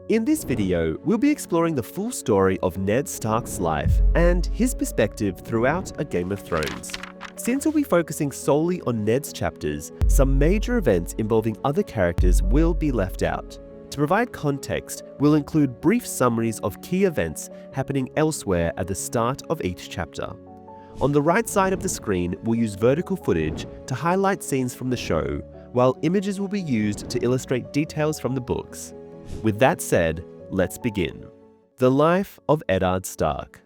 In this video, we'll be exploring the full story of Ned Stark's life and his perspective throughout A Game of Thrones. Since we'll be focusing solely on Ned's chapters, some major events involving other characters will be left out. To provide context, we'll include brief summaries of key events happening elsewhere at the start of each chapter. On the right side of the screen, we'll use vertical footage to highlight scenes from the show, while images will be used to illustrate details from the books. With that said, let's begin. The life of Eddard Stark.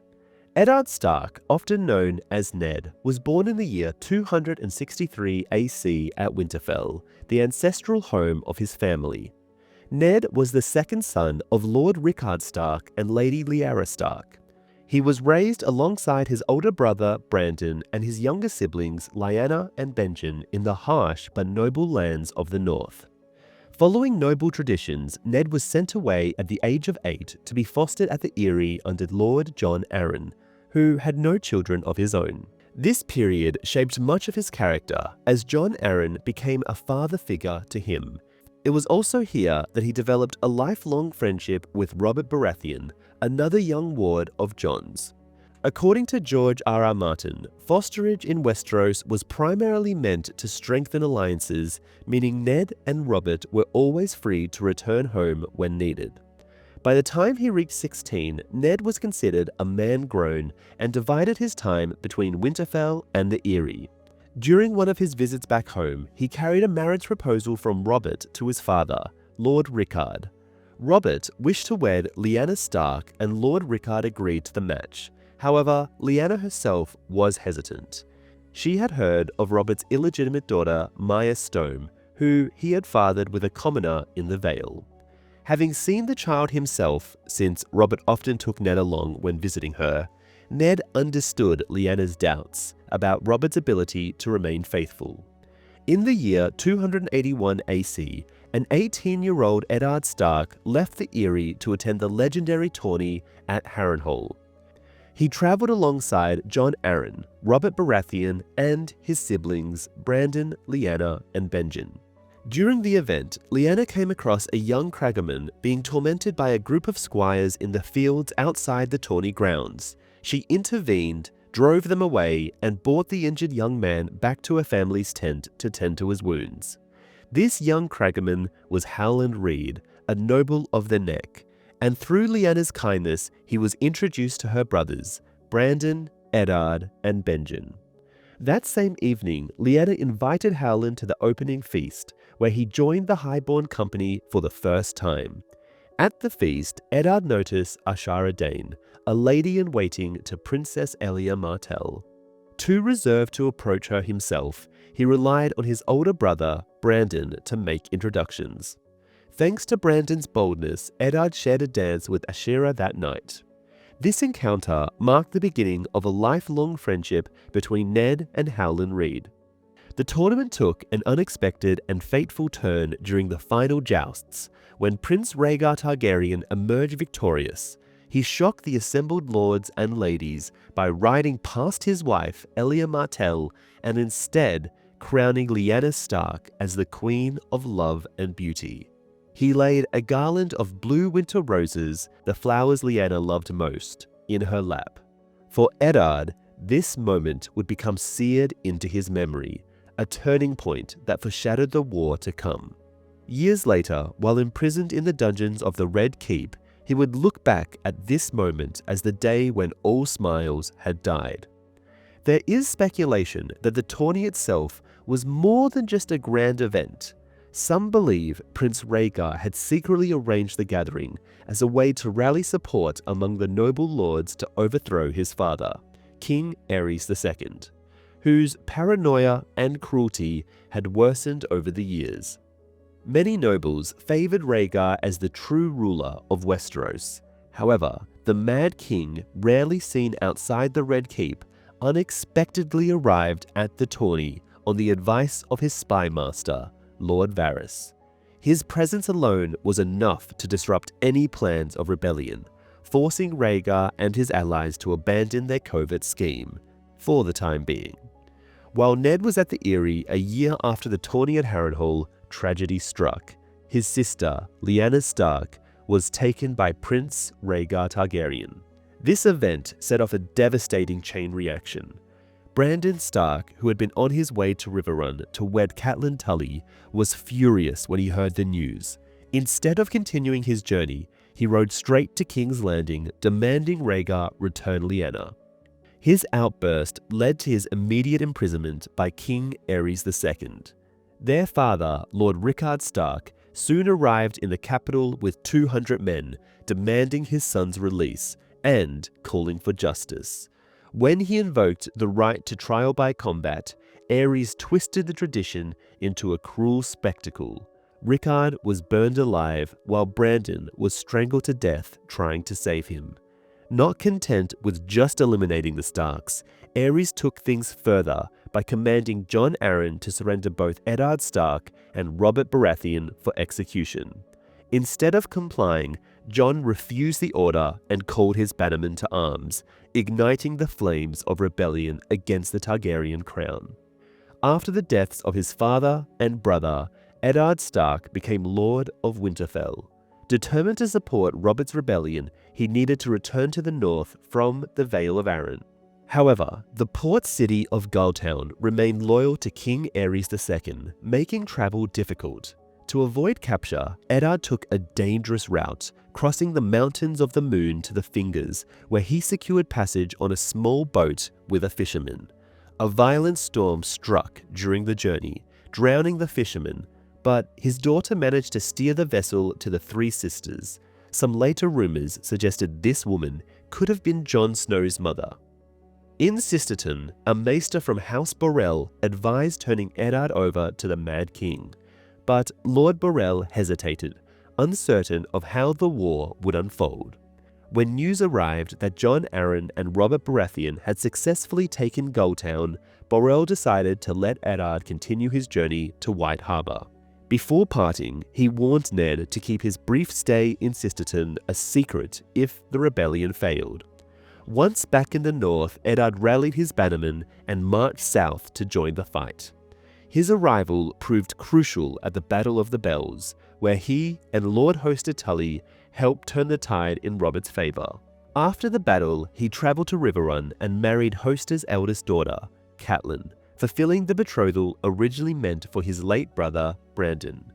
Eddard Stark, often known as Ned, was born in the year 263 AC at Winterfell, the ancestral home of his family. Ned was the second son of Lord Rickard Stark and Lady Lyanna Stark. He was raised alongside his older brother Brandon and his younger siblings Lyanna and Benjen in the harsh but noble lands of the north. Following noble traditions, Ned was sent away at the age of 8 to be fostered at the Eyrie under Lord Jon Arryn, who had no children of his own. This period shaped much of his character, as Jon Arryn became a father figure to him. It was also here that he developed a lifelong friendship with Robert Baratheon, another young ward of Jon's. According to George R.R. Martin, fosterage in Westeros was primarily meant to strengthen alliances, meaning Ned and Robert were always free to return home when needed. By the time he reached 16, Ned was considered a man grown and divided his time between Winterfell and the Eyrie. During one of his visits back home, he carried a marriage proposal from Robert to his father, Lord Rickard. Robert wished to wed Lyanna Stark and Lord Rickard agreed to the match. However, Lyanna herself was hesitant. She had heard of Robert's illegitimate daughter, Maya Stome, who he had fathered with a commoner in the Vale. Having seen the child himself, since Robert often took Ned along when visiting her, Ned understood Lyanna's doubts about Robert's ability to remain faithful. In the year 281 AC, an 18-year-old Eddard Stark left the Eyrie to attend the legendary tourney at Harrenhal. He travelled alongside Jon Arryn, Robert Baratheon, and his siblings Brandon, Lyanna, and Benjen. During the event, Lyanna came across a young craggerman being tormented by a group of squires in the fields outside the tourney grounds. She intervened, drove them away, and brought the injured young man back to a family's tent to tend to his wounds. This young craggerman was Howland Reed, a noble of the Neck, and through Lyanna's kindness, he was introduced to her brothers, Brandon, Eddard, and Benjen. That same evening, Lyanna invited Howland to the opening feast, where he joined the highborn company for the first time. At the feast, Eddard noticed Ashara Dane, a lady-in-waiting to Princess Elia Martell. Too reserved to approach her himself, he relied on his older brother, Brandon, to make introductions. Thanks to Brandon's boldness, Eddard shared a dance with Ashera that night. This encounter marked the beginning of a lifelong friendship between Ned and Howland Reed. The tournament took an unexpected and fateful turn during the final jousts, when Prince Rhaegar Targaryen emerged victorious. He shocked the assembled lords and ladies by riding past his wife, Elia Martell, and instead crowning Lyanna Stark as the Queen of Love and Beauty. He laid a garland of blue winter roses, the flowers Lyanna loved most, in her lap. For Eddard, this moment would become seared into his memory, a turning point that foreshadowed the war to come. Years later, while imprisoned in the dungeons of the Red Keep, he would look back at this moment as the day when all smiles had died. There is speculation that the tourney itself was more than just a grand event. Some believe Prince Rhaegar had secretly arranged the gathering as a way to rally support among the noble lords to overthrow his father, King Aerys II, whose paranoia and cruelty had worsened over the years. Many nobles favored Rhaegar as the true ruler of Westeros. However, the Mad King, rarely seen outside the Red Keep, unexpectedly arrived at the tourney on the advice of his spy master, Lord Varys. His presence alone was enough to disrupt any plans of rebellion, forcing Rhaegar and his allies to abandon their covert scheme, for the time being. While Ned was at the Eyrie a year after the tourney at Harrenhal, tragedy struck. His sister, Lyanna Stark, was taken by Prince Rhaegar Targaryen. This event set off a devastating chain reaction. Brandon Stark, who had been on his way to Riverrun to wed Catelyn Tully, was furious when he heard the news. Instead of continuing his journey, he rode straight to King's Landing, demanding Rhaegar return Lyanna. His outburst led to his immediate imprisonment by King Aerys II. Their father, Lord Rickard Stark, soon arrived in the capital with 200 men, demanding his son's release and calling for justice. When he invoked the right to trial by combat, Aerys twisted the tradition into a cruel spectacle. Rickard was burned alive while Brandon was strangled to death trying to save him. Not content with just eliminating the Starks, Aerys took things further by commanding Jon Arryn to surrender both Eddard Stark and Robert Baratheon for execution. Instead of complying, Jon refused the order and called his bannermen to arms, igniting the flames of rebellion against the Targaryen crown. After the deaths of his father and brother, Eddard Stark became Lord of Winterfell. Determined to support Robert's rebellion, he needed to return to the north from the Vale of Arryn. However, the port city of Gulltown remained loyal to King Aerys II, making travel difficult. To avoid capture, Eddard took a dangerous route, crossing the Mountains of the Moon to the Fingers, where he secured passage on a small boat with a fisherman. A violent storm struck during the journey, drowning the fisherman, but his daughter managed to steer the vessel to the Three Sisters. Some later rumors suggested this woman could have been Jon Snow's mother. In Sisterton, a maester from House Borrell advised turning Eddard over to the Mad King. But Lord Borrell hesitated, uncertain of how the war would unfold. When news arrived that Jon Arryn and Robert Baratheon had successfully taken Gulltown, Borrell decided to let Eddard continue his journey to White Harbour. Before parting, he warned Ned to keep his brief stay in Sisterton a secret if the rebellion failed. Once back in the north, Eddard rallied his bannermen and marched south to join the fight. His arrival proved crucial at the Battle of the Bells, where he and Lord Hoster Tully helped turn the tide in Robert's favour. After the battle, he travelled to Riverrun and married Hoster's eldest daughter, Catelyn, fulfilling the betrothal originally meant for his late brother, Brandon.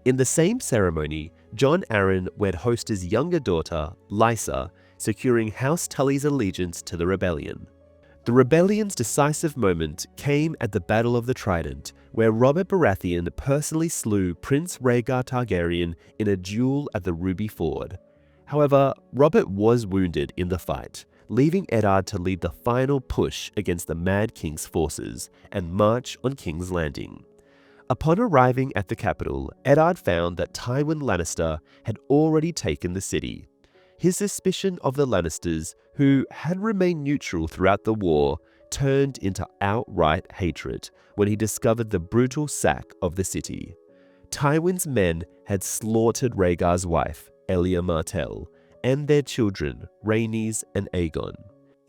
In the same ceremony, Jon Arryn wed Hoster's younger daughter, Lysa, securing House Tully's allegiance to the rebellion. The rebellion's decisive moment came at the Battle of the Trident, where Robert Baratheon personally slew Prince Rhaegar Targaryen in a duel at the Ruby Ford. However, Robert was wounded in the fight, leaving Eddard to lead the final push against the Mad King's forces and march on King's Landing. Upon arriving at the capital, Eddard found that Tywin Lannister had already taken the city. His suspicion of the Lannisters, who had remained neutral throughout the war, turned into outright hatred when he discovered the brutal sack of the city. Tywin's men had slaughtered Rhaegar's wife, Elia Martell, and their children, Rhaenys and Aegon.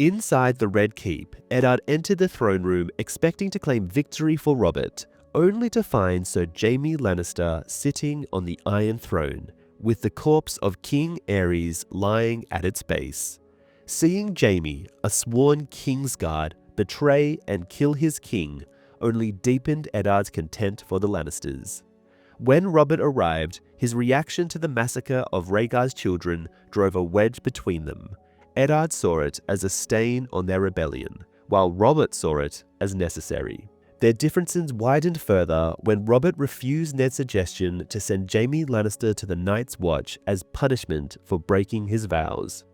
Inside the Red Keep, Eddard entered the throne room expecting to claim victory for Robert, only to find Sir Jaime Lannister sitting on the Iron Throne, with the corpse of King Aerys lying at its base. Seeing Jaime, a sworn Kingsguard, betray and kill his king only deepened Eddard's contempt for the Lannisters. When Robert arrived, his reaction to the massacre of Rhaegar's children drove a wedge between them. Eddard saw it as a stain on their rebellion, while Robert saw it as necessary. Their differences widened further when Robert refused Ned's suggestion to send Jaime Lannister to the Night's Watch as punishment for breaking his vows.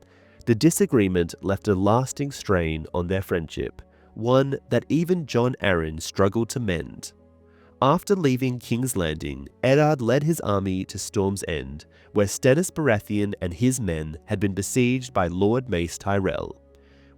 The disagreement left a lasting strain on their friendship, one that even Jon Arryn struggled to mend. After leaving King's Landing, Eddard led his army to Storm's End, where Stannis Baratheon and his men had been besieged by Lord Mace Tyrell.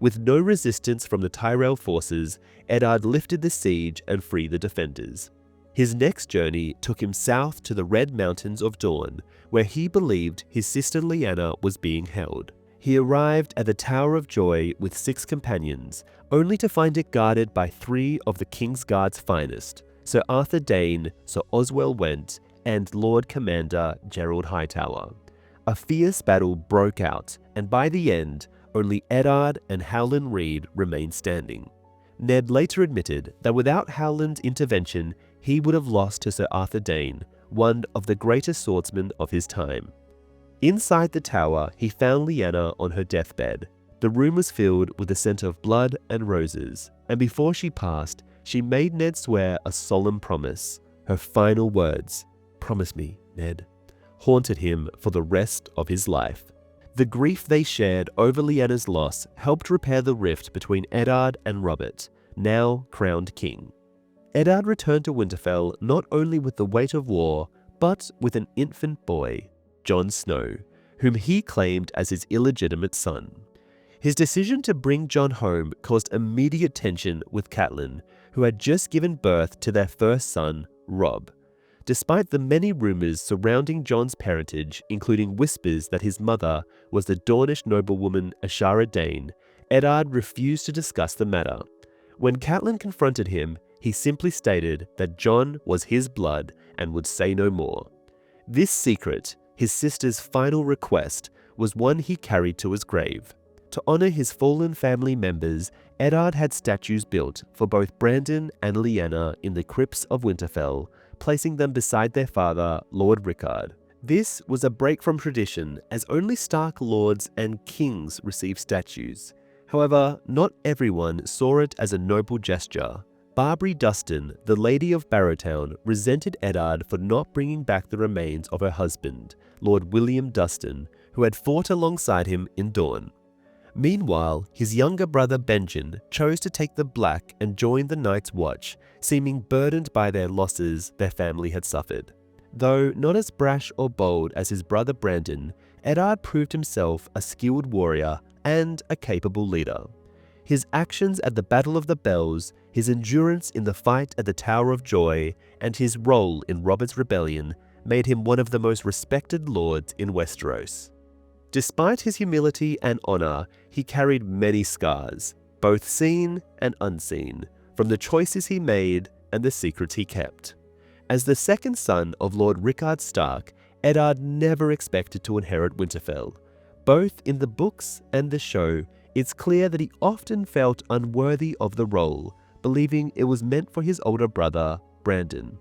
With no resistance from the Tyrell forces, Eddard lifted the siege and freed the defenders. His next journey took him south to the Red Mountains of Dorne, where he believed his sister Lyanna was being held. He arrived at the Tower of Joy with 6 companions, only to find it guarded by 3 of the Kingsguard's finest, Sir Arthur Dayne, Sir Oswell Went, and Lord Commander Gerald Hightower. a fierce battle broke out, and by the end, only Eddard and Howland Reed remained standing. Ned later admitted that without Howland's intervention, he would have lost to Sir Arthur Dane, one of the greatest swordsmen of his time. Inside the tower, he found Lyanna on her deathbed. The room was filled with the scent of blood and roses, and before she passed, she made Ned swear a solemn promise. Her final words, "Promise me, Ned," haunted him for the rest of his life. The grief they shared over Lyanna's loss helped repair the rift between Eddard and Robert, now crowned king. Eddard returned to Winterfell not only with the weight of war, but with an infant boy, Jon Snow, whom he claimed as his illegitimate son. His decision to bring Jon home caused immediate tension with Catelyn, who had just given birth to their first son, Robb. Despite the many rumors surrounding Jon's parentage, including whispers that his mother was the Dornish noblewoman Ashara Dane, Eddard refused to discuss the matter. When Catelyn confronted him, he simply stated that Jon was his blood and would say no more. This secret, his sister's final request, was one he carried to his grave. To honor his fallen family members, Eddard had statues built for both Brandon and Lyanna in the crypts of Winterfell, placing them beside their father, Lord Rickard. This was a break from tradition, as only Stark lords and kings received statues. However, not everyone saw it as a noble gesture. Barbary Dustin, the Lady of Barrowtown, resented Eddard for not bringing back the remains of her husband, Lord William Dustin, who had fought alongside him in Dorne. Meanwhile, his younger brother Benjen chose to take the Black and join the Night's Watch, seeming burdened by their losses their family had suffered. Though not as brash or bold as his brother Brandon, Eddard proved himself a skilled warrior and a capable leader. His actions at the Battle of the Bells, his endurance in the fight at the Tower of Joy, and his role in Robert's rebellion made him one of the most respected lords in Westeros. Despite his humility and honor, he carried many scars, both seen and unseen, from the choices he made and the secrets he kept. As the second son of Lord Rickard Stark, Eddard never expected to inherit Winterfell. Both in the books and the show, it's clear that he often felt unworthy of the role, believing it was meant for his older brother, Brandon.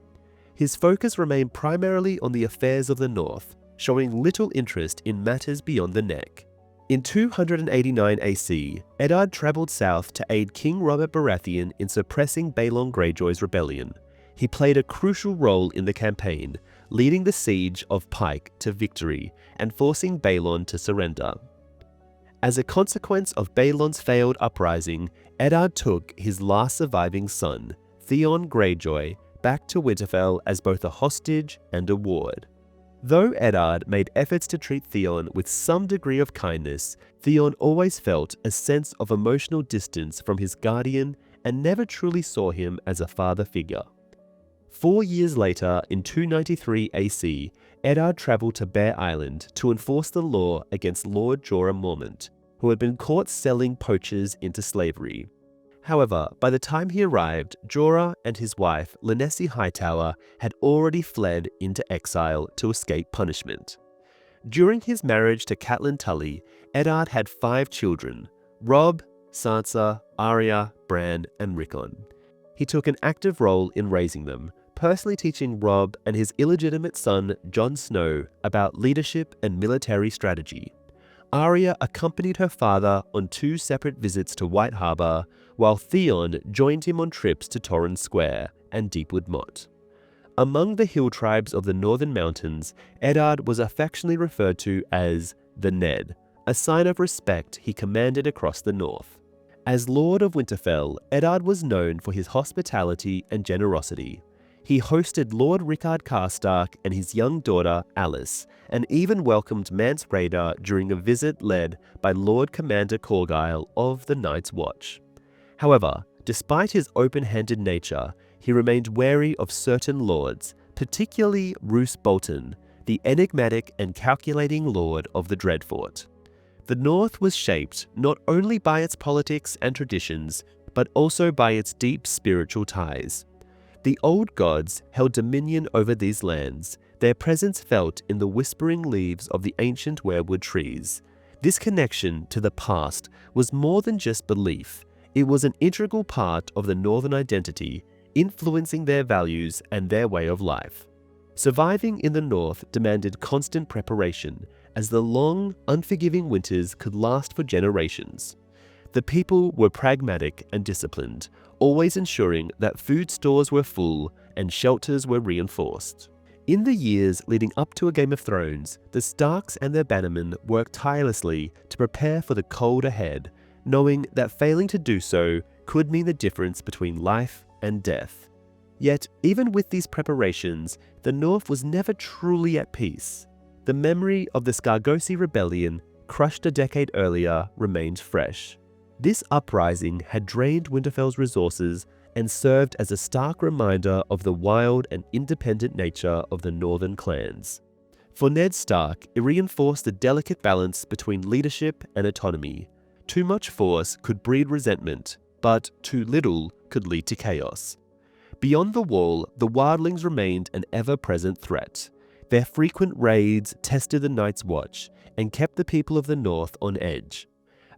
His focus remained primarily on the affairs of the North, showing little interest in matters beyond the neck. In 289 AC, Eddard travelled south to aid King Robert Baratheon in suppressing Balon Greyjoy's rebellion. He played a crucial role in the campaign, leading the siege of Pike to victory and forcing Balon to surrender. As a consequence of Balon's failed uprising, Eddard took his last surviving son, Theon Greyjoy, back to Winterfell as both a hostage and a ward. Though Eddard made efforts to treat Theon with some degree of kindness, Theon always felt a sense of emotional distance from his guardian and never truly saw him as a father figure. 4 years later, in 293 AC, Eddard travelled to Bear Island to enforce the law against Lord Jorah Mormont, who had been caught selling poachers into slavery. However, by the time he arrived, Jorah and his wife, Lynesy Hightower, had already fled into exile to escape punishment. During his marriage to Catelyn Tully, Eddard had 5 children: Robb, Sansa, Arya, Bran, and Rickon. He took an active role in raising them, personally teaching Robb and his illegitimate son, Jon Snow, about leadership and military strategy. Arya accompanied her father on 2 separate visits to White Harbour, while Theon joined him on trips to Torrhen Square and Deepwood Motte. Among the hill tribes of the Northern Mountains, Eddard was affectionately referred to as the Ned, a sign of respect he commanded across the north. As Lord of Winterfell, Eddard was known for his hospitality and generosity. He hosted Lord Rickard Karstark and his young daughter, Alice, and even welcomed Mance Rayder during a visit led by Lord Commander Corgyle of the Night's Watch. However, despite his open-handed nature, he remained wary of certain lords, particularly Roose Bolton, the enigmatic and calculating lord of the Dreadfort. The North was shaped not only by its politics and traditions, but also by its deep spiritual ties. The old gods held dominion over these lands, their presence felt in the whispering leaves of the ancient weirwood trees. This connection to the past was more than just belief. It was an integral part of the Northern identity, influencing their values and their way of life. Surviving in the North demanded constant preparation, as the long, unforgiving winters could last for generations. The people were pragmatic and disciplined, always ensuring that food stores were full and shelters were reinforced. In the years leading up to A Game of Thrones, the Starks and their bannermen worked tirelessly to prepare for the cold ahead, knowing that failing to do so could mean the difference between life and death. Yet, even with these preparations, the North was never truly at peace. The memory of the Scargosi Rebellion, crushed a decade earlier, remained fresh. This uprising had drained Winterfell's resources and served as a stark reminder of the wild and independent nature of the northern clans. For Ned Stark, it reinforced the delicate balance between leadership and autonomy. Too much force could breed resentment, but too little could lead to chaos. Beyond the Wall, the wildlings remained an ever-present threat. Their frequent raids tested the Night's Watch and kept the people of the North on edge.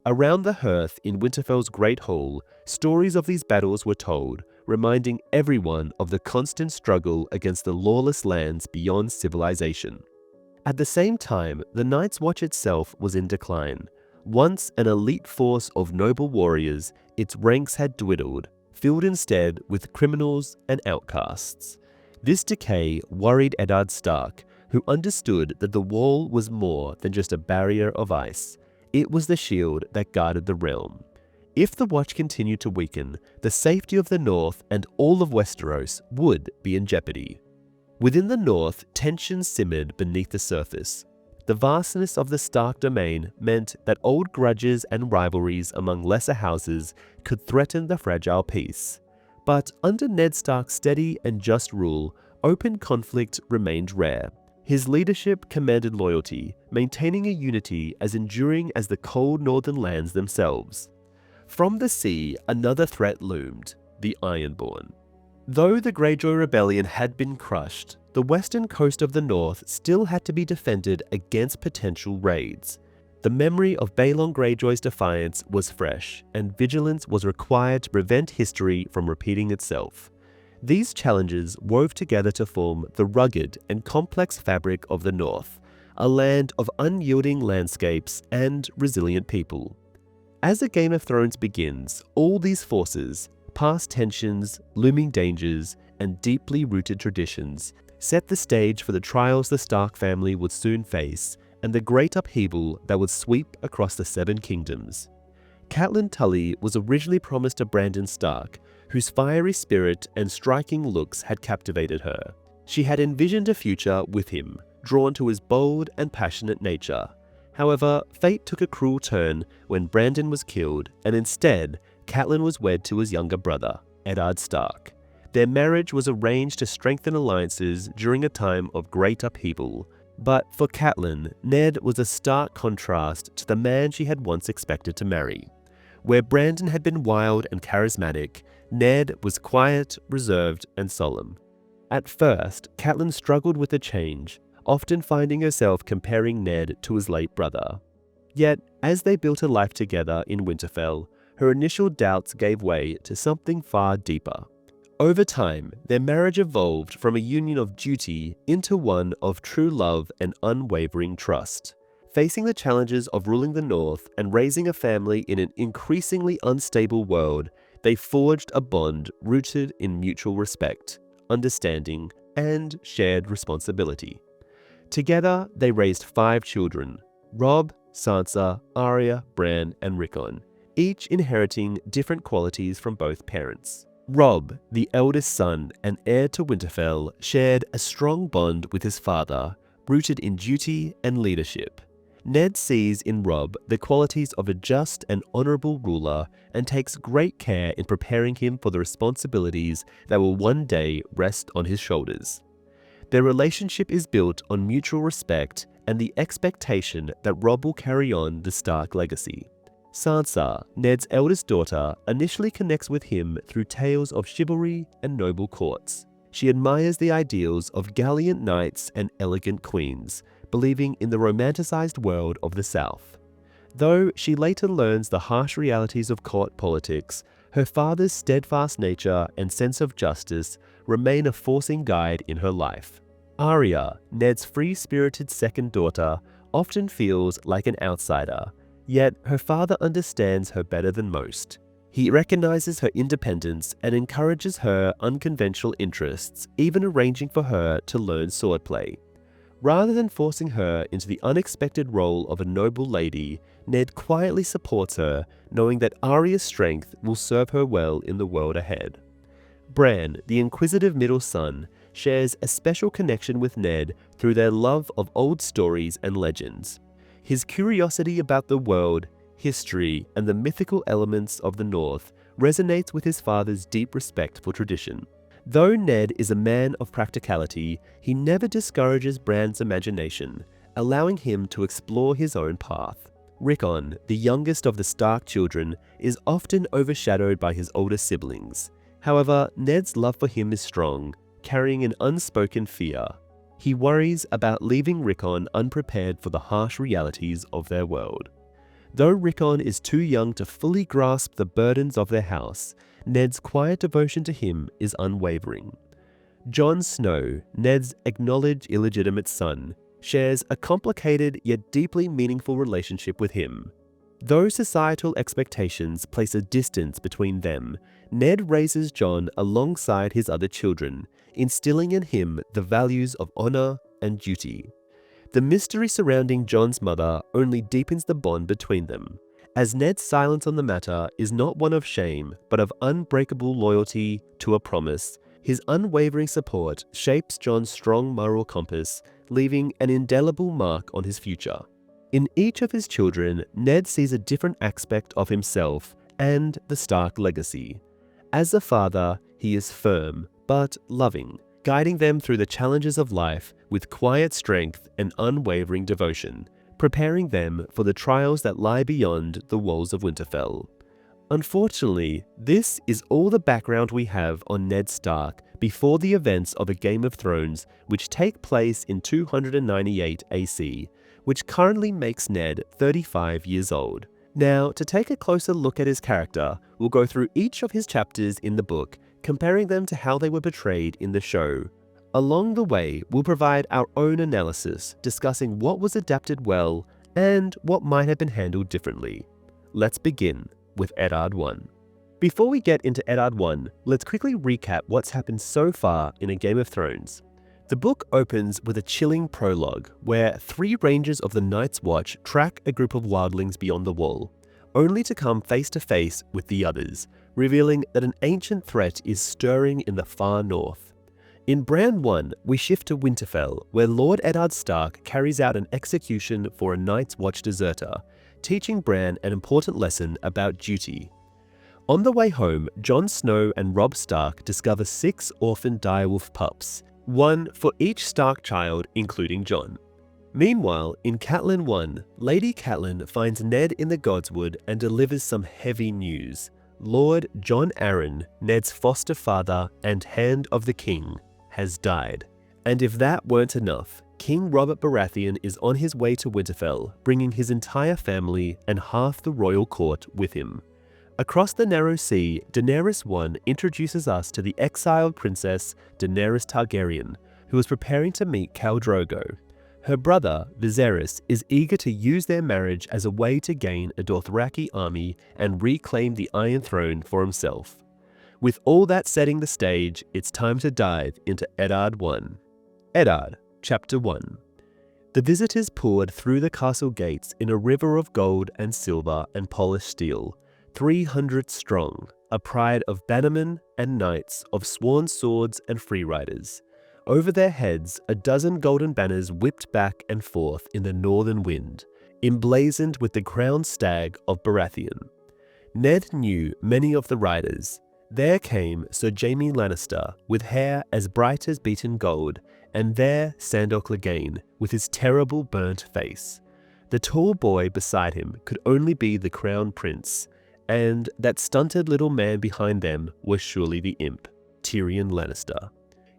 Around the hearth in Winterfell's Great Hall, stories of these battles were told, reminding everyone of the constant struggle against the lawless lands beyond civilization. At the same time, the Night's Watch itself was in decline. Once an elite force of noble warriors, its ranks had dwindled, filled instead with criminals and outcasts. This decay worried Eddard Stark, who understood that the Wall was more than just a barrier of ice. It was the shield that guarded the realm. If the Watch continued to weaken, the safety of the North and all of Westeros would be in jeopardy. Within the North, tensions simmered beneath the surface. The vastness of the Stark domain meant that old grudges and rivalries among lesser houses could threaten the fragile peace. But under Ned Stark's steady and just rule, open conflict remained rare. His leadership commanded loyalty, maintaining a unity as enduring as the cold northern lands themselves. From the sea, another threat loomed, the Ironborn. Though the Greyjoy Rebellion had been crushed, the western coast of the North still had to be defended against potential raids. The memory of Balon Greyjoy's defiance was fresh, and vigilance was required to prevent history from repeating itself. These challenges wove together to form the rugged and complex fabric of the North, a land of unyielding landscapes and resilient people. As A Game of Thrones begins, all these forces, past tensions, looming dangers, and deeply rooted traditions, set the stage for the trials the Stark family would soon face and the great upheaval that would sweep across the Seven Kingdoms. Catelyn Tully was originally promised to Brandon Stark, whose fiery spirit and striking looks had captivated her. She had envisioned a future with him, drawn to his bold and passionate nature. However, fate took a cruel turn when Brandon was killed, and instead, Catelyn was wed to his younger brother, Eddard Stark. Their marriage was arranged to strengthen alliances during a time of great upheaval. But for Catelyn, Ned was a stark contrast to the man she had once expected to marry. Where Brandon had been wild and charismatic, Ned was quiet, reserved, and solemn. At first, Catelyn struggled with the change, often finding herself comparing Ned to his late brother. Yet, as they built a life together in Winterfell, her initial doubts gave way to something far deeper. Over time, their marriage evolved from a union of duty into one of true love and unwavering trust. Facing the challenges of ruling the North and raising a family in an increasingly unstable world, they forged a bond rooted in mutual respect, understanding, and shared responsibility. Together, they raised 5 children: Robb, Sansa, Arya, Bran, and Rickon, each inheriting different qualities from both parents. Robb, the eldest son and heir to Winterfell, shared a strong bond with his father, rooted in duty and leadership. Ned sees in Robb the qualities of a just and honorable ruler and takes great care in preparing him for the responsibilities that will one day rest on his shoulders. Their relationship is built on mutual respect and the expectation that Robb will carry on the Stark legacy. Sansa, Ned's eldest daughter, initially connects with him through tales of chivalry and noble courts. She admires the ideals of gallant knights and elegant queens, believing in the romanticized world of the South. Though she later learns the harsh realities of court politics, her father's steadfast nature and sense of justice remain a forcing guide in her life. Arya, Ned's free-spirited second daughter, often feels like an outsider, yet her father understands her better than most. He recognizes her independence and encourages her unconventional interests, even arranging for her to learn swordplay. Rather than forcing her into the unexpected role of a noble lady, Ned quietly supports her, knowing that Arya's strength will serve her well in the world ahead. Bran, the inquisitive middle son, shares a special connection with Ned through their love of old stories and legends. His curiosity about the world, history, and the mythical elements of the North resonates with his father's deep respect for tradition. Though Ned is a man of practicality, he never discourages Bran's imagination, allowing him to explore his own path. Rickon, the youngest of the Stark children, is often overshadowed by his older siblings. However, Ned's love for him is strong, carrying an unspoken fear. He worries about leaving Rickon unprepared for the harsh realities of their world. Though Rickon is too young to fully grasp the burdens of their house, Ned's quiet devotion to him is unwavering. Jon Snow, Ned's acknowledged illegitimate son, shares a complicated yet deeply meaningful relationship with him. Though societal expectations place a distance between them, Ned raises Jon alongside his other children, instilling in him the values of honor and duty. The mystery surrounding Jon's mother only deepens the bond between them, as Ned's silence on the matter is not one of shame, but of unbreakable loyalty to a promise. His unwavering support shapes Jon's strong moral compass, leaving an indelible mark on his future. In each of his children, Ned sees a different aspect of himself and the Stark legacy. As a father, he is firm but loving, guiding them through the challenges of life with quiet strength and unwavering devotion, preparing them for the trials that lie beyond the walls of Winterfell. Unfortunately, this is all the background we have on Ned Stark before the events of A Game of Thrones, which take place in 298 AC, which currently makes Ned 35 years old. Now, to take a closer look at his character, we'll go through each of his chapters in the book, comparing them to how they were portrayed in the show. Along the way, we'll provide our own analysis, discussing what was adapted well and what might have been handled differently. Let's begin with Eddard 1. Before we get into Eddard 1, let's quickly recap what's happened so far in A Game of Thrones. The book opens with a chilling prologue, where 3 Rangers of the Night's Watch track a group of wildlings beyond the wall, only to come face to face with the others, revealing that an ancient threat is stirring in the far north. In Bran 1, we shift to Winterfell, where Lord Eddard Stark carries out an execution for a Night's Watch deserter, teaching Bran an important lesson about duty. On the way home, Jon Snow and Robb Stark discover 6 orphan direwolf pups, 1 for each Stark child, including Jon. Meanwhile, in Catelyn 1, Lady Catelyn finds Ned in the Godswood and delivers some heavy news. Lord Jon Arryn, Ned's foster father and Hand of the King, has died. And if that weren't enough, King Robert Baratheon is on his way to Winterfell, bringing his entire family and half the royal court with him. Across the Narrow Sea, Daenerys I introduces us to the exiled princess Daenerys Targaryen, who is preparing to meet Khal Drogo. Her brother, Viserys, is eager to use their marriage as a way to gain a Dothraki army and reclaim the Iron Throne for himself. With all that setting the stage, it's time to dive into Eddard 1. Eddard, Chapter 1. The visitors poured through the castle gates in a river of gold and silver and polished steel, 300 strong, a pride of bannermen and knights, of sworn swords and freeriders. Over their heads, a dozen golden banners whipped back and forth in the northern wind, emblazoned with the crowned stag of Baratheon. Ned knew many of the riders. There came Sir Jaime Lannister, with hair as bright as beaten gold, and there Sandor Clegane, with his terrible burnt face. The tall boy beside him could only be the crown prince, and that stunted little man behind them was surely the imp, Tyrion Lannister.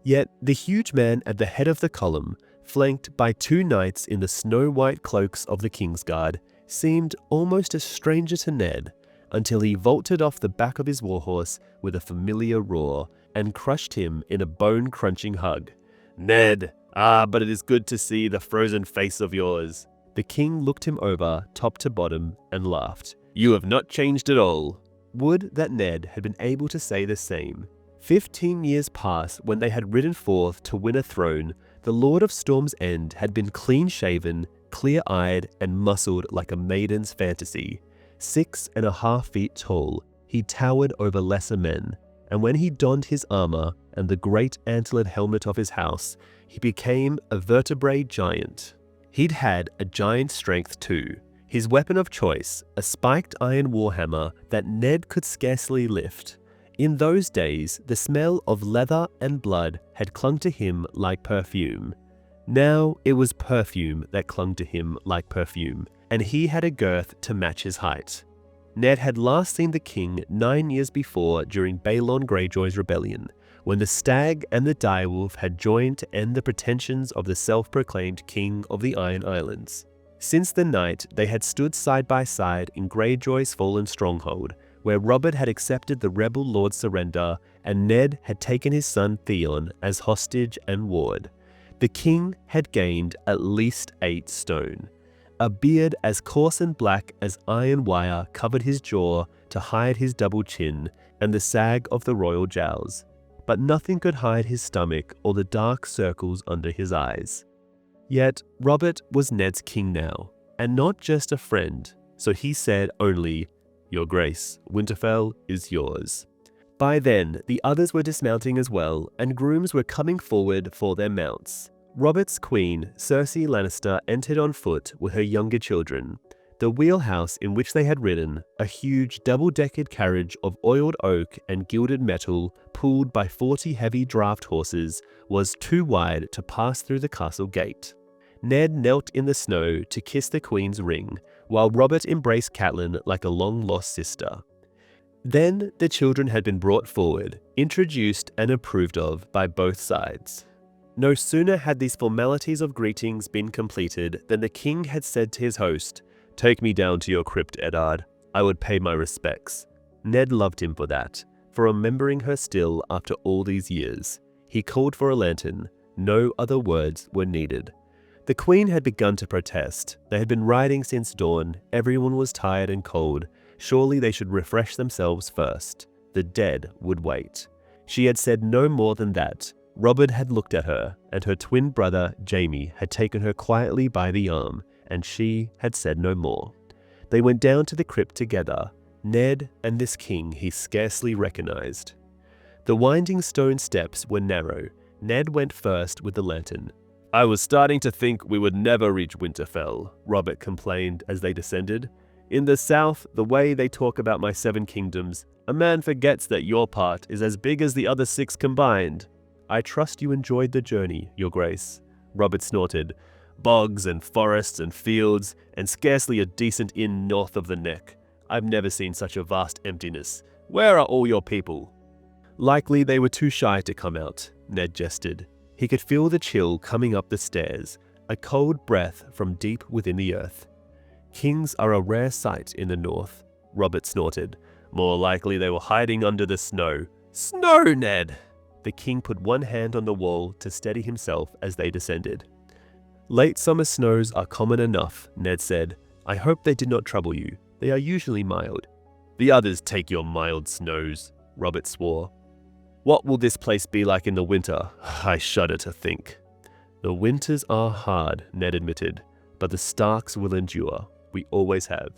Yet the huge man at the head of the column, flanked by 2 knights in the snow-white cloaks of the Kingsguard, seemed almost a stranger to Ned, until he vaulted off the back of his warhorse with a familiar roar and crushed him in a bone-crunching hug. "Ned, but it is good to see the frozen face of yours." The king looked him over top to bottom and laughed. "You have not changed at all." Would that Ned had been able to say the same. 15 years passed when they had ridden forth to win a throne. The Lord of Storm's End had been clean-shaven, clear-eyed, and muscled like a maiden's fantasy. 6.5 feet tall, he towered over lesser men, and when he donned his armor and the great antlered helmet of his house, he became a vertebrate giant. He'd had a giant strength too. His weapon of choice, a spiked iron warhammer that Ned could scarcely lift. In those days, the smell of leather and blood had clung to him like perfume. Now it was perfume that clung to him like perfume, and he had a girth to match his height. Ned had last seen the king 9 years before during Balon Greyjoy's rebellion, when the stag and the direwolf had joined to end the pretensions of the self-proclaimed king of the Iron Islands. Since the night they had stood side by side in Greyjoy's fallen stronghold, where Robert had accepted the rebel lord's surrender and Ned had taken his son Theon as hostage and ward. The king had gained at least 8 stone. A beard as coarse and black as iron wire covered his jaw to hide his double chin and the sag of the royal jowls, but nothing could hide his stomach or the dark circles under his eyes. Yet Robert was Ned's king now, and not just a friend, so he said only, "Your Grace, Winterfell is yours." By then, the others were dismounting as well, and grooms were coming forward for their mounts. Robert's queen, Cersei Lannister, entered on foot with her younger children. The wheelhouse in which they had ridden, a huge double-decked carriage of oiled oak and gilded metal pulled by 40 heavy draft horses, was too wide to pass through the castle gate. Ned knelt in the snow to kiss the queen's ring, while Robert embraced Catelyn like a long-lost sister. Then the children had been brought forward, introduced and approved of by both sides. No sooner had these formalities of greetings been completed than the king had said to his host, "Take me down to your crypt, Eddard. I would pay my respects." Ned loved him for that, for remembering her still after all these years. He called for a lantern. No other words were needed. The queen had begun to protest. They had been riding since dawn. Everyone was tired and cold. Surely they should refresh themselves first. The dead would wait. She had said no more than that. Robert had looked at her, and her twin brother, Jaime, had taken her quietly by the arm, and she had said no more. They went down to the crypt together, Ned and this king he scarcely recognized. The winding stone steps were narrow. Ned went first with the lantern. "I was starting to think we would never reach Winterfell," Robert complained as they descended. "In the south, the way they talk about my 7 kingdoms, a man forgets that your part is as big as the other 6 combined." "I trust you enjoyed the journey, Your Grace," Robert snorted. "Bogs and forests and fields, and scarcely a decent inn north of the Neck. I've never seen such a vast emptiness. Where are all your people?" "Likely they were too shy to come out," Ned jested. He could feel the chill coming up the stairs, a cold breath from deep within the earth. "Kings are a rare sight in the north," Robert snorted. "More likely they were hiding under the snow." "Snow, Ned!" The king put one hand on the wall to steady himself as they descended. "Late summer snows are common enough," Ned said. "I hope they did not trouble you. They are usually mild." "The others take your mild snows," Robert swore. "What will this place be like in the winter? I shudder to think." "The winters are hard," Ned admitted, "but the Starks will endure. We always have."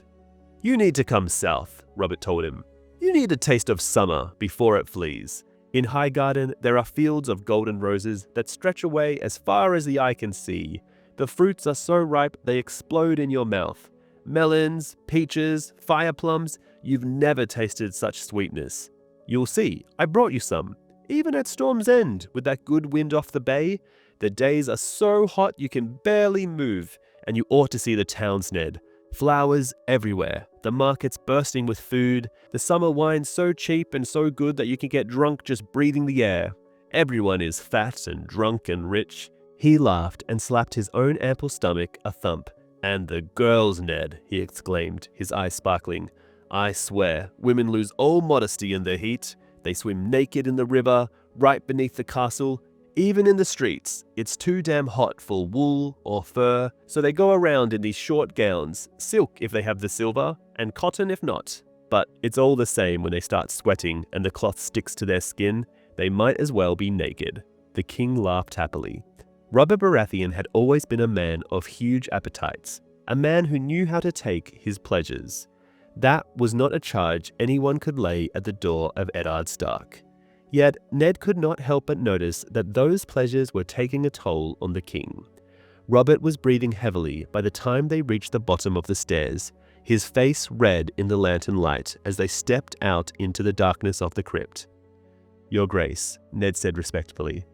"You need to come south," Robert told him. "You need a taste of summer before it flees. In Highgarden, there are fields of golden roses that stretch away as far as the eye can see. The fruits are so ripe they explode in your mouth. Melons, peaches, fire plums, you've never tasted such sweetness. You'll see, I brought you some. Even at Storm's End, with that good wind off the bay, the days are so hot you can barely move, and you ought to see the towns, Ned. Flowers everywhere, the markets bursting with food, the summer wine so cheap and so good that you can get drunk just breathing the air. Everyone is fat and drunk and rich." He laughed and slapped his own ample stomach a thump. "And the girls, Ned," he exclaimed, his eyes sparkling. "I swear, women lose all modesty in the heat. They swim naked in the river, right beneath the castle. Even in the streets, it's too damn hot for wool or fur, so they go around in these short gowns, silk if they have the silver, and cotton if not. But it's all the same when they start sweating and the cloth sticks to their skin. They might as well be naked." The king laughed happily. Robert Baratheon had always been a man of huge appetites, a man who knew how to take his pleasures. That was not a charge anyone could lay at the door of Eddard Stark. Yet Ned could not help but notice that those pleasures were taking a toll on the king. Robert was breathing heavily by the time they reached the bottom of the stairs, his face red in the lantern light as they stepped out into the darkness of the crypt. "Your Grace," Ned said respectfully.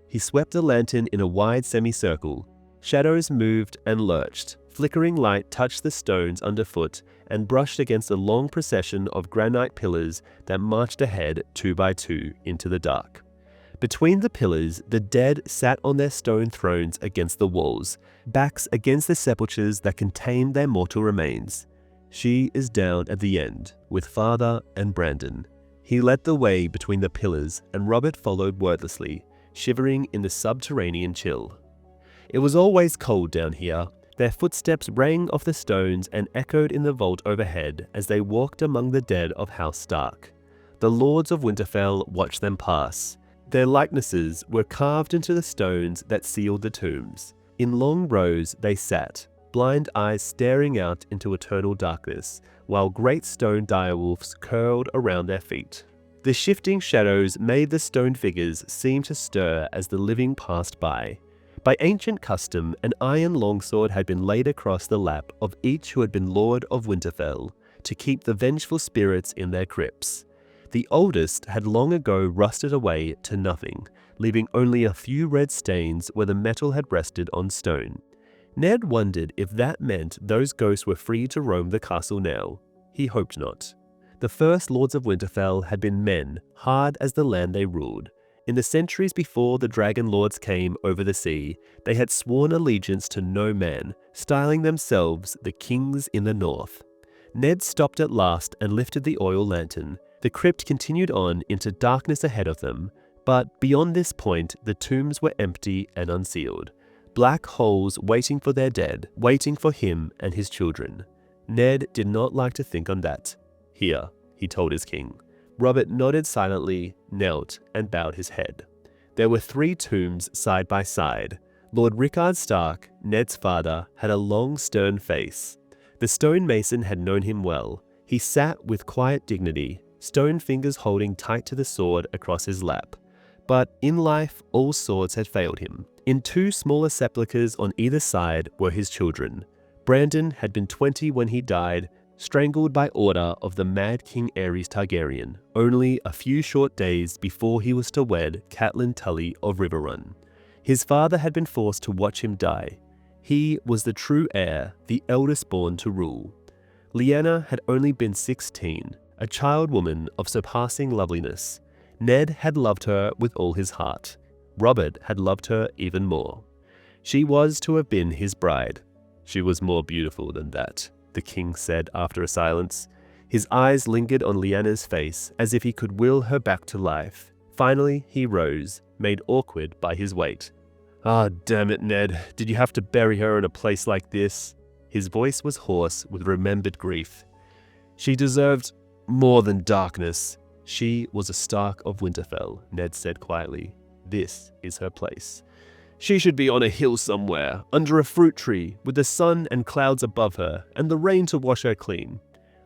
He swept the lantern in a wide semicircle. Shadows moved and lurched. Flickering light touched the stones underfoot and brushed against a long procession of granite pillars that marched ahead 2 by 2 into the dark. Between the pillars, the dead sat on their stone thrones against the walls, backs against the sepulchres that contained their mortal remains. She is down at the end, with Father and Brandon. He led the way between the pillars, and Robert followed wordlessly, shivering in the subterranean chill. It was always cold down here. Their footsteps rang off the stones and echoed in the vault overhead as they walked among the dead of House Stark. The lords of Winterfell watched them pass. Their likenesses were carved into the stones that sealed the tombs. In long rows they sat, blind eyes staring out into eternal darkness, while great stone direwolves curled around their feet. The shifting shadows made the stone figures seem to stir as the living passed by. By ancient custom, an iron longsword had been laid across the lap of each who had been Lord of Winterfell, to keep the vengeful spirits in their crypts. The oldest had long ago rusted away to nothing, leaving only a few red stains where the metal had rested on stone. Ned wondered if that meant those ghosts were free to roam the castle now. He hoped not. The first Lords of Winterfell had been men, hard as the land they ruled. In the centuries before the Dragon Lords came over the sea, they had sworn allegiance to no man, styling themselves the Kings in the North. Ned stopped at last and lifted the oil lantern. The crypt continued on into darkness ahead of them, but beyond this point the tombs were empty and unsealed. Black holes waiting for their dead, waiting for him and his children. Ned did not like to think on that. "Here," he told his king. Robert nodded silently, knelt, and bowed his head. There were 3 tombs side by side. Lord Rickard Stark, Ned's father, had a long, stern face. The stonemason had known him well. He sat with quiet dignity, stone fingers holding tight to the sword across his lap. But in life, all swords had failed him. In 2 smaller sepulchres on either side were his children. Brandon had been 20 when he died, strangled by order of the mad King Aerys Targaryen, only a few short days before he was to wed Catelyn Tully of Riverrun. His father had been forced to watch him die. He was the true heir, the eldest born to rule. Lyanna had only been 16, a child woman of surpassing loveliness. Ned had loved her with all his heart. Robert had loved her even more. She was to have been his bride. She was more beautiful than that, the king said after a silence. His eyes lingered on Lyanna's face as if he could will her back to life. Finally he rose, made awkward by his weight. "Ah, damn it, Ned, did you have to bury her in a place like this?" His voice was hoarse with remembered grief. "She deserved more than darkness." "She was a Stark of Winterfell," Ned said quietly. "This is her place. She should be on a hill somewhere, under a fruit tree, with the sun and clouds above her, and the rain to wash her clean."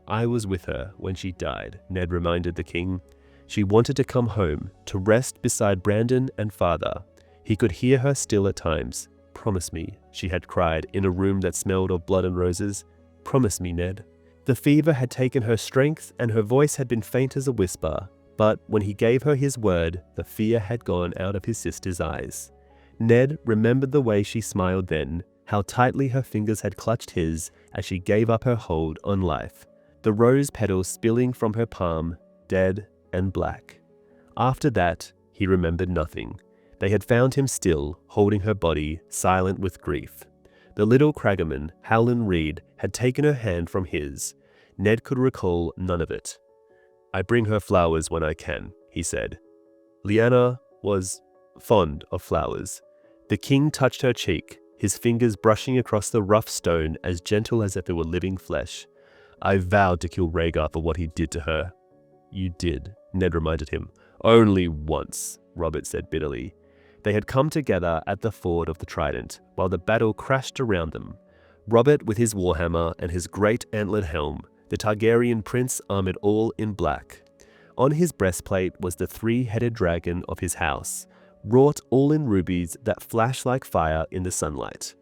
"I was with her when she died," Ned reminded the king. "She wanted to come home, to rest beside Brandon and father." He could hear her still at times. "Promise me," she had cried in a room that smelled of blood and roses. "Promise me, Ned." The fever had taken her strength and her voice had been faint as a whisper, but when he gave her his word, the fear had gone out of his sister's eyes. Ned remembered the way she smiled then, how tightly her fingers had clutched his as she gave up her hold on life, the rose petals spilling from her palm, dead and black. After that, He remembered nothing. They had found him still, holding her body, silent with grief. The little craggerman, Howland Reed, had taken her hand from his. Ned could recall none of it. "I bring her flowers when I can," he said. Lyanna was fond of flowers. The king touched her cheek, his fingers brushing across the rough stone as gentle as if it were living flesh. "I vowed to kill Rhaegar for what he did to her." "You did," Ned reminded him. "Only once," Robert said bitterly. They had come together at the ford of the Trident, while the battle crashed around them. Robert with his warhammer and his great antlered helm, the Targaryen prince armored all in black. On his breastplate was the three-headed dragon of his house, wrought all in rubies that flash like fire in the sunlight.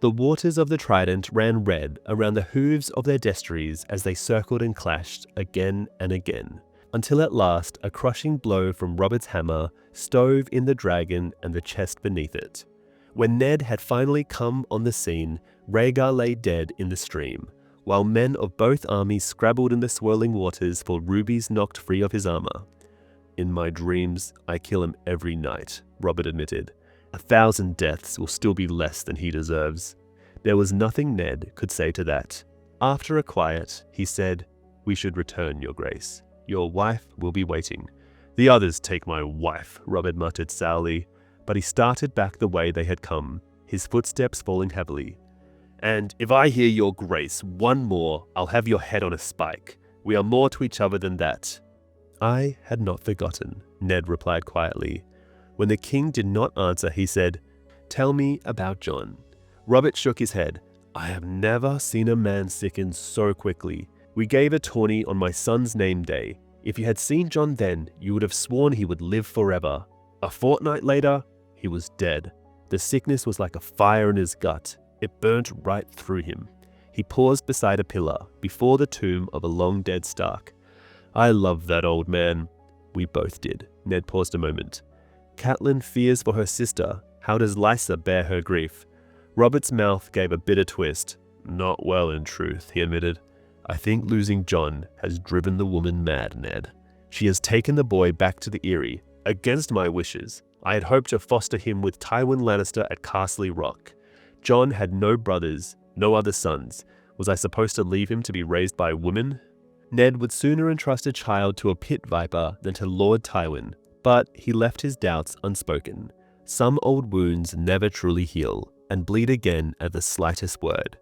The waters of the Trident ran red around the hooves of their destriers as they circled and clashed again and again, until at last a crushing blow from Robert's hammer stove in the dragon and the chest beneath it. When Ned had finally come on the scene, Rhaegar lay dead in the stream, while men of both armies scrabbled in the swirling waters for rubies knocked free of his armor. "In my dreams, I kill him every night," Robert admitted. "1,000 deaths will still be less than he deserves." There was nothing Ned could say to that. After a quiet, he said, "We should return, Your Grace. Your wife will be waiting." "The others take my wife," Robert muttered sourly, but he started back the way they had come, his footsteps falling heavily. "And if I hear Your Grace one more, I'll have your head on a spike. We are more to each other than that." "I had not forgotten," Ned replied quietly. When the king did not answer, he said, "Tell me about John." Robert shook his head. "I have never seen a man sicken so quickly. We gave a tourney on my son's name day. If you had seen John then, you would have sworn he would live forever. A fortnight later, he was dead. The sickness was like a fire in his gut. It burnt right through him." He paused beside a pillar, before the tomb of a long-dead Stark. "I love that old man." "We both did." Ned paused a moment. "Catelyn fears for her sister. How does Lysa bear her grief?" Robert's mouth gave a bitter twist. "Not well, in truth," he admitted. "I think losing John has driven the woman mad, Ned. She has taken the boy back to the Eyrie, against my wishes. I had hoped to foster him with Tywin Lannister at Castle Rock. John had no brothers, no other sons. Was I supposed to leave him to be raised by women?" Ned would sooner entrust a child to a pit viper than to Lord Tywin, but he left his doubts unspoken. Some old wounds never truly heal, and bleed again at the slightest word.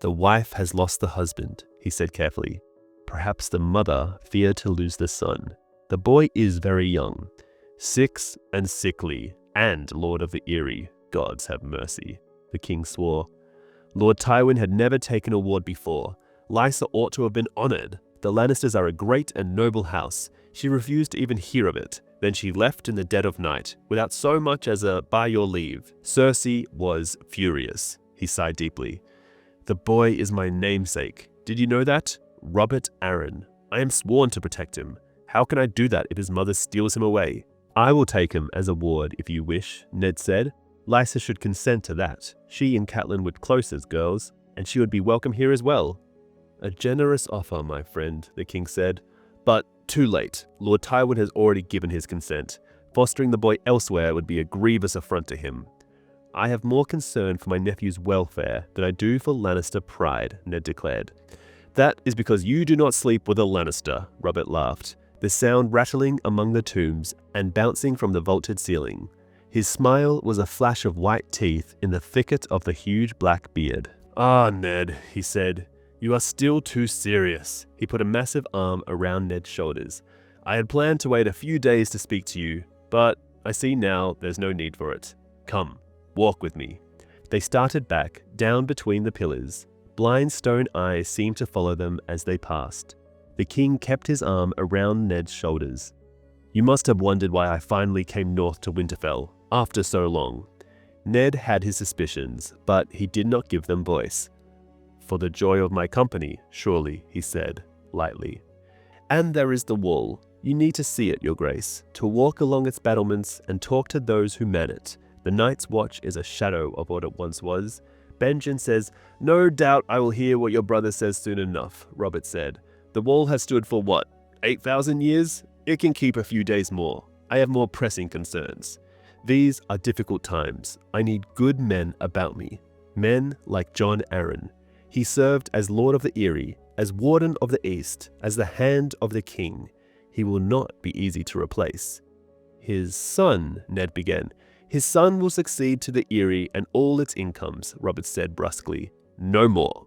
"The wife has lost the husband," he said carefully. "Perhaps the mother feared to lose the son. The boy is very young. 6 and sickly, and Lord of the Eyrie. Gods have mercy." The king swore. Lord Tywin had never taken a ward before. Lysa ought to have been honored. The Lannisters are a great and noble house. She refused to even hear of it. Then she left in the dead of night, without so much as a "by your leave." Cersei was furious. He sighed deeply. "The boy is my namesake. Did you know that? Robert Arryn. I am sworn to protect him. How can I do that if his mother steals him away?" "I will take him as a ward if you wish," Ned said. "Lysa should consent to that. She and Catelyn were close as girls, and she would be welcome here as well." "A generous offer, my friend," the king said. "But too late. Lord Tywin has already given his consent. Fostering the boy elsewhere would be a grievous affront to him." "I have more concern for my nephew's welfare than I do for Lannister pride," Ned declared. "That is because you do not sleep with a Lannister," Robert laughed, the sound rattling among the tombs and bouncing from the vaulted ceiling. His smile was a flash of white teeth in the thicket of the huge black beard. "Ah, Ned," he said, "you are still too serious." He put a massive arm around Ned's shoulders. "I had planned to wait a few days to speak to you, but I see now there's no need for it. Come, walk with me." They started back, down between the pillars. Blind stone eyes seemed to follow them as they passed. The king kept his arm around Ned's shoulders. "You must have wondered why I finally came north to Winterfell, after so long." Ned had his suspicions, but he did not give them voice. "For the joy of my company, surely," he said, lightly. "And there is the wall. You need to see it, Your Grace, to walk along its battlements and talk to those who man it. The Night's Watch is a shadow of what it once was. Benjen says, 'No doubt I will hear what your brother says soon enough,' Robert said. 'The wall has stood for what, 8,000 years? It can keep a few days more. I have more pressing concerns. These are difficult times. I need good men about me. Men like Jon Arryn. He served as Lord of the Eyrie, as Warden of the East, as the Hand of the King. He will not be easy to replace. His son, Ned began. His son will succeed to the Eyrie and all its incomes, Robert said brusquely. No more.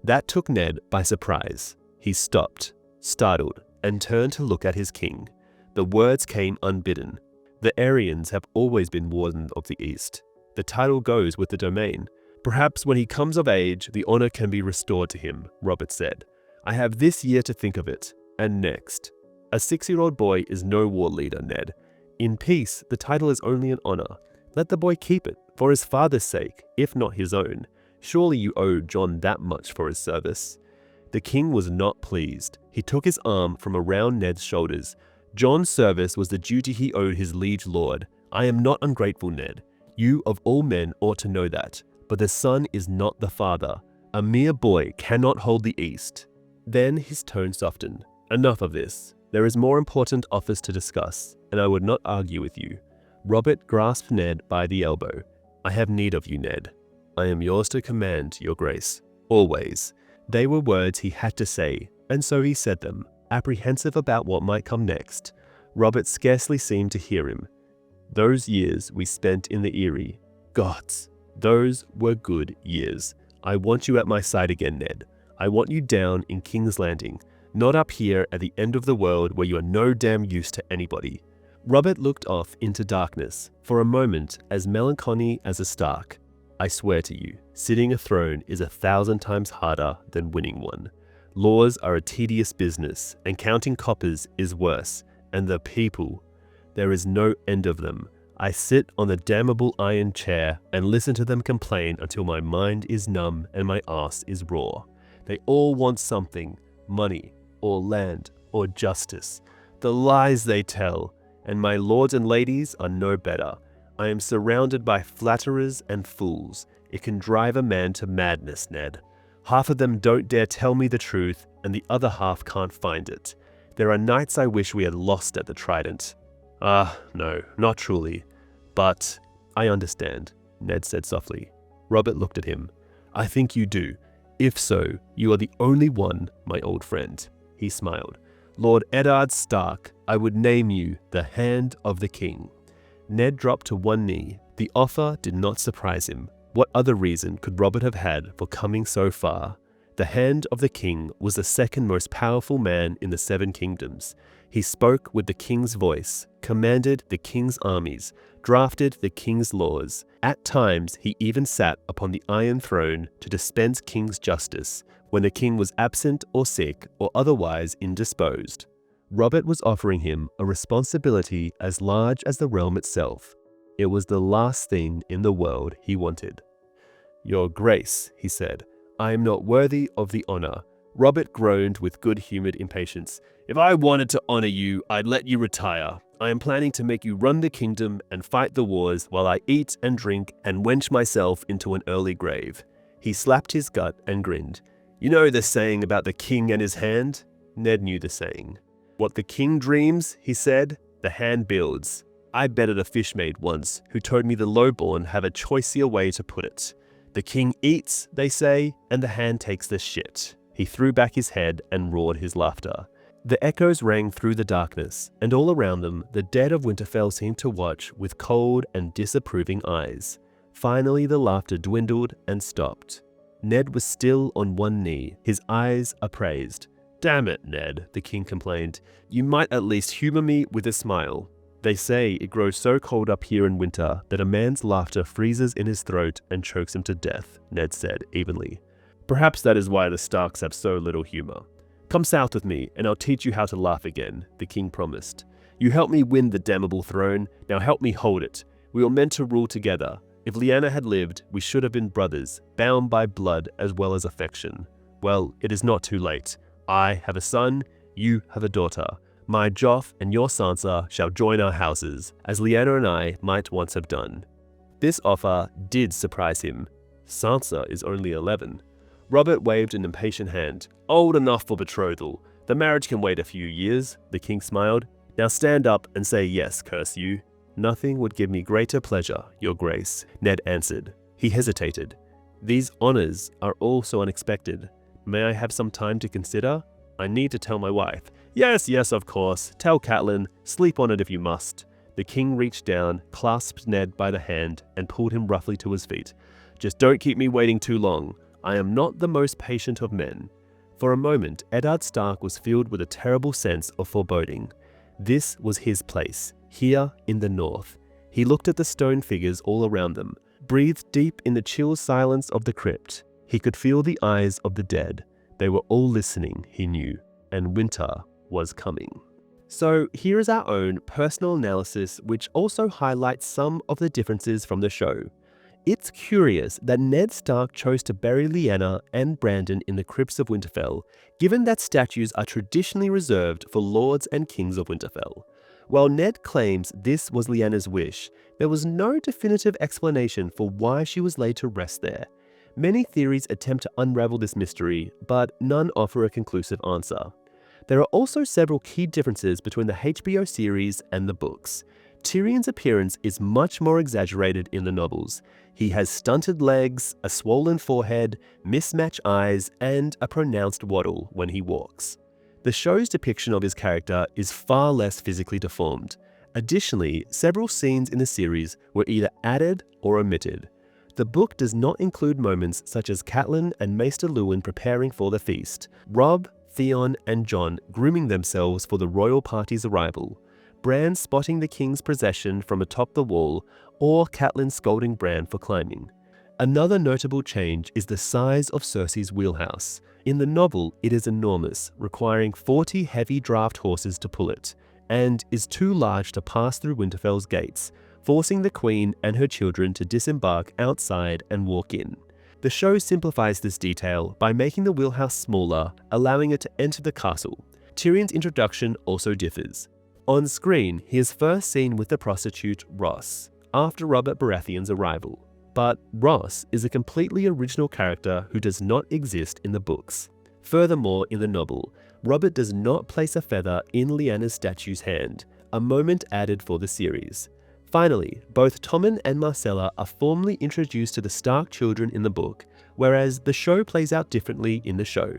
That took Ned by surprise. He stopped, startled, and turned to look at his king. The words came unbidden. The Aryans have always been Warden of the East. The title goes with the domain. Perhaps when he comes of age, the honor can be restored to him, Robert said. I have this year to think of it, and next. A 6-year-old boy is no war leader, Ned. In peace, the title is only an honor. Let the boy keep it, for his father's sake, if not his own. Surely you owe Jon that much for his service. The king was not pleased. He took his arm from around Ned's shoulders. Jon's service was the duty he owed his liege lord. I am not ungrateful, Ned. You of all men ought to know that. But the son is not the father. A mere boy cannot hold the East. Then his tone softened. Enough of this. There is more important office to discuss, and I would not argue with you. Robert grasped Ned by the elbow. I have need of you, Ned. I am yours to command, your grace. Always. They were words he had to say, and so he said them, apprehensive about what might come next. Robert scarcely seemed to hear him. Those years we spent in the Eyrie. Gods, those were good years. I want you at my side again, Ned. I want you down in King's Landing, not up here at the end of the world where you are no damn use to anybody. Robert looked off into darkness, for a moment as melancholy as a Stark. I swear to you, sitting a throne is 1,000 times harder than winning one. Laws are a tedious business, and counting coppers is worse. And the people, there is no end of them. I sit on the damnable iron chair and listen to them complain until my mind is numb and my arse is raw. They all want something, money, or land, or justice. The lies they tell, and my lords and ladies are no better. I am surrounded by flatterers and fools. It can drive a man to madness, Ned. Half of them don't dare tell me the truth, and the other half can't find it. There are nights I wish we had lost at the Trident. Ah, no, not truly. But I understand, Ned said softly. Robert looked at him. I think you do. If so, you are the only one, my old friend. He smiled. Lord Eddard Stark, I would name you the Hand of the King. Ned dropped to one knee. The offer did not surprise him. What other reason could Robert have had for coming so far? The Hand of the King was the second most powerful man in the Seven Kingdoms. He spoke with the king's voice, commanded the king's armies, drafted the king's laws. At times, he even sat upon the Iron Throne to dispense king's justice when the king was absent or sick or otherwise indisposed. Robert was offering him a responsibility as large as the realm itself. It was the last thing in the world he wanted. Your Grace, he said, I am not worthy of the honor. Robert groaned with good-humored impatience. If I wanted to honor you, I'd let you retire. I am planning to make you run the kingdom and fight the wars while I eat and drink and wench myself into an early grave. He slapped his gut and grinned. You know the saying about the king and his hand? Ned knew the saying. What the king dreams, he said, the hand builds. I betted a fish maid once who told me the lowborn have a choicier way to put it. The king eats, they say, and the hand takes the shit. He threw back his head and roared his laughter. The echoes rang through the darkness, and all around them, the dead of Winterfell seemed to watch with cold and disapproving eyes. Finally, the laughter dwindled and stopped. Ned was still on one knee, his eyes upraised. Damn it, Ned, the king complained. You might at least humor me with a smile. They say it grows so cold up here in winter that a man's laughter freezes in his throat and chokes him to death, Ned said evenly. Perhaps that is why the Starks have so little humor. Come south with me, and I'll teach you how to laugh again, the king promised. You helped me win the damnable throne, now help me hold it. We were meant to rule together. If Lyanna had lived, we should have been brothers, bound by blood as well as affection. Well, it is not too late. I have a son, you have a daughter. My Joff and your Sansa shall join our houses, as Lyanna and I might once have done. This offer did surprise him. Sansa is only 11. Robert waved an impatient hand. Old enough for betrothal. The marriage can wait a few years, the king smiled. Now stand up and say yes, curse you." "Nothing would give me greater pleasure, your grace," Ned answered. He hesitated. "These honors are all so unexpected. May I have some time to consider? I need to tell my wife." "Yes, yes, of course. Tell Catelyn. Sleep on it if you must." The king reached down, clasped Ned by the hand, and pulled him roughly to his feet. "Just don't keep me waiting too long. I am not the most patient of men." For a moment, Eddard Stark was filled with a terrible sense of foreboding. This was his place, here in the north. He looked at the stone figures all around them, breathed deep in the chill silence of the crypt. He could feel the eyes of the dead. They were all listening, he knew, and winter was coming. So here is our own personal analysis, which also highlights some of the differences from the show. It's curious that Ned Stark chose to bury Lyanna and Brandon in the crypts of Winterfell, given that statues are traditionally reserved for lords and kings of Winterfell. While Ned claims this was Lyanna's wish, there was no definitive explanation for why she was laid to rest there. Many theories attempt to unravel this mystery, but none offer a conclusive answer. There are also several key differences between the HBO series and the books. Tyrion's appearance is much more exaggerated in the novels. He has stunted legs, a swollen forehead, mismatched eyes, and a pronounced waddle when he walks. The show's depiction of his character is far less physically deformed. Additionally, several scenes in the series were either added or omitted. The book does not include moments such as Catelyn and Maester Luwin preparing for the feast, Robb, Theon, and Jon grooming themselves for the royal party's arrival, Bran spotting the king's procession from atop the wall, or Catelyn scolding Bran for climbing. Another notable change is the size of Cersei's wheelhouse. In the novel, it is enormous, requiring 40 heavy draft horses to pull it, and is too large to pass through Winterfell's gates, forcing the Queen and her children to disembark outside and walk in. The show simplifies this detail by making the wheelhouse smaller, allowing it to enter the castle. Tyrion's introduction also differs. On screen, he is first seen with the prostitute Ross, after Robert Baratheon's arrival. But Ross is a completely original character who does not exist in the books. Furthermore, in the novel, Robert does not place a feather in Lyanna's statue's hand, a moment added for the series. Finally, both Tommen and Myrcella are formally introduced to the Stark children in the book, whereas the show plays out differently in the show.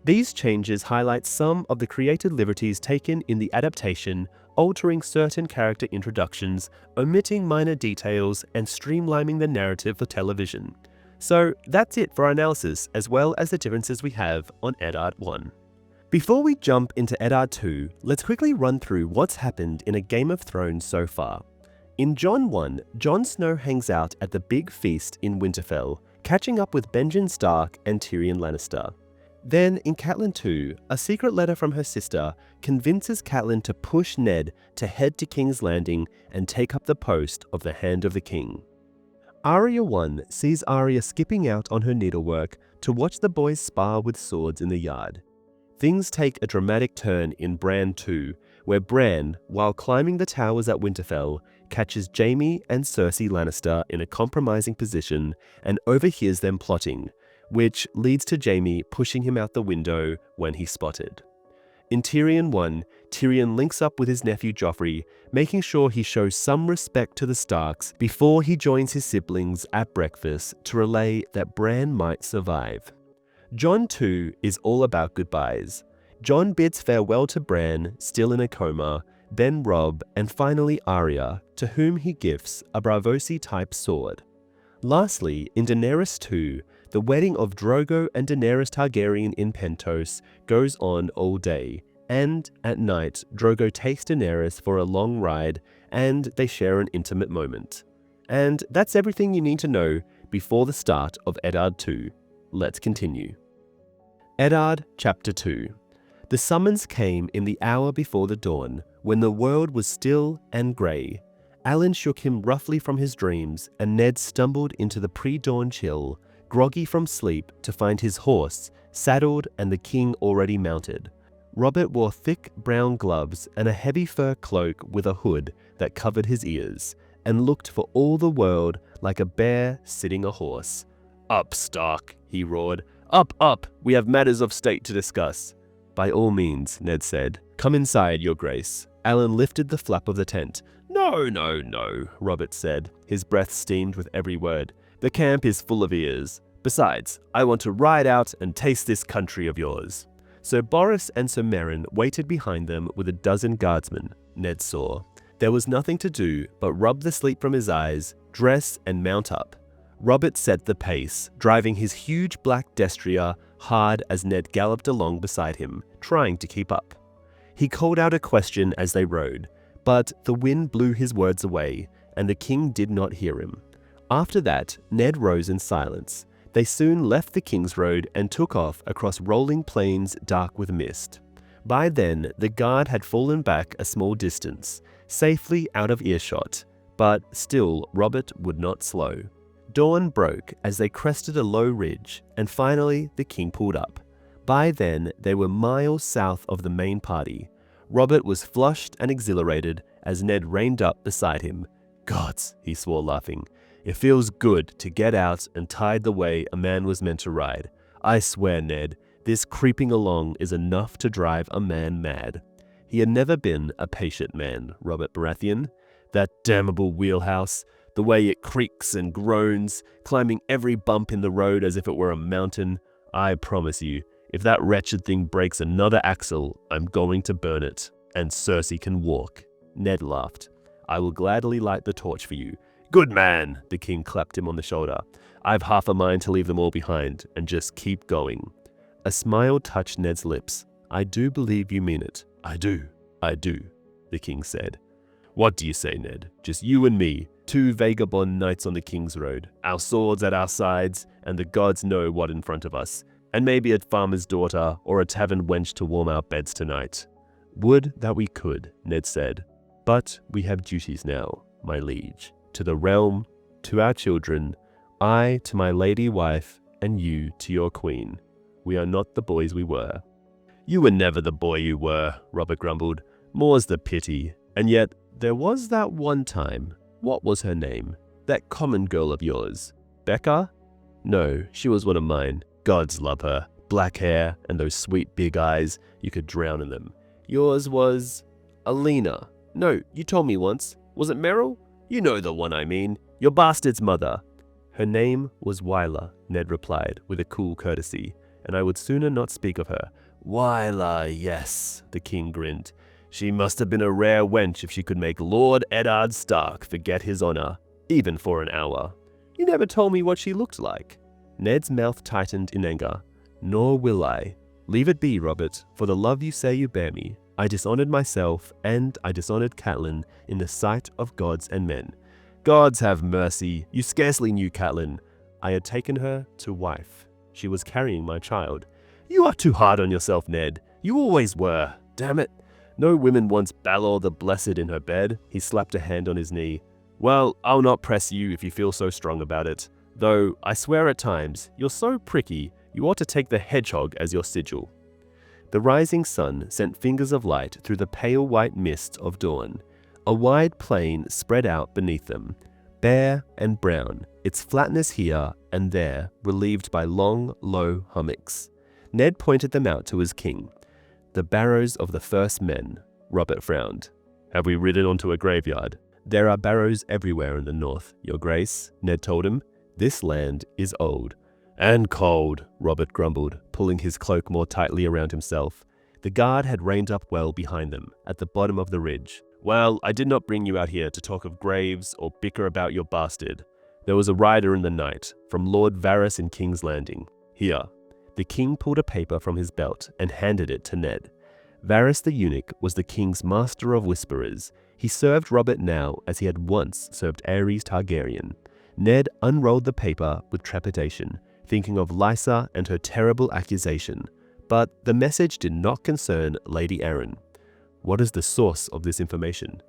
These changes highlight some of the creative liberties taken in the adaptation, altering certain character introductions, omitting minor details, and streamlining the narrative for television. So that's it for our analysis, as well as the differences we have on Eddard 1. Before we jump into Eddard 2, let's quickly run through what's happened in A Game of Thrones so far. In Jon 1, Jon Snow hangs out at the big feast in Winterfell, catching up with Benjen Stark and Tyrion Lannister. Then, in Catelyn 2, a secret letter from her sister convinces Catelyn to push Ned to head to King's Landing and take up the post of the Hand of the King. Arya 1 sees Arya skipping out on her needlework to watch the boys spar with swords in the yard. Things take a dramatic turn in Bran 2, where Bran, while climbing the towers at Winterfell, catches Jaime and Cersei Lannister in a compromising position and overhears them plotting, which leads to Jaime pushing him out the window when he's spotted. In Tyrion 1, Tyrion links up with his nephew Joffrey, making sure he shows some respect to the Starks before he joins his siblings at breakfast to relay that Bran might survive. Jon 2 is all about goodbyes. Jon bids farewell to Bran, still in a coma, then Robb, and finally Arya, to whom he gifts a Braavosi-type sword. Lastly, in Daenerys 2, the wedding of Drogo and Daenerys Targaryen in Pentos goes on all day, and at night, Drogo takes Daenerys for a long ride, and they share an intimate moment. And that's everything you need to know before the start of Eddard 2. Let's continue. Eddard Chapter 2. The summons came in the hour before the dawn, when the world was still and grey. Alan shook him roughly from his dreams, and Ned stumbled into the pre-dawn chill, groggy from sleep, to find his horse saddled and the king already mounted. Robert wore thick brown gloves and a heavy fur cloak with a hood that covered his ears, and looked for all the world like a bear sitting a horse. "Up, Stark," he roared. "Up, up! We have matters of state to discuss." "By all means," Ned said. "Come inside, your grace." Alan lifted the flap of the tent. No, no, no, Robert said, his breath steamed with every word. The camp is full of ears. Besides, I want to ride out and taste this country of yours. Sir Boris and Sir Meryn waited behind them with a dozen guardsmen, Ned saw. There was nothing to do but rub the sleep from his eyes, dress and mount up. Robert set the pace, driving his huge black destrier hard as Ned galloped along beside him, trying to keep up. He called out a question as they rode, but the wind blew his words away, and the king did not hear him. After that, Ned rose in silence. They soon left the King's Road and took off across rolling plains dark with mist. By then, the guard had fallen back a small distance, safely out of earshot, but still Robert would not slow. Dawn broke as they crested a low ridge, and finally the king pulled up. By then, they were miles south of the main party. Robert was flushed and exhilarated as Ned reined up beside him. Gods, he swore, laughing. It feels good to get out and tide the way a man was meant to ride. I swear, Ned, this creeping along is enough to drive a man mad. He had never been a patient man, Robert Baratheon. That damnable wheelhouse, the way it creaks and groans, climbing every bump in the road as if it were a mountain. I promise you, if that wretched thing breaks another axle, I'm going to burn it, and Cersei can walk. Ned laughed. I will gladly light the torch for you. Good man, the king clapped him on the shoulder. I've half a mind to leave them all behind and just keep going. A smile touched Ned's lips. I do believe you mean it. I do, the king said. What do you say, Ned? Just you and me, two vagabond knights on the King's Road, our swords at our sides, and the gods know what in front of us, and maybe a farmer's daughter or a tavern wench to warm our beds tonight. Would that we could, Ned said. But we have duties now, my liege, to the realm, to our children, I to my lady wife, and you to your queen. We are not the boys we were. You were never the boy you were, Robert grumbled. More's the pity. And yet, there was that one time. What was her name? That common girl of yours. Becca? No, she was one of mine. Gods love her. Black hair and those sweet big eyes. You could drown in them. Yours was... Alina. No, you told me once. Was it Meryl? You know the one I mean. Your bastard's mother. Her name was Wyla, Ned replied with a cool courtesy, and I would sooner not speak of her. Wyla, yes, the king grinned. She must have been a rare wench if she could make Lord Eddard Stark forget his honor, even for an hour. You never told me what she looked like. Ned's mouth tightened in anger. Nor will I. Leave it be, Robert, for the love you say you bear me. I dishonored myself, and I dishonored Catelyn in the sight of gods and men. Gods have mercy, you scarcely knew Catelyn. I had taken her to wife. She was carrying my child. You are too hard on yourself, Ned. You always were. Damn it. No woman wants Balor the Blessed in her bed. He slapped a hand on his knee. Well, I'll not press you if you feel so strong about it. Though, I swear at times, you're so pricky, you ought to take the hedgehog as your sigil. The rising sun sent fingers of light through the pale white mist of dawn. A wide plain spread out beneath them, bare and brown, its flatness here and there relieved by long, low hummocks. Ned pointed them out to his king. The barrows of the first men, Robert frowned. Have we ridden onto a graveyard? There are barrows everywhere in the north, your grace, Ned told him. This land is old. And cold, Robert grumbled, pulling his cloak more tightly around himself. The guard had reined up well behind them, at the bottom of the ridge. Well, I did not bring you out here to talk of graves or bicker about your bastard. There was a rider in the night, from Lord Varys in King's Landing. Here. The king pulled a paper from his belt and handed it to Ned. Varys the eunuch was the king's master of whisperers. He served Robert now as he had once served Aerys Targaryen. Ned unrolled the paper with trepidation, thinking of Lysa and her terrible accusation. But the message did not concern Lady Arryn. What is the source of this information?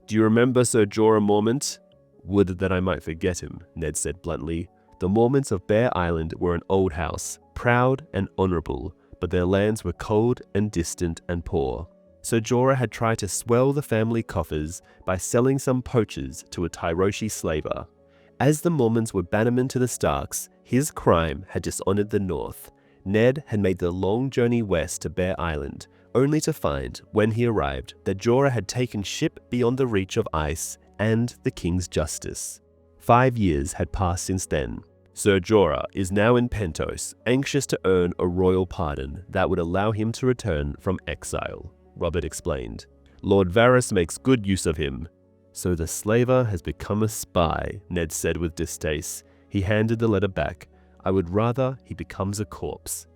Do you remember Sir Jorah Mormont? Would that I might forget him, Ned said bluntly. The Mormonts of Bear Island were an old house, proud and honorable, but their lands were cold and distant and poor. Sir Jorah had tried to swell the family coffers by selling some poachers to a Tyroshi slaver. As the Mormons were bannermen to the Starks, his crime had dishonored the North. Ned had made the long journey west to Bear Island, only to find, when he arrived, that Jorah had taken ship beyond the reach of ice and the king's justice. 5 years had passed since then. Sir Jorah is now in Pentos, anxious to earn a royal pardon that would allow him to return from exile, Robert explained. Lord Varys makes good use of him. So the slaver has become a spy, Ned said with distaste. He handed the letter back. I would rather he becomes a corpse.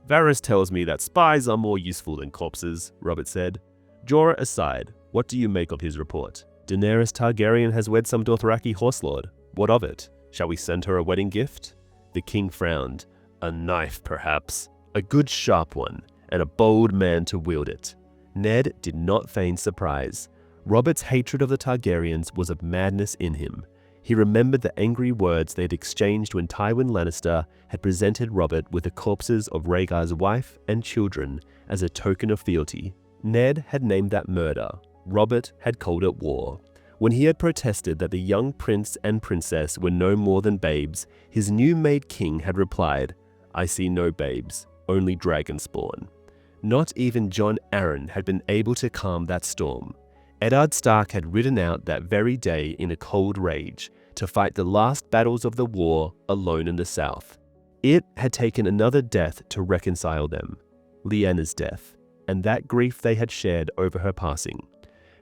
Varys tells me that spies are more useful than corpses, Robert said. Jorah aside, what do you make of his report? Daenerys Targaryen has wed some Dothraki horselord. What of it? Shall we send her a wedding gift? The king frowned. A knife, perhaps. A good sharp one, and a bold man to wield it. Ned did not feign surprise. Robert's hatred of the Targaryens was a madness in him. He remembered the angry words they had exchanged when Tywin Lannister had presented Robert with the corpses of Rhaegar's wife and children as a token of fealty. Ned had named that murder. Robert had called it war. When he had protested that the young prince and princess were no more than babes, his new-made king had replied, I see no babes, only dragon spawn. Not even Jon Arryn had been able to calm that storm. Eddard Stark had ridden out that very day in a cold rage to fight the last battles of the war alone in the south. It had taken another death to reconcile them, Lyanna's death, and that grief they had shared over her passing.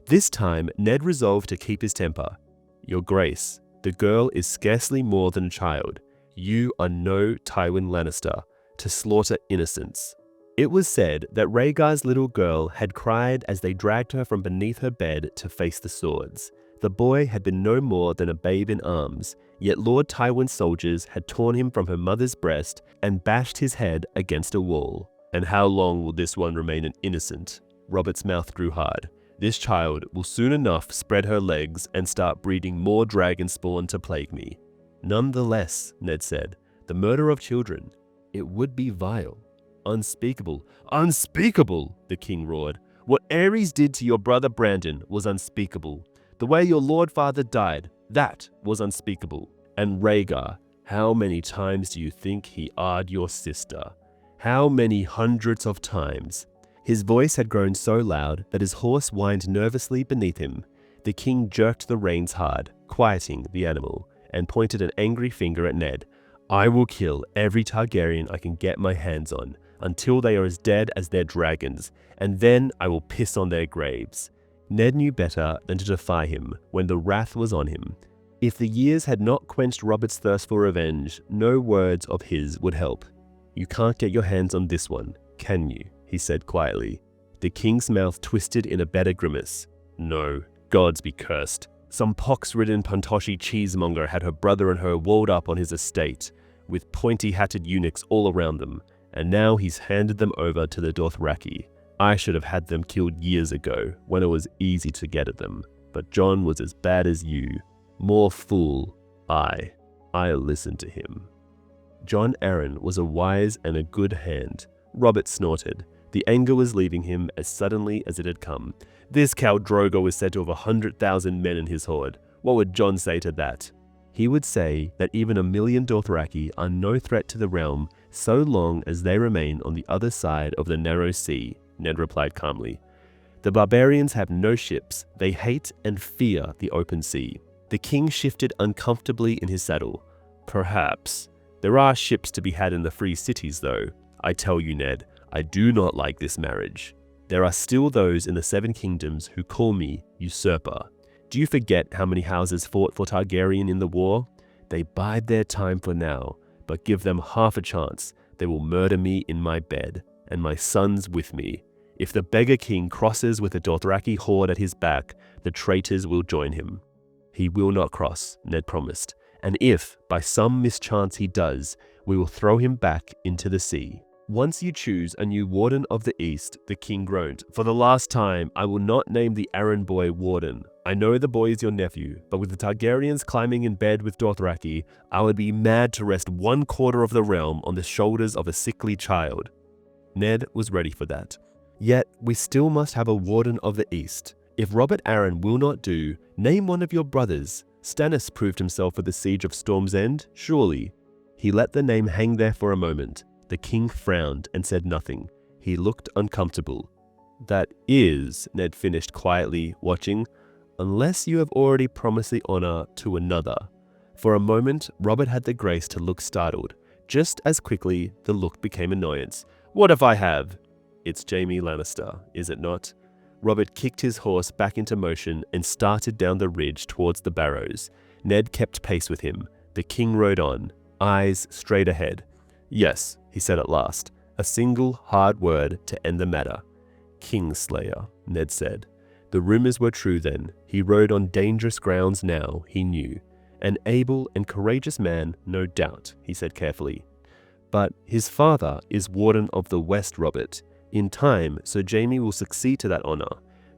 This time, Ned resolved to keep his temper. Your Grace, the girl is scarcely more than a child. You are no Tywin Lannister to slaughter innocents. It was said that Rhaegar's little girl had cried as they dragged her from beneath her bed to face the swords. The boy had been no more than a babe in arms, yet Lord Tywin's soldiers had torn him from her mother's breast and bashed his head against a wall. And how long will this one remain an innocent? Robert's mouth grew hard. This child will soon enough spread her legs and start breeding more dragon spawn to plague me. Nonetheless, Ned said, the murder of children, it would be vile. Unspeakable. Unspeakable, the king roared. What Aerys did to your brother Brandon was unspeakable. The way your lord father died, that was unspeakable. And Rhaegar, how many times do you think he eyed your sister? How many hundreds of times? His voice had grown so loud that his horse whined nervously beneath him. The king jerked the reins hard, quieting the animal, and pointed an angry finger at Ned. I will kill every Targaryen I can get my hands on, until they are as dead as their dragons, and then I will piss on their graves. Ned knew better than to defy him when the wrath was on him. If the years had not quenched Robert's thirst for revenge, no words of his would help. You can't get your hands on this one, can you? He said quietly. The king's mouth twisted in a bitter grimace. No, gods be cursed. Some pox-ridden Pantoshi cheesemonger had her brother and her walled up on his estate, with pointy-hatted eunuchs all around them, and now he's handed them over to the Dothraki. I should have had them killed years ago, when it was easy to get at them. But Jon was as bad as you. More fool. I listened to him. Jon Arryn was a wise and a good hand. Robert snorted. The anger was leaving him as suddenly as it had come. This Khal Drogo was said to have 100,000 men in his horde. What would Jon say to that? He would say that even 1,000,000 Dothraki are no threat to the realm so long as they remain on the other side of the narrow sea, Ned replied calmly. The barbarians have no ships. They hate and fear the open sea. The king shifted uncomfortably in his saddle. Perhaps. There are ships to be had in the free cities, though. I tell you, Ned, I do not like this marriage. There are still those in the Seven Kingdoms who call me usurper. Do you forget how many houses fought for Targaryen in the war? They bide their time for now, but give them half a chance. They will murder me in my bed, and my sons with me. If the beggar king crosses with a Dothraki horde at his back, the traitors will join him. He will not cross, Ned promised, and if, by some mischance he does, we will throw him back into the sea. Once you choose a new Warden of the East, the king groaned. For the last time, I will not name the Arryn boy Warden. I know the boy is your nephew, but with the Targaryens climbing in bed with Dothraki, I would be mad to rest 1/4 of the realm on the shoulders of a sickly child. Ned was ready for that. Yet, we still must have a Warden of the East. If Robert Arryn will not do, name one of your brothers. Stannis proved himself at the siege of Storm's End, surely. He let the name hang there for a moment. The king frowned and said nothing. He looked uncomfortable. That is, Ned finished quietly, watching, unless you have already promised the honor to another. For a moment, Robert had the grace to look startled. Just as quickly, the look became annoyance. What if I have? It's Jaime Lannister, is it not? Robert kicked his horse back into motion and started down the ridge towards the barrows. Ned kept pace with him. The king rode on, eyes straight ahead. Yes, he said at last, a single hard word to end the matter. Kingslayer, Ned said. The rumors were true then. He rode on dangerous grounds now, he knew. An able and courageous man, no doubt, he said carefully. But his father is Warden of the West, Robert. In time, Sir Jaime will succeed to that honor.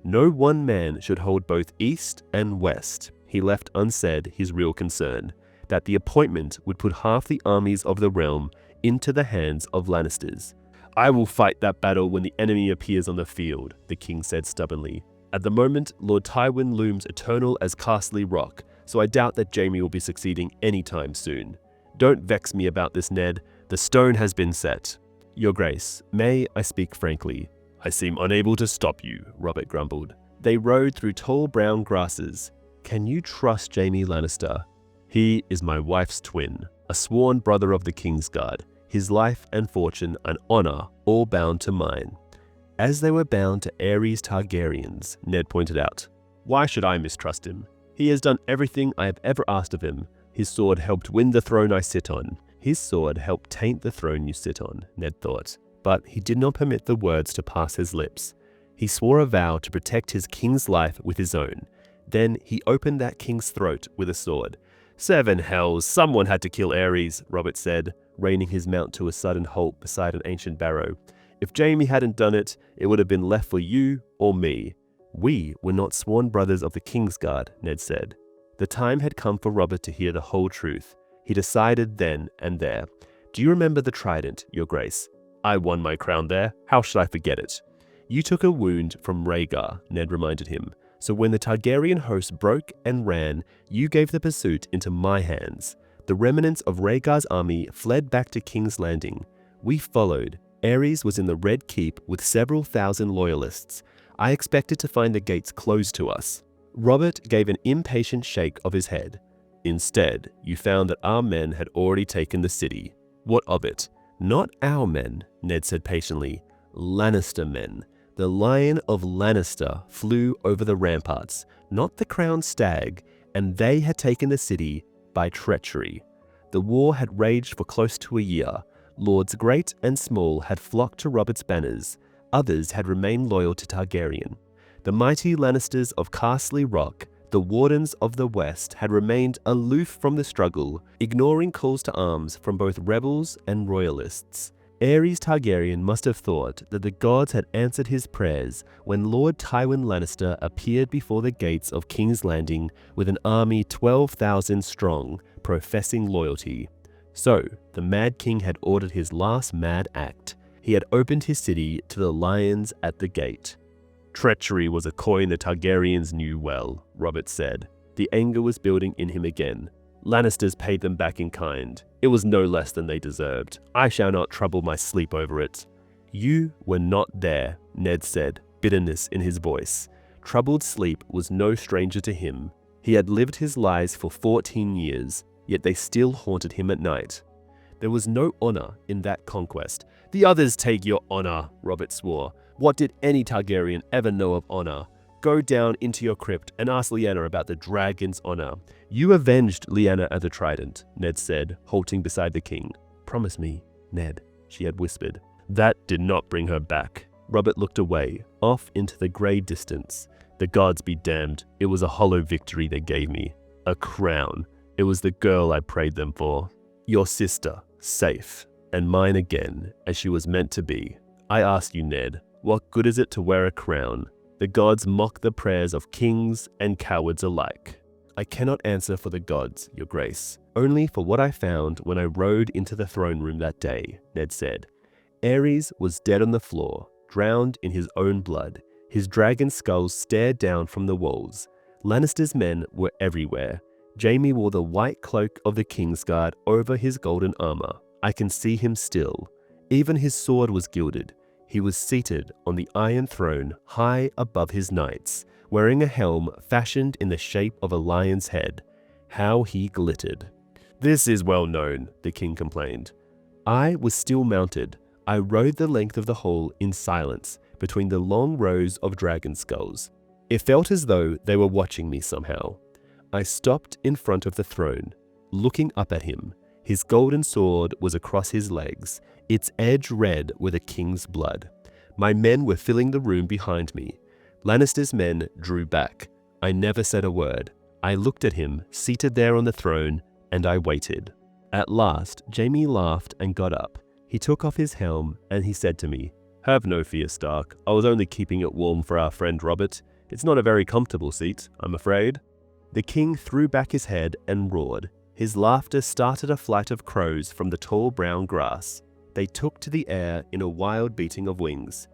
No one man should hold both East and West. He left unsaid his real concern, that the appointment would put half the armies of the realm into the hands of Lannisters. I will fight that battle when the enemy appears on the field, the king said stubbornly. At the moment, Lord Tywin looms eternal as Castle Rock, so I doubt that Jaime will be succeeding anytime soon. Don't vex me about this, Ned. The stone has been set. Your Grace, may I speak frankly? I seem unable to stop you, Robert grumbled. They rode through tall brown grasses. Can you trust Jaime Lannister? He is my wife's twin, a sworn brother of the Kingsguard. His life and fortune and honor all bound to mine. As they were bound to Aerys Targaryens, Ned pointed out. Why should I mistrust him? He has done everything I have ever asked of him. His sword helped win the throne I sit on. His sword helped taint the throne you sit on, Ned thought. But he did not permit the words to pass his lips. He swore a vow to protect his king's life with his own. Then he opened that king's throat with a sword. 7 hells, someone had to kill Aerys, Robert said, reining his mount to a sudden halt beside an ancient barrow. If Jaime hadn't done it, it would have been left for you or me. We were not sworn brothers of the Kingsguard, Ned said. The time had come for Robert to hear the whole truth. He decided then and there. Do you remember the trident, Your Grace? I won my crown there. How should I forget it? You took a wound from Rhaegar, Ned reminded him. So when the Targaryen host broke and ran, you gave the pursuit into my hands. The remnants of Rhaegar's army fled back to King's Landing. We followed. Aerys was in the Red Keep with several thousand loyalists. I expected to find the gates closed to us. Robert gave an impatient shake of his head. Instead, you found that our men had already taken the city. What of it? Not our men, Ned said patiently. Lannister men. The Lion of Lannister flew over the ramparts, not the crowned stag, and they had taken the city by treachery. The war had raged for close to a year. Lords great and small had flocked to Robert's banners. Others had remained loyal to Targaryen. The mighty Lannisters of Castle Rock, the Wardens of the West, had remained aloof from the struggle, ignoring calls to arms from both rebels and royalists. Aerys Targaryen must have thought that the gods had answered his prayers when Lord Tywin Lannister appeared before the gates of King's Landing with an army 12,000 strong, professing loyalty. So, the Mad King had ordered his last mad act. He had opened his city to the lions at the gate. Treachery was a coin the Targaryens knew well, Robert said. The anger was building in him again. Lannisters paid them back in kind. It was no less than they deserved. I shall not trouble my sleep over it. You were not there, Ned said, bitterness in his voice. Troubled sleep was no stranger to him. He had lived his lies for 14 years, yet they still haunted him at night. There was no honor in that conquest. The others take your honor, Robert swore. What did any Targaryen ever know of honor? Go down into your crypt and ask Lyanna about the dragon's honor. You avenged Lyanna at the Trident, Ned said, halting beside the king. Promise me, Ned, she had whispered. That did not bring her back. Robert looked away, off into the grey distance. The gods be damned, it was a hollow victory they gave me. A crown. It was the girl I prayed them for. Your sister, safe, and mine again, as she was meant to be. I ask you, Ned, what good is it to wear a crown? The gods mock the prayers of kings and cowards alike. I cannot answer for the gods, Your Grace, only for what I found when I rode into the throne room that day, Ned said. Aerys was dead on the floor, drowned in his own blood. His dragon skull stared down from the walls. Lannister's men were everywhere. Jaime wore the white cloak of the Kingsguard over his golden armor. I can see him still. Even his sword was gilded. He was seated on the Iron Throne high above his knights, wearing a helm fashioned in the shape of a lion's head. How he glittered. "This is well known," the king complained. I was still mounted. I rode the length of the hall in silence between the long rows of dragon skulls. It felt as though they were watching me somehow. I stopped in front of the throne, looking up at him. His golden sword was across his legs, its edge red with a king's blood. My men were filling the room behind me. Lannister's men drew back. I never said a word. I looked at him, seated there on the throne, and I waited. At last, Jaime laughed and got up. He took off his helm and he said to me, "Have no fear, Stark. I was only keeping it warm for our friend Robert. It's not a very comfortable seat, I'm afraid." The king threw back his head and roared. His laughter started a flight of crows from the tall brown grass. They took to the air in a wild beating of wings.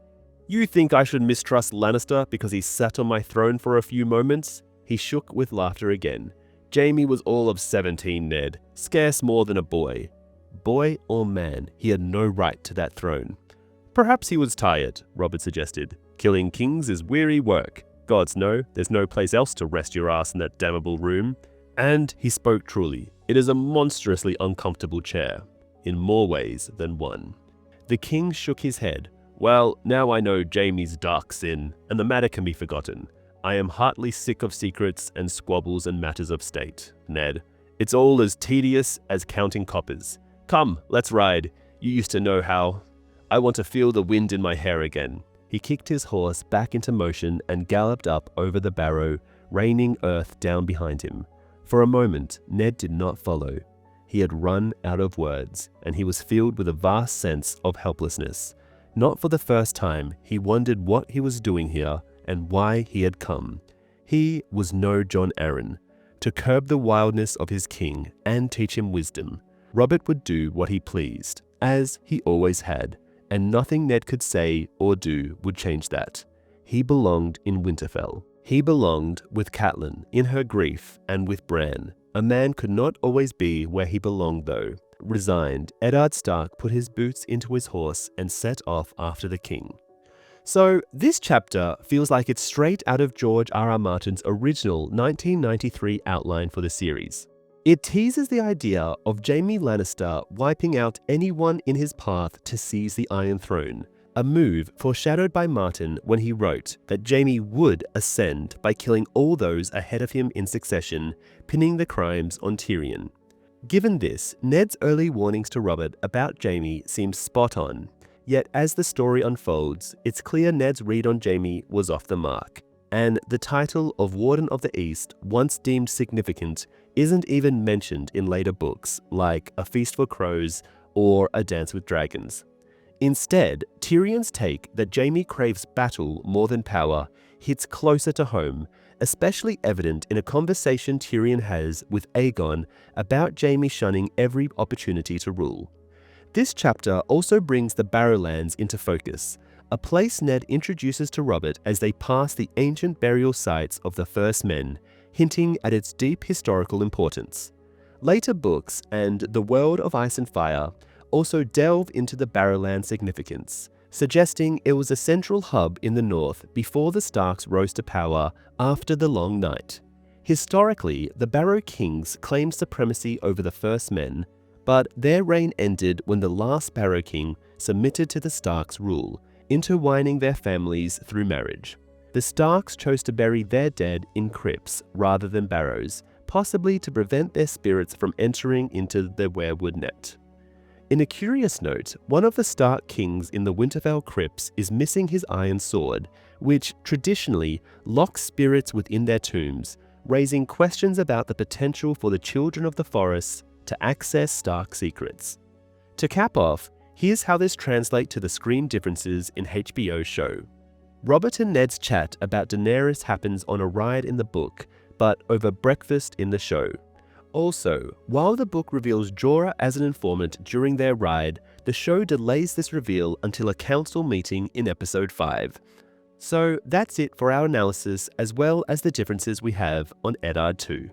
"You think I should mistrust Lannister because he sat on my throne for a few moments?" He shook with laughter again. "Jaime was all of 17, Ned, scarce more than a boy. Boy or man, he had no right to that throne." "Perhaps he was tired," Robert suggested. "Killing kings is weary work. Gods know, there's no place else to rest your ass in that damnable room." And he spoke truly. It is a monstrously uncomfortable chair, in more ways than one. The king shook his head. "Well, now I know Jaime's dark sin, and the matter can be forgotten. I am heartily sick of secrets and squabbles and matters of state, Ned. It's all as tedious as counting coppers. Come, let's ride. You used to know how. I want to feel the wind in my hair again." He kicked his horse back into motion and galloped up over the barrow, raining earth down behind him. For a moment, Ned did not follow. He had run out of words, and he was filled with a vast sense of helplessness. Not for the first time, he wondered what he was doing here and why he had come. He was no Jon Arryn. To curb the wildness of his king and teach him wisdom, Robert would do what he pleased, as he always had, and nothing Ned could say or do would change that. He belonged in Winterfell. He belonged with Catelyn in her grief and with Bran. A man could not always be where he belonged though. Resigned, Eddard Stark put his boots into his horse and set off after the king. So this chapter feels like it's straight out of George R.R. Martin's original 1993 outline for the series. It teases the idea of Jaime Lannister wiping out anyone in his path to seize the Iron Throne, a move foreshadowed by Martin when he wrote that Jaime would ascend by killing all those ahead of him in succession, pinning the crimes on Tyrion. Given this, Ned's early warnings to Robert about Jaime seem spot on, yet as the story unfolds, it's clear Ned's read on Jaime was off the mark, and the title of Warden of the East, once deemed significant, isn't even mentioned in later books like A Feast for Crows or A Dance with Dragons. Instead, Tyrion's take that Jaime craves battle more than power hits closer to home, especially evident in a conversation Tyrion has with Aegon about Jaime shunning every opportunity to rule. This chapter also brings the Barrowlands into focus, a place Ned introduces to Robert as they pass the ancient burial sites of the First Men, hinting at its deep historical importance. Later books and The World of Ice and Fire also delve into the Barrowland significance, suggesting it was a central hub in the north before the Starks rose to power after the Long Night. Historically, the Barrow Kings claimed supremacy over the First Men, but their reign ended when the last Barrow King submitted to the Starks' rule, intertwining their families through marriage. The Starks chose to bury their dead in crypts rather than barrows, possibly to prevent their spirits from entering into the weirwood net. In a curious note, one of the Stark kings in the Winterfell crypts is missing his iron sword, which traditionally locks spirits within their tombs, raising questions about the potential for the Children of the Forest to access Stark secrets. To cap off, here's how this translates to the screen differences in HBO's show. Robert and Ned's chat about Daenerys happens on a ride in the book, but over breakfast in the show. Also, while the book reveals Jorah as an informant during their ride, the show delays this reveal until a council meeting in episode 5. So that's it for our analysis as well as the differences we have on Eddard 2.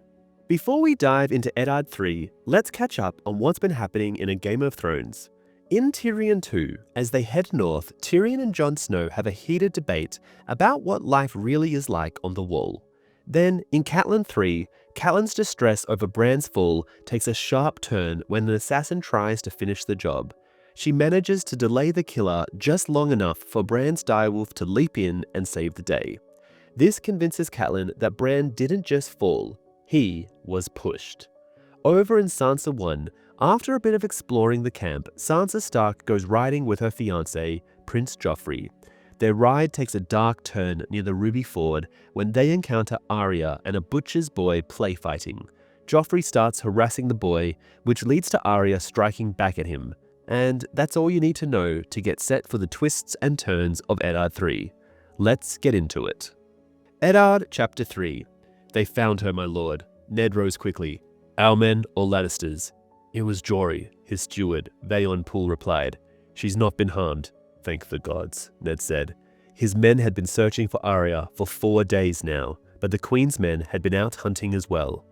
Before we dive into Eddard 3, let's catch up on what's been happening in A Game of Thrones. In Tyrion 2, as they head north, Tyrion and Jon Snow have a heated debate about what life really is like on the Wall. Then, in Catelyn 3, Catelyn's distress over Bran's fall takes a sharp turn when an assassin tries to finish the job. She manages to delay the killer just long enough for Bran's direwolf to leap in and save the day. This convinces Catelyn that Bran didn't just fall, he was pushed. Over in Sansa 1, after a bit of exploring the camp, Sansa Stark goes riding with her fiancé, Prince Joffrey. Their ride takes a dark turn near the Ruby Ford when they encounter Arya and a butcher's boy play fighting. Joffrey starts harassing the boy, which leads to Arya striking back at him. And that's all you need to know to get set for the twists and turns of Eddard 3. Let's get into it. Eddard Chapter 3. They found her, my lord. Ned rose quickly. Our men or Lannisters? It was Jory, his steward, Vayon Poole replied. She's not been harmed. Thank the gods, Ned said. His men had been searching for Arya for 4 days now, but the Queen's men had been out hunting as well.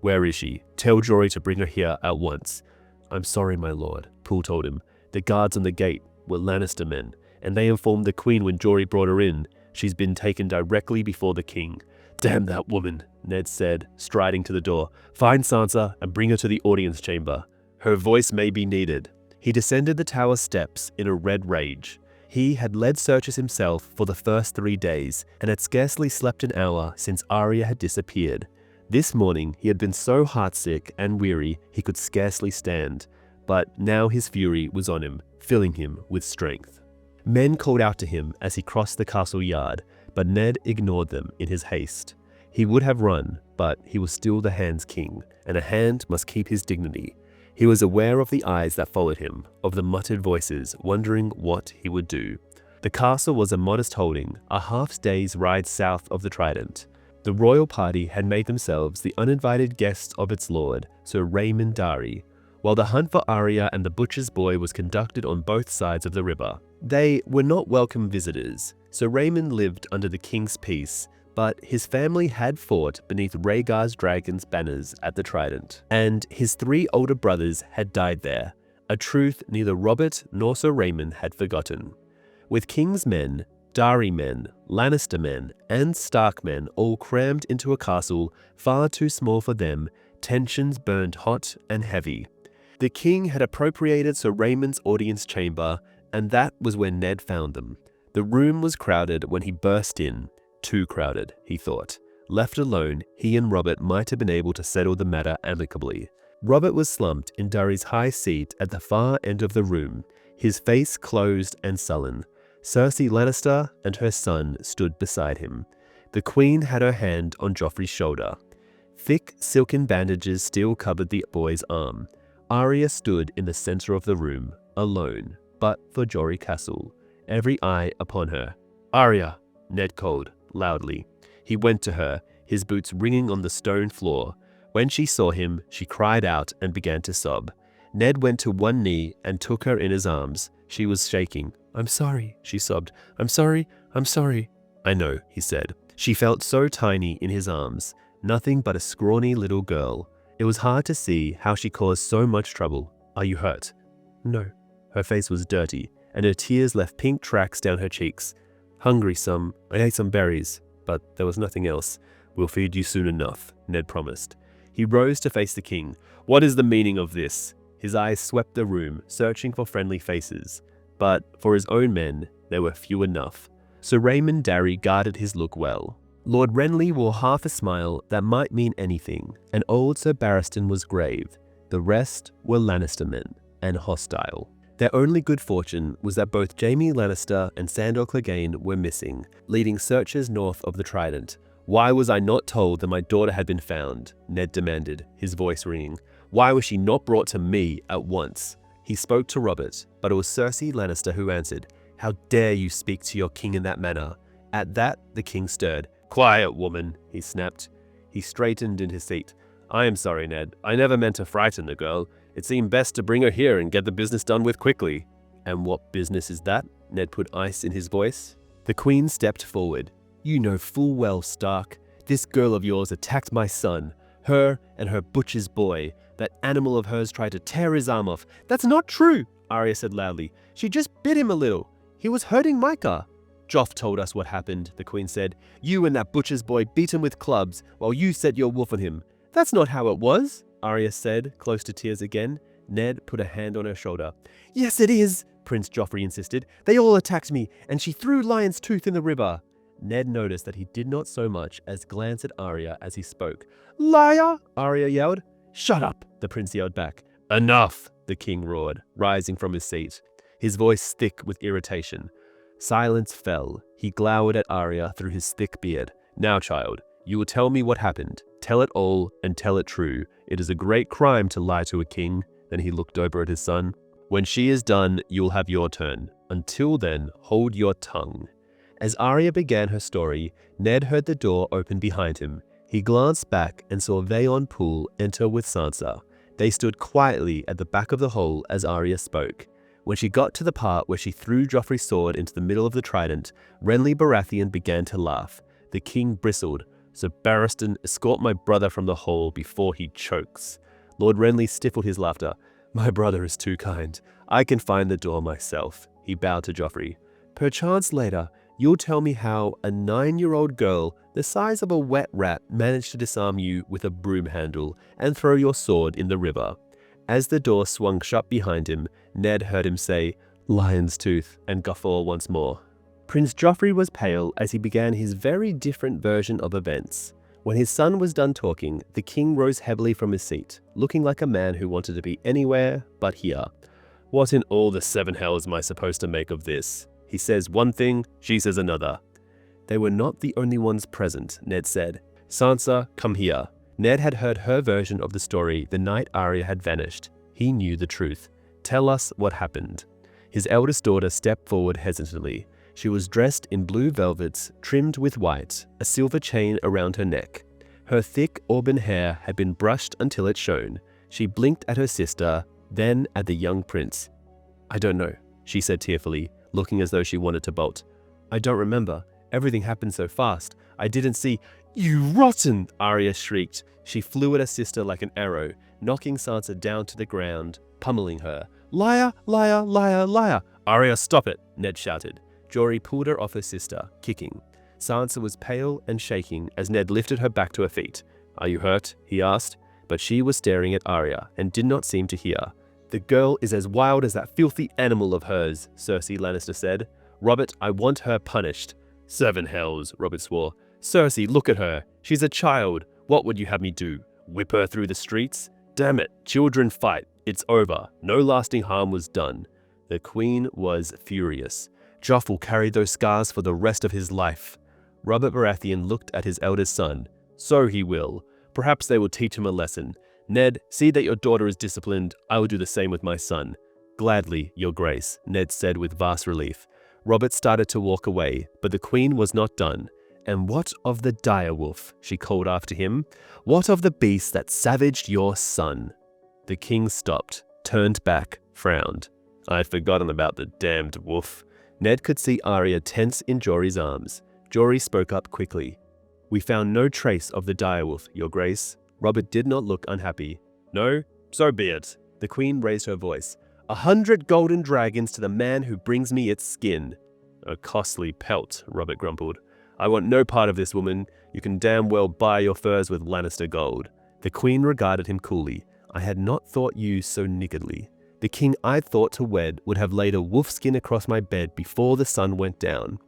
Where is she? Tell Jory to bring her here at once. I'm sorry, my lord, Poole told him. The guards on the gate were Lannister men, and they informed the Queen when Jory brought her in. She's been taken directly before the king. Damn that woman, Ned said, striding to the door. Find Sansa and bring her to the audience chamber. Her voice may be needed. He descended the tower steps in a red rage. He had led searches himself for the first 3 days and had scarcely slept an hour since Arya had disappeared. This morning he had been so heartsick and weary he could scarcely stand, but now his fury was on him, filling him with strength. Men called out to him as he crossed the castle yard, but Ned ignored them in his haste. He would have run, but he was still the Hand's king, and a Hand must keep his dignity. He was aware of the eyes that followed him, of the muttered voices, wondering what he would do. The castle was a modest holding, a half-day's ride south of the Trident. The royal party had made themselves the uninvited guests of its lord, Sir Raymond Darry, while the hunt for Arya and the butcher's boy was conducted on both sides of the river. They were not welcome visitors. Sir Raymond lived under the king's peace, but his family had fought beneath Rhaegar's dragon's banners at the Trident, and his 3 older brothers had died there, a truth neither Robert nor Sir Raymond had forgotten. With king's men, Darry men, Lannister men, and Stark men all crammed into a castle far too small for them, tensions burned hot and heavy. The king had appropriated Sir Raymond's audience chamber, and that was where Ned found them. The room was crowded when he burst in. Too crowded, he thought. Left alone, he and Robert might have been able to settle the matter amicably. Robert was slumped in Darry's high seat at the far end of the room, his face closed and sullen. Cersei Lannister and her son stood beside him. The Queen had her hand on Joffrey's shoulder. Thick, silken bandages still covered the boy's arm. Arya stood in the center of the room, alone, but for Jory Castle, every eye upon her. Arya, Ned called, loudly. He went to her, his boots ringing on the stone floor. When she saw him, she cried out and began to sob. Ned went to one knee and took her in his arms. She was shaking. I'm sorry, she sobbed. I'm sorry, I'm sorry. I know, he said. She felt so tiny in his arms, nothing but a scrawny little girl. It was hard to see how she caused so much trouble. Are you hurt? No. Her face was dirty, and her tears left pink tracks down her cheeks. Hungry some. I ate some berries, but there was nothing else. We'll feed you soon enough, Ned promised. He rose to face the king. What is the meaning of this? His eyes swept the room, searching for friendly faces. But for his own men, there were few enough. Sir Raymond Darry guarded his look well. Lord Renly wore half a smile that might mean anything, and old Sir Barristan was grave. The rest were Lannister men, and hostile. Their only good fortune was that both Jaime Lannister and Sandor Clegane were missing, leading searchers north of the Trident. Why was I not told that my daughter had been found? Ned demanded, his voice ringing. Why was she not brought to me at once? He spoke to Robert, but it was Cersei Lannister who answered. How dare you speak to your king in that manner? At that, the king stirred. Quiet, woman, he snapped. He straightened in his seat. I am sorry, Ned. I never meant to frighten the girl. It seemed best to bring her here and get the business done with quickly. And what business is that? Ned put ice in his voice. The Queen stepped forward. You know full well, Stark. This girl of yours attacked my son. Her and her butcher's boy. That animal of hers tried to tear his arm off. That's not true. Arya said loudly. "She just bit him a little. He was hurting Micah." "Joff told us what happened," the Queen said. "You and that butcher's boy beat him with clubs while you set your wolf on him." "That's not how it was," Arya said, close to tears again. Ned put a hand on her shoulder. "Yes, it is," Prince Joffrey insisted. "They all attacked me, and she threw Lion's Tooth in the river." Ned noticed that he did not so much as glance at Arya as he spoke. "Liar!" Arya yelled. "Shut up!" the prince yelled back. "Enough!" the king roared, rising from his seat, his voice thick with irritation. Silence fell. He glowered at Arya through his thick beard. "Now, child, you will tell me what happened. Tell it all and tell it true. It is a great crime to lie to a king." Then he looked over at his son. "When she is done, you'll have your turn. Until then, hold your tongue." As Arya began her story, Ned heard the door open behind him. He glanced back and saw Vayon Poole enter with Sansa. They stood quietly at the back of the hall as Arya spoke. When she got to the part where she threw Joffrey's sword into the middle of the trident, Renly Baratheon began to laugh. The king bristled. "Sir Barristan, escort my brother from the hall before he chokes." Lord Renly stifled his laughter. "My brother is too kind. I can find the door myself." He bowed to Joffrey. "Perchance later, you'll tell me how a 9-year-old girl the size of a wet rat managed to disarm you with a broom handle and throw your sword in the river." As the door swung shut behind him, Ned heard him say, "Lion's Tooth," and guffaw once more. Prince Joffrey was pale as he began his very different version of events. When his son was done talking, the king rose heavily from his seat, looking like a man who wanted to be anywhere but here. "What in all the 7 hells am I supposed to make of this? He says one thing, she says another." "They were not the only ones present," Ned said. "Sansa, come here." Ned had heard her version of the story the night Arya had vanished. He knew the truth. "Tell us what happened." His eldest daughter stepped forward hesitantly. She was dressed in blue velvets, trimmed with white, a silver chain around her neck. Her thick auburn hair had been brushed until it shone. She blinked at her sister, then at the young prince. "I don't know," she said tearfully, looking as though she wanted to bolt. "I don't remember. Everything happened so fast. I didn't see—" "You rotten!" Arya shrieked. She flew at her sister like an arrow, knocking Sansa down to the ground, pummeling her. "Liar, liar, liar, liar!" "Arya, stop it!" Ned shouted. Jory pulled her off her sister, kicking. Sansa was pale and shaking as Ned lifted her back to her feet. "Are you hurt?" he asked, but she was staring at Arya and did not seem to hear. "The girl is as wild as that filthy animal of hers," Cersei Lannister said. "Robert, I want her punished." "7 hells," Robert swore. "Cersei, look at her. She's a child. What would you have me do? Whip her through the streets? Damn it, children fight. It's over. No lasting harm was done." The queen was furious. "Joff will carry those scars for the rest of his life." Robert Baratheon looked at his eldest son. "So he will. Perhaps they will teach him a lesson. Ned, see that your daughter is disciplined. I will do the same with my son." "Gladly, your grace," Ned said with vast relief. Robert started to walk away, but the queen was not done. "And what of the direwolf?" she called after him. "What of the beast that savaged your son?" The king stopped, turned back, frowned. "I'd forgotten about the damned wolf." Ned could see Arya tense in Jory's arms. Jory spoke up quickly. "We found no trace of the direwolf, your grace." Robert did not look unhappy. "No? So be it." The queen raised her voice. 100 golden dragons to the man who brings me its skin." "A costly pelt," Robert grumbled. "I want no part of this, woman. You can damn well buy your furs with Lannister gold." The queen regarded him coolly. "I had not thought you so niggardly. The king I'd thought to wed would have laid a wolf skin across my bed before the sun went down."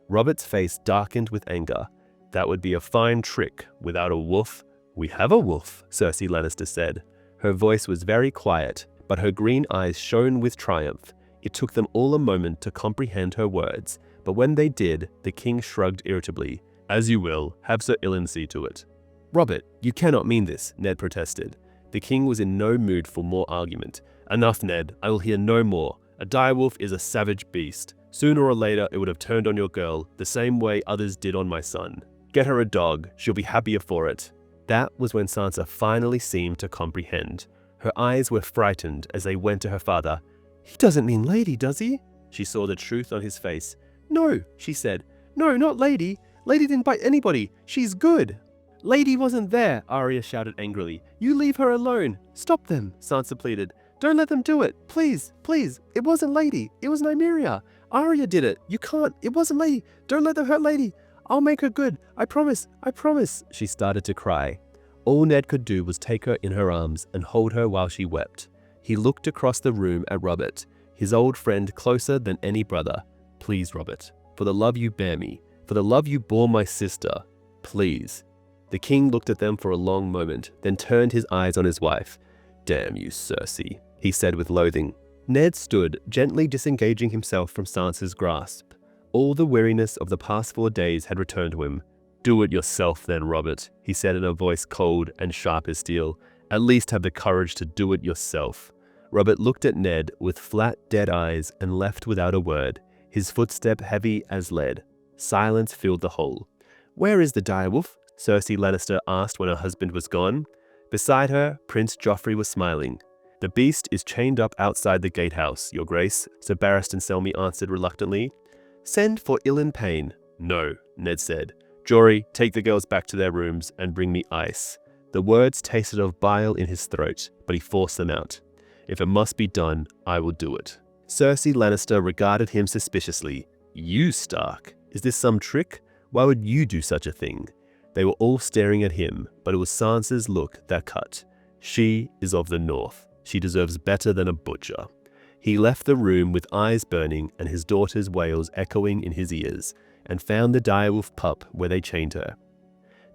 Robert's face darkened with anger. "That would be a fine trick without a wolf." "We have a wolf," Cersei Lannister said. Her voice was very quiet, but her green eyes shone with triumph. It took them all a moment to comprehend her words, but when they did, the king shrugged irritably. "As you will, have Sir Ilyn see to it." "Robert, you cannot mean this," Ned protested. The king was in no mood for more argument. "Enough, Ned. I will hear no more. A direwolf is a savage beast. Sooner or later, it would have turned on your girl, the same way others did on my son. Get her a dog. She'll be happier for it." That was when Sansa finally seemed to comprehend. Her eyes were frightened as they went to her father. "He doesn't mean Lady, does he?" She saw the truth on his face. "No," she said. "No, not Lady. Lady didn't bite anybody. She's good." "Lady wasn't there," Arya shouted angrily. "You leave her alone." "Stop them," Sansa pleaded. Don't let them do it. Please, please. It wasn't Lady. It was Nymeria. Arya did it. You can't. It wasn't Lady. Don't let them hurt Lady. I'll make her good. I promise. I promise. She started to cry. All Ned could do was take her in her arms and hold her while she wept. He looked across the room at Robert, his old friend closer than any brother. Please, Robert, for the love you bear me, for the love you bore my sister, please. The king looked at them for a long moment, then turned his eyes on his wife. Damn you, Cersei, he said with loathing. Ned stood, gently disengaging himself from Sansa's grasp. All the weariness of the past 4 days had returned to him. Do it yourself then, Robert, he said in a voice cold and sharp as steel. At least have the courage to do it yourself. Robert looked at Ned with flat, dead eyes and left without a word, his footstep heavy as lead. Silence filled the hall. Where is the direwolf? Cersei Lannister asked when her husband was gone. Beside her, Prince Joffrey was smiling. The beast is chained up outside the gatehouse, your grace, Sir Barristan Selmy answered reluctantly. Send for Ilan Payne. No, Ned said. Jory, take the girls back to their rooms and bring me ice. The words tasted of bile in his throat, but he forced them out. If it must be done, I will do it. Cersei Lannister regarded him suspiciously. You, Stark? Is this some trick? Why would you do such a thing? They were all staring at him, but it was Sansa's look that cut. She is of the North. She deserves better than a butcher. He left the room with eyes burning and his daughter's wails echoing in his ears, and found the direwolf pup where they chained her.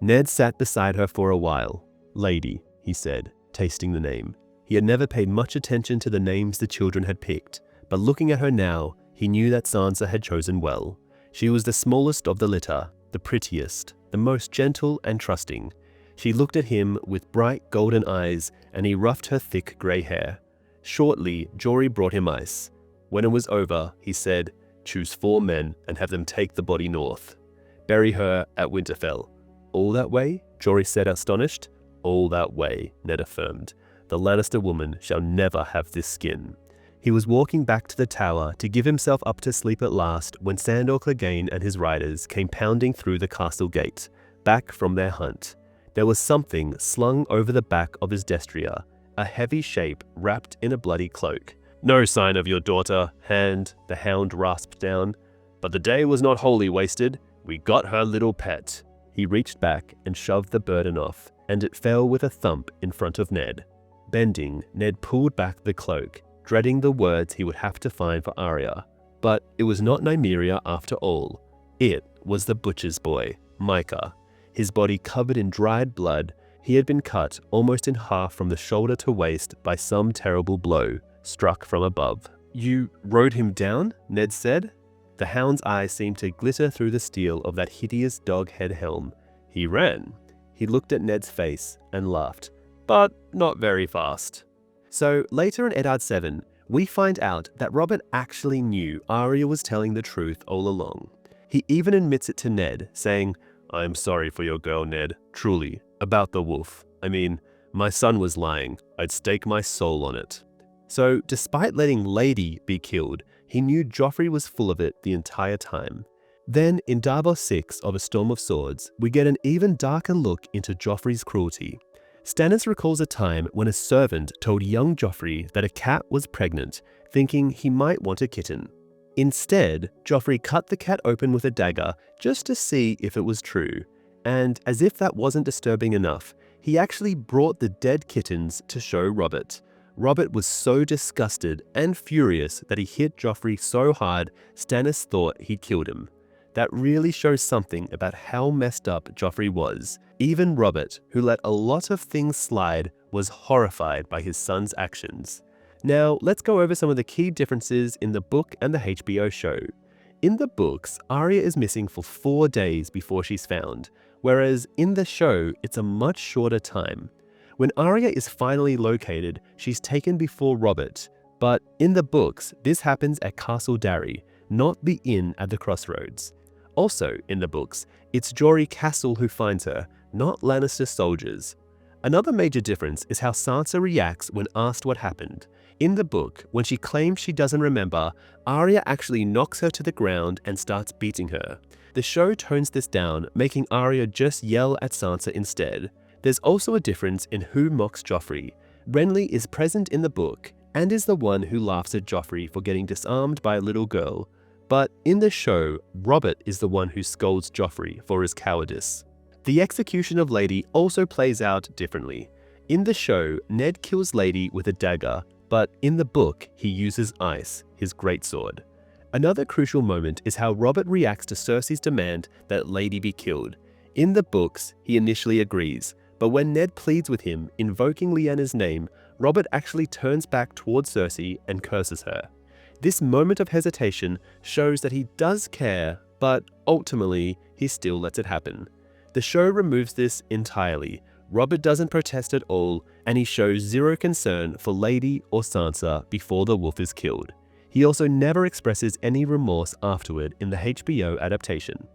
Ned sat beside her for a while. Lady, he said, tasting the name. He had never paid much attention to the names the children had picked, but looking at her now, he knew that Sansa had chosen well. She was the smallest of the litter, the prettiest, the most gentle and trusting. She looked at him with bright golden eyes, and he roughed her thick grey hair. Shortly, Jory brought him ice. When it was over, he said, choose 4 men and have them take the body north. Bury her at Winterfell. All that way? Jory said, astonished. All that way, Ned affirmed. The Lannister woman shall never have this skin. He was walking back to the tower to give himself up to sleep at last when Sandor Clegane and his riders came pounding through the castle gate, back from their hunt. There was something slung over the back of his destrier, a heavy shape wrapped in a bloody cloak. No sign of your daughter, Hand, the hound rasped down. But the day was not wholly wasted. We got her little pet. He reached back and shoved the burden off, and it fell with a thump in front of Ned. Bending, Ned pulled back the cloak, dreading the words he would have to find for Arya. But it was not Nymeria after all. It was the butcher's boy, Micah. His body covered in dried blood, he had been cut almost in half from the shoulder to waist by some terrible blow, struck from above. You rode him down? Ned said. The hound's eyes seemed to glitter through the steel of that hideous dog-head helm. He ran. He looked at Ned's face and laughed, but not very fast. So later in Eddard 7, we find out that Robert actually knew Arya was telling the truth all along. He even admits it to Ned, saying, I am sorry for your girl, Ned, truly, about the wolf. I mean, my son was lying. I'd stake my soul on it. So, despite letting Lady be killed, he knew Joffrey was full of it the entire time. Then, in Davos 6 of A Storm of Swords, we get an even darker look into Joffrey's cruelty. Stannis recalls a time when a servant told young Joffrey that a cat was pregnant, thinking he might want a kitten. Instead, Joffrey cut the cat open with a dagger just to see if it was true. And as if that wasn't disturbing enough, he actually brought the dead kittens to show Robert. Robert was so disgusted and furious that he hit Joffrey so hard Stannis thought he'd killed him. That really shows something about how messed up Joffrey was. Even Robert, who let a lot of things slide, was horrified by his son's actions. Now, let's go over some of the key differences in the book and the HBO show. In the books, Arya is missing for 4 days before she's found, whereas in the show, it's a much shorter time. When Arya is finally located, she's taken before Robert, but in the books, this happens at Castle Darry, not the inn at the crossroads. Also, in the books, it's Jory Castle who finds her, not Lannister soldiers. Another major difference is how Sansa reacts when asked what happened. In the book, when she claims she doesn't remember, Arya actually knocks her to the ground and starts beating her. The show tones this down, making Arya just yell at Sansa instead. There's also a difference in who mocks Joffrey. Renly is present in the book, and is the one who laughs at Joffrey for getting disarmed by a little girl. But in the show, Robert is the one who scolds Joffrey for his cowardice. The execution of Lady also plays out differently. In the show, Ned kills Lady with a dagger, but in the book, he uses ice, his greatsword. Another crucial moment is how Robert reacts to Cersei's demand that Lady be killed. In the books, he initially agrees, but when Ned pleads with him, invoking Lyanna's name, Robert actually turns back towards Cersei and curses her. This moment of hesitation shows that he does care, but ultimately, he still lets it happen. The show removes this entirely. Robert doesn't protest at all, and he shows zero concern for Lady or Sansa before the wolf is killed. He also never expresses any remorse afterward in the HBO adaptation.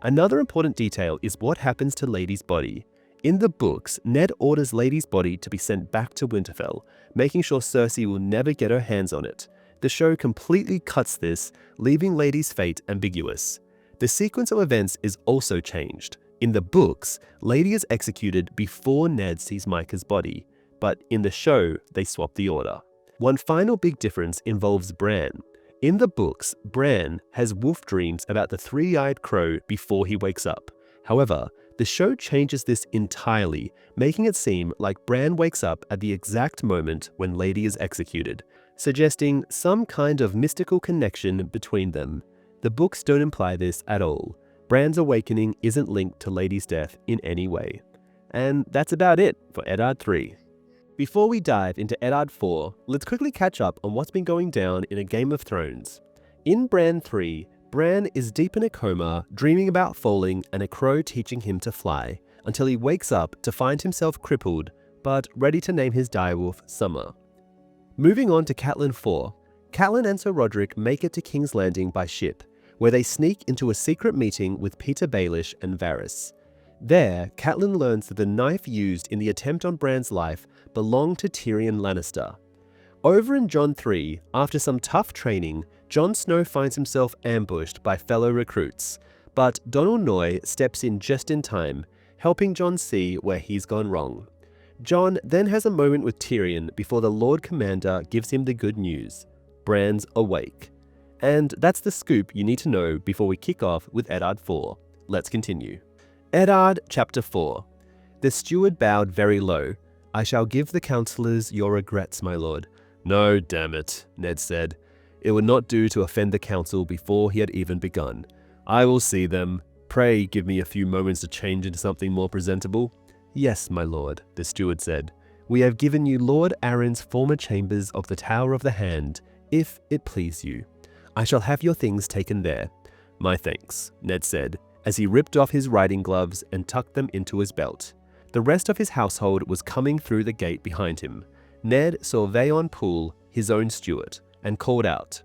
Another important detail is what happens to Lady's body. In the books, Ned orders Lady's body to be sent back to Winterfell, making sure Cersei will never get her hands on it. The show completely cuts this, leaving Lady's fate ambiguous. The sequence of events is also changed. In the books, Lady is executed before Ned sees Micah's body, but in the show, they swap the order. One final big difference involves Bran. In the books, Bran has wolf dreams about the three-eyed crow before he wakes up. However, the show changes this entirely, making it seem like Bran wakes up at the exact moment when Lady is executed, suggesting some kind of mystical connection between them. The books don't imply this at all. Bran's awakening isn't linked to Lady's death in any way. And that's about it for Eddard 3. Before we dive into Eddard 4, let's quickly catch up on what's been going down in A Game of Thrones. In Bran 3, Bran is deep in a coma, dreaming about falling and a crow teaching him to fly, until he wakes up to find himself crippled, but ready to name his direwolf Summer. Moving on to Catelyn 4, Catelyn and Sir Roderick make it to King's Landing by ship, where they sneak into a secret meeting with Peter Baelish and Varys. There, Catelyn learns that the knife used in the attempt on Bran's life belonged to Tyrion Lannister. Over in Jon 3, after some tough training, Jon Snow finds himself ambushed by fellow recruits, but Donal Noye steps in just in time, helping Jon see where he's gone wrong. Jon then has a moment with Tyrion before the Lord Commander gives him the good news: Bran's awake. And that's the scoop you need to know before we kick off with Eddard 4. Let's continue. Eddard Chapter 4. The steward bowed very low. "I shall give the councillors your regrets, my lord." "No, damn it," Ned said. "It would not do to offend the council before he had even begun. I will see them. Pray give me a few moments to change into something more presentable." "Yes, my lord," the steward said. "We have given you Lord Arryn's former chambers of the Tower of the Hand, if it please you. I shall have your things taken there." "My thanks," Ned said, as he ripped off his riding gloves and tucked them into his belt. The rest of his household was coming through the gate behind him. Ned saw Vayon Poole, his own steward, and called out,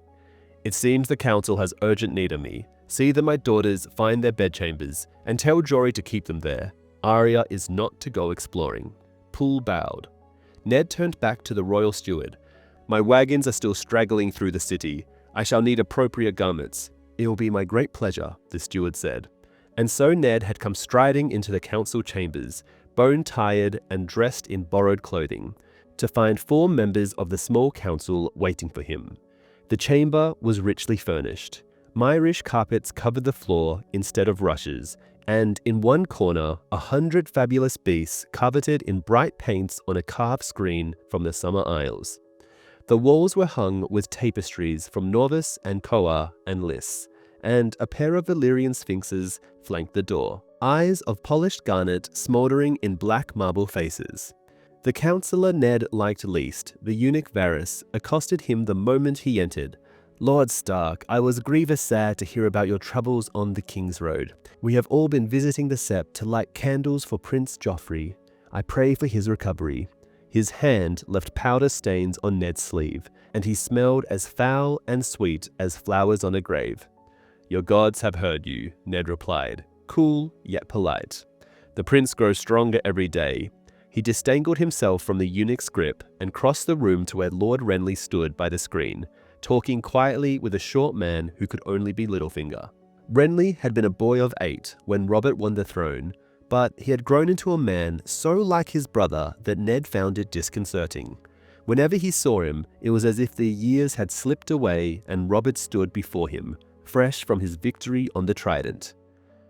"It seems the council has urgent need of me. See that my daughters find their bedchambers, and tell Jory to keep them there. Arya is not to go exploring." Poole bowed. Ned turned back to the royal steward. "My wagons are still straggling through the city. I shall need appropriate garments." "It will be my great pleasure," the steward said. And so Ned had come striding into the council chambers, bone-tired and dressed in borrowed clothing, to find 4 members of the small council waiting for him. The chamber was richly furnished. Myrish carpets covered the floor instead of rushes, and in one corner, 100 fabulous beasts coveted in bright paints on a carved screen from the Summer Isles. The walls were hung with tapestries from Norvis and Koa and Lys, and a pair of Valyrian sphinxes flanked the door, eyes of polished garnet smouldering in black marble faces. The councillor Ned liked least, the eunuch Varys, accosted him the moment he entered. "Lord Stark, I was grievous sad to hear about your troubles on the King's Road. We have all been visiting the Sept to light candles for Prince Joffrey. I pray for his recovery." His hand left powder stains on Ned's sleeve, and he smelled as foul and sweet as flowers on a grave. "Your gods have heard you," Ned replied, cool yet polite. "The prince grows stronger every day." He disentangled himself from the eunuch's grip and crossed the room to where Lord Renly stood by the screen, talking quietly with a short man who could only be Littlefinger. Renly had been a boy of 8 when Robert won the throne, but he had grown into a man so like his brother that Ned found it disconcerting. Whenever he saw him, it was as if the years had slipped away and Robert stood before him, fresh from his victory on the Trident.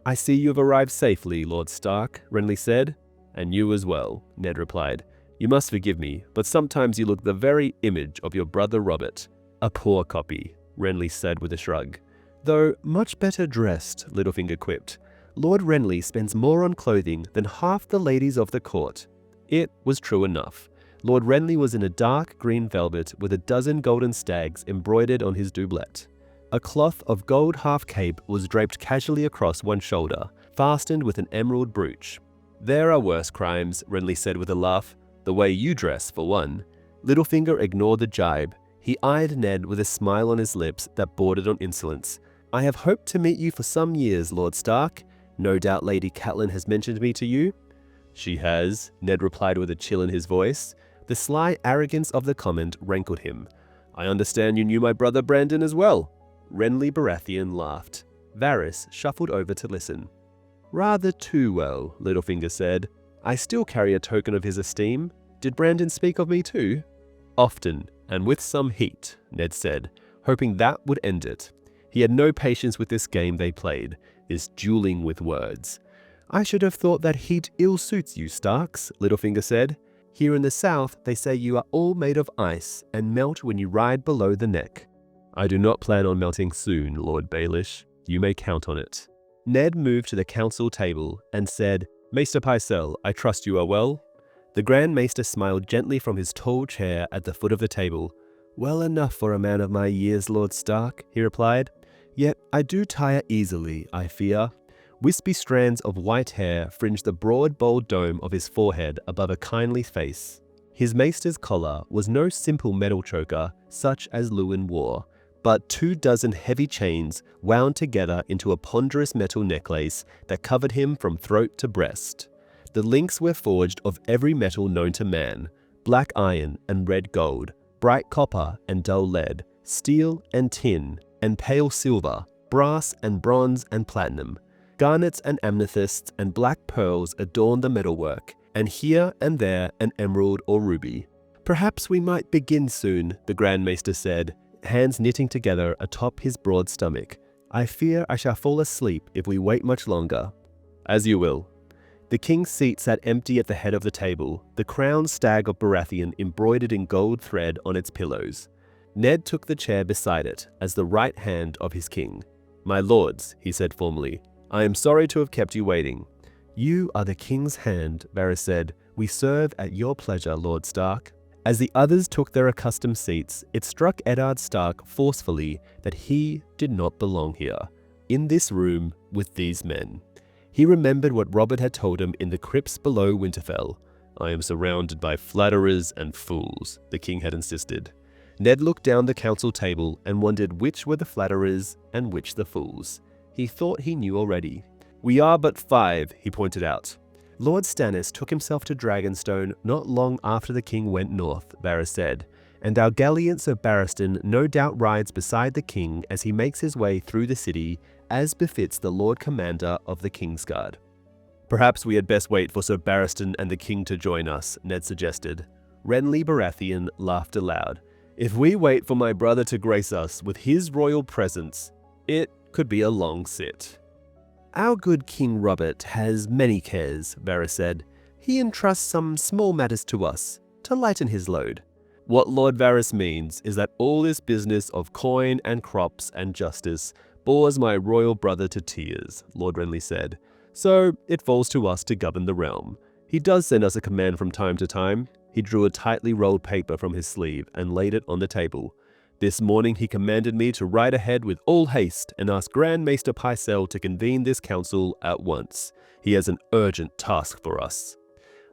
"I see you have arrived safely, Lord Stark," Renly said. "And you as well," Ned replied. "You must forgive me, but sometimes you look the very image of your brother Robert." "A poor copy," Renly said with a shrug. "Though much better dressed," Littlefinger quipped. "Lord Renly spends more on clothing than half the ladies of the court." It was true enough. Lord Renly was in a dark green velvet with a dozen golden stags embroidered on his doublet. A cloth of gold half-cape was draped casually across one shoulder, fastened with an emerald brooch. "There are worse crimes," Renly said with a laugh. "The way you dress, for one." Littlefinger ignored the jibe. He eyed Ned with a smile on his lips that bordered on insolence. "I have hoped to meet you for some years, Lord Stark. No doubt Lady Catelyn has mentioned me to you." "She has," Ned replied with a chill in his voice. The sly arrogance of the comment rankled him. "I understand you knew my brother Brandon as well." Renly Baratheon laughed. Varys shuffled over to listen. "Rather too well," Littlefinger said. "I still carry a token of his esteem. Did Brandon speak of me too?" "Often, and with some heat," Ned said, hoping that would end it. He had no patience with this game they played, this dueling with words. "I should have thought that heat ill suits you, Starks," Littlefinger said. "Here in the south, they say you are all made of ice and melt when you ride below the neck." "I do not plan on melting soon, Lord Baelish. You may count on it." Ned moved to the council table and said, "Maester Pycelle, I trust you are well?" The Grand Maester smiled gently from his tall chair at the foot of the table. "Well enough for a man of my years, Lord Stark," he replied. "Yet I do tire easily, I fear." Wispy strands of white hair fringed the broad, bold dome of his forehead above a kindly face. His maester's collar was no simple metal choker, such as Lewin wore, but 24 heavy chains wound together into a ponderous metal necklace that covered him from throat to breast. The links were forged of every metal known to man: black iron and red gold, bright copper and dull lead, steel and tin, and pale silver, brass and bronze and platinum. Garnets and amethysts and black pearls adorned the metalwork, and here and there an emerald or ruby. "Perhaps we might begin soon," the Grand Maester said, hands knitting together atop his broad stomach. "I fear I shall fall asleep if we wait much longer." "As you will." The king's seat sat empty at the head of the table, the crowned stag of Baratheon embroidered in gold thread on its pillows. Ned took the chair beside it as the right hand of his king. "My lords," he said formally, "I am sorry to have kept you waiting." "You are the king's hand," Varys said. "We serve at your pleasure, Lord Stark." As the others took their accustomed seats, it struck Eddard Stark forcefully that he did not belong here, in this room with these men. He remembered what Robert had told him in the crypts below Winterfell. "I am surrounded by flatterers and fools," the king had insisted. Ned looked down the council table and wondered which were the flatterers and which the fools. He thought he knew already. "We are but 5, he pointed out. "Lord Stannis took himself to Dragonstone not long after the king went north," Varys said, "and our gallant Sir Barristan no doubt rides beside the king as he makes his way through the city, as befits the Lord Commander of the Kingsguard." "Perhaps we had best wait for Sir Barristan and the king to join us," Ned suggested. Renly Baratheon laughed aloud. "If we wait for my brother to grace us with his royal presence, it could be a long sit." "Our good King Robert has many cares," Varys said. "He entrusts some small matters to us, to lighten his load." "What Lord Varys means is that all this business of coin and crops and justice bores my royal brother to tears," Lord Renly said. "So it falls to us to govern the realm. He does send us a command from time to time." He drew a tightly rolled paper from his sleeve and laid it on the table. "This morning he commanded me to ride ahead with all haste and ask Grand Maester Pycelle to convene this council at once. He has an urgent task for us."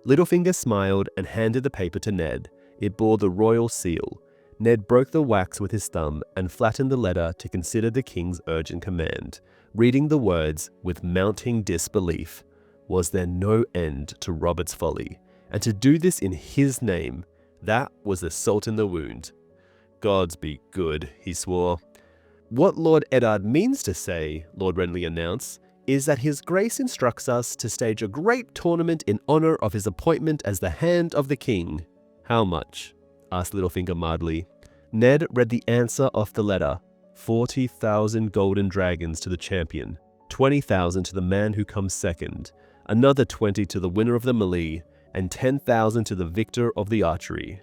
Littlefinger smiled and handed the paper to Ned. It bore the royal seal. Ned broke the wax with his thumb and flattened the letter to consider the king's urgent command, reading the words with mounting disbelief. Was there no end to Robert's folly? And to do this in his name, that was the salt in the wound. "Gods be good," he swore. "What Lord Eddard means to say," Lord Renly announced, "is that his grace instructs us to stage a great tournament in honor of his appointment as the Hand of the King." "How much?" asked Littlefinger mildly. Ned read the answer off the letter. 40,000 golden dragons to the champion, 20,000 to the man who comes second, another 20 to the winner of the melee, and 10,000 to the victor of the archery.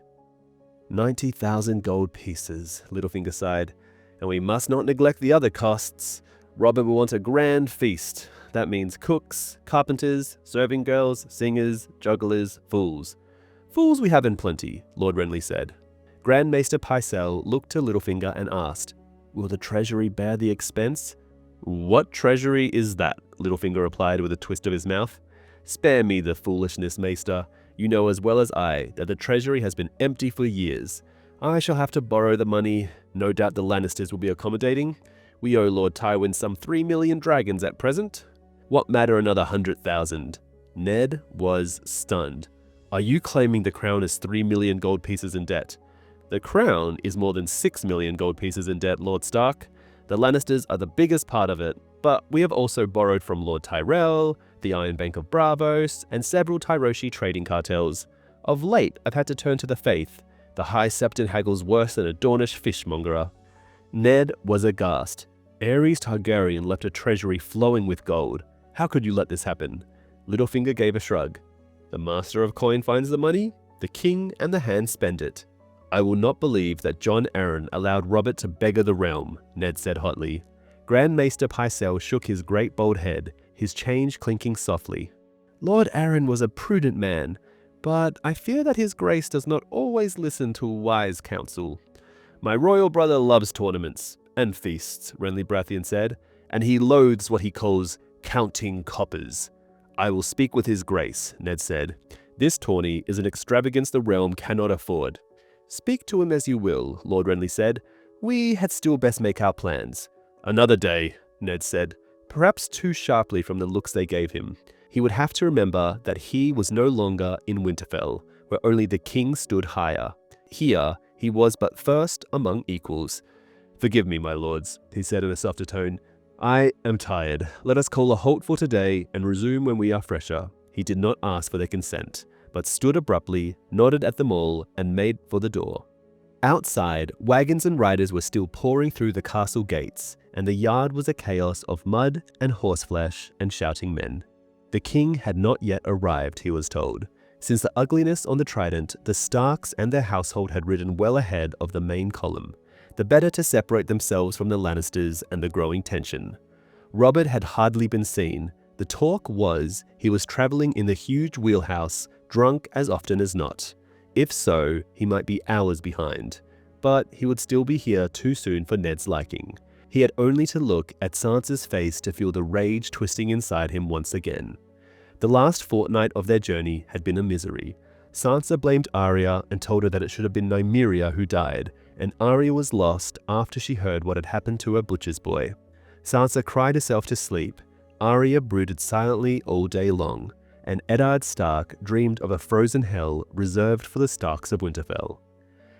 90,000 gold pieces, Littlefinger sighed. And we must not neglect the other costs. Robert will want a grand feast. That means cooks, carpenters, serving girls, singers, jugglers, fools. Fools we have in plenty, Lord Renly said. Grand Maester Pycelle looked to Littlefinger and asked, will the treasury bear the expense? What treasury is that? Littlefinger replied with a twist of his mouth. Spare me the foolishness, Maester. You know as well as I that the treasury has been empty for years. I shall have to borrow the money. No doubt the Lannisters will be accommodating. We owe Lord Tywin some 3 million dragons at present. What matter another 100,000? Ned was stunned. Are you claiming the crown is 3 million gold pieces in debt? The crown is more than 6 million gold pieces in debt, Lord Stark. The Lannisters are the biggest part of it, but we have also borrowed from Lord Tyrell, the Iron Bank of Bravos, and several Tyroshi trading cartels. Of late, I've had to turn to the faith. The High Septon haggles worse than a Dornish fishmongerer. Ned was aghast. Aerys Targaryen left a treasury flowing with gold. How could you let this happen? Littlefinger gave a shrug. The master of coin finds the money, the king and the hand spend it. I will not believe that Jon Arryn allowed Robert to beggar the realm, Ned said hotly. Grand Maester Pycelle shook his great bald head, his change clinking softly. Lord Arryn was a prudent man, but I fear that his grace does not always listen to wise counsel. My royal brother loves tournaments and feasts, Renly Baratheon said, and he loathes what he calls counting coppers. I will speak with his grace, Ned said. This tourney is an extravagance the realm cannot afford. Speak to him as you will, Lord Renly said. We had still best make our plans. Another day, Ned said, perhaps too sharply from the looks they gave him. He would have to remember that he was no longer in Winterfell, where only the king stood higher. Here, he was but first among equals. Forgive me, my lords, he said in a softer tone. I am tired. Let us call a halt for today and resume when we are fresher. He did not ask for their consent, but stood abruptly, nodded at them all, and made for the door. Outside, wagons and riders were still pouring through the castle gates, and the yard was a chaos of mud and horseflesh and shouting men. The king had not yet arrived, he was told. Since the ugliness on the Trident, the Starks and their household had ridden well ahead of the main column, the better to separate themselves from the Lannisters and the growing tension. Robert had hardly been seen. The talk was he was traveling in the huge wheelhouse, drunk as often as not. If so, he might be hours behind, but he would still be here too soon for Ned's liking. He had only to look at Sansa's face to feel the rage twisting inside him once again. The last fortnight of their journey had been a misery. Sansa blamed Arya and told her that it should have been Nymeria who died, and Arya was lost after she heard what had happened to her butcher's boy. Sansa cried herself to sleep. Arya brooded silently all day long, and Eddard Stark dreamed of a frozen hell reserved for the Starks of Winterfell.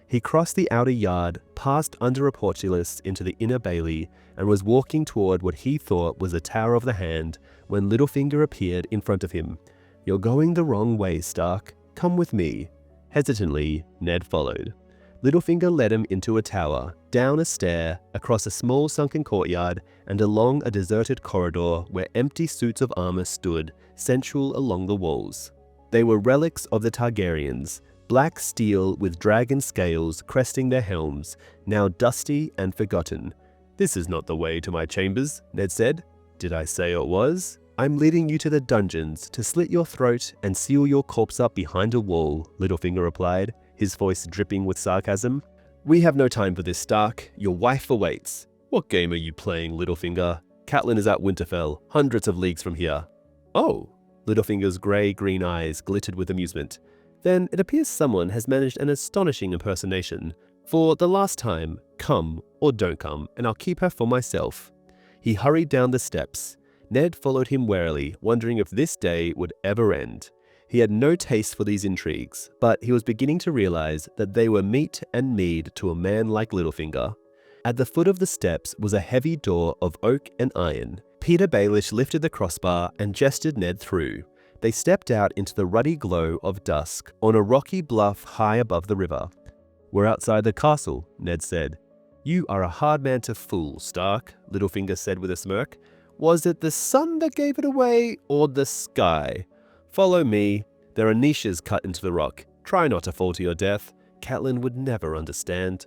He crossed the outer yard, passed under a portcullis into the inner bailey, and was walking toward what he thought was the Tower of the Hand when Littlefinger appeared in front of him. You're going the wrong way, Stark. Come with me. Hesitantly, Ned followed. Littlefinger led him into a tower, down a stair, across a small sunken courtyard, and along a deserted corridor where empty suits of armor stood, central along the walls. They were relics of the Targaryens, black steel with dragon scales cresting their helms, now dusty and forgotten. This is not the way to my chambers, Ned said. Did I say it was? I'm leading you to the dungeons to slit your throat and seal your corpse up behind a wall, Littlefinger replied, his voice dripping with sarcasm. We have no time for this, Stark. Your wife awaits. What game are you playing, Littlefinger? Catelyn is at Winterfell, hundreds of leagues from here. Oh, Littlefinger's grey-green eyes glittered with amusement. Then it appears someone has managed an astonishing impersonation. For the last time, come or don't come, and I'll keep her for myself. He hurried down the steps. Ned followed him warily, wondering if this day would ever end. He had no taste for these intrigues, but he was beginning to realize that they were meat and mead to a man like Littlefinger. At the foot of the steps was a heavy door of oak and iron. Peter Baelish lifted the crossbar and gestured Ned through. They stepped out into the ruddy glow of dusk on a rocky bluff high above the river. "We're outside the castle," Ned said. "You are a hard man to fool, Stark," Littlefinger said with a smirk. "Was it the sun that gave it away, or the sky? Follow me. There are niches cut into the rock. Try not to fall to your death. Catelyn would never understand."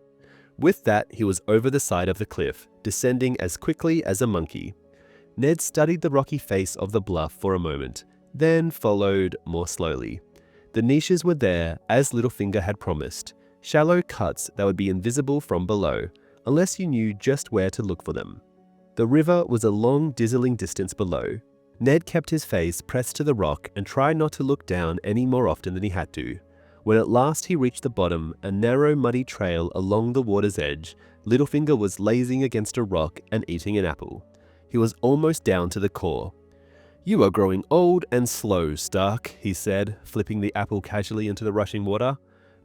With that, he was over the side of the cliff, descending as quickly as a monkey. Ned studied the rocky face of the bluff for a moment, then followed more slowly. The niches were there, as Littlefinger had promised, shallow cuts that would be invisible from below, unless you knew just where to look for them. The river was a long, dizzying distance below. Ned kept his face pressed to the rock and tried not to look down any more often than he had to. When at last he reached the bottom, a narrow, muddy trail along the water's edge, Littlefinger was lazing against a rock and eating an apple. He was almost down to the core. "You are growing old and slow, Stark," he said, flipping the apple casually into the rushing water.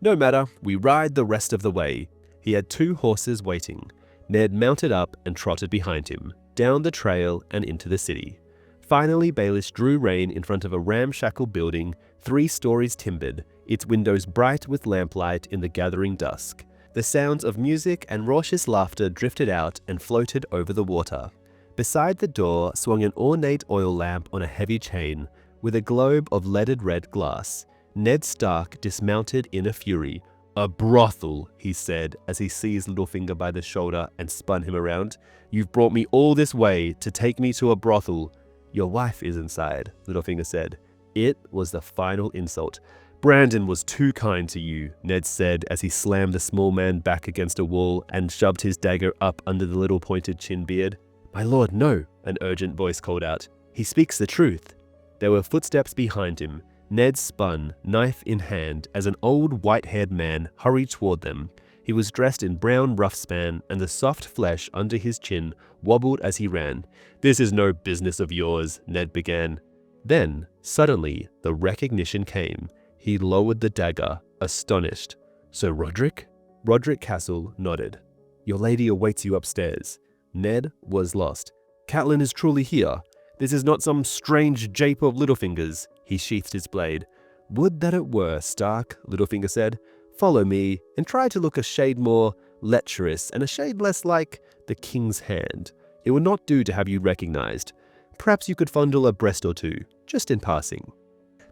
"No matter, we ride the rest of the way." He had 2 horses waiting. Ned mounted up and trotted behind him, down the trail and into the city. Finally, Baelish drew rein in front of a ramshackle building, 3 stories timbered, its windows bright with lamplight in the gathering dusk. The sounds of music and raucous laughter drifted out and floated over the water. Beside the door swung an ornate oil lamp on a heavy chain, with a globe of leaded red glass. Ned Stark dismounted in a fury. "A brothel," he said as he seized Littlefinger by the shoulder and spun him around. "You've brought me all this way to take me to a brothel." "Your wife is inside," Littlefinger said. It was the final insult. "Brandon was too kind to you," Ned said as he slammed the small man back against a wall and shoved his dagger up under the little pointed chin beard. "My lord, no," an urgent voice called out. "He speaks the truth." There were footsteps behind him. Ned spun, knife in hand, as an old white-haired man hurried toward them. He was dressed in brown ruffspan, and the soft flesh under his chin wobbled as he ran. "This is no business of yours," Ned began. Then, suddenly, the recognition came. He lowered the dagger, astonished. "Sir Rodrik?" Rodrik Castle nodded. "Your lady awaits you upstairs." Ned was lost. "Catelyn is truly here. This is not some strange jape of Littlefinger's." He sheathed his blade. "Would that it were, Stark," Littlefinger said. "Follow me, and try to look a shade more lecherous and a shade less like the King's Hand. It would not do to have you recognized. Perhaps you could fondle a breast or two, just in passing."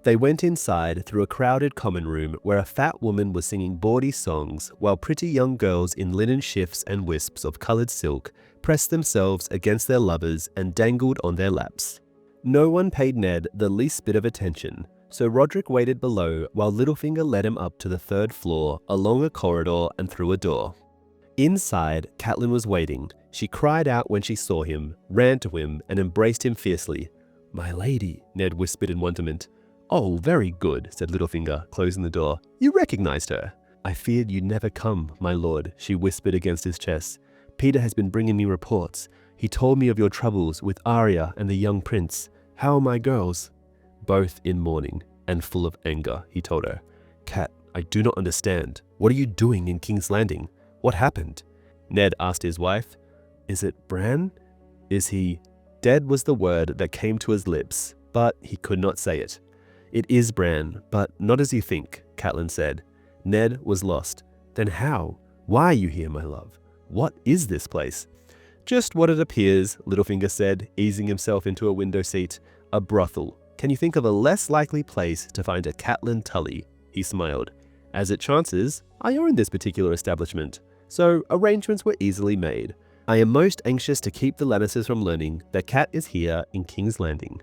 They went inside through a crowded common room where a fat woman was singing bawdy songs while pretty young girls in linen shifts and wisps of coloured silk pressed themselves against their lovers and dangled on their laps. No one paid Ned the least bit of attention, so Rodrik waited below while Littlefinger led him up to the 3rd floor, along a corridor and through a door. Inside, Catelyn was waiting. She cried out when she saw him, ran to him, and embraced him fiercely. "My lady," Ned whispered in wonderment. "Oh, very good," said Littlefinger, closing the door. "You recognized her." "I feared you'd never come, my lord," she whispered against his chest. "Peter has been bringing me reports. He told me of your troubles with Arya and the young prince. How are my girls?" "Both in mourning and full of anger," he told her. "Cat, I do not understand. What are you doing in King's Landing? What happened?" Ned asked his wife. "Is it Bran? Is he—" Dead was the word that came to his lips, but he could not say it. "It is Bran, but not as you think," Catelyn said. Ned was lost. "Then how? Why are you here, my love? What is this place?" "Just what it appears," Littlefinger said, easing himself into a window seat. "A brothel. Can you think of a less likely place to find a Catelyn Tully?" He smiled. "As it chances, I own this particular establishment, so arrangements were easily made. I am most anxious to keep the Lannisters from learning that Cat is here in King's Landing."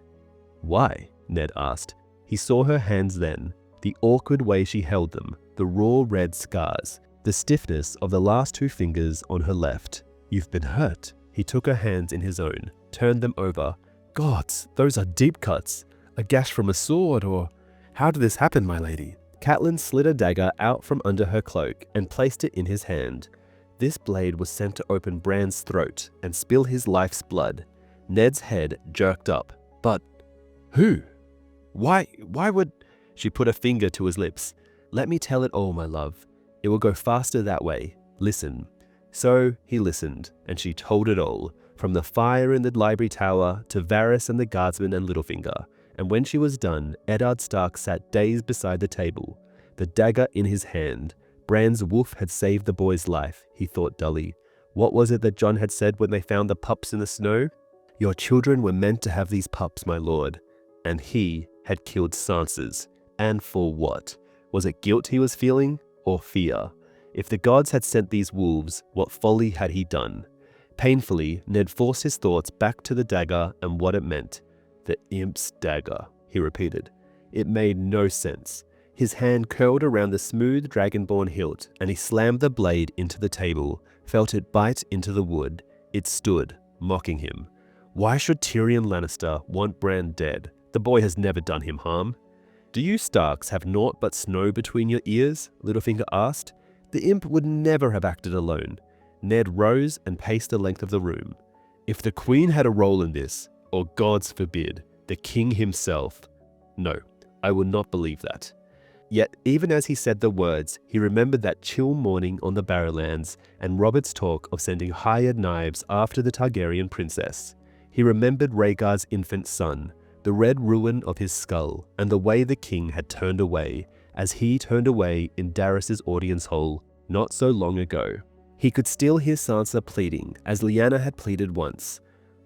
"Why?" Ned asked. He saw her hands then, the awkward way she held them, the raw red scars, the stiffness of the last 2 fingers on her left. "You've been hurt." He took her hands in his own, turned them over. "Gods, those are deep cuts. A gash from a sword, or— How did this happen, my lady?" Catelyn slid a dagger out from under her cloak and placed it in his hand. This blade was sent to open Bran's throat and spill his life's blood. Ned's head jerked up. "But who? Why would—" She put a finger to his lips. "Let me tell it all, my love. It will go faster that way. Listen." So he listened, and she told it all, from the fire in the library tower to Varys and the guardsmen and Littlefinger. And when she was done, Eddard Stark sat dazed beside the table, the dagger in his hand, Bran's wolf had saved the boy's life, he thought dully. What was it that John had said when they found the pups in the snow? Your children were meant to have these pups, my lord. And he had killed Sansa's. And for what? Was it guilt he was feeling, or fear? If the gods had sent these wolves, what folly had he done? Painfully, Ned forced his thoughts back to the dagger and what it meant. The imp's dagger, he repeated. It made no sense. His hand curled around the smooth dragonborn hilt, and he slammed the blade into the table, felt it bite into the wood. It stood, mocking him. Why should Tyrion Lannister want Bran dead? The boy has never done him harm. Do you Starks have naught but snow between your ears? Littlefinger asked. The imp would never have acted alone. Ned rose and paced the length of the room. If the Queen had a role in this, or gods forbid, the King himself. No, I will not believe that. Yet, even as he said the words, he remembered that chill morning on the Barrowlands and Robert's talk of sending hired knives after the Targaryen princess. He remembered Rhaegar's infant son, the red ruin of his skull, and the way the king had turned away, as he turned away in Daenerys' audience hall not so long ago. He could still hear Sansa pleading, as Lyanna had pleaded once.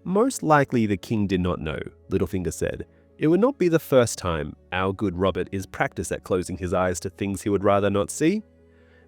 Most likely the king did not know, Littlefinger said. It would not be the first time our good Robert is practiced at closing his eyes to things he would rather not see.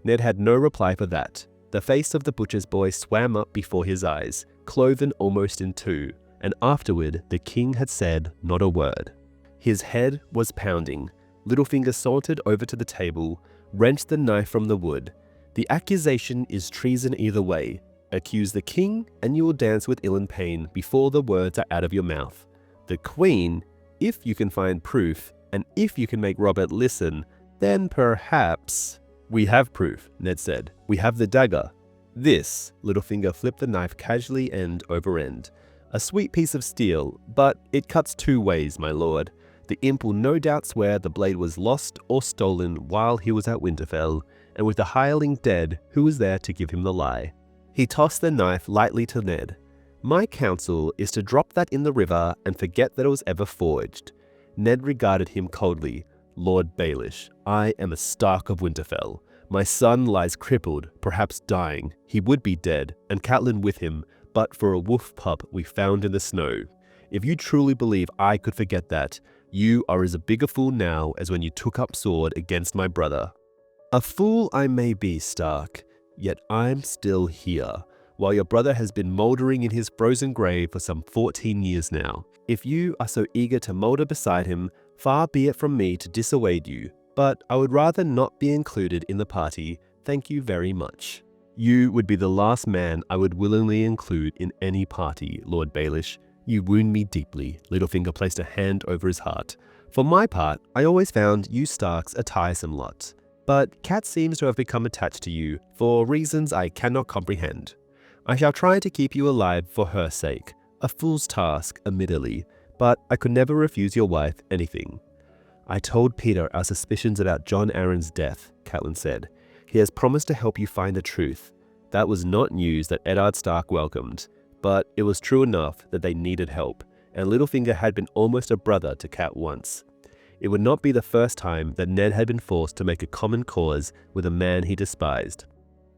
Ned had no reply for that. The face of the butcher's boy swam up before his eyes, cloven almost in two, and afterward the king had said not a word. His head was pounding. Littlefinger sauntered over to the table, wrenched the knife from the wood. The accusation is treason either way. Accuse the king, and you will dance with ill and pain before the words are out of your mouth. The queen, if you can find proof, and if you can make Robert listen, then perhaps... We have proof, Ned said. We have the dagger. This, Littlefinger flipped the knife casually end over end. A sweet piece of steel, but it cuts two ways, my lord. The imp will no doubt swear the blade was lost or stolen while he was at Winterfell, and with the hireling dead, who was there to give him the lie? He tossed the knife lightly to Ned. My counsel is to drop that in the river and forget that it was ever forged. Ned regarded him coldly. Lord Baelish, I am a Stark of Winterfell. My son lies crippled, perhaps dying. He would be dead, and Catelyn with him, but for a wolf pup we found in the snow. If you truly believe I could forget that, you are as big a fool now as when you took up sword against my brother. A fool I may be, Stark, yet I'm still here, while your brother has been mouldering in his frozen grave for some 14 years now. If you are so eager to moulder beside him, far be it from me to dissuade you, but I would rather not be included in the party, thank you very much. You would be the last man I would willingly include in any party, Lord Baelish. You wound me deeply. Littlefinger placed a hand over his heart. For my part, I always found you Starks a tiresome lot. But Cat seems to have become attached to you, for reasons I cannot comprehend. I shall try to keep you alive for her sake. A fool's task, admittedly, but I could never refuse your wife anything. I told Peter our suspicions about Jon Arryn's death, Catelyn said. He has promised to help you find the truth. That was not news that Eddard Stark welcomed, but it was true enough that they needed help, and Littlefinger had been almost a brother to Cat once. It would not be the first time that Ned had been forced to make a common cause with a man he despised.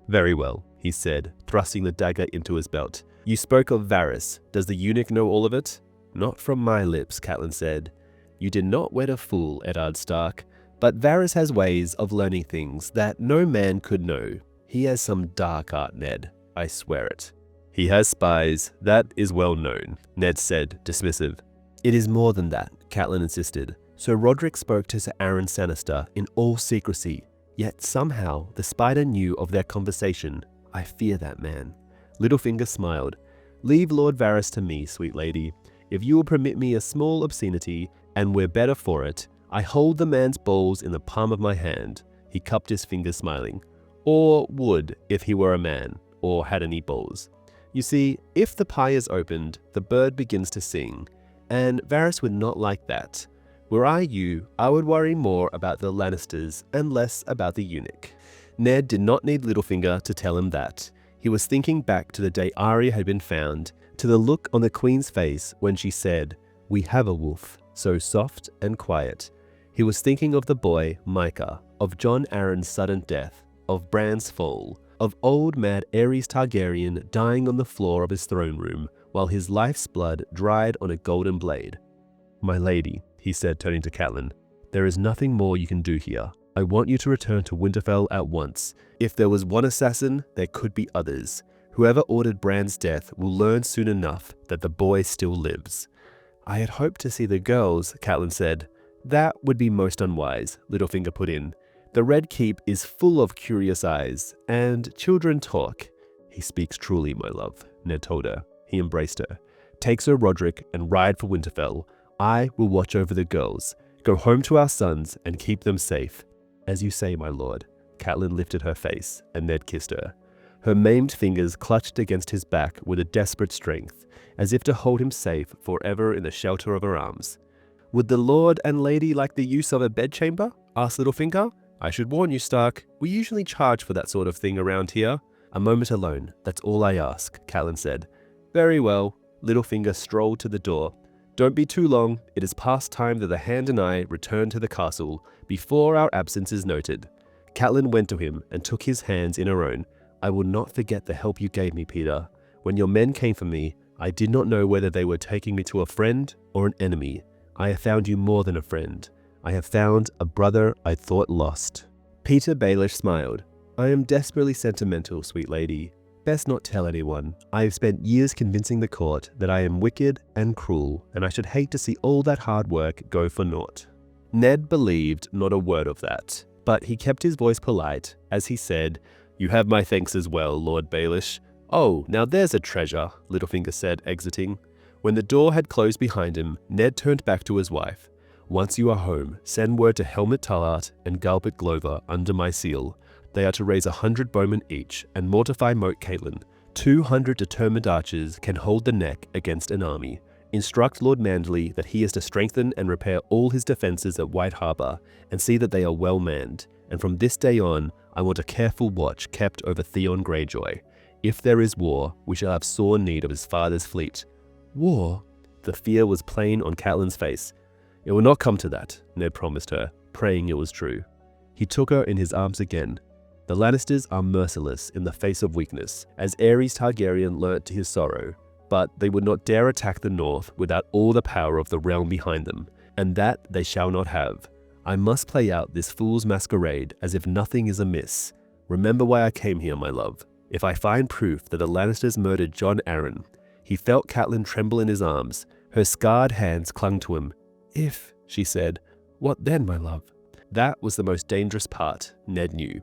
Very well, he said, thrusting the dagger into his belt. You spoke of Varys. Does the eunuch know all of it? Not from my lips, Catelyn said. You did not wed a fool, Eddard Stark, but Varys has ways of learning things that no man could know. He has some dark art, Ned. I swear it. He has spies. That is well known, Ned said, dismissive. It is more than that, Catelyn insisted. Sir Roderick spoke to Sir Aaron Sannister in all secrecy, yet somehow the spider knew of their conversation. I fear that man. Littlefinger smiled. Leave Lord Varys to me, sweet lady. If you will permit me a small obscenity, and we're better for it, I hold the man's balls in the palm of my hand. He cupped his fingers, smiling. Or would, if he were a man, or had any balls. You see, if the pie is opened, the bird begins to sing, and Varys would not like that. Were I you, I would worry more about the Lannisters and less about the eunuch. Ned did not need Littlefinger to tell him that. He was thinking back to the day Arya had been found, to the look on the Queen's face when she said, "We have a wolf, so soft and quiet." He was thinking of the boy, Micah, of Jon Arryn's sudden death, of Bran's fall, of old mad Aerys Targaryen dying on the floor of his throne room while his life's blood dried on a golden blade. "My lady," he said, turning to Catelyn, "there is nothing more you can do here. I want you to return to Winterfell at once. If there was one assassin, there could be others. Whoever ordered Bran's death will learn soon enough that the boy still lives." "I had hoped to see the girls," Catelyn said. "That would be most unwise," Littlefinger put in. "The Red Keep is full of curious eyes, and children talk." "He speaks truly, my love," Ned told her. He embraced her. "Take Sir Roderick and ride for Winterfell. I will watch over the girls. Go home to our sons and keep them safe." "As you say, my lord." Catelyn lifted her face, and Ned kissed her. Her maimed fingers clutched against his back with a desperate strength, as if to hold him safe forever in the shelter of her arms. "Would the lord and lady like the use of a bedchamber?" asked Littlefinger. "I should warn you, Stark, we usually charge for that sort of thing around here." "A moment alone, that's all I ask," Catelyn said. "Very well." Littlefinger strolled to the door. "Don't be too long. It is past time that the Hand and I return to the castle before our absence is noted." Catelyn went to him and took his hands in her own. "I will not forget the help you gave me, Peter. When your men came for me, I did not know whether they were taking me to a friend or an enemy. I have found you more than a friend. I have found a brother I thought lost." Peter Baelish smiled. "I am desperately sentimental, sweet lady. Best not tell anyone. I have spent years convincing the court that I am wicked and cruel, and I should hate to see all that hard work go for naught." Ned believed not a word of that, but he kept his voice polite as he said, "You have my thanks as well, Lord Baelish." "Oh, now there's a treasure," Littlefinger said, exiting. When the door had closed behind him, Ned turned back to his wife. "Once you are home, send word to Helmut Tallart and Galbert Glover under my seal. They are to raise 100 bowmen each and mortify Moat Caitlin. 200 determined archers can hold the neck against an army. Instruct Lord Manderley that he is to strengthen and repair all his defences at White Harbour and see that they are well manned. And from this day on, I want a careful watch kept over Theon Greyjoy. If there is war, we shall have sore need of his father's fleet." "War?" The fear was plain on Catelyn's face. "It will not come to that," Ned promised her, praying it was true. He took her in his arms again. "The Lannisters are merciless in the face of weakness, as Aerys Targaryen learnt to his sorrow, but they would not dare attack the north without all the power of the realm behind them, and that they shall not have. I must play out this fool's masquerade as if nothing is amiss. Remember why I came here, my love. If I find proof that the Lannisters murdered Jon Arryn." He felt Catelyn tremble in his arms. Her scarred hands clung to him. "If," she said. "What then, my love?" That was the most dangerous part, Ned knew.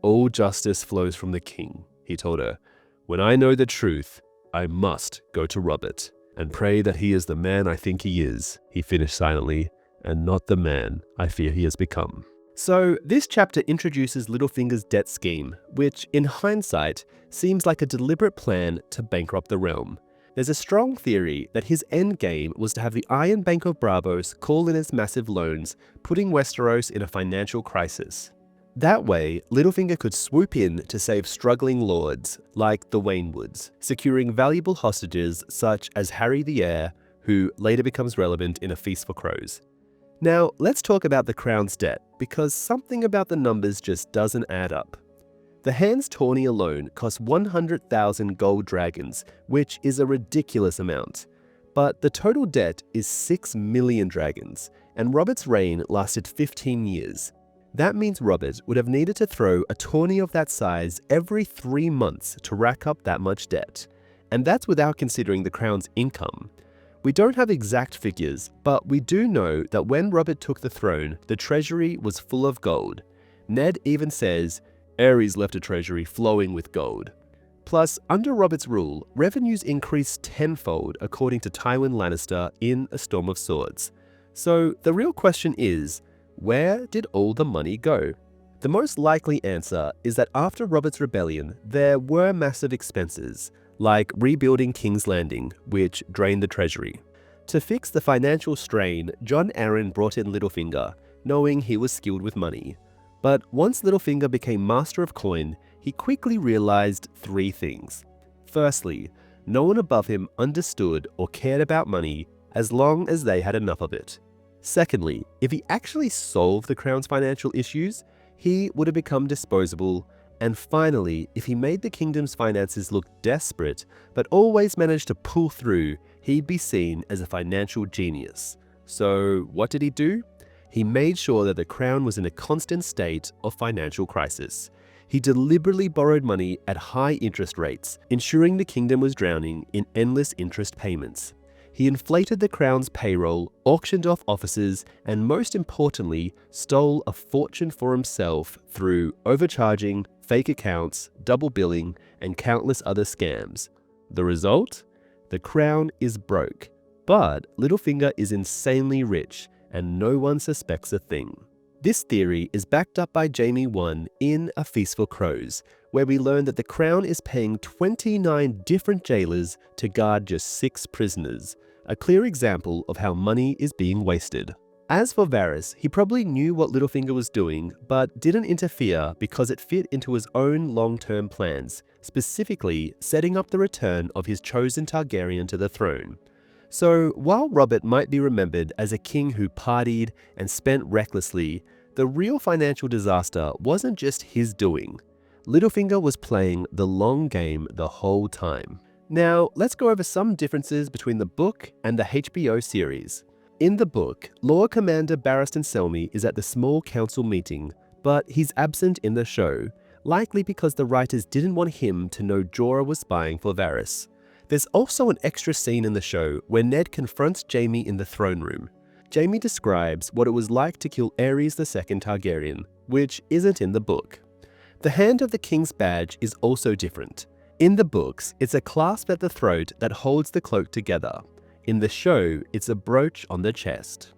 "All justice flows from the king," he told her. "When I know the truth, I must go to Robert and pray that he is the man I think he is," he finished silently, "and not the man I fear he has become." So this chapter introduces Littlefinger's debt scheme, which, in hindsight, seems like a deliberate plan to bankrupt the realm. There's a strong theory that his endgame was to have the Iron Bank of Braavos call in its massive loans, putting Westeros in a financial crisis. That way, Littlefinger could swoop in to save struggling lords, like the Waynwoods, securing valuable hostages such as Harry the Heir, who later becomes relevant in A Feast for Crows. Now, let's talk about the Crown's debt, because something about the numbers just doesn't add up. The Hand's tourney alone cost 100,000 gold dragons, which is a ridiculous amount. But the total debt is 6 million dragons, and Robert's reign lasted 15 years. That means Robert would have needed to throw a tourney of that size every 3 months to rack up that much debt. And that's without considering the Crown's income. We don't have exact figures, but we do know that when Robert took the throne, the treasury was full of gold. Ned even says, "Aerys left a treasury flowing with gold." Plus, under Robert's rule, revenues increased tenfold according to Tywin Lannister in A Storm of Swords. So the real question is, where did all the money go? The most likely answer is that after Robert's rebellion, there were massive expenses, like rebuilding King's Landing, which drained the treasury. To fix the financial strain, Jon Arryn brought in Littlefinger, knowing he was skilled with money. But once Littlefinger became master of coin, he quickly realized 3 things. Firstly, no one above him understood or cared about money as long as they had enough of it. Secondly, if he actually solved the Crown's financial issues, he would have become disposable, and finally, if he made the kingdom's finances look desperate, but always managed to pull through, he'd be seen as a financial genius. So what did he do? He made sure that the crown was in a constant state of financial crisis. He deliberately borrowed money at high interest rates, ensuring the kingdom was drowning in endless interest payments. He inflated the crown's payroll, auctioned off offices, and most importantly, stole a fortune for himself through overcharging, fake accounts, double billing, and countless other scams. The result? The crown is broke, but Littlefinger is insanely rich, and no one suspects a thing. This theory is backed up by Jaime 1 in A Feast for Crows, where we learn that the crown is paying 29 different jailers to guard just 6 prisoners, a clear example of how money is being wasted. As for Varys, he probably knew what Littlefinger was doing, but didn't interfere because it fit into his own long-term plans, specifically setting up the return of his chosen Targaryen to the throne. So while Robert might be remembered as a king who partied and spent recklessly, the real financial disaster wasn't just his doing. Littlefinger was playing the long game the whole time. Now, let's go over some differences between the book and the HBO series. In the book, Lord Commander Barristan Selmy is at the small council meeting, but he's absent in the show, likely because the writers didn't want him to know Jorah was spying for Varys. There's also an extra scene in the show where Ned confronts Jaime in the throne room. Jaime describes what it was like to kill Aerys II Targaryen, which isn't in the book. The hand of the king's badge is also different. In the books, it's a clasp at the throat that holds the cloak together. In the show, it's a brooch on the chest.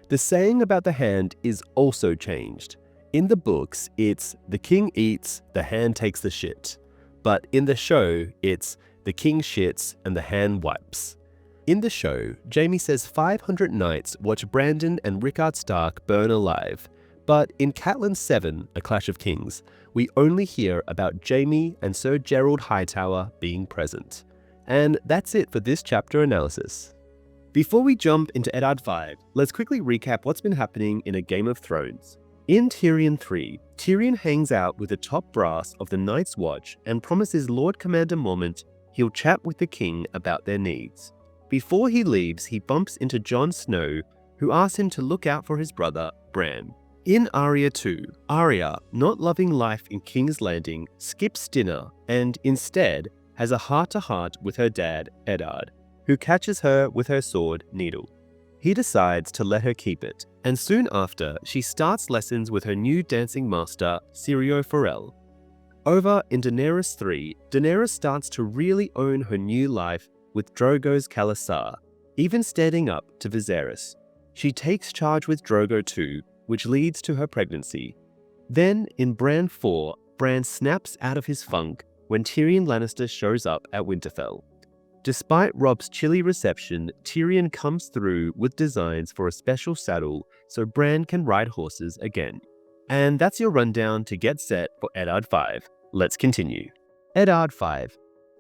The saying about the hand is also changed. In the books, it's "the king eats, the hand takes the shit." But in the show, it's "the king shits and the hand wipes." In the show, Jaime says 500 knights watch Brandon and Rickard Stark burn alive. But in Catelyn 7, A Clash of Kings, we only hear about Jaime and Sir Gerald Hightower being present. And that's it for this chapter analysis. Before we jump into Eddard 5, let's quickly recap what's been happening in A Game of Thrones. In Tyrion 3, Tyrion hangs out with the top brass of the Night's Watch and promises Lord Commander Mormont he'll chat with the king about their needs. Before he leaves, he bumps into Jon Snow, who asks him to look out for his brother, Bran. In Arya 2, Arya, not loving life in King's Landing, skips dinner and instead has a heart-to-heart with her dad, Eddard, who catches her with her sword, Needle. He decides to let her keep it, and soon after, she starts lessons with her new dancing master, Syrio Forel. Over in Daenerys 3, Daenerys starts to really own her new life with Drogo's Khalasar, even standing up to Viserys. She takes charge with Drogo too, which leads to her pregnancy. Then, in Bran 4, Bran snaps out of his funk when Tyrion Lannister shows up at Winterfell. Despite Robb's chilly reception, Tyrion comes through with designs for a special saddle so Bran can ride horses again. And that's your rundown to get set for Eddard 5. Let's continue. Eddard 5.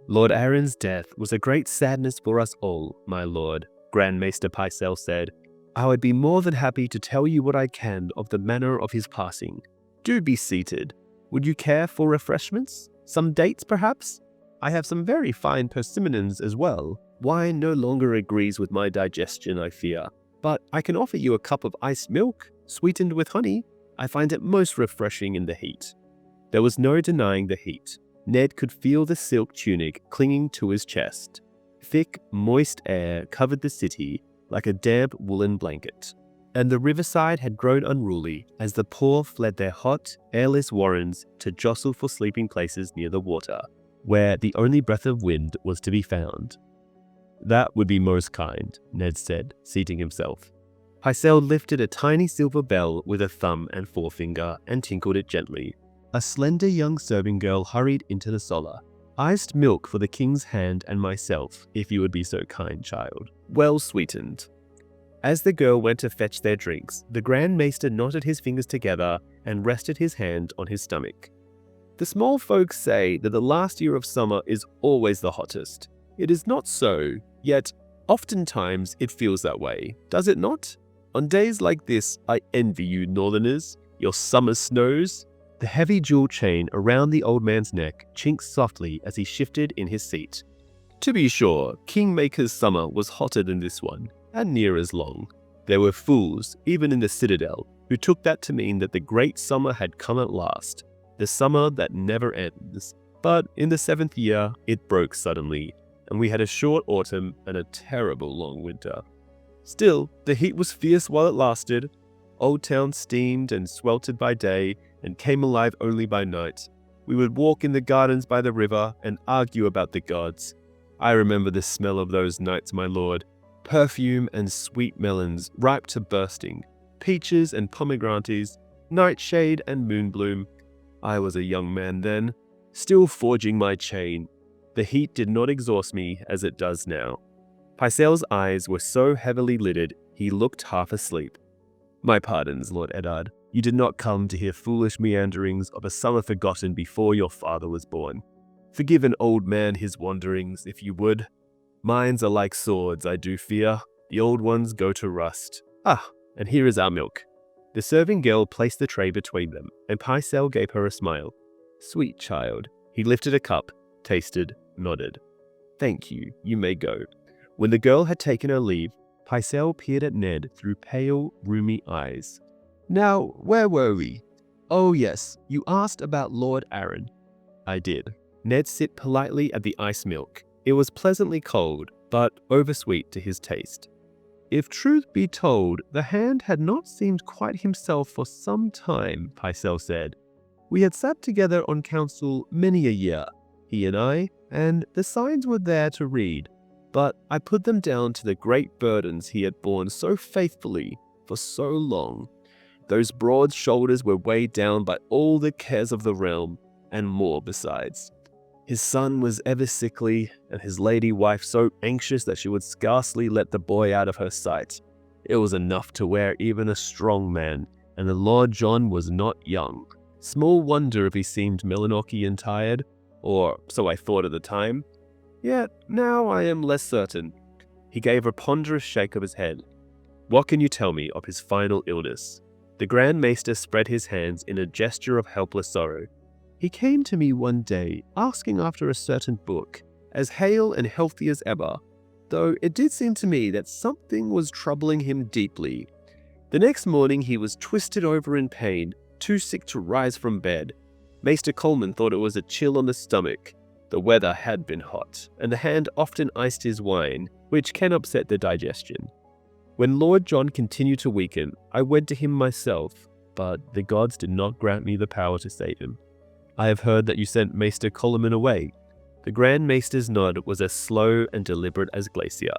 Lord Aaron's death was a great sadness for us all, my lord, Grand Maester Pycelle said. I would be more than happy to tell you what I can of the manner of his passing. Do be seated. Would you care for refreshments? Some dates, perhaps? I have some very fine persimmons as well. Wine no longer agrees with my digestion, I fear. But I can offer you a cup of iced milk, sweetened with honey. I find it most refreshing in the heat. There was no denying the heat. Ned could feel the silk tunic clinging to his chest. Thick, moist air covered the city like a damp woolen blanket. And the riverside had grown unruly as the poor fled their hot, airless warrens to jostle for sleeping places near the water, where the only breath of wind was to be found. That would be most kind, Ned said, seating himself. Pycelle lifted a tiny silver bell with a thumb and forefinger and tinkled it gently. A slender young serving girl hurried into the solar. Iced milk for the king's hand and myself, if you would be so kind, child. Well sweetened. As the girl went to fetch their drinks, the Grand Maester knotted his fingers together and rested his hand on his stomach. The small folks say that the last year of summer is always the hottest. It is not so, yet oftentimes it feels that way, does it not? On days like this, I envy you, Northerners. Your summer snows, The heavy jewel chain around the old man's neck chinked softly as he shifted in his seat. To be sure, Kingmaker's summer was hotter than this one, and near as long. There were fools, even in the Citadel, who took that to mean that the great summer had come at last, the summer that never ends. But in the 7th year, it broke suddenly, and we had a short autumn and a terrible long winter. Still, the heat was fierce while it lasted. Old Town steamed and sweltered by day and came alive only by night. We would walk in the gardens by the river and argue about the gods. I remember the smell of those nights, my lord. Perfume and sweet melons ripe to bursting, peaches and pomegranates, nightshade and moonbloom. I was a young man then, still forging my chain. The heat did not exhaust me as it does now. Pycelle's eyes were so heavily lidded he looked half asleep. My pardons, Lord Eddard. You did not come to hear foolish meanderings of a summer forgotten before your father was born. Forgive an old man his wanderings, if you would. Minds are like swords, I do fear. The old ones go to rust. Ah, and here is our milk. The serving girl placed the tray between them, and Pycelle gave her a smile. Sweet child. He lifted a cup, tasted, nodded. Thank you, you may go. When the girl had taken her leave, Pycelle peered at Ned through pale, rheumy eyes. Now, where were we? Oh yes, you asked about Lord Arryn. I did. Ned sipped politely at the ice milk. It was pleasantly cold, but oversweet to his taste. If truth be told, the Hand had not seemed quite himself for some time, Pycelle said. We had sat together on council many a year, he and I, and the signs were there to read, but I put them down to the great burdens he had borne so faithfully for so long. Those broad shoulders were weighed down by all the cares of the realm, and more besides. His son was ever sickly, and his lady wife so anxious that she would scarcely let the boy out of her sight. It was enough to wear even a strong man, and the Lord John was not young. Small wonder if he seemed melancholy and tired, or so I thought at the time. Yet now I am less certain. He gave a ponderous shake of his head. What can you tell me of his final illness? The Grand Maester spread his hands in a gesture of helpless sorrow. He came to me one day, asking after a certain book, as hale and healthy as ever, though it did seem to me that something was troubling him deeply. The next morning he was twisted over in pain, too sick to rise from bed. Maester Coleman thought it was a chill on the stomach. The weather had been hot, and the Hand often iced his wine, which can upset the digestion. When Lord John continued to weaken, I went to him myself, but the gods did not grant me the power to save him. I have heard that you sent Maester Coleman away. The Grand Maester's nod was as slow and deliberate as glacier.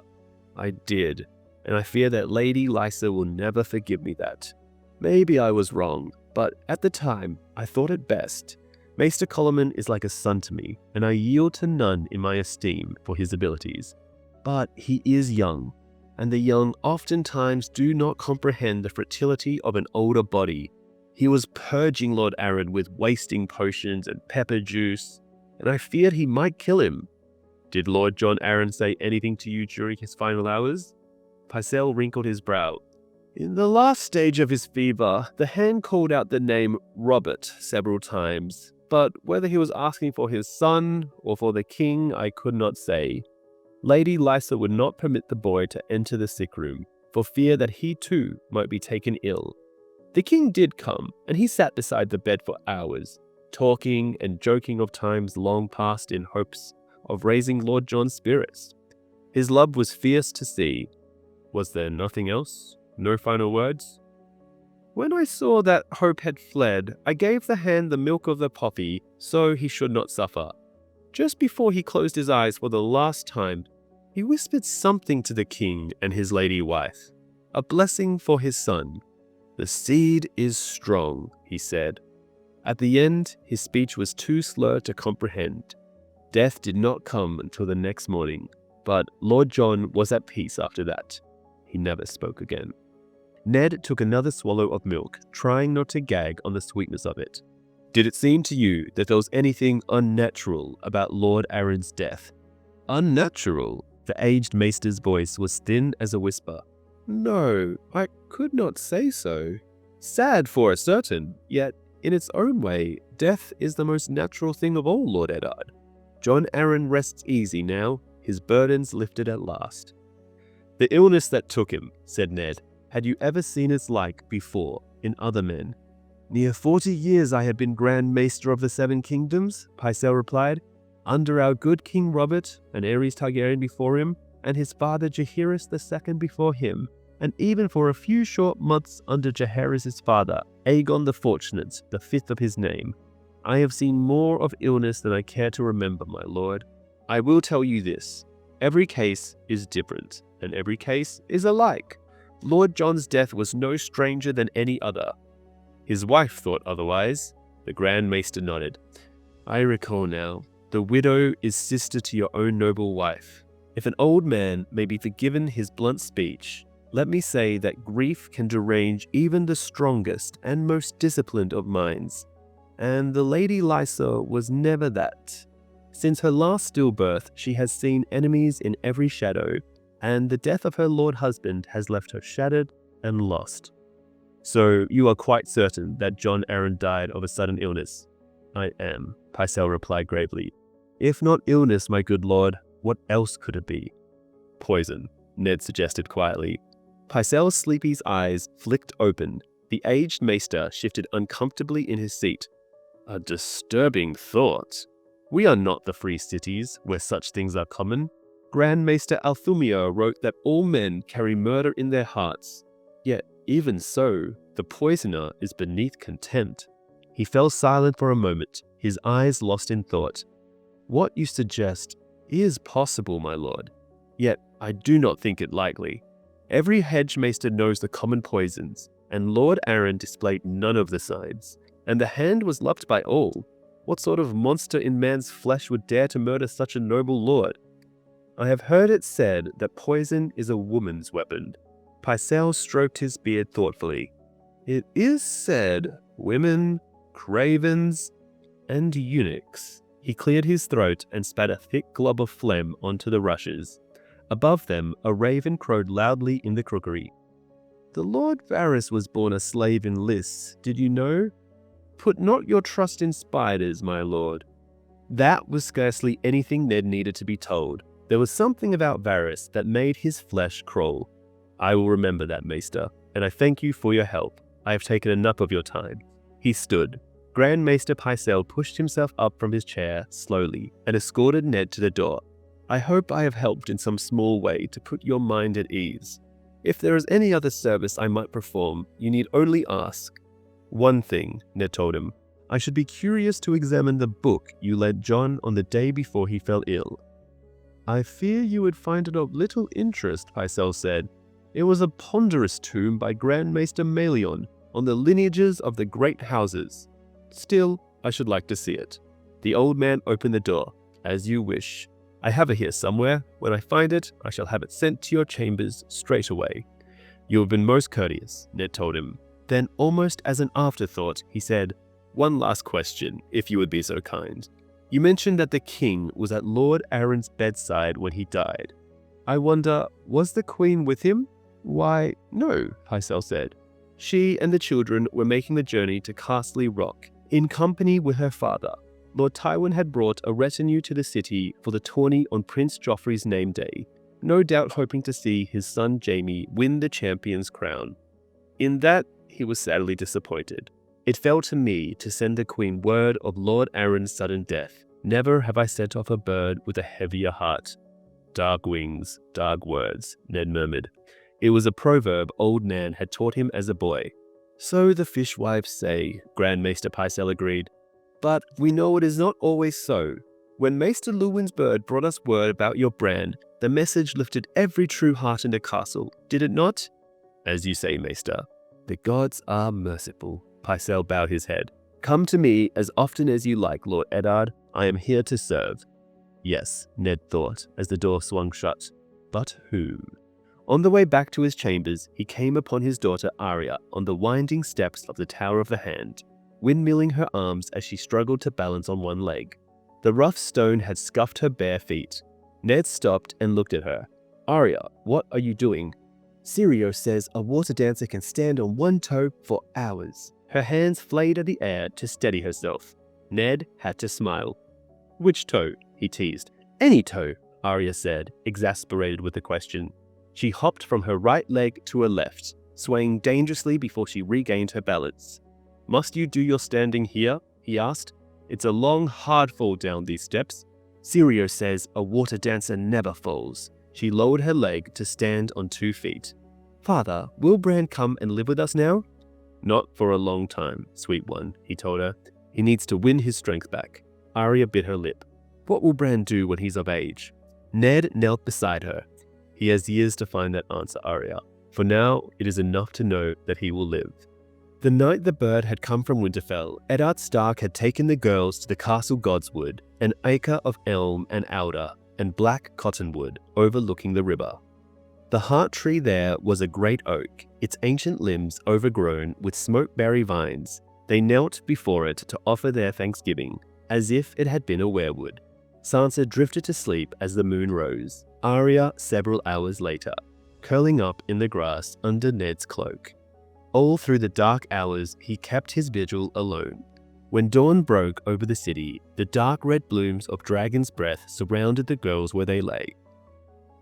I did, and I fear that Lady Lysa will never forgive me that. Maybe I was wrong, but at the time, I thought it best. Maester Coleman is like a son to me, and I yield to none in my esteem for his abilities. But he is young, and the young oftentimes do not comprehend the fertility of an older body. He was purging Lord Arryn with wasting potions and pepper juice, and I feared he might kill him. Did Lord John Arryn say anything to you during his final hours? Pycelle wrinkled his brow. In the last stage of his fever, the Hand called out the name Robert several times, but whether he was asking for his son or for the king, I could not say. Lady Lysa would not permit the boy to enter the sick room, for fear that he too might be taken ill. The king did come, and he sat beside the bed for hours, talking and joking of times long past in hopes of raising Lord John's spirits. His love was fierce to see. Was there nothing else? No final words? When I saw that hope had fled, I gave the Hand the milk of the poppy, so he should not suffer. Just before he closed his eyes for the last time, he whispered something to the king and his lady wife, a blessing for his son. The seed is strong, he said. At the end, his speech was too slurred to comprehend. Death did not come until the next morning, but Lord John was at peace after that. He never spoke again. Ned took another swallow of milk, trying not to gag on the sweetness of it. Did it seem to you that there was anything unnatural about Lord Arryn's death? Unnatural? The aged maester's voice was thin as a whisper. No, I could not say so. Sad for a certain, yet In its own way, death is the most natural thing of all, Lord Eddard. Jon Arryn rests easy now, his burdens lifted at last. The illness that took him, said Ned, had you ever seen its like before in other men? Near 40 years I had been Grand Maester of the Seven Kingdoms, Pycelle replied, under our good King Robert, and Aerys Targaryen before him, and his father Jaehaerys II before him, and even for a few short months under Jaehaerys' father, Aegon the Fortunate, the fifth of his name. I have seen more of illness than I care to remember, my lord. I will tell you this, every case is different, and every case is alike. Lord Jon's death was no stranger than any other. His wife thought otherwise. The Grand Maester nodded. I recall now. The widow is sister to your own noble wife. If an old man may be forgiven his blunt speech, let me say that grief can derange even the strongest and most disciplined of minds. And the Lady Lysa was never that. Since her last stillbirth, she has seen enemies in every shadow, and the death of her lord husband has left her shattered and lost. So you are quite certain that Jon Arryn died of a sudden illness? I am, Pycelle replied gravely. If not illness, my good lord, what else could it be? Poison, Ned suggested quietly. Pycelle's sleepy's eyes flicked open. The aged maester shifted uncomfortably in his seat. A disturbing thought. We are not the free cities where such things are common. Grand Maester Althumio wrote that all men carry murder in their hearts. Yet, even so, the poisoner is beneath contempt. He fell silent for a moment, his eyes lost in thought. What you suggest is possible, my lord. Yet, I do not think it likely. Every hedge maester knows the common poisons, and Lord Arryn displayed none of the signs. And the hand was loved by all. What sort of monster in man's flesh would dare to murder such a noble lord? I have heard it said that poison is a woman's weapon. Pycelle stroked his beard thoughtfully. It is said women, cravens, and eunuchs. He cleared his throat and spat a thick glob of phlegm onto the rushes. Above them, a raven crowed loudly in the crookery. The Lord Varys was born a slave in Lys, did you know? Put not your trust in spiders, my lord. That was scarcely anything Ned needed to be told. There was something about Varys that made his flesh crawl. I will remember that, Maester, and I thank you for your help. I have taken enough of your time. He stood. Grand Maester Pycelle pushed himself up from his chair slowly and escorted Ned to the door. I hope I have helped in some small way to put your mind at ease. If there is any other service I might perform, you need only ask. One thing, Ned told him. I should be curious to examine the book you lent Jon on the day before he fell ill. I fear you would find it of little interest, Pycelle said. It was a ponderous tome by Grand Maester Melion on the lineages of the great houses. Still, I should like to see it. The old man opened the door. As you wish. I have it here somewhere. When I find it, I shall have it sent to your chambers straight away. You have been most courteous, Ned told him. Then, almost as an afterthought, he said, one last question, if you would be so kind. You mentioned that the king was at Lord Arryn's bedside when he died. I wonder, was the queen with him? Why, no, Pycelle said. She and the children were making the journey to Castle Rock, in company with her father. Lord Tywin had brought a retinue to the city for the tourney on Prince Joffrey's name day, no doubt hoping to see his son Jaime win the champion's crown. In that, he was sadly disappointed. It fell to me to send the Queen word of Lord Arryn's sudden death. Never have I sent off a bird with a heavier heart. Dark wings, dark words, Ned murmured. It was a proverb old Nan had taught him as a boy. So the fishwives say, Grand Maester Pycelle agreed. But we know it is not always so. When Maester Luwin's bird brought us word about your brand, the message lifted every true heart in the castle, did it not? As you say, Maester. The gods are merciful. Pycelle bowed his head. Come to me as often as you like, Lord Eddard. I am here to serve. Yes, Ned thought, as the door swung shut. But who? On the way back to his chambers, he came upon his daughter Arya on the winding steps of the Tower of the Hand, windmilling her arms as she struggled to balance on one leg. The rough stone had scuffed her bare feet. Ned stopped and looked at her. Arya, what are you doing? Syrio says a water dancer can stand on one toe for hours, Her hands flayed at the air to steady herself. Ned had to smile. "Which toe?" he teased. "Any toe," Arya said, exasperated with the question. She hopped from her right leg to her left, swaying dangerously before she regained her balance. "Must you do your standing here?" he asked. "It's a long, hard fall down these steps. Syrio says a water dancer never falls." She lowered her leg to stand on 2 feet. "Father, will Bran come and live with us now?" "Not for a long time, sweet one," he told her. "He needs to win his strength back." Arya bit her lip. "What will Bran do when he's of age?" Ned knelt beside her. "He has years to find that answer, Arya. For now, it is enough to know that he will live." The night the bird had come from Winterfell, Eddard Stark had taken the girls to the Castle Godswood, an acre of elm and alder and black cottonwood overlooking the river. The heart tree there was a great oak, its ancient limbs overgrown with smokeberry vines. They knelt before it to offer their thanksgiving, as if it had been a weirwood. Sansa drifted to sleep as the moon rose, Arya several hours later, curling up in the grass under Ned's cloak. All through the dark hours, he kept his vigil alone. When dawn broke over the city, the dark red blooms of dragon's breath surrounded the girls where they lay.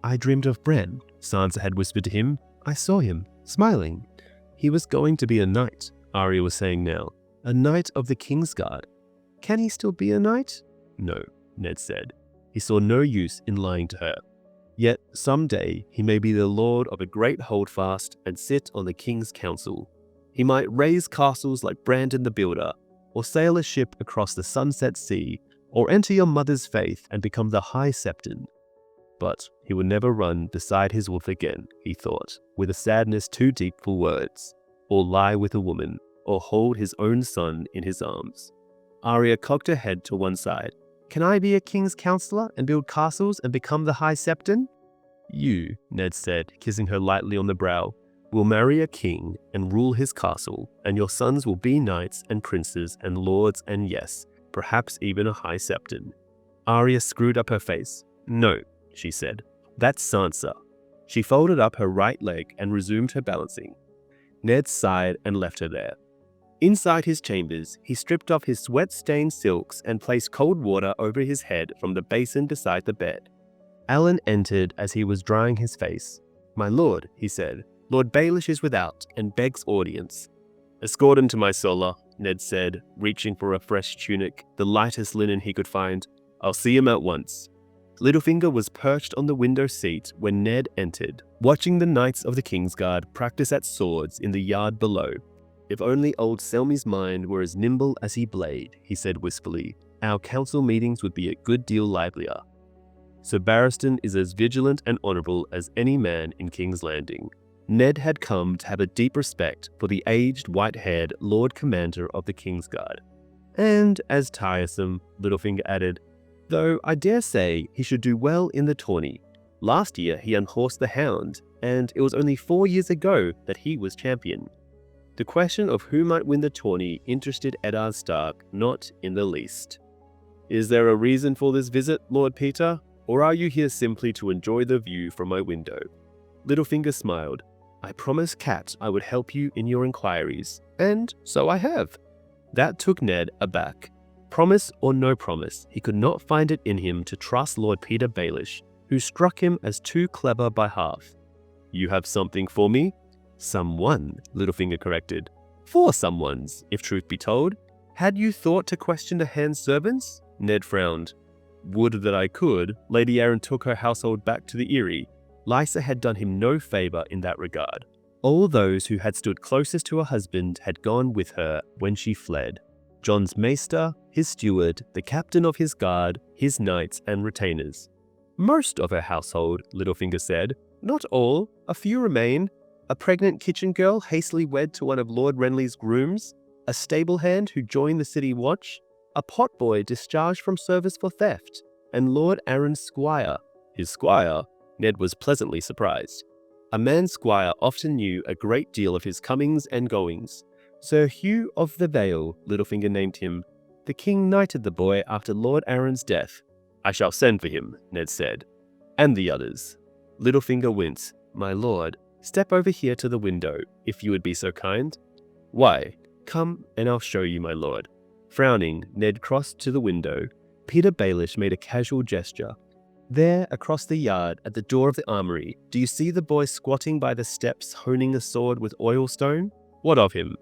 "I dreamed of Bran," Sansa had whispered to him. "I saw him, smiling. He was going to be a knight," Arya was saying now. "A knight of the Kingsguard. Can he still be a knight?" "No," Ned said. He saw no use in lying to her. "Yet someday he may be the lord of a great holdfast and sit on the king's council. He might raise castles like Brandon the Builder, or sail a ship across the sunset sea, or enter your mother's faith and become the High Septon. But he would never run beside his wolf again," he thought, with a sadness too deep for words, or lie with a woman, or hold his own son in his arms. Arya cocked her head to one side. "Can I be a king's counselor and build castles and become the High Septon?" "You," Ned said, kissing her lightly on the brow, "will marry a king and rule his castle, and your sons will be knights and princes and lords and yes, perhaps even a High Septon." Arya screwed up her face. "No," she said. "That's Sansa." She folded up her right leg and resumed her balancing. Ned sighed and left her there. Inside his chambers, he stripped off his sweat-stained silks and placed cold water over his head from the basin beside the bed. Alan entered as he was drying his face. "My lord," he said, "Lord Baelish is without and begs audience." "Escort him to my sola," Ned said, reaching for a fresh tunic, the lightest linen he could find. "I'll see him at once." Littlefinger was perched on the window seat when Ned entered, watching the Knights of the Kingsguard practice at swords in the yard below. "If only old Selmy's mind were as nimble as he blade," he said wistfully, "our council meetings would be a good deal livelier. Sir Barristan is as vigilant and honourable as any man in King's Landing." Ned had come to have a deep respect for the aged, white-haired Lord Commander of the Kingsguard. "And as tiresome," Littlefinger added, "though I dare say he should do well in the tourney. Last year he unhorsed the Hound, and it was only 4 years ago that he was champion." The question of who might win the tourney interested Eddard Stark not in the least. "Is there a reason for this visit, Lord Peter, or are you here simply to enjoy the view from my window?" Littlefinger smiled. "I promised Cat I would help you in your inquiries, and so I have." That took Ned aback. Promise or no promise, he could not find it in him to trust Lord Peter Baelish, who struck him as too clever by half. "You have something for me?" "Someone," Littlefinger corrected. "For someone's, if truth be told. Had you thought to question the hand servants?" Ned frowned. "Would that I could." Lady Arryn took her household back to the Eyrie. Lysa had done him no favour in that regard. All those who had stood closest to her husband had gone with her when she fled. Jon's maester, his steward, the captain of his guard, his knights and retainers. "Most of her household," Littlefinger said. "Not all. A few remain. A pregnant kitchen girl hastily wed to one of Lord Renly's grooms, a stable hand who joined the city watch, a potboy discharged from service for theft, and Lord Arryn's squire." His squire? Ned was pleasantly surprised. A man's squire often knew a great deal of his comings and goings. Sir Hugh of the Vale, Littlefinger named him. The king knighted the boy after Lord Arryn's death. "I shall send for him," Ned said. "And the others." Littlefinger winced. "My lord, step over here to the window, if you would be so kind." "Why? Come and I'll show you, my lord. Frowning, Ned crossed to the window. Peter Baelish made a casual gesture. There, across the yard, at the door of the armory, do you see the boy squatting by the steps honing a sword with oil stone? What of him?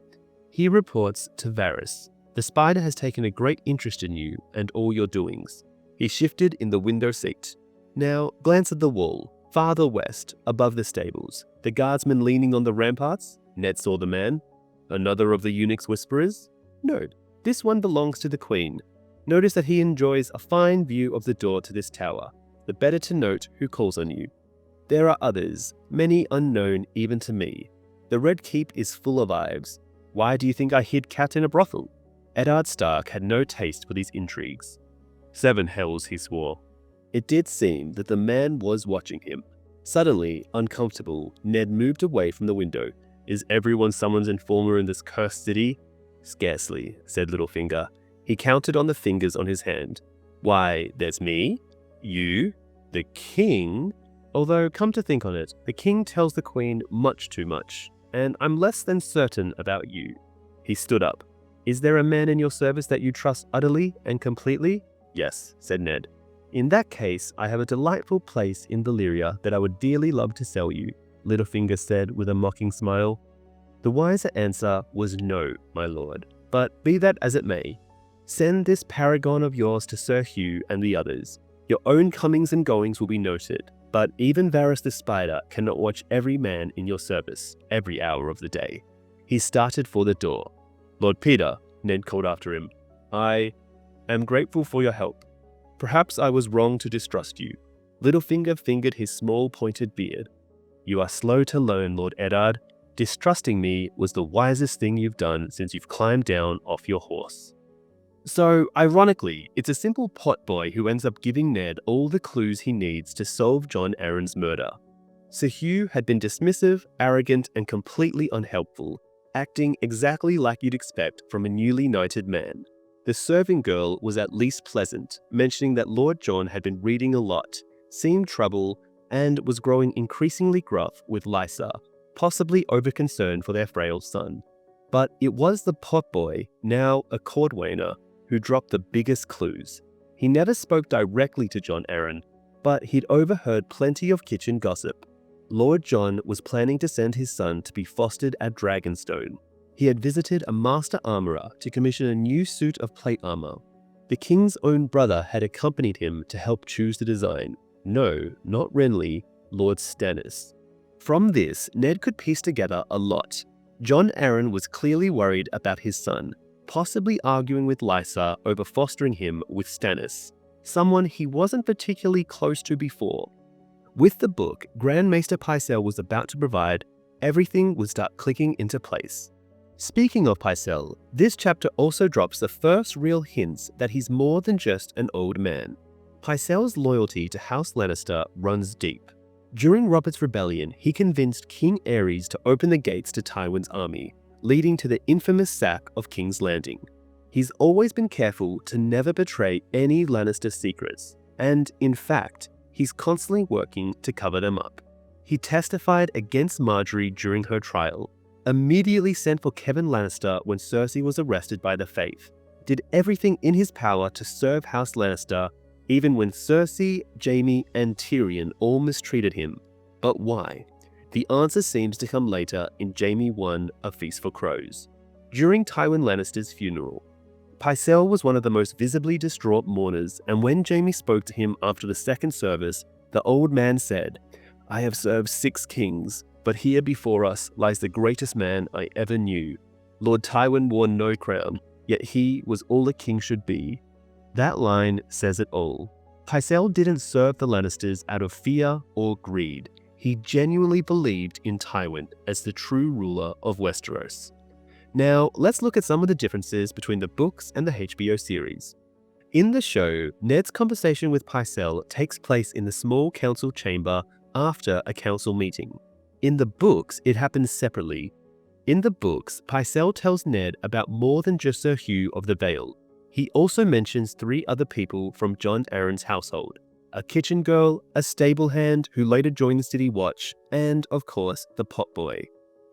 He reports to Varys. The spider has taken a great interest in you and all your doings. He shifted in the window seat. Now, glance at the wall, farther west, above the stables. The guardsman leaning on the ramparts? Ned saw the man. Another of the eunuch's whisperers? No, this one belongs to the queen. Notice that he enjoys a fine view of the door to this tower. The better to note who calls on you. There are others, many unknown even to me. The Red Keep is full of lives. Why do you think I hid Cat in a brothel? Eddard Stark had no taste for these intrigues. 7 hells, he swore. It did seem that the man was watching him. Suddenly, uncomfortable, Ned moved away from the window. Is everyone someone's informer in this cursed city? Scarcely, said Littlefinger. He counted on the fingers on his hand. Why, there's me, you, the king. Although, come to think on it, the king tells the queen much too much, and I'm less than certain about you. He stood up. Is there a man in your service that you trust utterly and completely? Yes, said Ned. In that case, I have a delightful place in Valyria that I would dearly love to sell you, Littlefinger said with a mocking smile. The wiser answer was no, my lord, but be that as it may. Send this paragon of yours to Sir Hugh and the others. Your own comings and goings will be noted, but even Varys the Spider cannot watch every man in your service, every hour of the day. He started for the door. Lord Peter, Ned called after him, I am grateful for your help. Perhaps I was wrong to distrust you. Littlefinger fingered his small pointed beard. You are slow to learn, Lord Eddard. Distrusting me was the wisest thing you've done since you've climbed down off your horse. So, ironically, it's a simple potboy who ends up giving Ned all the clues he needs to solve Jon Arryn's murder. Sir Hugh had been dismissive, arrogant, and completely unhelpful, acting exactly like you'd expect from a newly knighted man. The serving girl was at least pleasant, mentioning that Lord Jon had been reading a lot, seen trouble, and was growing increasingly gruff with Lysa, possibly overconcerned for their frail son. But it was the potboy, now a cordwainer, who dropped the biggest clues. He never spoke directly to Jon Arryn, but he'd overheard plenty of kitchen gossip. Lord Jon was planning to send his son to be fostered at Dragonstone. He had visited a master armorer to commission a new suit of plate armor. The king's own brother had accompanied him to help choose the design. No, not Renly, Lord Stannis. From this, Ned could piece together a lot. Jon Arryn was clearly worried about his son, possibly arguing with Lysa over fostering him with Stannis, someone he wasn't particularly close to before. With the book Grand Maester Pycelle was about to provide, everything would start clicking into place. Speaking of Pycelle, this chapter also drops the first real hints that he's more than just an old man. Pycelle's loyalty to House Lannister runs deep. During Robert's rebellion, he convinced King Aerys to open the gates to Tywin's army, leading to the infamous sack of King's Landing. He's always been careful to never betray any Lannister secrets, and in fact, he's constantly working to cover them up. He testified against Margaery during her trial, immediately sent for Kevan Lannister when Cersei was arrested by the Faith, did everything in his power to serve House Lannister, even when Cersei, Jaime, and Tyrion all mistreated him. But why? The answer seems to come later in Jaime 1, A Feast for Crows. During Tywin Lannister's funeral, Pycelle was one of the most visibly distraught mourners, and when Jaime spoke to him after the second service, the old man said, I have served 6 kings, but here before us lies the greatest man I ever knew. Lord Tywin wore no crown, yet he was all a king should be. That line says it all. Pycelle didn't serve the Lannisters out of fear or greed. He genuinely believed in Tywin as the true ruler of Westeros. Now, let's look at some of the differences between the books and the HBO series. In the show, Ned's conversation with Pycelle takes place in the small council chamber after a council meeting. In the books, it happens separately. In the books, Pycelle tells Ned about more than just Sir Hugh of the Vale. He also mentions 3 other people from Jon Arryn's household: a kitchen girl, a stable hand who later joined the City Watch, and, of course, the potboy.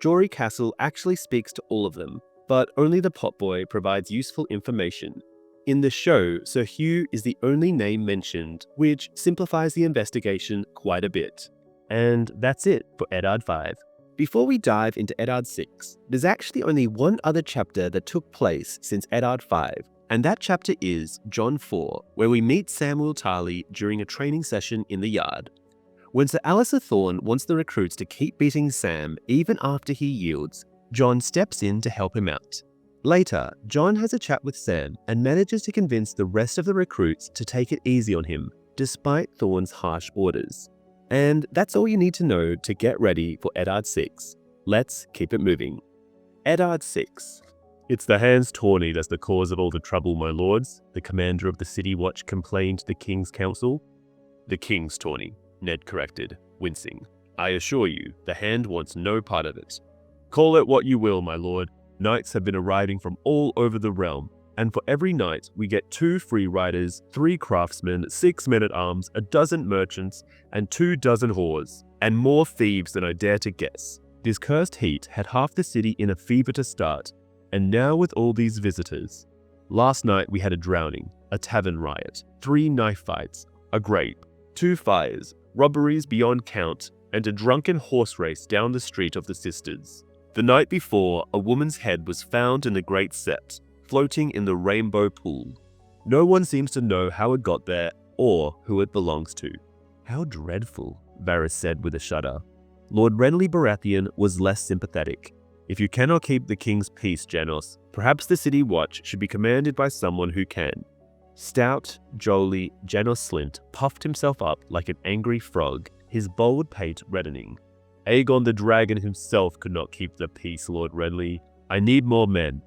Jory Castle actually speaks to all of them, but only the potboy provides useful information. In the show, Sir Hugh is the only name mentioned, which simplifies the investigation quite a bit. And that's it for Eddard 5. Before we dive into Eddard 6, there's actually only one other chapter that took place since Eddard 5, and that chapter is John 4, where we meet Samuel Tarly during a training session in the yard. When Sir Alistair Thorne wants the recruits to keep beating Sam even after he yields, John steps in to help him out. Later, John has a chat with Sam and manages to convince the rest of the recruits to take it easy on him, despite Thorne's harsh orders. And that's all you need to know to get ready for Eddard 6. Let's keep it moving. Eddard 6. "It's the Hands Tawny that's the cause of all the trouble, my lords," the commander of the City Watch complained to the King's Council. "The King's Tawny," Ned corrected, wincing. "I assure you, the Hand wants no part of it. Call it what you will, my lord. Knights have been arriving from all over the realm, and for every knight we get 2 free riders, 3 craftsmen, 6 men-at-arms, a dozen merchants, and 24 whores, and more thieves than I dare to guess." This cursed heat had half the city in a fever to start, and now with all these visitors. Last night we had a drowning, a tavern riot, 3 knife fights, a grape, 2 fires, robberies beyond count, and a drunken horse race down the street of the Sisters. The night before, a woman's head was found in the Great Sept, floating in the Rainbow Pool. No one seems to know how it got there or who it belongs to. "How dreadful," Varys said with a shudder. Lord Renly Baratheon was less sympathetic. "If you cannot keep the king's peace, Janos, perhaps the City Watch should be commanded by someone who can." Stout, jolly Janos Slynt puffed himself up like an angry frog, his bold pate reddening. "Aegon the Dragon himself could not keep the peace, Lord Renly. I need more men."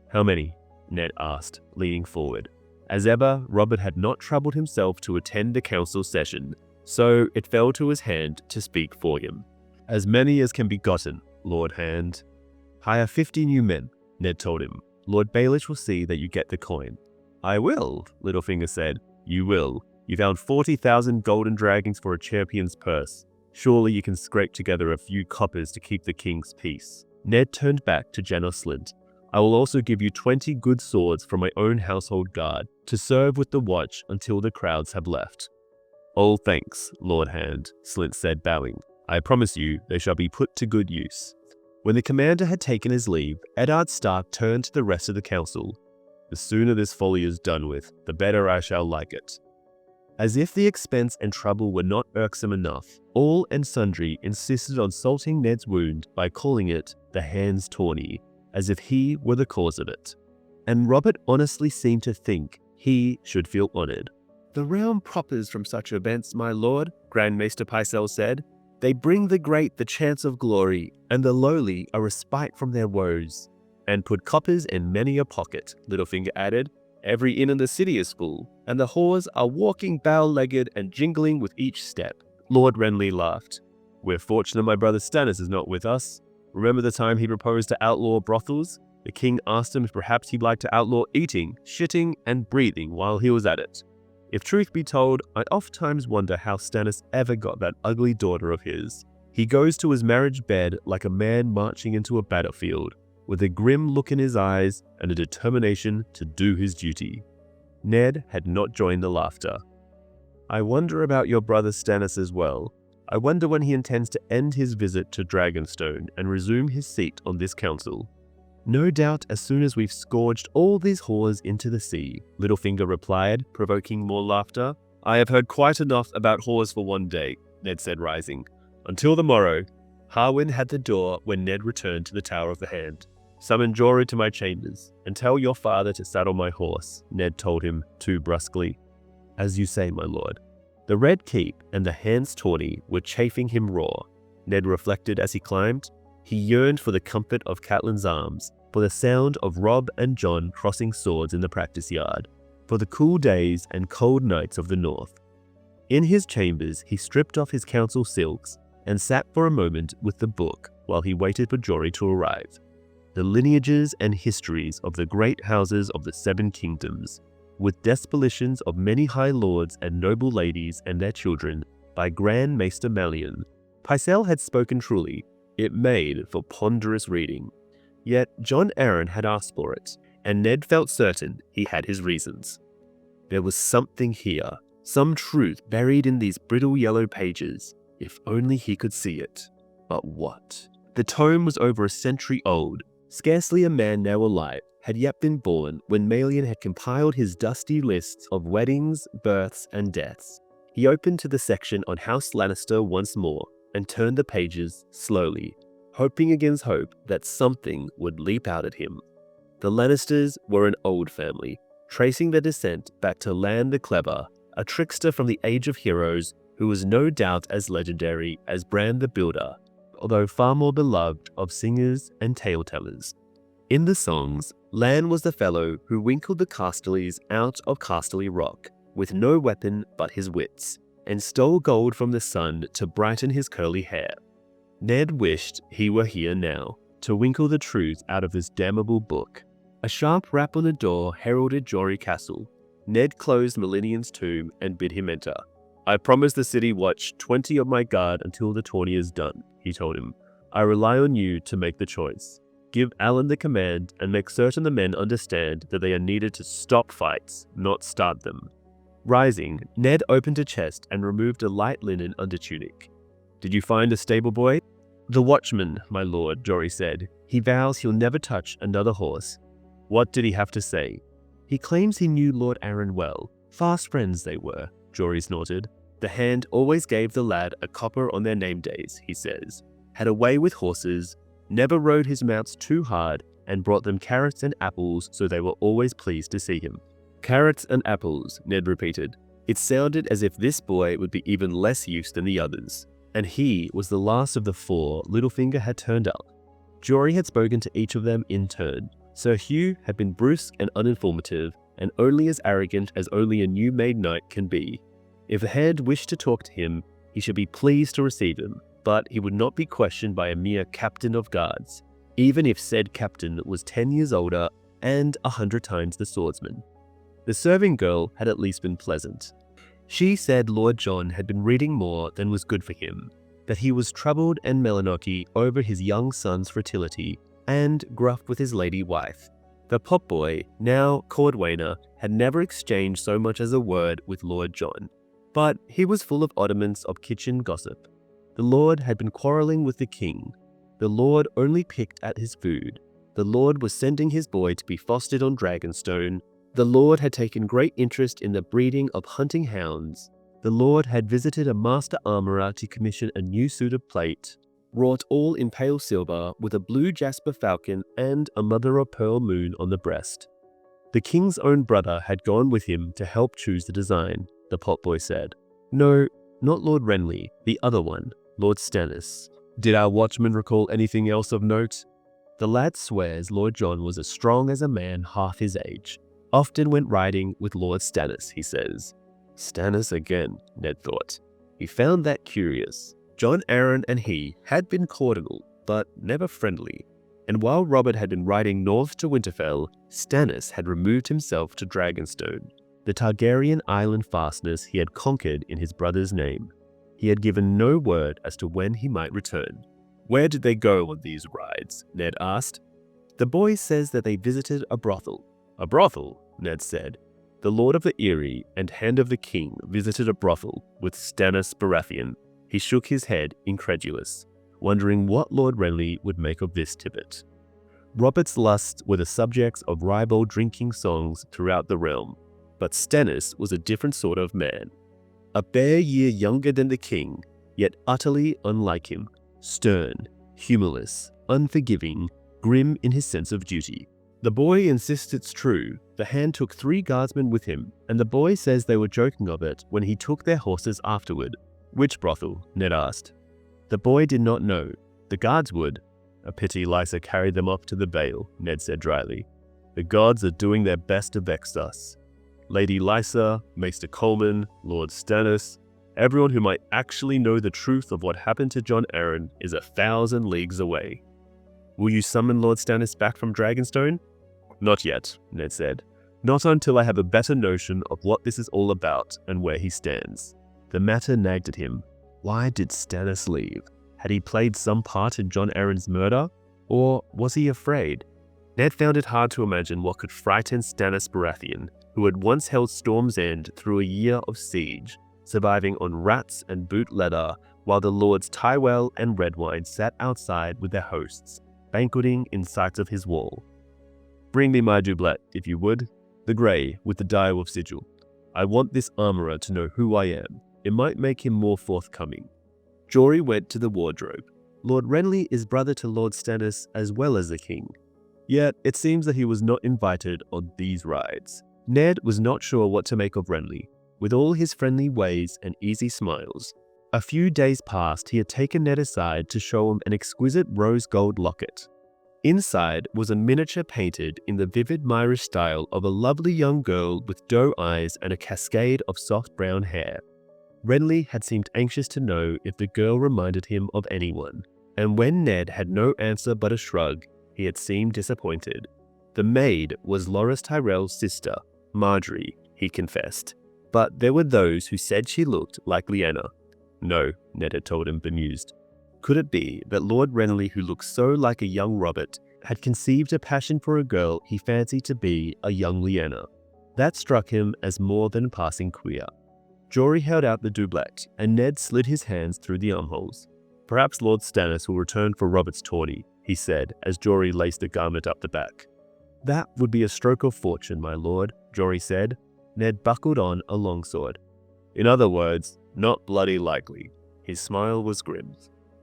"How many?" Ned asked, leaning forward. As ever, Robert had not troubled himself to attend the council session, so it fell to his hand to speak for him. "As many as can be gotten, Lord Hand." "Hire 50 new men," Ned told him. "Lord Baelish will see that you get the coin." "I will," Littlefinger said. "You will. You found 40,000 golden dragons for a champion's purse. Surely you can scrape together a few coppers to keep the king's peace." Ned turned back to Janos Slynt. "I will also give you 20 good swords from my own household guard to serve with the watch until the crowds have left." "All thanks, Lord Hand," Slynt said, bowing. "I promise you they shall be put to good use." When the commander had taken his leave, Eddard Stark turned to the rest of the council. "The sooner this folly is done with, the better I shall like it." As if the expense and trouble were not irksome enough, all and sundry insisted on salting Ned's wound by calling it the Hands Tawny, as if he were the cause of it. And Robert honestly seemed to think he should feel honored. "The realm proffers from such events, my lord," Grand Maester Pycelle said. "They bring the great the chance of glory, and the lowly a respite from their woes." "And put coppers in many a pocket," Littlefinger added. "Every inn in the city is full, and the whores are walking bow-legged and jingling with each step." Lord Renly laughed. "We're fortunate my brother Stannis is not with us. Remember the time he proposed to outlaw brothels? The king asked him if perhaps he'd like to outlaw eating, shitting, and breathing while he was at it. If truth be told, I oftentimes wonder how Stannis ever got that ugly daughter of his. He goes to his marriage bed like a man marching into a battlefield, with a grim look in his eyes and a determination to do his duty." Ned had not joined the laughter. "I wonder about your brother Stannis as well. I wonder when he intends to end his visit to Dragonstone and resume his seat on this council." "No doubt as soon as we've scourged all these whores into the sea," Littlefinger replied, provoking more laughter. "I have heard quite enough about whores for one day," Ned said, rising. "Until the morrow." Harwin had the door when Ned returned to the Tower of the Hand. "Summon Jory to my chambers, and tell your father to saddle my horse," Ned told him, too brusquely. "As you say, my lord." The Red Keep and the Hands Tawny were chafing him raw, Ned reflected as he climbed. He yearned for the comfort of Catelyn's arms, for the sound of Robb and Jon crossing swords in the practice yard, for the cool days and cold nights of the north. In his chambers, he stripped off his council silks and sat for a moment with the book while he waited for Jory to arrive. The lineages and histories of the great houses of the Seven Kingdoms, with despolitions of many high lords and noble ladies and their children by Grand Maester Malion. Pycelle had spoken truly. It made for ponderous reading. Yet Jon Arryn had asked for it, and Ned felt certain he had his reasons. There was something here, some truth buried in these brittle yellow pages, if only he could see it. But what? The tome was over a century old. Scarcely a man now alive had yet been born when Melian had compiled his dusty lists of weddings, births, and deaths. He opened to the section on House Lannister once more and turned the pages slowly, hoping against hope that something would leap out at him. The Lannisters were an old family, tracing their descent back to Lan the Clever, a trickster from the Age of Heroes who was no doubt as legendary as Bran the Builder, although far more beloved of singers and tale-tellers. In the songs, Lan was the fellow who winkled the Casterlys out of Casterly Rock with no weapon but his wits, and stole gold from the sun to brighten his curly hair. Ned wished he were here now, to winkle the truth out of this damnable book. A sharp rap on the door heralded Jory Castle. Ned closed Melinian's tomb and bid him enter. "I promise the city watch 20 of my guard until the tourney is done," he told him. "I rely on you to make the choice. Give Alan the command and make certain the men understand that they are needed to stop fights, not start them." Rising, Ned opened a chest and removed a light linen undertunic. "Did you find a stable boy?" "The watchman, my lord," Jory said. "He vows he'll never touch another horse." "What did he have to say?" "He claims he knew Lord Arryn well. Fast friends they were," Jory snorted. "The hand always gave the lad a copper on their name days, he says. Had a way with horses, never rode his mounts too hard, and brought them carrots and apples so they were always pleased to see him." "Carrots and apples," Ned repeated. It sounded as if this boy would be even less use than the others, and he was the last of the 4 Littlefinger had turned up. Jory had spoken to each of them in turn. Sir Hugh had been brusque and uninformative, and only as arrogant as only a new-made knight can be. If the hand wished to talk to him, he should be pleased to receive him, but he would not be questioned by a mere captain of guards, even if said captain was 10 years older and 100 times the swordsman. The serving girl had at least been pleasant. She said Lord Jon had been reading more than was good for him, that he was troubled and melancholy over his young son's fertility, and gruff with his lady wife. The potboy, now Cordwainer, had never exchanged so much as a word with Lord Jon, but he was full of oddments of kitchen gossip. The Lord had been quarrelling with the king. The Lord only picked at his food. The Lord was sending his boy to be fostered on Dragonstone. The Lord had taken great interest in the breeding of hunting hounds. The Lord had visited a master armourer to commission a new suit of plate, wrought all in pale silver with a blue jasper falcon and a mother-of-pearl moon on the breast. The king's own brother had gone with him to help choose the design, the potboy said. No, not Lord Renly, the other one, Lord Stannis. Did our watchman recall anything else of note? The lad swears Lord Jon was as strong as a man half his age. Often went riding with Lord Stannis, he says. Stannis again, Ned thought. He found that curious. Jon Arryn and he had been cordial, but never friendly. And while Robert had been riding north to Winterfell, Stannis had removed himself to Dragonstone, the Targaryen island fastness he had conquered in his brother's name. He had given no word as to when he might return. Where did they go on these rides? Ned asked. The boy says that they visited a brothel. A brothel? Ned said. The Lord of the Eyrie and Hand of the King visited a brothel with Stannis Baratheon. He shook his head, incredulous, wondering what Lord Renly would make of this tidbit. Robert's lusts were the subjects of ribald drinking songs throughout the realm, but Stannis was a different sort of man. A bare year younger than the king, yet utterly unlike him, stern, humorless, unforgiving, grim in his sense of duty. The boy insists it's true. The Hand took 3 guardsmen with him, and the boy says they were joking of it when he took their horses afterward. Which brothel? Ned asked. The boy did not know. The guards would. A pity Lysa carried them off to the Vale, Ned said dryly. The gods are doing their best to vex us. Lady Lysa, Maester Coleman, Lord Stannis, everyone who might actually know the truth of what happened to Jon Arryn is 1,000 leagues away. Will you summon Lord Stannis back from Dragonstone? Not yet, Ned said. Not until I have a better notion of what this is all about and where he stands. The matter nagged at him. Why did Stannis leave? Had he played some part in Jon Arryn's murder? Or was he afraid? Ned found it hard to imagine what could frighten Stannis Baratheon, who had once held Storm's End through a year of siege, surviving on rats and boot leather while the lords Tywell and Redwine sat outside with their hosts, banqueting in sight of his wall. "Bring me my doublet, if you would, the grey with the direwolf sigil. I want this armourer to know who I am. It might make him more forthcoming." Jory went to the wardrobe. Lord Renly is brother to Lord Stannis as well as the king. Yet it seems that he was not invited on these rides. Ned was not sure what to make of Renly. With all his friendly ways and easy smiles, a few days past he had taken Ned aside to show him an exquisite rose gold locket. Inside was a miniature painted in the vivid Myrish style of a lovely young girl with doe eyes and a cascade of soft brown hair. Renly had seemed anxious to know if the girl reminded him of anyone, and when Ned had no answer but a shrug, he had seemed disappointed. The maid was Loras Tyrell's sister, Marjorie, he confessed, but there were those who said she looked like Lyanna. No, Ned had told him, bemused. Could it be that Lord Renly, who looked so like a young Robert, had conceived a passion for a girl he fancied to be a young Lyanna? That struck him as more than passing queer. Jory held out the doublet, and Ned slid his hands through the armholes. "Perhaps Lord Stannis will return for Robert's tourney," he said, as Jory laced the garment up the back. "That would be a stroke of fortune, my lord," Jory said. Ned buckled on a longsword. "In other words, not bloody likely." His smile was grim.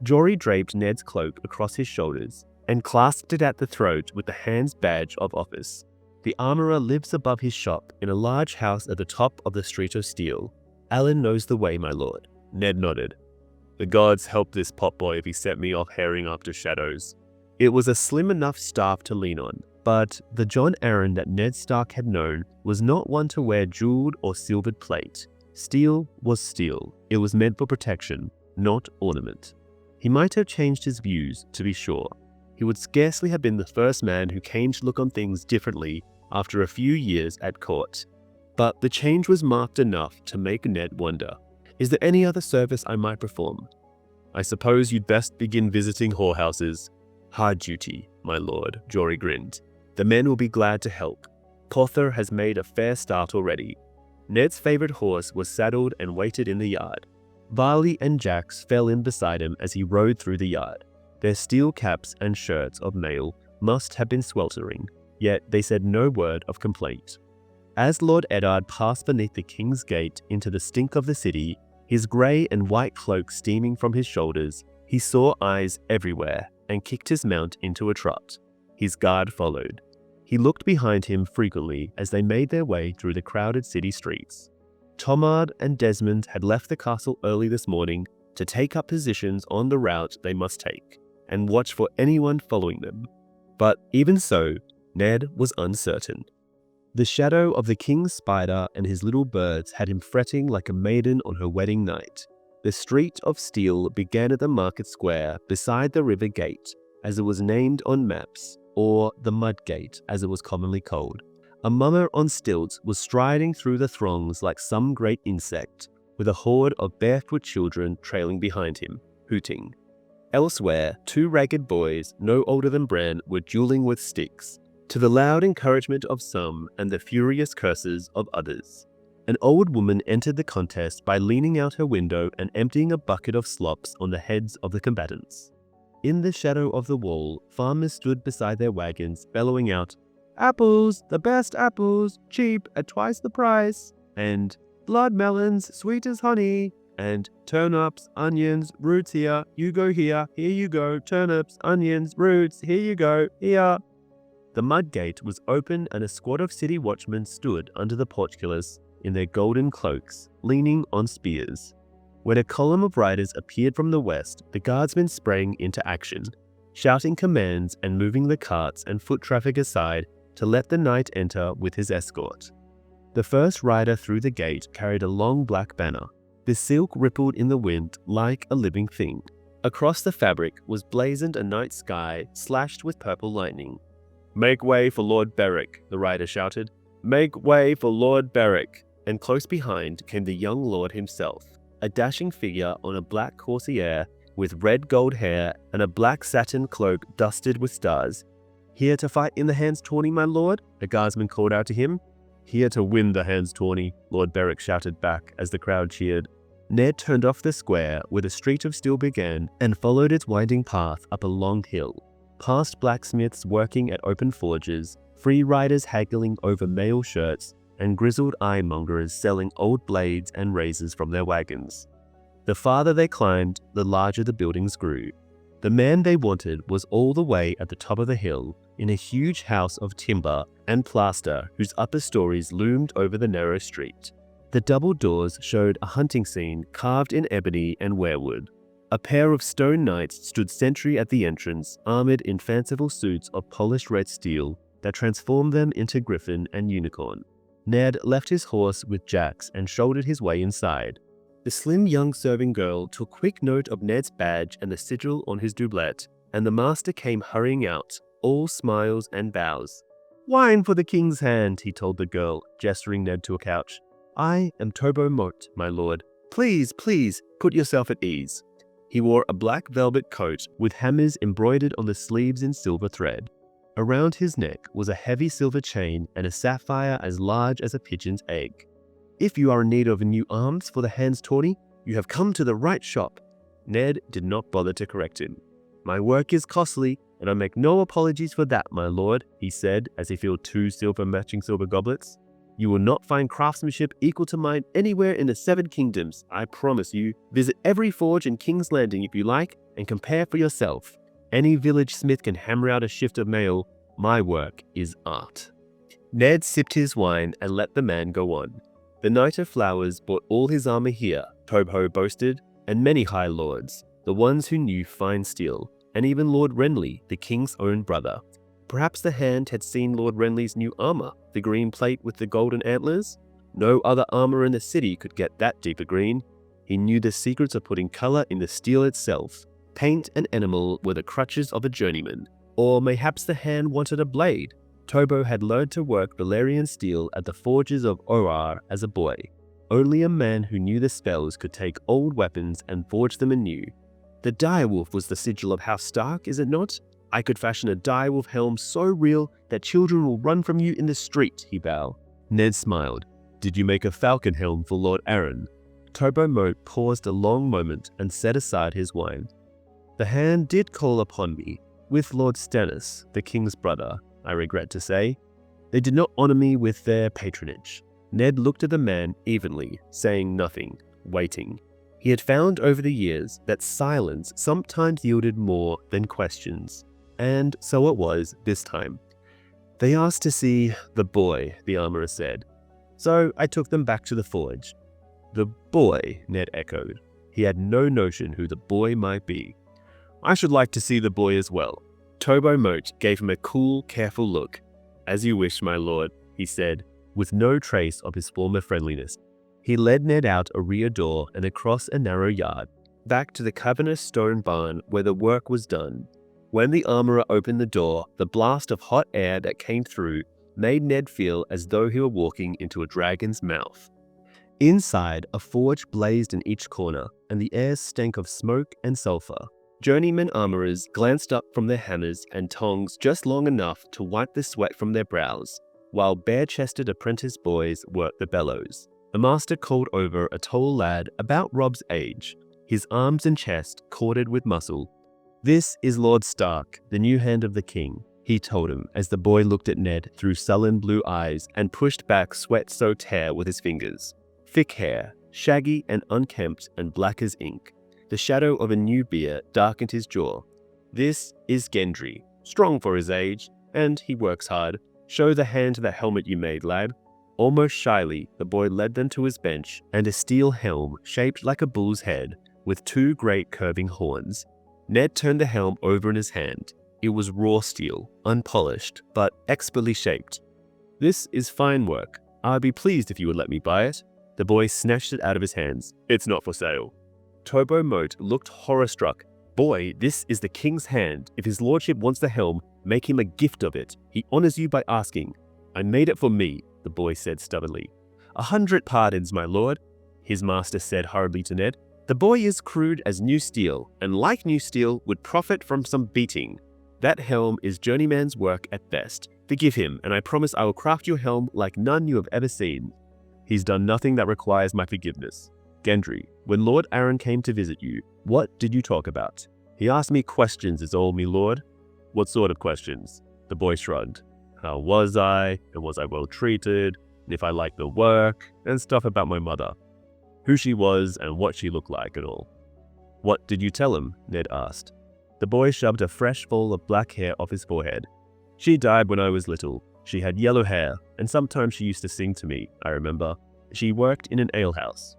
Jory draped Ned's cloak across his shoulders and clasped it at the throat with the hand's badge of office. "The armourer lives above his shop in a large house at the top of the Street of Steel. Alan knows the way, my lord." Ned nodded. "The gods help this potboy if he set me off herring after shadows." It was a slim enough staff to lean on, but the Jon Arryn that Ned Stark had known was not one to wear jeweled or silvered plate. Steel was steel. It was meant for protection, not ornament. He might have changed his views, to be sure. He would scarcely have been the first man who came to look on things differently after a few years at court. But the change was marked enough to make Ned wonder, is there any other service I might perform? "I suppose you'd best begin visiting whorehouses." "Hard duty, my lord," Jory grinned. "The men will be glad to help. Cawthor has made a fair start already." Ned's favorite horse was saddled and waited in the yard. Varley and Jax fell in beside him as he rode through the yard. Their steel caps and shirts of mail must have been sweltering, yet they said no word of complaint. As Lord Eddard passed beneath the King's Gate into the stink of the city, his grey and white cloak steaming from his shoulders, he saw eyes everywhere and kicked his mount into a trot. His guard followed. He looked behind him frequently as they made their way through the crowded city streets. Tomard and Desmond had left the castle early this morning to take up positions on the route they must take and watch for anyone following them. But even so, Ned was uncertain. The shadow of the king's spider and his little birds had him fretting like a maiden on her wedding night. The Street of Steel began at the market square beside the river gate, as it was named on maps, or the Mud Gate, as it was commonly called. A mummer on stilts was striding through the throngs like some great insect, with a horde of barefoot children trailing behind him, hooting. Elsewhere, two ragged boys, no older than Bran, were dueling with sticks, to the loud encouragement of some and the furious curses of others. An old woman entered the contest by leaning out her window and emptying a bucket of slops on the heads of the combatants. In the shadow of the wall, farmers stood beside their wagons, bellowing out, "Apples, the best apples, cheap at twice the price," and "Blood melons, sweet as honey," and "Turnips, onions, roots here, you go here you go, turnips, onions, roots, here you go, here." The mud gate was open and a squad of city watchmen stood under the portcullis in their golden cloaks, leaning on spears. When a column of riders appeared from the west, the guardsmen sprang into action, shouting commands and moving the carts and foot traffic aside to let the knight enter with his escort. The first rider through the gate carried a long black banner. The silk rippled in the wind like a living thing. Across the fabric was blazoned a night sky slashed with purple lightning. "Make way for Lord Beric," the rider shouted. "Make way for Lord Beric." And close behind came the young lord himself, a dashing figure on a black coursier with red gold hair and a black satin cloak dusted with stars. "Here to fight in the hands tourney, my lord?" a guardsman called out to him. "Here to win the hands tourney," Lord Beric shouted back as the crowd cheered. Ned turned off the square where the street of steel began and followed its winding path up a long hill, past blacksmiths working at open forges, free riders haggling over mail shirts, and grizzled ironmongers selling old blades and razors from their wagons. The farther they climbed, the larger the buildings grew. The man they wanted was all the way at the top of the hill, in a huge house of timber and plaster whose upper stories loomed over the narrow street. The double doors showed a hunting scene carved in ebony and weirwood. A pair of stone knights stood sentry at the entrance, armored in fanciful suits of polished red steel that transformed them into griffin and unicorn. Ned left his horse with Jax and shouldered his way inside. The slim young serving girl took quick note of Ned's badge and the sigil on his doublet, and the master came hurrying out, all smiles and bows. "Wine for the king's hand," he told the girl, gesturing Ned to a couch. "I am Tobo Moat, my lord. Please, please, put yourself at ease." He wore a black velvet coat with hammers embroidered on the sleeves in silver thread. Around his neck was a heavy silver chain and a sapphire as large as a pigeon's egg. "If you are in need of new arms for the hands tourney, you have come to the right shop." Ned did not bother to correct him. "My work is costly, and I make no apologies for that, my lord," he said as he filled two matching silver goblets. "You will not find craftsmanship equal to mine anywhere in the Seven Kingdoms, I promise you. Visit every forge in King's Landing if you like, and compare for yourself. Any village smith can hammer out a shift of mail. My work is art." Ned sipped his wine and let the man go on. "The Knight of Flowers bought all his armor here," Tobho boasted, "and many high lords, the ones who knew fine steel, and even Lord Renly, the king's own brother. Perhaps the hand had seen Lord Renly's new armor, the green plate with the golden antlers? No other armor in the city could get that deeper green. He knew the secrets of putting color in the steel itself. Paint and enamel were the crutches of a journeyman. Or mayhaps the hand wanted a blade. Tobo had learned to work Valyrian steel at the forges of Orar as a boy. Only a man who knew the spells could take old weapons and forge them anew. The direwolf was the sigil of House Stark, is it not? I could fashion a direwolf helm so real that children will run from you in the street, he vowed. Ned smiled. "Did you make a falcon helm for Lord Arryn?" Tobo Moat paused a long moment and set aside his wine. "The hand did call upon me, with Lord Stannis, the king's brother, I regret to say. They did not honor me with their patronage." Ned looked at the man evenly, saying nothing, waiting. He had found over the years that silence sometimes yielded more than questions, and so it was this time. "They asked to see the boy," the armorer said. "So I took them back to the forge." "The boy," Ned echoed. He had no notion who the boy might be. "I should like to see the boy as well." Tobo Moat gave him a cool, careful look. "As you wish, my lord," he said, with no trace of his former friendliness. He led Ned out a rear door and across a narrow yard, back to the cavernous stone barn where the work was done. When the armorer opened the door, the blast of hot air that came through made Ned feel as though he were walking into a dragon's mouth. Inside, a forge blazed in each corner, and the air stank of smoke and sulfur. Journeyman armorers glanced up from their hammers and tongs just long enough to wipe the sweat from their brows, while bare-chested apprentice boys worked the bellows. The master called over a tall lad about Rob's age, his arms and chest corded with muscle. "This is Lord Stark, the new hand of the king," he told him as the boy looked at Ned through sullen blue eyes and pushed back sweat-soaked hair with his fingers. Thick hair, shaggy and unkempt and black as ink. The shadow of a new beard darkened his jaw. "This is Gendry, strong for his age, and he works hard. Show the hand to the helmet you made, lad." Almost shyly, the boy led them to his bench and a steel helm shaped like a bull's head, with two great curving horns. Ned turned the helm over in his hand. It was raw steel, unpolished, but expertly shaped. "This is fine work. I'd be pleased if you would let me buy it." The boy snatched it out of his hands. "It's not for sale." Tobo Moat looked horror-struck. "Boy, this is the king's hand. If his lordship wants the helm, make him a gift of it. He honors you by asking." "I made it for me," the boy said stubbornly. "100 pardons, my lord," his master said hurriedly to Ned. The boy is crude as new steel, and like new steel, would profit from some beating. That helm is journeyman's work at best. Forgive him, and I promise I will craft your helm like none you have ever seen. He's done nothing that requires my forgiveness. Gendry, when Lord Arryn came to visit you, what did you talk about? He asked me questions is all, me lord. What sort of questions? The boy shrugged. How was I, and was I well treated, and if I liked the work, and stuff about my mother. Who she was and what she looked like and all. What did you tell him? Ned asked. The boy shoved a fresh fall of black hair off his forehead. She died when I was little. She had yellow hair, and sometimes she used to sing to me, I remember. She worked in an alehouse.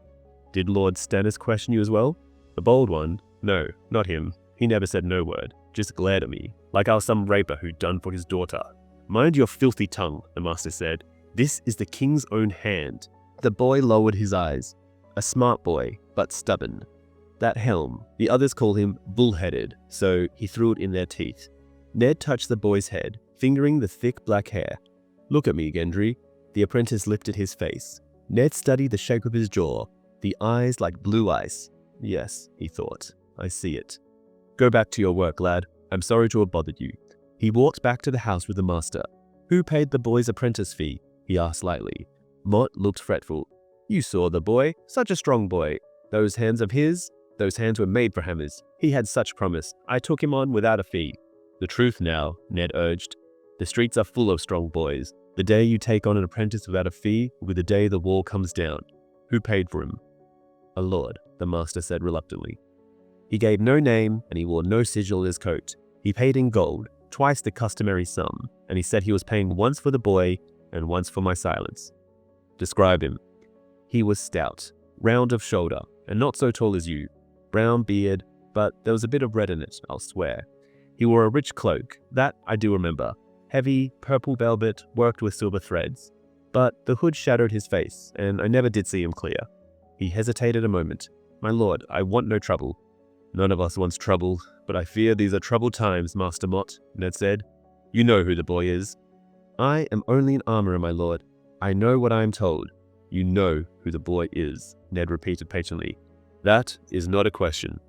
Did Lord Stannis question you as well? The bold one? No, not him. He never said no word, just glared at me, like I was some raper who'd done for his daughter. Mind your filthy tongue, the master said. This is the king's own hand. The boy lowered his eyes. A smart boy, but stubborn. That helm, the others call him bull-headed, so he threw it in their teeth. Ned touched the boy's head, fingering the thick black hair. Look at me, Gendry. The apprentice lifted his face. Ned studied the shape of his jaw, the eyes like blue ice. Yes, he thought, I see it. Go back to your work, lad. I'm sorry to have bothered you. He walked back to the house with the master. Who paid the boy's apprentice fee? He asked lightly. Mott looked fretful. You saw the boy, such a strong boy. Those hands of his, those hands were made for hammers. He had such promise. I took him on without a fee. The truth now, Ned urged. The streets are full of strong boys. The day you take on an apprentice without a fee will be the day the wall comes down. Who paid for him? A lord, the master said reluctantly. He gave no name and he wore no sigil in his coat. He paid in gold, twice the customary sum, and he said he was paying once for the boy and once for my silence. Describe him. He was stout, round of shoulder, and not so tall as you. Brown beard, but there was a bit of red in it, I'll swear. He wore a rich cloak, that I do remember. Heavy, purple velvet, worked with silver threads. But the hood shadowed his face, and I never did see him clear. He hesitated a moment. My lord, I want no trouble. None of us wants trouble, but I fear these are troubled times, Master Mott, Ned said. You know who the boy is. I am only an armorer, my lord. I know what I am told. You know who the boy is, Ned repeated patiently. That is not a question.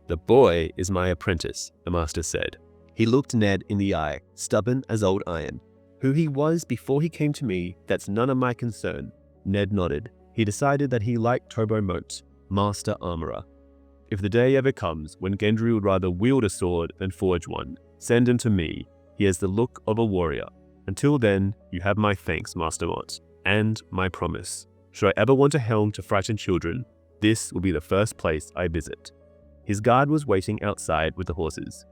The boy is my apprentice, the master said. He looked Ned in the eye, stubborn as old iron. Who he was before he came to me, that's none of my concern. Ned nodded. He decided that he liked Tobo Moat, master armorer. If the day ever comes when Gendry would rather wield a sword than forge one, send him to me. He has the look of a warrior. Until then, you have my thanks, Master Mott, and my promise. Should I ever want a helm to frighten children, this will be the first place I visit. His guard was waiting outside with the horses.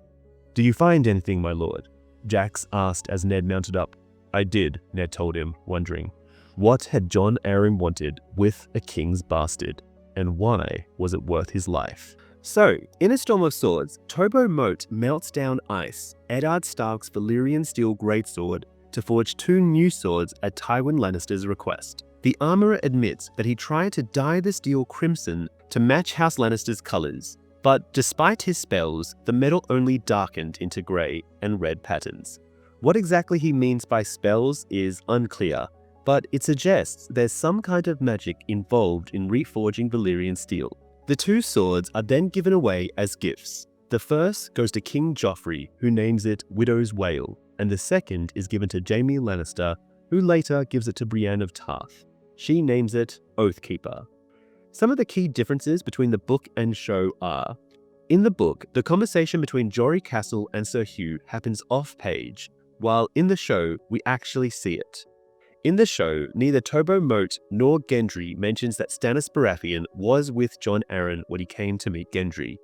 Do you find anything, my lord? Jax asked as Ned mounted up. I did, Ned told him, wondering. What had Jon Arryn wanted with a king's bastard? And why was it worth his life? So, in A Storm of Swords, Tobo Moat melts down ice, Eddard Stark's Valyrian steel greatsword, to forge 2 new swords at Tywin Lannister's request. The armorer admits that he tried to dye the steel crimson to match House Lannister's colors, but despite his spells, the metal only darkened into grey and red patterns. What exactly he means by spells is unclear, but it suggests there's some kind of magic involved in reforging Valyrian steel. The 2 swords are then given away as gifts. The first goes to King Joffrey, who names it Widow's Wail, and the second is given to Jaime Lannister, who later gives it to Brienne of Tarth. She names it Oathkeeper. Some of the key differences between the book and show are: in the book, the conversation between Jory Castle and Sir Hugh happens off-page, while in the show, we actually see it. In the show, neither Tobo Moat nor Gendry mentions that Stannis Baratheon was with Jon Arryn when he came to meet Gendry.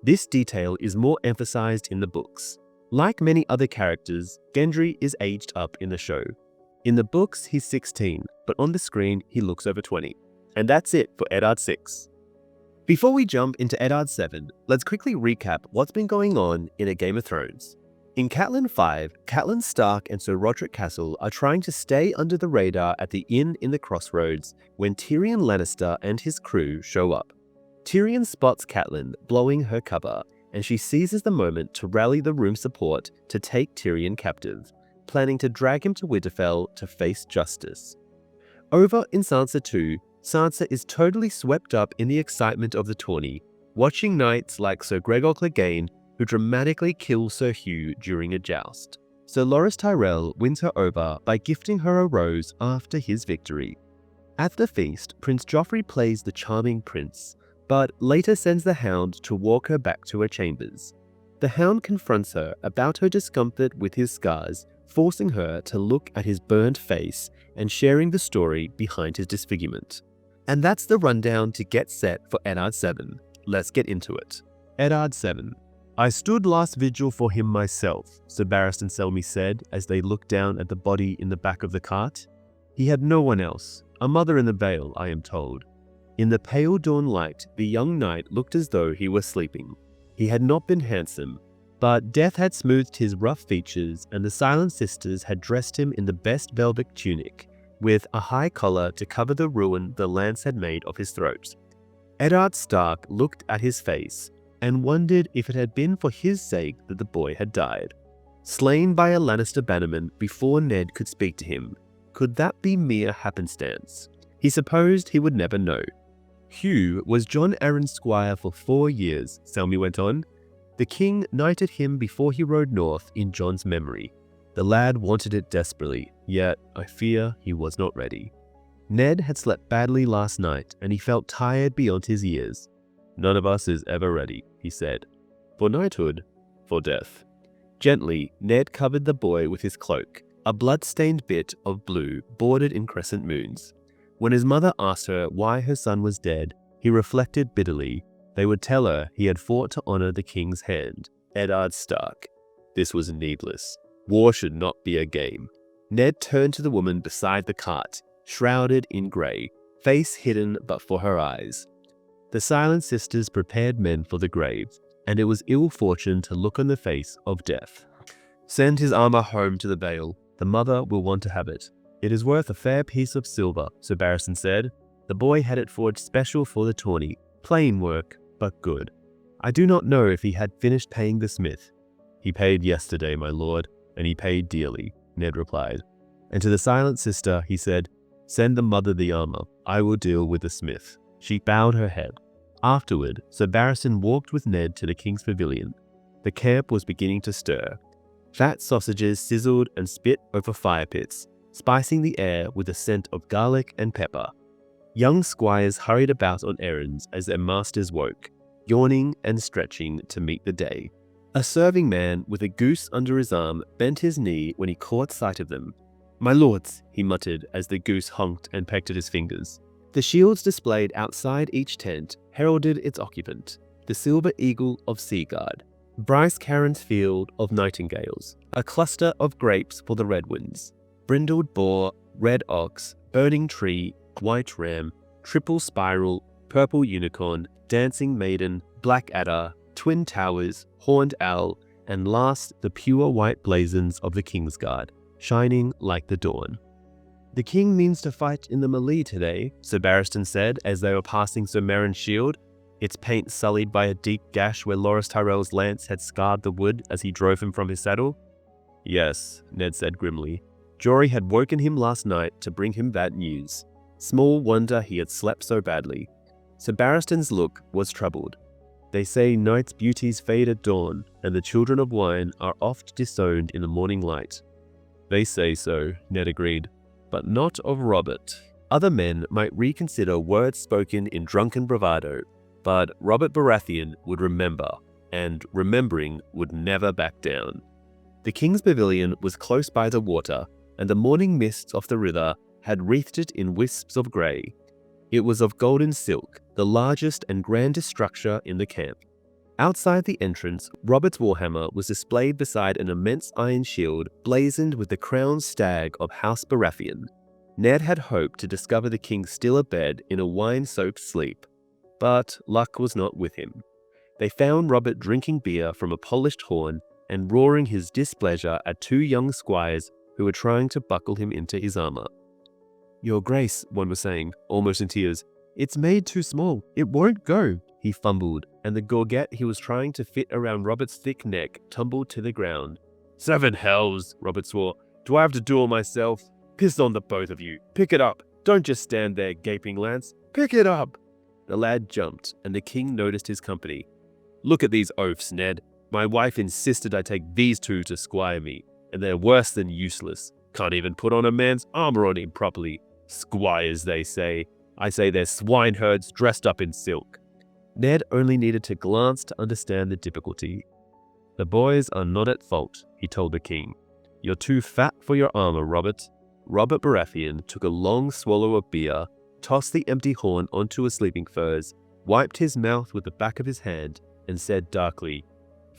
This detail is more emphasized in the books. Like many other characters, Gendry is aged up in the show. In the books, he's 16, but on the screen, he looks over 20. And that's it for Eddard 6. Before we jump into Eddard 7, let's quickly recap what's been going on in A Game of Thrones. In Catelyn 5, Catelyn Stark and Sir Roderick Castle are trying to stay under the radar at the inn in the Crossroads when Tyrion Lannister and his crew show up. Tyrion spots Catelyn blowing her cover, and she seizes the moment to rally the room support to take Tyrion captive, planning to drag him to Winterfell to face justice. Over in Sansa 2, Sansa is totally swept up in the excitement of the tourney, watching knights like Sir Gregor Clegane, who dramatically kill Sir Hugh during a joust. Sir Loras Tyrell wins her over by gifting her a rose after his victory. At the feast, Prince Joffrey plays the charming prince, but later sends the Hound to walk her back to her chambers. The Hound confronts her about her discomfort with his scars, forcing her to look at his burned face and sharing the story behind his disfigurement. And that's the rundown to get set for Eddard 7. Let's get into it. Eddard 7. I stood last vigil for him myself, Sir Barristan Selmy said as they looked down at the body in the back of the cart. He had no one else, a mother in the Vale, I am told. In the pale dawn light, the young knight looked as though he were sleeping. He had not been handsome, but death had smoothed his rough features and the Silent Sisters had dressed him in the best velvet tunic, with a high collar to cover the ruin the lance had made of his throat. Eddard Stark looked at his face and wondered if it had been for his sake that the boy had died. Slain by a Lannister bannerman before Ned could speak to him, could that be mere happenstance? He supposed he would never know. Hugh was Jon Arryn's squire for 4 years, Selmy went on. The king knighted him before he rode north in Jon's memory. The lad wanted it desperately, yet I fear he was not ready. Ned had slept badly last night and he felt tired beyond his years. None of us is ever ready, he said. For knighthood, for death. Gently, Ned covered the boy with his cloak, a blood-stained bit of blue bordered in crescent moons. When his mother asked her why her son was dead, he reflected bitterly. They would tell her he had fought to honor the king's hand, Eddard Stark. This was needless. War should not be a game. Ned turned to the woman beside the cart, shrouded in grey, face hidden but for her eyes. The Silent Sisters prepared men for the grave, and it was ill fortune to look on the face of death. Send his armor home to the Vale. The mother will want to have it. It is worth a fair piece of silver, Sir Barristan said. The boy had it forged special for the tourney. Plain work, but good. I do not know if he had finished paying the smith. He paid yesterday, my lord, and he paid dearly, Ned replied. And to the Silent Sister, he said, send the mother the armor. I will deal with the smith. She bowed her head. Afterward, Sir Barristan walked with Ned to the king's pavilion. The camp was beginning to stir. Fat sausages sizzled and spit over fire pits, spicing the air with a scent of garlic and pepper. Young squires hurried about on errands as their masters woke, yawning and stretching to meet the day. A serving man with a goose under his arm bent his knee when he caught sight of them. My lords, he muttered as the goose honked and pecked at his fingers. The shields displayed outside each tent heralded its occupant, the Silver Eagle of Seaguard, Bryce Caron's Field of Nightingales, a cluster of grapes for the Red Winds, brindled boar, red ox, burning tree, white ram, triple spiral, purple unicorn, dancing maiden, black adder, twin towers, horned owl, and last the pure white blazons of the Kingsguard, shining like the dawn. The king means to fight in the melee today, Sir Barristan said as they were passing Sir Meryn's shield, its paint sullied by a deep gash where Loras Tyrell's lance had scarred the wood as he drove him from his saddle. Yes, Ned said grimly. Jory had woken him last night to bring him that news. Small wonder he had slept so badly. Sir Barristan's look was troubled. They say night's beauties fade at dawn, and the children of wine are oft disowned in the morning light. They say so, Ned agreed. But not of Robert. Other men might reconsider words spoken in drunken bravado, but Robert Baratheon would remember, and remembering would never back down. The king's pavilion was close by the water, and the morning mists of the river had wreathed it in wisps of grey. It was of golden silk, the largest and grandest structure in the camp. Outside the entrance, Robert's warhammer was displayed beside an immense iron shield blazoned with the crowned stag of House Baratheon. Ned had hoped to discover the king still abed in a wine-soaked sleep, but luck was not with him. They found Robert drinking beer from a polished horn and roaring his displeasure at 2 young squires who were trying to buckle him into his armor. Your Grace, one was saying, almost in tears, it's made too small. It won't go. He fumbled, and the gorget he was trying to fit around Robert's thick neck tumbled to the ground. 7 hells, Robert swore. Do I have to do it myself? Piss on the both of you. Pick it up. Don't just stand there gaping, Lance. Pick it up! The lad jumped, and the king noticed his company. Look at these oafs, Ned. My wife insisted I take these two to squire me, and they're worse than useless. Can't even put on a man's armor on him properly. Squires, they say. I say they're swineherds dressed up in silk. Ned only needed to glance to understand the difficulty. The boys are not at fault, he told the king. You're too fat for your armor, Robert. Robert Baratheon took a long swallow of beer, tossed the empty horn onto his sleeping furs, wiped his mouth with the back of his hand, and said darkly,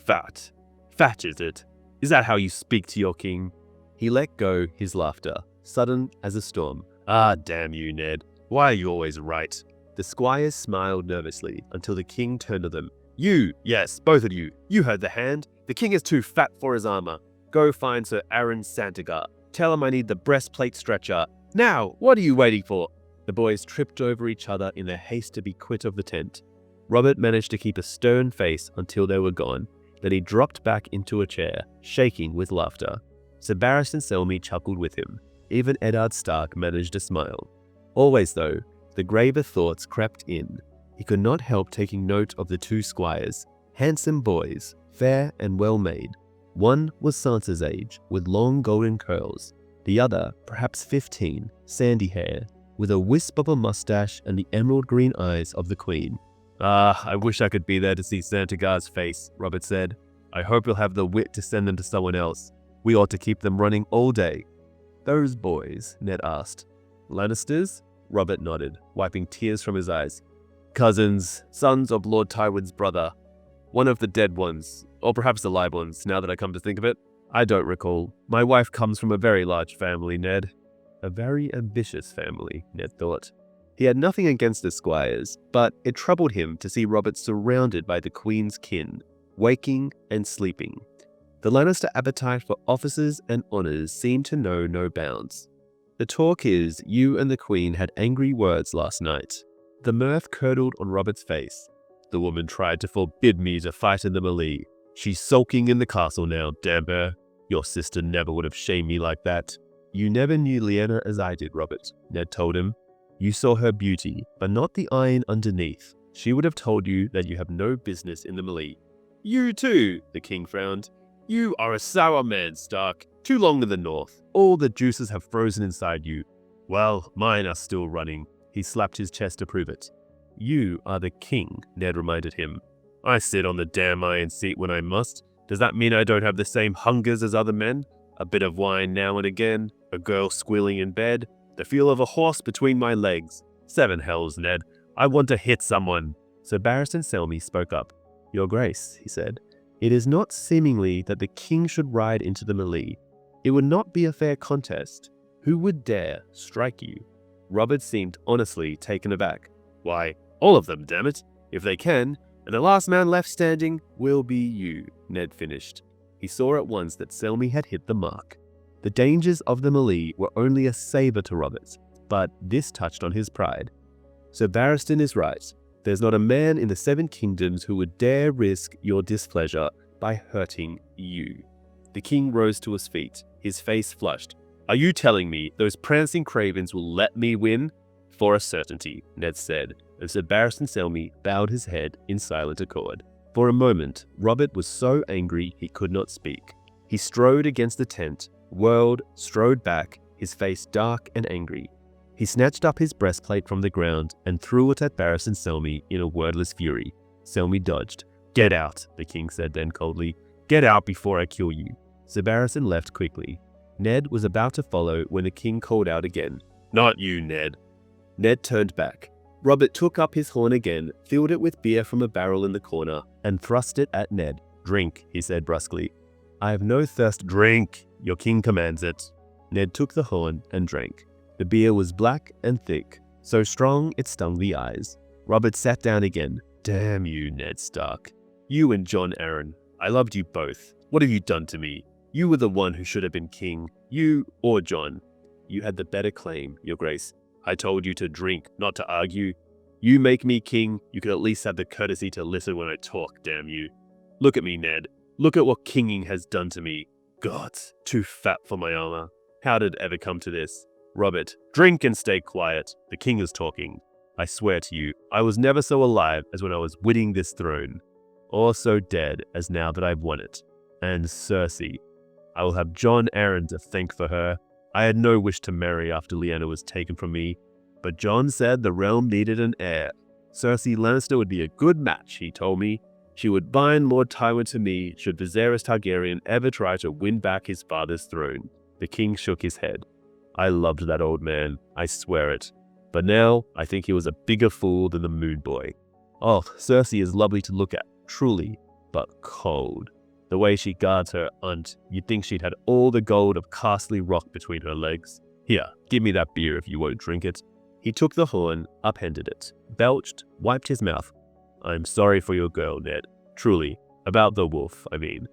Fat. Fat is it? Is that how you speak to your king? He let go his laughter, sudden as a storm. Ah, damn you, Ned. Why are you always right? The squires smiled nervously until the king turned to them. You, yes, both of you. You heard the hand. The king is too fat for his armor. Go find Sir Aaron Santagar. Tell him I need the breastplate stretcher. Now, what are you waiting for? The boys tripped over each other in their haste to be quit of the tent. Robert managed to keep a stern face until they were gone. Then he dropped back into a chair, shaking with laughter. Sir Barristan Selmy chuckled with him. Even Eddard Stark managed a smile. Always, though, the graver thoughts crept in. He could not help taking note of the two squires, handsome boys, fair and well-made. One was Sansa's age, with long golden curls. The other, perhaps 15, sandy hair, with a wisp of a mustache and the emerald green eyes of the queen. Ah, I wish I could be there to see Santagar's face, Robert said. I hope you'll have the wit to send them to someone else. We ought to keep them running all day. Those boys, Ned asked. Lannisters? Robert nodded, wiping tears from his eyes. Cousins, sons of Lord Tywin's brother. One of the dead ones, or perhaps the live ones, now that I come to think of it. I don't recall. My wife comes from a very large family, Ned. A very ambitious family, Ned thought. He had nothing against the squires, but it troubled him to see Robert surrounded by the Queen's kin, waking and sleeping. The Lannister appetite for offices and honors seemed to know no bounds. The talk is, you and the Queen had angry words last night. The mirth curdled on Robert's face. The woman tried to forbid me to fight in the melee. She's sulking in the castle now, damn her. Your sister never would have shamed me like that. You never knew Lyanna as I did, Robert, Ned told him. You saw her beauty, but not the iron underneath. She would have told you that you have no business in the melee. You too, the king frowned. You are a sour man, Stark. Too long in the north. All the juices have frozen inside you. Well, mine are still running. He slapped his chest to prove it. You are the king, Ned reminded him. I sit on the damn iron seat when I must. Does that mean I don't have the same hungers as other men? A bit of wine now and again, a girl squealing in bed, the feel of a horse between my legs. 7 hells, Ned. I want to hit someone. Sir Barristan Selmy spoke up. Your Grace, he said, it is not seemingly that the king should ride into the melee. It would not be a fair contest. Who would dare strike you? Robert seemed honestly taken aback. Why, all of them, damn it. If they can, and the last man left standing will be you, Ned finished. He saw at once that Selmy had hit the mark. The dangers of the melee were only a savor to Robert, but this touched on his pride. Sir Barristan is right. There's not a man in the 7 kingdoms who would dare risk your displeasure by hurting you. The king rose to his feet, his face flushed. Are you telling me those prancing cravens will let me win? For a certainty, Ned said, and Sir Barristan Selmy bowed his head in silent accord. For a moment, Robert was so angry he could not speak. He strode against the tent, whirled, strode back, his face dark and angry. He snatched up his breastplate from the ground and threw it at Barristan Selmy in a wordless fury. Selmy dodged. Get out, the king said then coldly. Get out before I kill you. Sir Barristan left quickly. Ned was about to follow when the king called out again. Not you, Ned. Ned turned back. Robert took up his horn again, filled it with beer from a barrel in the corner, and thrust it at Ned. Drink, he said brusquely. I have no thirst. Drink. Your king commands it. Ned took the horn and drank. The beer was black and thick, so strong it stung the eyes. Robert sat down again. Damn you, Ned Stark. You and Jon Arryn. I loved you both. What have you done to me? You were the one who should have been king. You or Jon. You had the better claim, Your Grace. I told you to drink, not to argue. You make me king, you could at least have the courtesy to listen when I talk, damn you. Look at me, Ned. Look at what kinging has done to me. God, too fat for my armor. How did it ever come to this? Robert, drink and stay quiet. The king is talking. I swear to you, I was never so alive as when I was winning this throne, or so dead as now that I've won it. And Cersei, I will have Jon Arryn to thank for her. I had no wish to marry after Lyanna was taken from me, but Jon said the realm needed an heir. Cersei Lannister would be a good match, he told me. She would bind Lord Tywin to me should Viserys Targaryen ever try to win back his father's throne. The king shook his head. I loved that old man, I swear it. But now, I think he was a bigger fool than the Moon Boy. Oh, Cersei is lovely to look at, truly, but cold. The way she guards her aunt, you'd think she'd had all the gold of Castle Rock between her legs. Here, give me that beer if you won't drink it. He took the horn, upended it, belched, wiped his mouth. I'm sorry for your girl, Ned. Truly. About the wolf, I mean.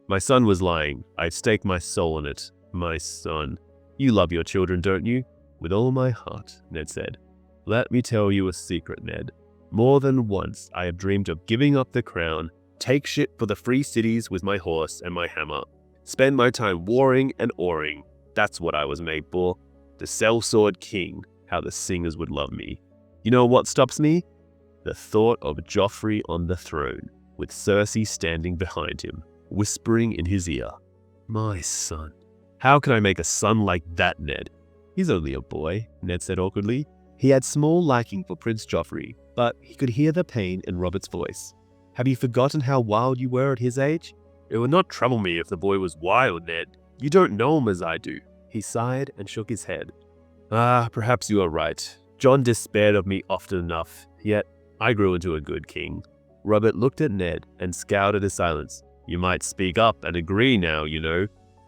My son was lying. I'd stake my soul on it. My son. You love your children, don't you? With all my heart, Ned said. Let me tell you a secret, Ned. More than once I have dreamed of giving up the crown, take shit for the free cities with my horse and my hammer, spend my time warring and oaring. That's what I was made for. The sellsword king, how the singers would love me. You know what stops me? The thought of Joffrey on the throne, with Cersei standing behind him, whispering in his ear. My son. How can I make a son like that, Ned? He's only a boy, Ned said awkwardly. He had small liking for Prince Joffrey, but he could hear the pain in Robert's voice. Have you forgotten how wild you were at his age? It would not trouble me if the boy was wild, Ned. You don't know him as I do. He sighed and shook his head. Ah, perhaps you are right. Jon despaired of me often enough, yet I grew into a good king. Robert looked at Ned and scowled at his silence. You might speak up and agree now, you know.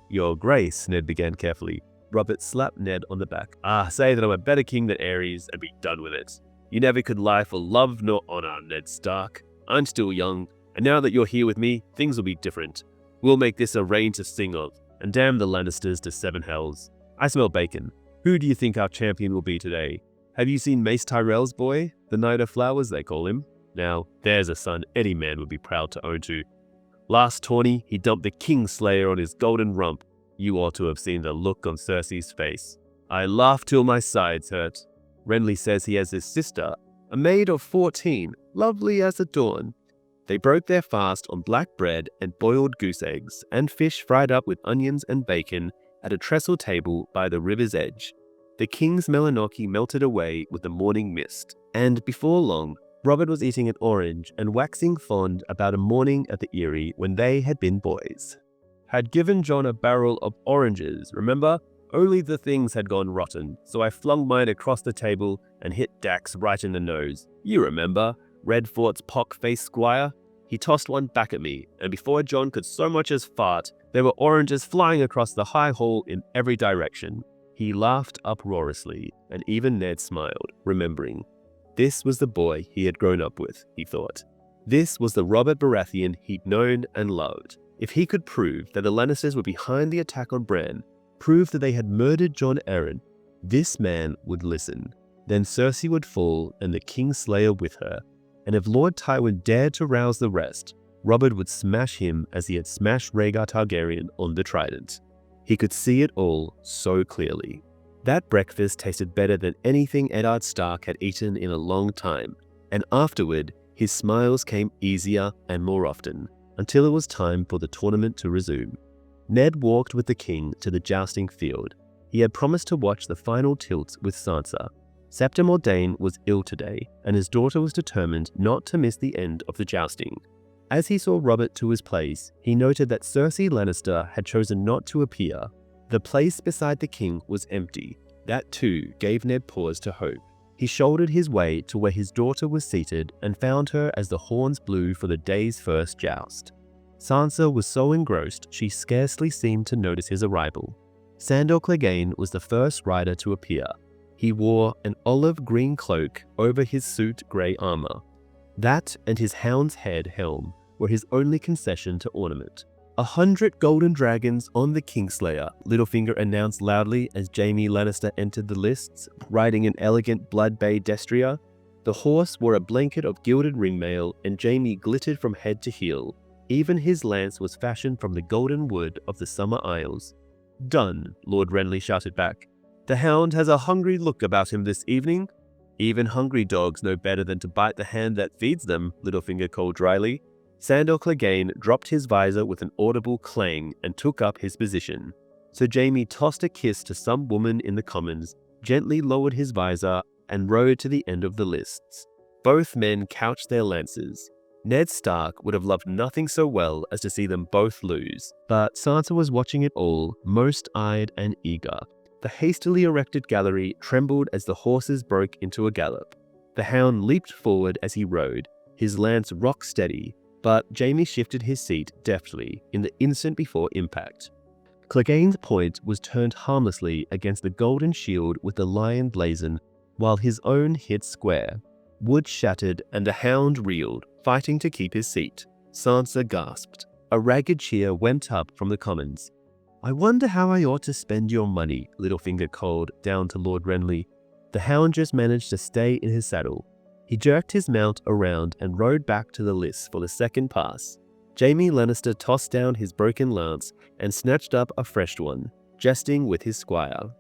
Your Grace, Ned began carefully. Robert slapped Ned on the back. Say that I'm a better king than Aerys and be done with it. You never could lie for love nor honor, Ned Stark. I'm still young, and now that you're here with me, things will be different. We'll make this a reign to sing of, and damn the Lannisters to seven hells. I smell bacon. Who do you think our champion will be today? Have you seen Mace Tyrell's boy? The Knight of Flowers, they call him. Now, there's a son any man would be proud to own to. Last tourney, he dumped the Kingslayer on his golden rump. You ought to have seen the look on Cersei's face. I laughed till my sides hurt. Renly says he has his sister, a maid of 14, lovely as the dawn. They broke their fast on black bread and boiled goose eggs, and fish fried up with onions and bacon at a trestle table by the river's edge. The king's melanochy melted away with the morning mist, and before long, Robert was eating an orange and waxing fond about a morning at the Eyrie when they had been boys. Had given Jon a barrel of oranges, remember? Only the things had gone rotten, so I flung mine across the table and hit Dax right in the nose. You remember, Redfort's pock-faced squire? He tossed one back at me, and before Jon could so much as fart, there were oranges flying across the high hall in every direction. He laughed uproariously, and even Ned smiled, remembering. This was the boy he had grown up with, he thought. This was the Robert Baratheon he'd known and loved. If he could prove that the Lannisters were behind the attack on Bran, prove that they had murdered Jon Arryn, this man would listen. Then Cersei would fall and the Kingslayer with her. And if Lord Tywin dared to rouse the rest, Robert would smash him as he had smashed Rhaegar Targaryen on the Trident. He could see it all so clearly. That breakfast tasted better than anything Eddard Stark had eaten in a long time, and afterward, his smiles came easier and more often, until it was time for the tournament to resume. Ned walked with the king to the jousting field. He had promised to watch the final tilt with Sansa. Septa Mordane was ill today, and his daughter was determined not to miss the end of the jousting. As he saw Robert to his place, he noted that Cersei Lannister had chosen not to appear. The place beside the king was empty. That too gave Ned pause to hope. He shouldered his way to where his daughter was seated and found her as the horns blew for the day's first joust. Sansa was so engrossed she scarcely seemed to notice his arrival. Sandor Clegane was the first rider to appear. He wore an olive green cloak over his soot grey armor. That and his hound's head helm were his only concession to ornament. 100 golden dragons on the Kingslayer, Littlefinger announced loudly as Jaime Lannister entered the lists, riding an elegant blood bay destrier. The horse wore a blanket of gilded ringmail, and Jaime glittered from head to heel. Even his lance was fashioned from the golden wood of the Summer Isles. Done, Lord Renly shouted back. "The hound has a hungry look about him this evening." "Even hungry dogs know better than to bite the hand that feeds them," Littlefinger called dryly. Sandor Clegane dropped his visor with an audible clang and took up his position. So Jaime tossed a kiss to some woman in the Commons, gently lowered his visor, and rode to the end of the lists. Both men couched their lances. Ned Stark would have loved nothing so well as to see them both lose, but Sansa was watching it all, most-eyed and eager. The hastily erected gallery trembled as the horses broke into a gallop. The hound leaped forward as he rode, his lance rock steady, but Jaime shifted his seat deftly in the instant before impact. Clegane's point was turned harmlessly against the golden shield with the lion blazon, while his own hit square. Wood shattered and the hound reeled, fighting to keep his seat. Sansa gasped. A ragged cheer went up from the Commons. "I wonder how I ought to spend your money," Littlefinger called down to Lord Renly. The hound just managed to stay in his saddle. He jerked his mount around and rode back to the lists for the second pass. Jaime Lannister tossed down his broken lance and snatched up a fresh one, jesting with his squire.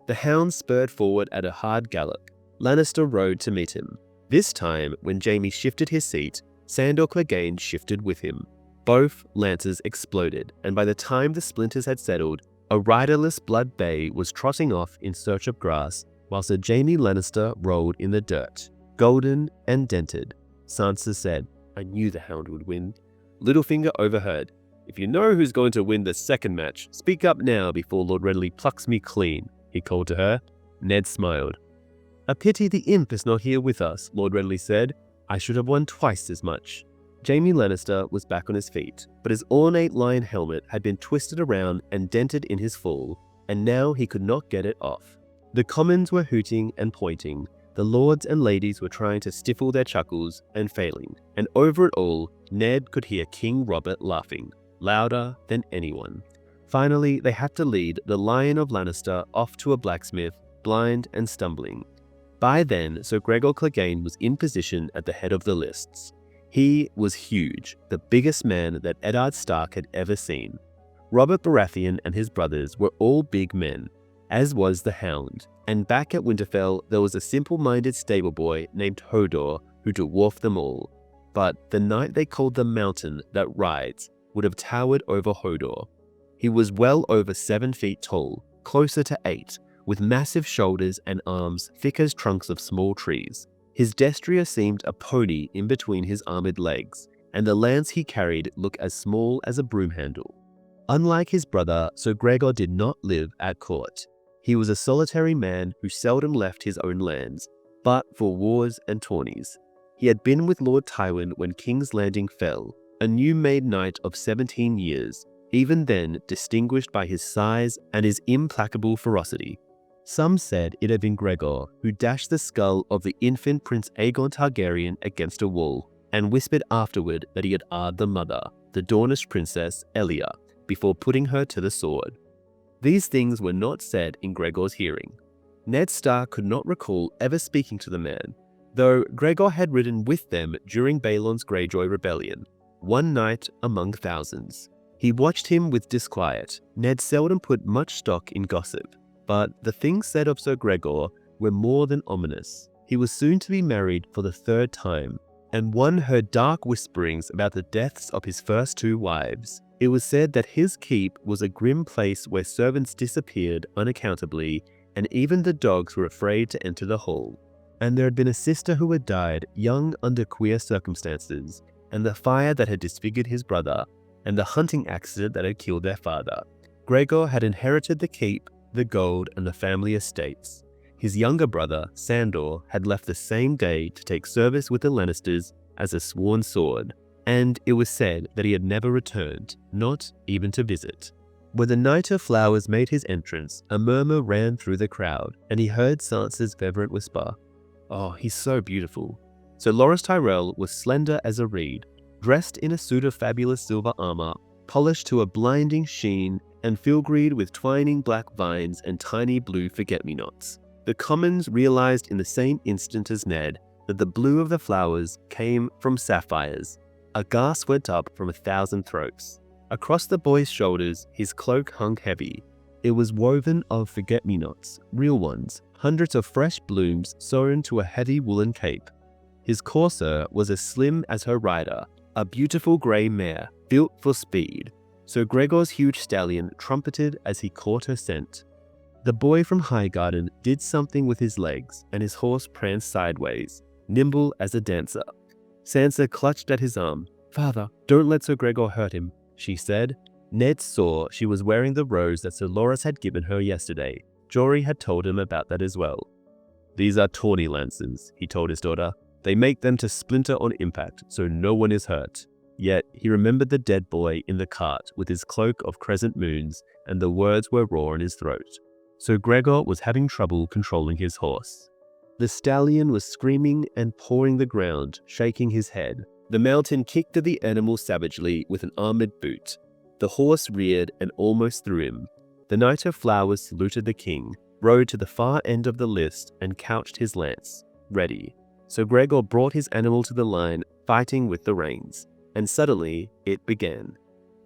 The hound spurred forward at a hard gallop. Lannister rode to meet him. This time, when Jaime shifted his seat, Sandor Clegane shifted with him. Both lances exploded, and by the time the splinters had settled, a riderless blood bay was trotting off in search of grass, while Sir Jaime Lannister rolled in the dirt. Golden and dented. Sansa said, "I knew the hound would win." Littlefinger overheard. "If you know who's going to win the second match, speak up now before Lord Renly plucks me clean," he called to her. Ned smiled. "A pity the imp is not here with us," Lord Renly said. "I should have won twice as much." Jaime Lannister was back on his feet, but his ornate lion helmet had been twisted around and dented in his fall, and now he could not get it off. The Commons were hooting and pointing. The lords and ladies were trying to stifle their chuckles and failing, and over it all, Ned could hear King Robert laughing, louder than anyone. Finally, they had to lead the Lion of Lannister off to a blacksmith, blind and stumbling. By then, Sir Gregor Clegane was in position at the head of the lists. He was huge, the biggest man that Eddard Stark had ever seen. Robert Baratheon and his brothers were all big men, as was the Hound, and back at Winterfell there was a simple-minded stable boy named Hodor who dwarfed them all. But the knight they called the Mountain that rides would have towered over Hodor. He was well over 7 feet tall, closer to 8, with massive shoulders and arms thick as trunks of small trees. His destrier seemed a pony in between his armored legs, and the lance he carried looked as small as a broom handle. Unlike his brother, Sir Gregor did not live at court. He was a solitary man who seldom left his own lands, but for wars and tourneys. He had been with Lord Tywin when King's Landing fell, a new-made knight of 17 years, even then distinguished by his size and his implacable ferocity. Some said it had been Gregor who dashed the skull of the infant Prince Aegon Targaryen against a wall, and whispered afterward that he had eyed the mother, the Dornish princess Elia, before putting her to the sword. These things were not said in Gregor's hearing. Ned Stark could not recall ever speaking to the man, though Gregor had ridden with them during Balon's Greyjoy rebellion, one night among thousands. He watched him with disquiet. Ned seldom put much stock in gossip, but the things said of Sir Gregor were more than ominous. He was soon to be married for the 3rd time, and one heard dark whisperings about the deaths of his first 2 wives. It was said that his keep was a grim place where servants disappeared unaccountably, and even the dogs were afraid to enter the hall. And there had been a sister who had died young under queer circumstances, and the fire that had disfigured his brother, and the hunting accident that had killed their father. Gregor had inherited the keep, the gold, and the family estates. His younger brother, Sandor, had left the same day to take service with the Lannisters as a sworn sword, and it was said that he had never returned, not even to visit. When the Knight of Flowers made his entrance, a murmur ran through the crowd, and he heard Sansa's fervent whisper, "Oh, he's so beautiful." So Loras Tyrell was slender as a reed, dressed in a suit of fabulous silver armor, polished to a blinding sheen and filagreed with twining black vines and tiny blue forget-me-nots. The Commons realized in the same instant as Ned that the blue of the flowers came from sapphires. A gasp went up from 1,000 throats. Across the boy's shoulders, his cloak hung heavy. It was woven of forget-me-nots, real ones, hundreds of fresh blooms sewn to a heavy woolen cape. His courser was as slim as her rider, a beautiful grey mare, built for speed. So Gregor's huge stallion trumpeted as he caught her scent. The boy from Highgarden did something with his legs, and his horse pranced sideways, nimble as a dancer. Sansa clutched at his arm. "Father, don't let Sir Gregor hurt him," she said. Ned saw she was wearing the rose that Sir Loras had given her yesterday. Jory had told him about that as well. "These are tawny lances," he told his daughter. "They make them to splinter on impact, so no one is hurt." Yet he remembered the dead boy in the cart with his cloak of crescent moons, and the words were raw in his throat. So Gregor was having trouble controlling his horse. The stallion was screaming and pawing the ground, shaking his head. The mountain kicked at the animal savagely with an armored boot. The horse reared and almost threw him. The Knight of Flowers saluted the king, rode to the far end of the list, and couched his lance, ready. So Gregor brought his animal to the line, fighting with the reins. And suddenly, it began.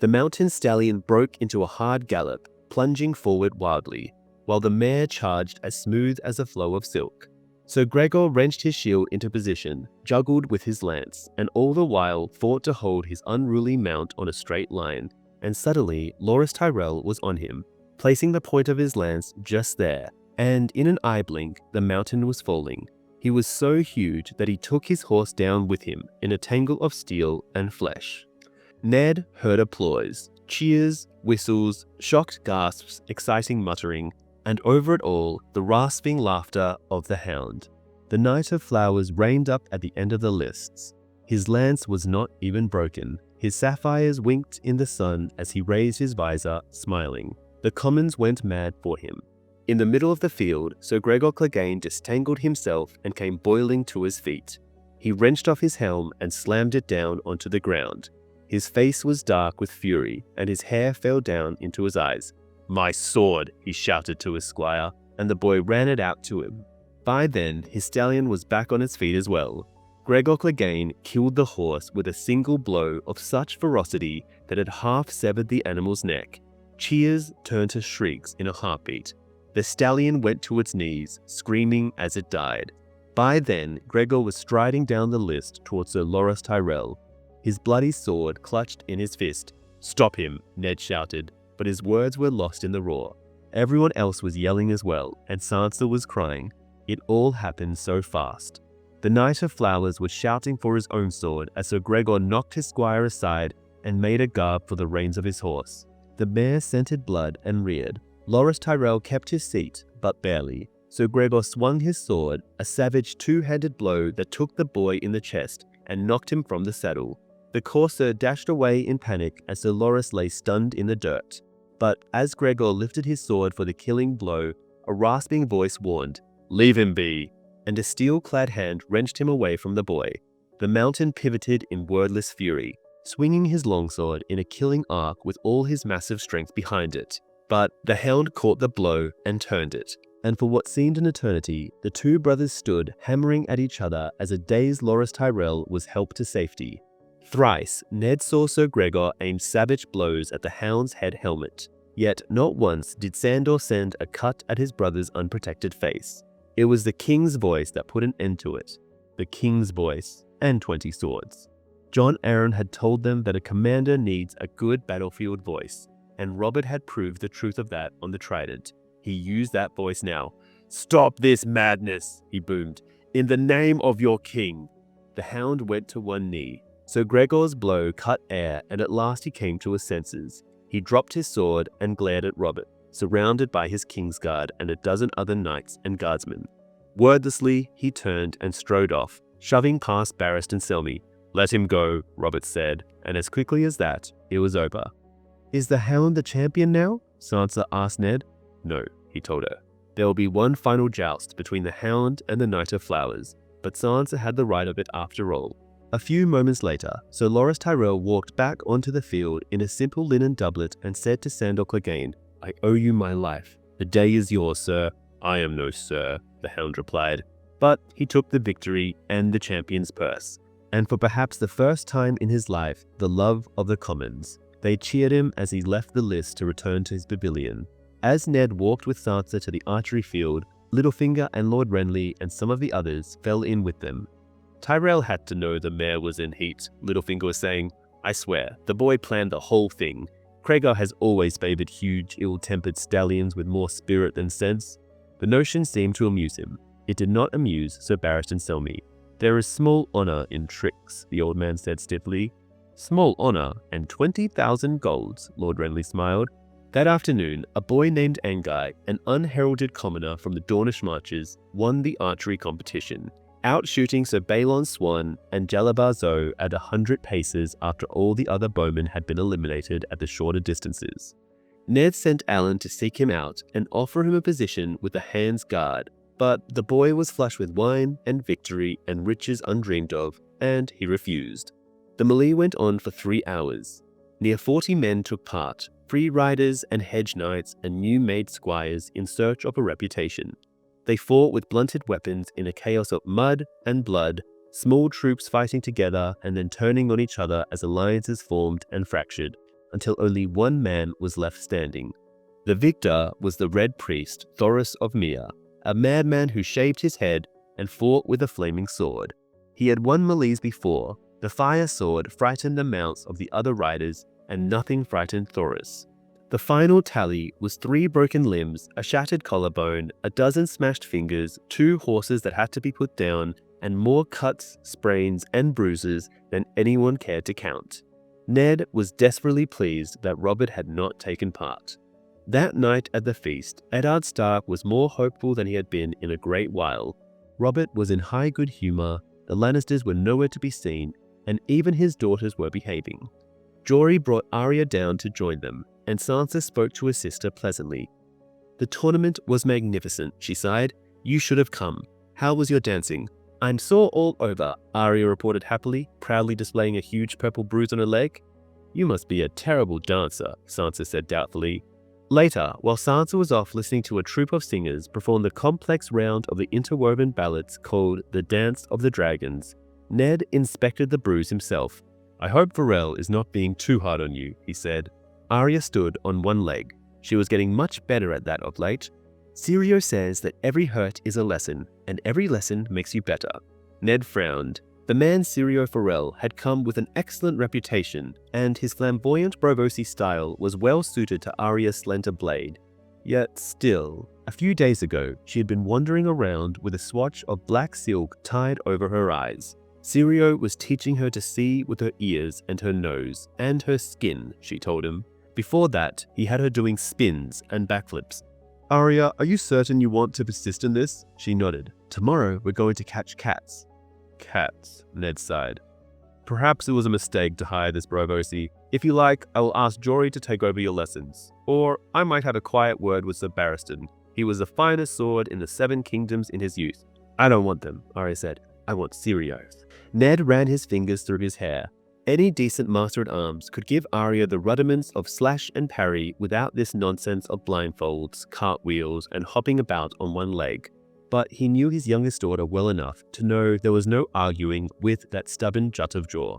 The mountain stallion broke into a hard gallop, plunging forward wildly, while the mare charged as smooth as a flow of silk. So Gregor wrenched his shield into position, juggled with his lance, and all the while fought to hold his unruly mount on a straight line. And suddenly, Loras Tyrell was on him, placing the point of his lance just there, and in an eye blink, the mountain was falling. He was so huge that he took his horse down with him in a tangle of steel and flesh. Ned heard applause, cheers, whistles, shocked gasps, exciting muttering, and over it all, the rasping laughter of the hound. The Knight of Flowers reined up at the end of the lists. His lance was not even broken. His sapphires winked in the sun as he raised his visor, smiling. The commons went mad for him. In the middle of the field, Sir Gregor Clegane disentangled himself and came boiling to his feet. He wrenched off his helm and slammed it down onto the ground. His face was dark with fury, and his hair fell down into his eyes. "My sword!" he shouted to his squire, and the boy ran it out to him. By then, his stallion was back on its feet as well. Gregor Clegane killed the horse with a single blow of such ferocity that it half severed the animal's neck. Cheers turned to shrieks in a heartbeat. The stallion went to its knees, screaming as it died. By then, Gregor was striding down the list towards Sir Loras Tyrell, his bloody sword clutched in his fist. "Stop him," Ned shouted, but his words were lost in the roar. Everyone else was yelling as well, and Sansa was crying. It all happened so fast. The Knight of Flowers was shouting for his own sword as Sir Gregor knocked his squire aside and made a garb for the reins of his horse. The mare scented blood and reared. Loras Tyrell kept his seat, but barely. So Gregor swung his sword, a savage two-handed blow that took the boy in the chest and knocked him from the saddle. The courser dashed away in panic as Sir Loras lay stunned in the dirt. But as Gregor lifted his sword for the killing blow, a rasping voice warned, "Leave him be," and a steel-clad hand wrenched him away from the boy. The mountain pivoted in wordless fury, swinging his longsword in a killing arc with all his massive strength behind it. But the hound caught the blow and turned it, and for what seemed an eternity, the two brothers stood hammering at each other as a dazed Loras Tyrell was helped to safety. Thrice, Ned saw Sir Gregor aim savage blows at the hound's head helmet, yet not once did Sandor send a cut at his brother's unprotected face. It was the king's voice that put an end to it. The king's voice and 20 swords. Jon Arryn had told them that a commander needs a good battlefield voice, and Robert had proved the truth of that on the Trident. He used that voice now. "Stop this madness," he boomed. "In the name of your king." The hound went to one knee. So Gregor's blow cut air, and at last he came to his senses. He dropped his sword and glared at Robert, surrounded by his Kingsguard and a dozen other knights and guardsmen. Wordlessly, he turned and strode off, shoving past Barristan Selmy. "Let him go," Robert said, and as quickly as that, it was over. "Is the hound the champion now?" Sansa asked Ned. "No," he told her. "There will be one final joust between the hound and the Knight of Flowers, but Sansa had the right of it after all." A few moments later, Sir Loras Tyrell walked back onto the field in a simple linen doublet and said to Sandor Clegane, "I owe you my life. The day is yours, sir." "I am no sir," the hound replied. But he took the victory and the champion's purse, and for perhaps the first time in his life, the love of the commons. They cheered him as he left the list to return to his pavilion. As Ned walked with Sansa to the archery field, Littlefinger and Lord Renly and some of the others fell in with them. Tyrell had to know the mare was in heat, Littlefinger was saying. I swear, the boy planned the whole thing. Craigar has always favored huge, ill-tempered stallions with more spirit than sense. The notion seemed to amuse him. It did not amuse Sir Barristan Selmy. There is small honor in tricks, the old man said stiffly. Small honor and 20,000 golds, Lord Renly smiled. That afternoon, a boy named Angai, an unheralded commoner from the Dornish marches, won the archery competition, out-shooting Sir Balon Swan and Jalabar Zo at 100 paces after all the other bowmen had been eliminated at the shorter distances. Ned sent Alan to seek him out and offer him a position with the Hand's Guard, but the boy was flush with wine and victory and riches undreamed of, and he refused. The melee went on for 3 hours. Near 40 men took part, free riders and hedge knights and new-made squires in search of a reputation. They fought with blunted weapons in a chaos of mud and blood, small troops fighting together and then turning on each other as alliances formed and fractured, until only one man was left standing. The victor was the Red Priest, Thoros of Myr, a madman who shaved his head and fought with a flaming sword. He had won melees before. The fire sword frightened the mounts of the other riders, and nothing frightened Thoros. The final tally was 3 broken limbs, a shattered collarbone, a dozen smashed fingers, 2 horses that had to be put down, and more cuts, sprains, and bruises than anyone cared to count. Ned was desperately pleased that Robert had not taken part. That night at the feast, Eddard Stark was more hopeful than he had been in a great while. Robert was in high good humor, the Lannisters were nowhere to be seen, and even his daughters were behaving. Jory brought Arya down to join them, and Sansa spoke to her sister pleasantly. The tournament was magnificent, she sighed. You should have come. How was your dancing? I'm sore all over, Arya reported happily, proudly displaying a huge purple bruise on her leg. You must be a terrible dancer, Sansa said doubtfully. Later, while Sansa was off listening to a troupe of singers perform the complex round of the interwoven ballads called The Dance of the Dragons, Ned inspected the bruise himself. I hope Varel is not being too hard on you, he said. Arya stood on one leg. She was getting much better at that of late. Sirio says that every hurt is a lesson, and every lesson makes you better. Ned frowned. The man Sirio Farrell had come with an excellent reputation, and his flamboyant Braavosi style was well suited to Arya's slender blade. Yet still, a few days ago, she had been wandering around with a swatch of black silk tied over her eyes. Sirio was teaching her to see with her ears and her nose, and her skin, she told him. Before that, he had her doing spins and backflips. Arya, are you certain you want to persist in this? She nodded. Tomorrow, we're going to catch cats. Cats, Ned sighed. Perhaps it was a mistake to hire this Braavosi. If you like, I will ask Jory to take over your lessons. Or I might have a quiet word with Sir Barristan. He was the finest sword in the 7 kingdoms in his youth. I don't want them, Arya said. I want Sirio. Ned ran his fingers through his hair. Any decent master-at-arms could give Arya the rudiments of slash and parry without this nonsense of blindfolds, cartwheels, and hopping about on one leg. But he knew his youngest daughter well enough to know there was no arguing with that stubborn jut of jaw.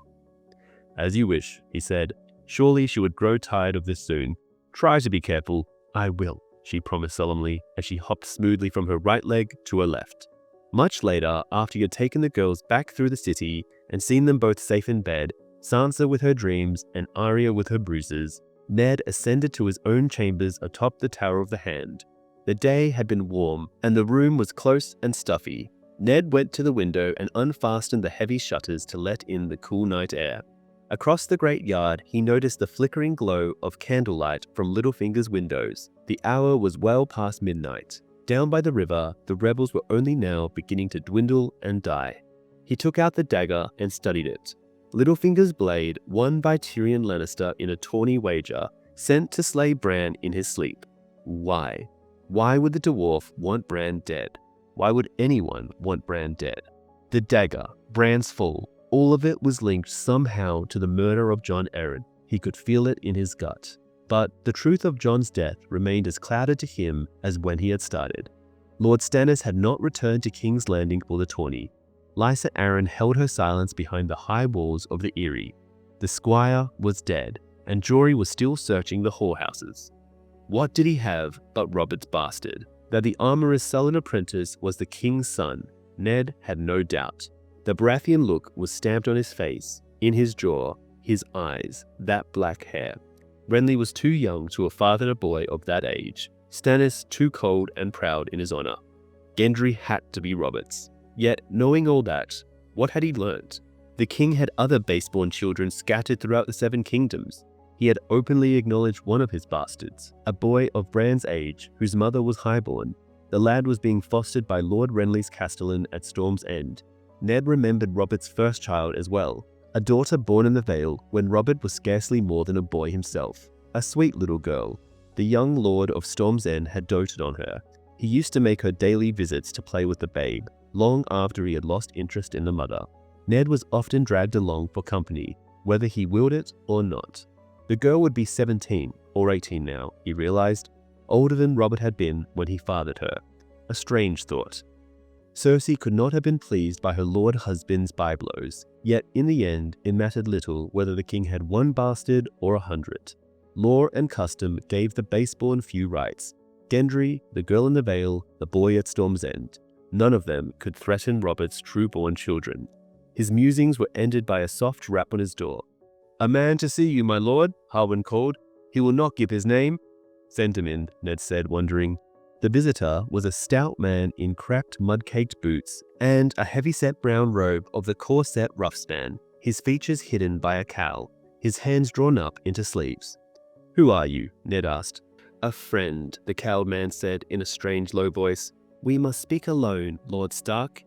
As you wish, he said. Surely she would grow tired of this soon. Try to be careful. I will, she promised solemnly as she hopped smoothly from her right leg to her left. Much later, after he had taken the girls back through the city and seen them both safe in bed, Sansa with her dreams and Arya with her bruises, Ned ascended to his own chambers atop the Tower of the Hand. The day had been warm, and the room was close and stuffy. Ned went to the window and unfastened the heavy shutters to let in the cool night air. Across the great yard, he noticed the flickering glow of candlelight from Littlefinger's windows. The hour was well past midnight. Down by the river, the rebels were only now beginning to dwindle and die. He took out the dagger and studied it. Littlefinger's blade, won by Tyrion Lannister in a tawny wager, sent to slay Bran in his sleep. Why? Why would the dwarf want Bran dead? Why would anyone want Bran dead? The dagger, Bran's fall, all of it was linked somehow to the murder of Jon Arryn. He could feel it in his gut. But the truth of Jon's death remained as clouded to him as when he had started. Lord Stannis had not returned to King's Landing for the tourney. Lysa Arryn held her silence behind the high walls of the Eyrie. The squire was dead, and Jory was still searching the whorehouses. What did he have but Robert's bastard? That the armorer's sullen apprentice was the king's son, Ned had no doubt. The Baratheon look was stamped on his face, in his jaw, his eyes, that black hair. Renly was too young to have fathered a boy of that age. Stannis too cold and proud in his honor. Gendry had to be Robert's. Yet, knowing all that, what had he learnt? The king had other baseborn children scattered throughout the Seven Kingdoms. He had openly acknowledged one of his bastards, a boy of Bran's age whose mother was highborn. The lad was being fostered by Lord Renly's castellan at Storm's End. Ned remembered Robert's first child as well, a daughter born in the Vale when Robert was scarcely more than a boy himself. A sweet little girl. The young lord of Storm's End had doted on her. He used to make her daily visits to play with the babe, long after he had lost interest in the mother. Ned was often dragged along for company, whether he willed it or not. The girl would be 17 or 18 now, he realized, older than Robert had been when he fathered her. A strange thought. Cersei could not have been pleased by her lord husband's byblows, yet in the end it mattered little whether the king had one bastard or 100. Law and custom gave the baseborn few rights. Gendry, the girl in the Vale, the boy at Storm's End. None of them could threaten Robert's true-born children. His musings were ended by a soft rap on his door. "A man to see you, my lord," Harwin called. "He will not give his name." "Send him in," Ned said, wondering. The visitor was a stout man in cracked mud-caked boots and a heavy-set brown robe of the corset ruffspan, his features hidden by a cowl, his hands drawn up into sleeves. "Who are you?" Ned asked. "A friend," the cowled man said in a strange low voice. "We must speak alone, Lord Stark."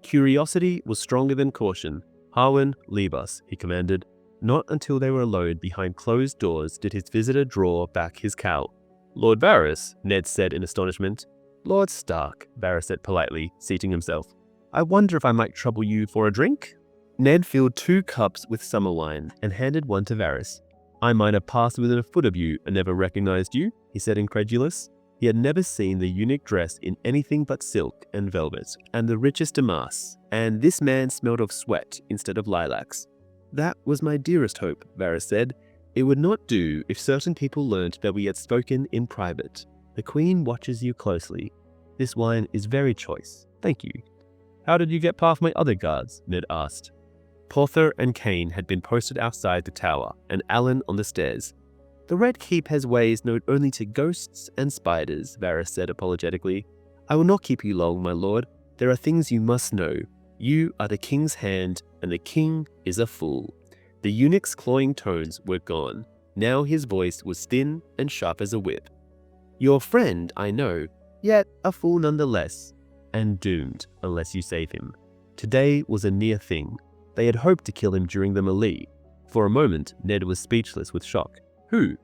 Curiosity was stronger than caution. "Harwin, leave us," he commanded. Not until they were alone behind closed doors did his visitor draw back his cowl. "Lord Varys," Ned said in astonishment. "Lord Stark," Varys said politely, seating himself. "I wonder if I might trouble you for a drink?" Ned filled 2 cups with summer wine and handed one to Varys. "I might have passed within a foot of you and never recognized you," he said incredulous. He had never seen the eunuch dressed in anything but silk and velvet and the richest damask, and this man smelled of sweat instead of lilacs. "That was my dearest hope," Varys said. "It would not do if certain people learnt that we had spoken in private. The Queen watches you closely. This wine is very choice. Thank you." "How did you get past my other guards?" Ned asked. Porther and Cain had been posted outside the tower, and Alan on the stairs. "The Red Keep has ways known only to ghosts and spiders," Varys said apologetically. "I will not keep you long, my lord. There are things you must know. You are the king's hand, and the king is a fool." The eunuch's clawing tones were gone. Now his voice was thin and sharp as a whip. "Your friend, I know, yet a fool nonetheless, and doomed unless you save him." Today was a near thing. They had hoped to kill him during the melee. For a moment, Ned was speechless with shock. "Who?"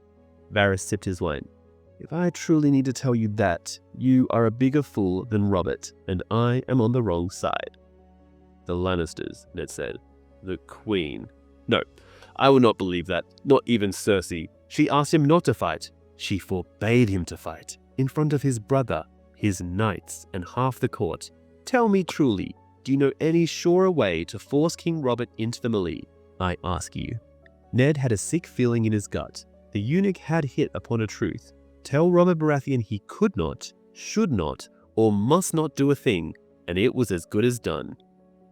Varys sipped his wine. "If I truly need to tell you that, you are a bigger fool than Robert, and I am on the wrong side." "The Lannisters," Ned said. "The Queen." "No, I will not believe that, not even Cersei. She asked him not to fight. She forbade him to fight, in front of his brother, his knights, and half the court. Tell me truly, do you know any surer way to force King Robert into the melee? I ask you." Ned had a sick feeling in his gut. The eunuch had hit upon a truth. Tell Robert Baratheon he could not, should not, or must not do a thing, and it was as good as done.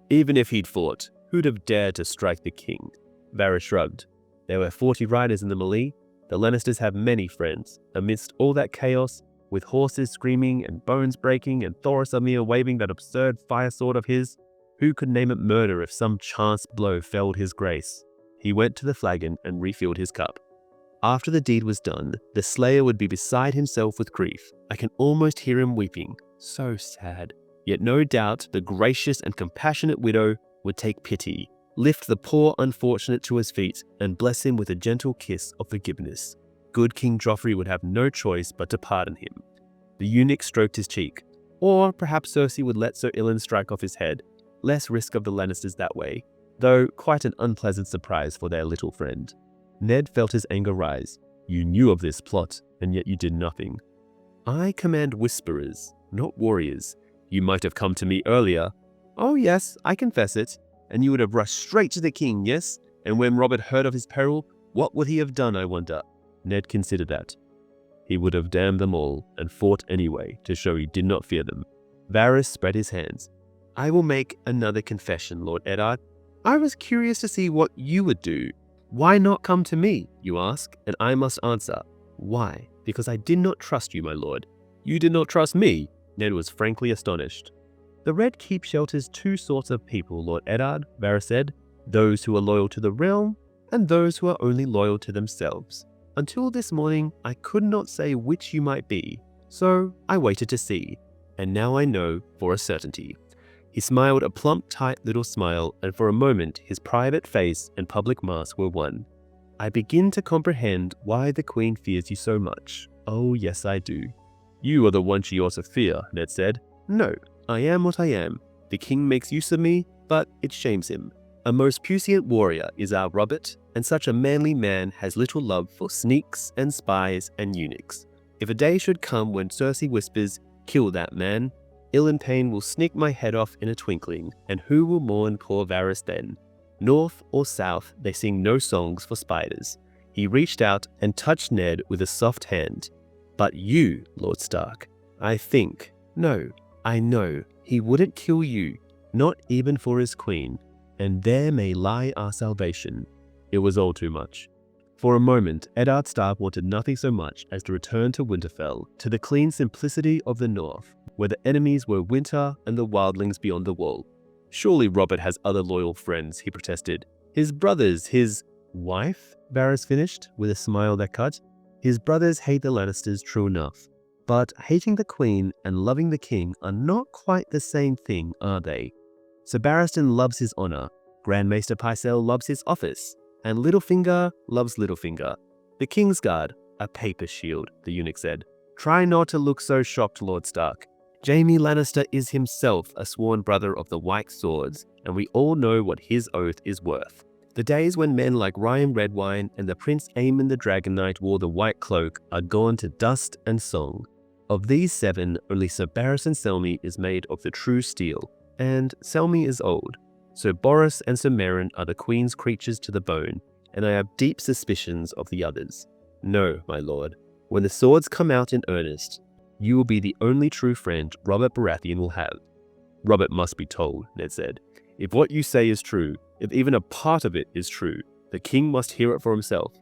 Even if he'd fought, who'd have dared to strike the king? Varys shrugged. There were 40 riders in the melee. The Lannisters have many friends. Amidst all that chaos, with horses screaming and bones breaking and Thoros waving that absurd fire sword of his, who could name it murder if some chance blow felled his grace? He went to the flagon and refilled his cup. After the deed was done, the slayer would be beside himself with grief. I can almost hear him weeping. So sad. Yet no doubt the gracious and compassionate widow would take pity, lift the poor unfortunate to his feet, and bless him with a gentle kiss of forgiveness. Good King Joffrey would have no choice but to pardon him. The eunuch stroked his cheek. Or perhaps Cersei would let Sir Ilyn strike off his head. Less risk of the Lannisters that way, though quite an unpleasant surprise for their little friend. Ned felt his anger rise. "You knew of this plot, and yet you did nothing." "I command whisperers, not warriors. You might have come to me earlier." "Oh yes, I confess it. And you would have rushed straight to the king, yes? And when Robert heard of his peril, what would he have done, I wonder?" Ned considered that. he would have damned them all and fought anyway to show he did not fear them. Varys spread his hands. I will make another confession, Lord Eddard. I was curious to see what you would do. Why not come to me, you ask, and I must answer. Why? Because I did not trust you, my lord. You did not trust me? Ned was frankly astonished. The Red Keep shelters two sorts of people, Lord Eddard, Varys said. Those who are loyal to the realm, and those who are only loyal to themselves. Until this morning, I could not say which you might be, so I waited to see, and now I know for a certainty. He smiled a plump, tight little smile, and for a moment his private face and public mask were one. I begin to comprehend why the Queen fears you so much. Oh, yes, I do. You are the one she ought to fear, Ned said. No, I am what I am. The King makes use of me, but it shames him. A most puissant warrior is our Robert, and such a manly man has little love for sneaks and spies and eunuchs. If a day should come when Cersei whispers, kill that man, ill and pain will sneak my head off in a twinkling, and who will mourn poor Varys then? North or south, they sing no songs for spiders. He reached out and touched Ned with a soft hand. But you, Lord Stark, I think, no, I know, he wouldn't kill you, not even for his queen, and there may lie our salvation. It was all too much. For a moment, Eddard Stark wanted nothing so much as to return to Winterfell, to the clean simplicity of the north, where the enemies were winter and the wildlings beyond the wall. Surely Robert has other loyal friends, he protested. His brothers, his wife, Varys finished, with a smile that cut. His brothers hate the Lannisters, true enough. But hating the Queen and loving the King are not quite the same thing, are they? Sir Barristan loves his honor, Grand Maester Pycelle loves his office, and Littlefinger loves Littlefinger. The Kingsguard, a paper shield, the eunuch said. Try not to look so shocked, Lord Stark. Jaime Lannister is himself a sworn brother of the White Swords, and we all know what his oath is worth. The days when men like Ryan Redwine and the Prince Aemon the Dragon Knight wore the white cloak are gone to dust and song. Of these 7, only Sir Barristan Selmy is made of the true steel, and Selmy is old. Sir Boris and Sir Meryn are the Queen's creatures to the bone, and I have deep suspicions of the others. No, my lord, when the swords come out in earnest, you will be the only true friend Robert Baratheon will have. Robert must be told, Ned said. If what you say is true, if even a part of it is true, the King must hear it for himself.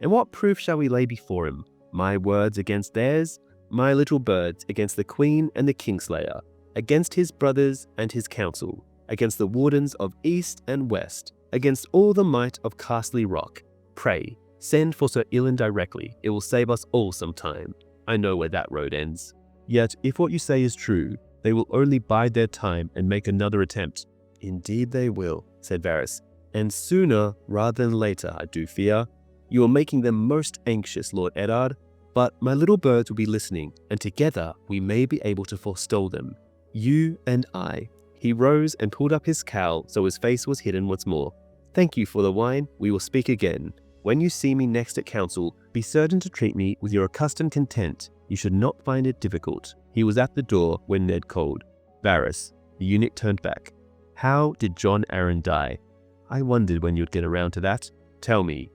And what proof shall we lay before him? My words against theirs? My little birds against the Queen and the Kingslayer, against his brothers and his council, against the wardens of East and West, against all the might of Castle Rock. Pray, send for Sir Ilyn directly. It will save us all some time. I know where that road ends. Yet, if what you say is true, they will only bide their time and make another attempt. Indeed they will, said Varys, and sooner rather than later, I do fear. You are making them most anxious, Lord Eddard, but my little birds will be listening, and together we may be able to forestall them. You and I. He rose and pulled up his cowl so his face was hidden once more. Thank you for the wine. We will speak again. When you see me next at council, be certain to treat me with your accustomed contempt. You should not find it difficult. He was at the door when Ned called. Varys, the eunuch turned back. How did Jon Arryn die? I wondered when you'd get around to that. Tell me.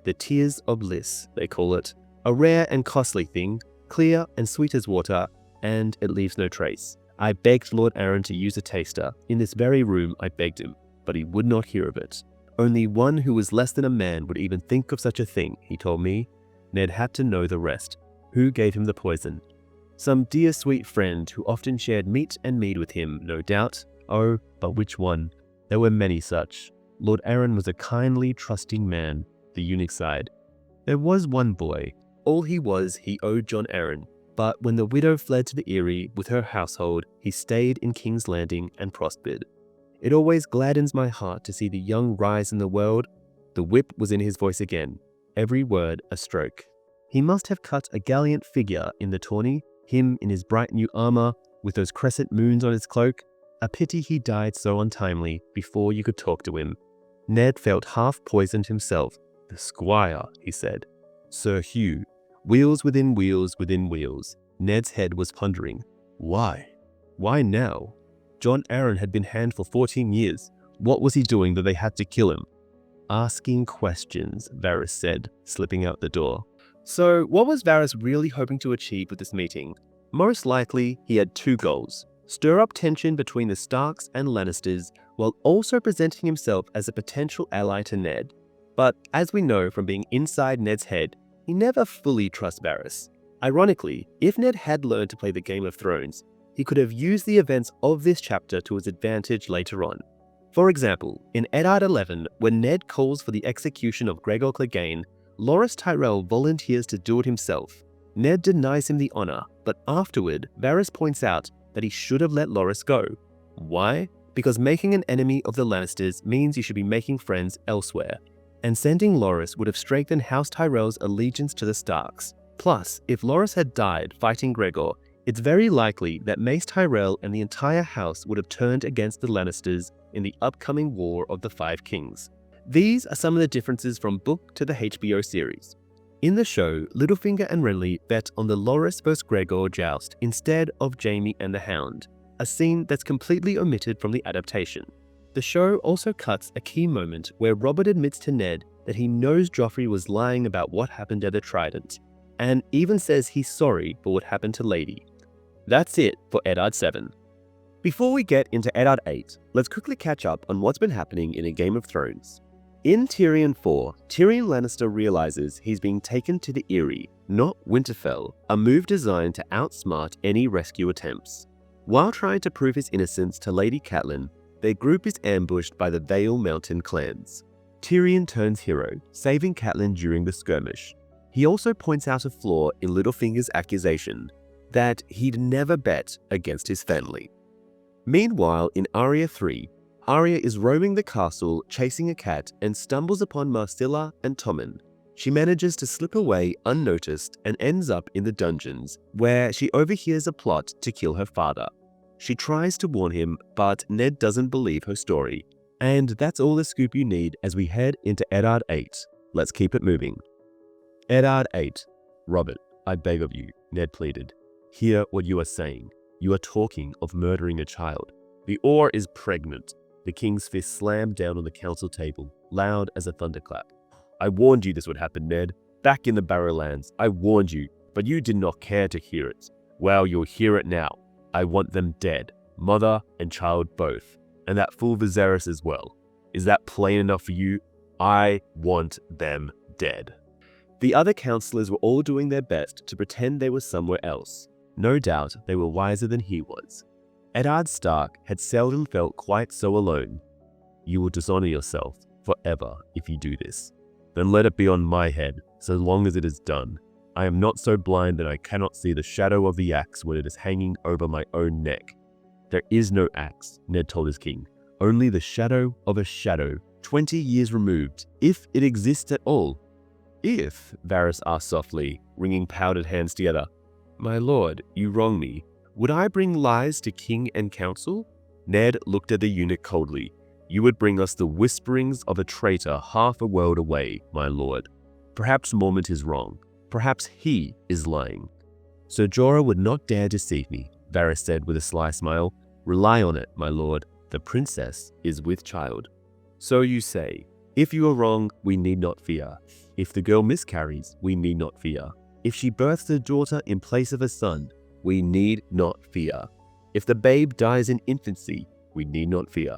The tears of bliss, they call it. A rare and costly thing, clear and sweet as water, and it leaves no trace. I begged Lord Arryn to use a taster. In this very room I begged him, but he would not hear of it. Only one who was less than a man would even think of such a thing, he told me. Ned had to know the rest. Who gave him the poison? Some dear sweet friend who often shared meat and mead with him, no doubt. Oh, but which one? There were many such. Lord Arryn was a kindly, trusting man, the eunuch sighed. There was one boy. All he was, he owed Jon Arryn. But when the widow fled to the Eyrie with her household, he stayed in King's Landing and prospered. It always gladdens my heart to see the young rise in the world. The whip was in his voice again, every word a stroke. He must have cut a gallant figure in the tourney, him in his bright new armor, with those crescent moons on his cloak. A pity he died so untimely, before you could talk to him. Ned felt half poisoned himself. The squire, he said. Sir Hugh. Wheels within wheels within wheels. Ned's head was pondering. Why? Why now? Jon Arryn had been Hand for 14 years. What was he doing that they had to kill him? Asking questions, Varys said, slipping out the door. So, what was Varys really hoping to achieve with this meeting? Most likely, he had two goals: stir up tension between the Starks and Lannisters, while also presenting himself as a potential ally to Ned. But as we know from being inside Ned's head, he never fully trusts Varys. Ironically, if Ned had learned to play the Game of Thrones, he could have used the events of this chapter to his advantage later on. For example, in Eddard 11, when Ned calls for the execution of Gregor Clegane, Loras Tyrell volunteers to do it himself. Ned denies him the honor, but afterward, Varys points out that he should have let Loras go. Why? Because making an enemy of the Lannisters means you should be making friends elsewhere, and sending Loras would have strengthened House Tyrell's allegiance to the Starks. Plus, if Loras had died fighting Gregor, it's very likely that Mace Tyrell and the entire house would have turned against the Lannisters in the upcoming War of the Five Kings. These are some of the differences from book to the HBO series. In the show, Littlefinger and Renly bet on the Loras vs Gregor joust instead of Jaime and the Hound, a scene that's completely omitted from the adaptation. The show also cuts a key moment where Robert admits to Ned that he knows Joffrey was lying about what happened at the Trident, and even says he's sorry for what happened to Lady. That's it for Eddard 7. Before we get into Eddard 8, let's quickly catch up on what's been happening in A Game of Thrones. In Tyrion 4, Tyrion Lannister realizes he's being taken to the Eyrie, not Winterfell, a move designed to outsmart any rescue attempts. While trying to prove his innocence to Lady Catelyn, their group is ambushed by the Vale Mountain clans. Tyrion turns hero, saving Catelyn during the skirmish. He also points out a flaw in Littlefinger's accusation that he'd never bet against his family. Meanwhile, in Arya 3, Arya is roaming the castle chasing a cat and stumbles upon Marcilla and Tommen. She manages to slip away unnoticed and ends up in the dungeons, where she overhears a plot to kill her father. She tries to warn him, but Ned doesn't believe her story. And that's all the scoop you need as we head into Eddard 8. Let's keep it moving. Eddard 8. Robert, I beg of you, Ned pleaded. Hear what you are saying. You are talking of murdering a child. The Or is pregnant. The king's fist slammed down on the council table, loud as a thunderclap. I warned you this would happen, Ned. Back in the Barrowlands, I warned you, but you did not care to hear it. Well, you'll hear it now. I want them dead, mother and child both, and that fool Viserys as well. Is that plain enough for you? I want them dead. The other councillors were all doing their best to pretend they were somewhere else. No doubt they were wiser than he was. Eddard Stark had seldom felt quite so alone. You will dishonor yourself forever if you do this. Then let it be on my head, so long as it is done. I am not so blind that I cannot see the shadow of the axe when it is hanging over my own neck. There is no axe, Ned told his king. Only the shadow of a shadow, 20 years removed, if it exists at all. If, Varys asked softly, wringing powdered hands together. My lord, you wrong me. Would I bring lies to king and council? Ned looked at the eunuch coldly. You would bring us the whisperings of a traitor half a world away, my lord. Perhaps Mormont is wrong. Perhaps he is lying. Sir Jorah would not dare deceive me, Varys said with a sly smile. Rely on it, my lord. The princess is with child. So you say. If you are wrong, we need not fear. If the girl miscarries, we need not fear. If she births a daughter in place of a son, we need not fear. If the babe dies in infancy, we need not fear.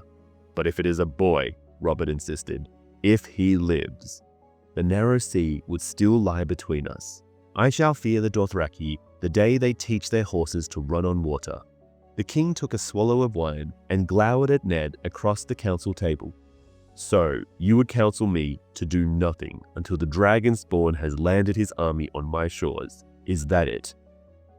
But if it is a boy, Robert insisted, if he lives, the narrow sea would still lie between us. I shall fear the Dothraki the day they teach their horses to run on water. The king took a swallow of wine and glowered at Ned across the council table. So, you would counsel me to do nothing until the dragon spawn has landed his army on my shores. Is that it?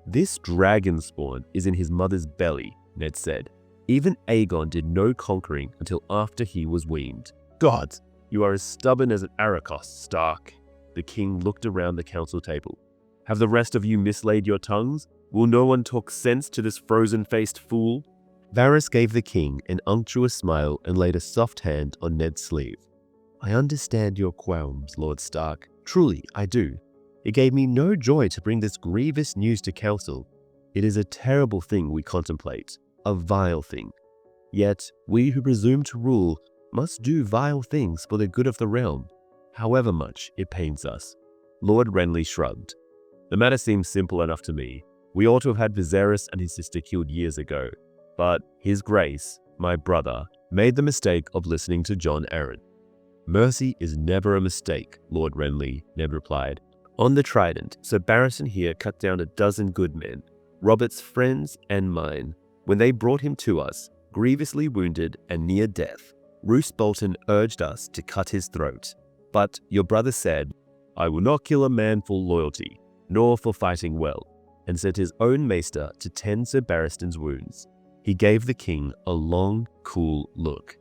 This dragon spawn is in his mother's belly, Ned said. Even Aegon did no conquering until after he was weaned. God, you are as stubborn as an Arrakos, Stark. The king looked around the council table. Have the rest of you mislaid your tongues? Will no one talk sense to this frozen-faced fool? Varys gave the king an unctuous smile and laid a soft hand on Ned's sleeve. I understand your qualms, Lord Stark. Truly, I do. It gave me no joy to bring this grievous news to council. It is a terrible thing we contemplate, a vile thing. Yet, we who presume to rule must do vile things for the good of the realm, however much it pains us. Lord Renly shrugged. The matter seems simple enough to me. We ought to have had Viserys and his sister killed years ago. But His Grace, my brother, made the mistake of listening to Jon Arryn. Mercy is never a mistake, Lord Renly, Ned replied. On the Trident, Sir Barristan here cut down 12 good men, Robert's friends and mine, when they brought him to us, grievously wounded and near death. Roose Bolton urged us to cut his throat. But your brother said, I will not kill a man for loyalty, nor for fighting well, and sent his own maester to tend Sir Barristan's wounds. He gave the king a long, cool look.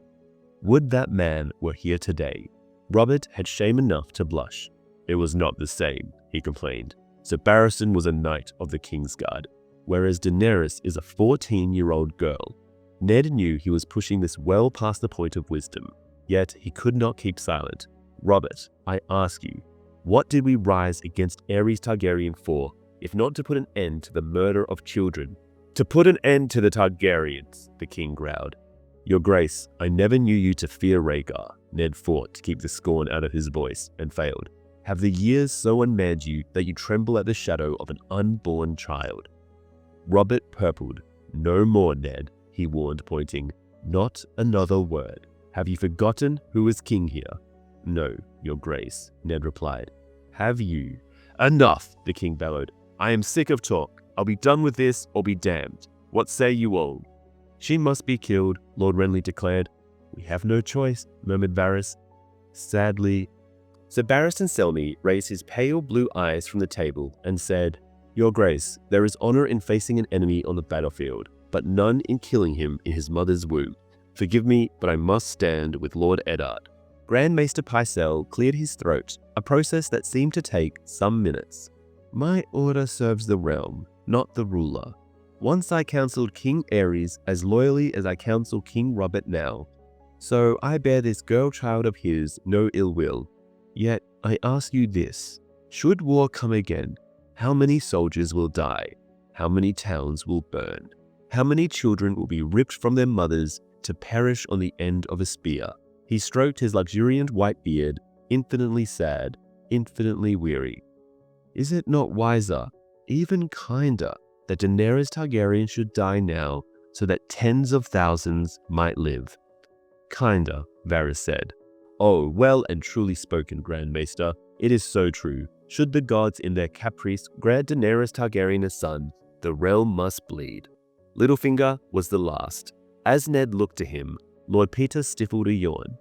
Would that man were here today. Robert had shame enough to blush. It was not the same, he complained. Sir Barristan was a knight of the Kingsguard, whereas Daenerys is a 14-year-old girl. Ned knew he was pushing this well past the point of wisdom, yet he could not keep silent. Robert, I ask you, what did we rise against Aerys Targaryen for, if not to put an end to the murder of children? To put an end to the Targaryens, the king growled. Your Grace, I never knew you to fear Rhaegar, Ned fought to keep the scorn out of his voice, and failed. Have the years so unmanned you that you tremble at the shadow of an unborn child? Robert purpled. No more, Ned, he warned, pointing. Not another word. Have you forgotten who is king here? No, Your Grace, Ned replied. Have you? Enough, the king bellowed. I am sick of talk. I'll be done with this or be damned. What say you all? She must be killed, Lord Renly declared. We have no choice, murmured Varys. Sadly. Sir Barristan Selmy raised his pale blue eyes from the table and said, Your Grace, there is honor in facing an enemy on the battlefield, but none in killing him in his mother's womb. Forgive me, but I must stand with Lord Eddard. Grand Maester Pycelle cleared his throat, a process that seemed to take some minutes. My order serves the realm, not the ruler. Once I counseled King Aerys as loyally as I counsel King Robert now, so I bear this girl child of his no ill will. Yet I ask you this, should war come again, how many soldiers will die? How many towns will burn? How many children will be ripped from their mothers to perish on the end of a spear? He stroked his luxuriant white beard, infinitely sad, infinitely weary. Is it not wiser, even kinder, that Daenerys Targaryen should die now so that tens of thousands might live? Kinder, Varys said. Oh, well and truly spoken, Grand Maester. It is so true. Should the gods in their caprice grant Daenerys Targaryen a son, the realm must bleed. Littlefinger was the last. As Ned looked to him, Lord Peter stifled a yawn.